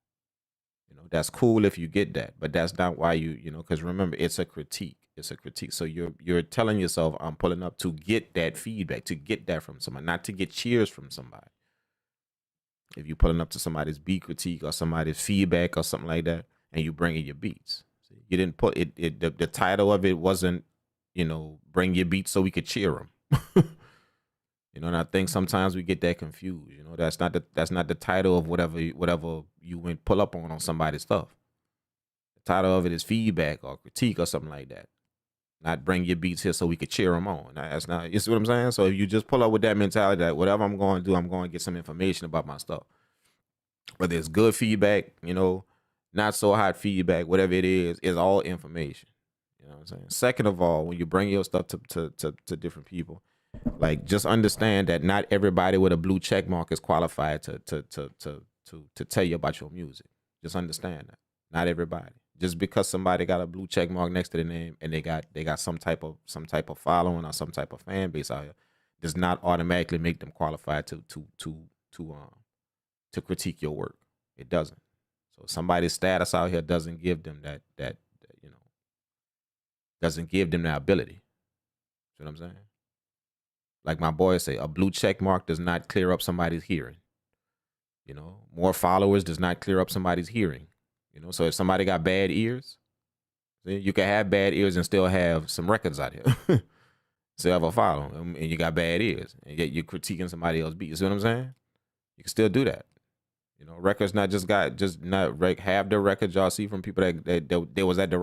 You know, that's cool if you get that, but that's not why you know, because remember, it's a critique. It's a critique. So you're telling yourself, I'm pulling up to get that feedback, to get that from somebody, not to get cheers from somebody. If you're pulling up to somebody's beat critique or somebody's feedback or something like that, and you bring in your beats, you didn't put it. The title of it wasn't, you know, bring your beats so we could cheer them. You know, and I think sometimes we get that confused. You know, that's not the title of whatever you went pull up on somebody's stuff. The title of it is feedback or critique or something like that. Not bring your beats here so we could cheer them on. That's not. You see what I'm saying? So if you just pull up with that mentality that whatever I'm going to do, I'm going to get some information about my stuff. Whether it's good feedback, you know, not so hot feedback, whatever it is all information. You know what I'm saying? Second of all, when you bring your stuff to different people, like, just understand that not everybody with a blue check mark is qualified to tell you about your music. Just understand that. Not everybody. Just because somebody got a blue check mark next to the name and they got some type of following or some type of fan base out here does not automatically make them qualified to critique your work. It doesn't. So somebody's status out here doesn't give them that you know, doesn't give them that ability. You know what I'm saying? Like my boys say, a blue check mark does not clear up somebody's hearing. You know, more followers does not clear up somebody's hearing. You know, so if somebody got bad ears, you can have bad ears and still have some records out here. Still have a follow, and you got bad ears, and yet you're critiquing somebody else's beat. You see what I'm saying? You can still do that. You know, records not have the records y'all see from people that they was in the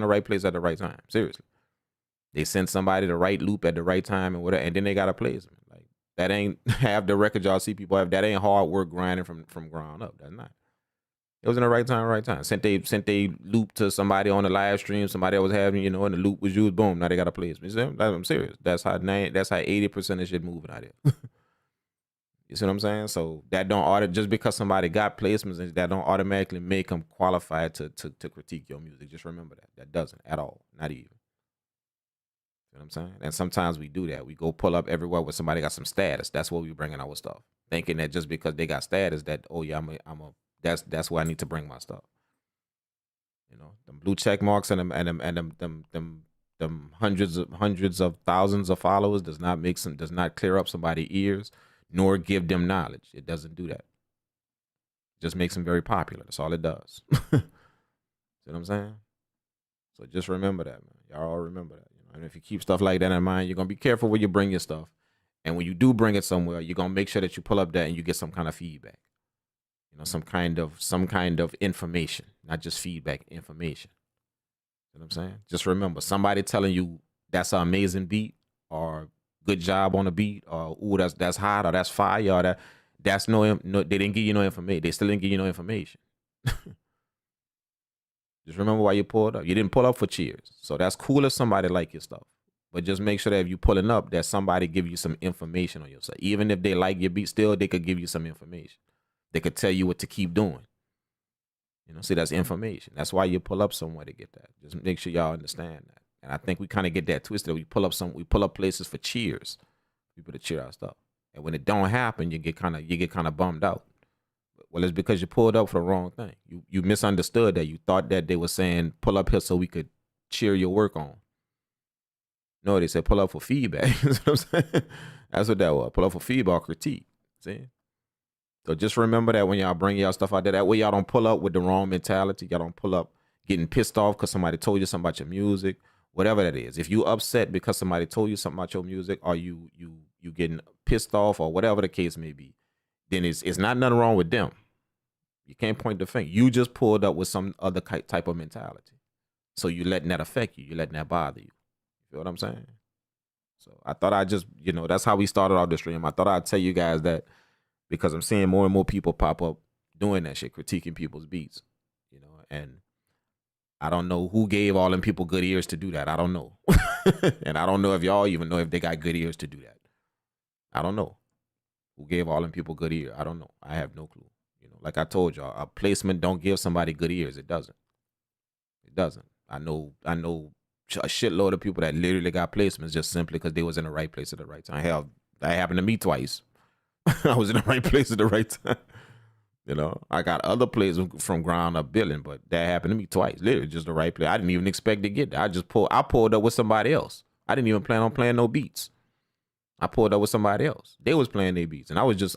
right place at the right time. Seriously. They sent somebody the right loop at the right time and whatever, and then they got a placement. Like that ain't half the record y'all see people have. That ain't hard work grinding from ground up. That's not. It was in the right time, right time. Sent they loop to somebody on the live stream. Somebody that was having, and the loop was used. Boom, now they got a placement. I'm serious. That's how 80% of shit moving out here. You see what I'm saying? So that don't just because somebody got placements, that don't automatically make them qualified to critique your music. Just remember that. That doesn't at all. Not even. You know what I'm saying? And sometimes we do that. We go pull up everywhere where somebody got some status. That's what we bring in our stuff. Thinking that just because they got status, that that's where I need to bring my stuff. Them blue check marks and them hundreds of thousands of followers does not clear up somebody's ears, nor give them knowledge. It doesn't do that. It just makes them very popular. That's all it does. See what I'm saying? So just remember that, man. Y'all all remember that. And if you keep stuff like that in mind, you're gonna be careful where you bring your stuff. And when you do bring it somewhere, you're gonna make sure that you pull up that and you get some kind of feedback. Some kind of information, not just feedback, information. You know what I'm saying? Just remember, somebody telling you that's an amazing beat, or good job on the beat, or ooh, that's hot, or that's fire, or that's no, they didn't give you no information. They still didn't give you no information. Just remember why you pulled up. You didn't pull up for cheers. So that's cool if somebody like your stuff. But just make sure that if you pulling up, that somebody give you some information on your stuff. Even if they like your beat still, they could give you some information. They could tell you what to keep doing. See, that's information. That's why you pull up somewhere to get that. Just make sure y'all understand that. And I think we kind of get that twisted. We pull up places for cheers. People to cheer our stuff. And when it don't happen, you get kind of bummed out. Well, it's because you pulled up for the wrong thing. You misunderstood that. You thought that they were saying pull up here so we could cheer your work on. No, they said pull up for feedback. That's what I'm saying. That's what that was. Pull up for feedback, critique. See? So just remember that when y'all bring y'all stuff out there. That way y'all don't pull up with the wrong mentality. Y'all don't pull up getting pissed off because somebody told you something about your music. Whatever that is. If you upset because somebody told you something about your music, or you getting pissed off, or whatever the case may be, then it's not nothing wrong with them. You can't point the finger. You just pulled up with some other type of mentality. So you letting that affect you. You letting that bother you. You feel what I'm saying? So I thought I'd just, that's how we started off the stream. I thought I'd tell you guys that because I'm seeing more and more people pop up doing that shit, critiquing people's beats. And I don't know who gave all them people good ears to do that. I don't know. And I don't know if y'all even know if they got good ears to do that. I don't know. Who gave all them people good ears? I don't know. I have no clue. Like I told y'all, a placement don't give somebody good ears. It doesn't. It doesn't. I know a shitload of people that literally got placements just simply because they was in the right place at the right time. Hell, that happened to me twice. I was in the right place at the right time. I got other places from ground up billing, but that happened to me twice. Literally just the right place. I didn't even expect to get that. I pulled up with somebody else. I didn't even plan on playing no beats. I pulled up with somebody else. They was playing their beats, and I was just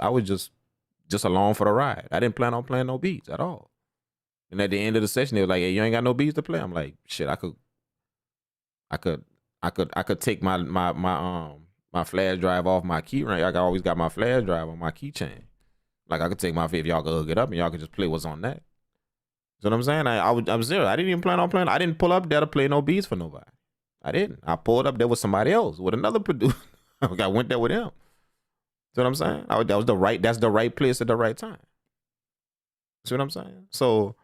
along for the ride. I didn't plan on playing no beats at all. And at the end of the session, they were like, "Hey, you ain't got no beats to play." I'm like, "Shit, I could take my flash drive off my key ring. I always got my flash drive on my keychain. Like I could take if y'all could hook it up and y'all could just play what's on that." You know what I'm saying? I'm zero. I didn't even plan on playing. I didn't pull up there to play no beats for nobody. I didn't. I pulled up there with somebody else, with another producer. I went there with him. See what I'm saying? That's the right place at the right time. See what I'm saying? So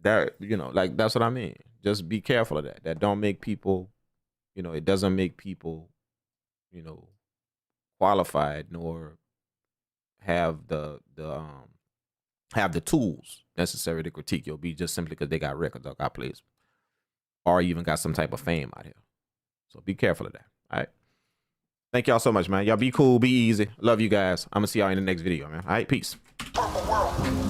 that, like that's what I mean. Just be careful of that. That don't make people, it doesn't make people, qualified nor have the tools necessary to critique your beat just simply because they got records or got plays or even got some type of fame out here. So be careful of that. All right. Thank y'all so much, man. Y'all be cool, be easy. Love you guys. I'm gonna see y'all in the next video, man. All right, peace. Purple world.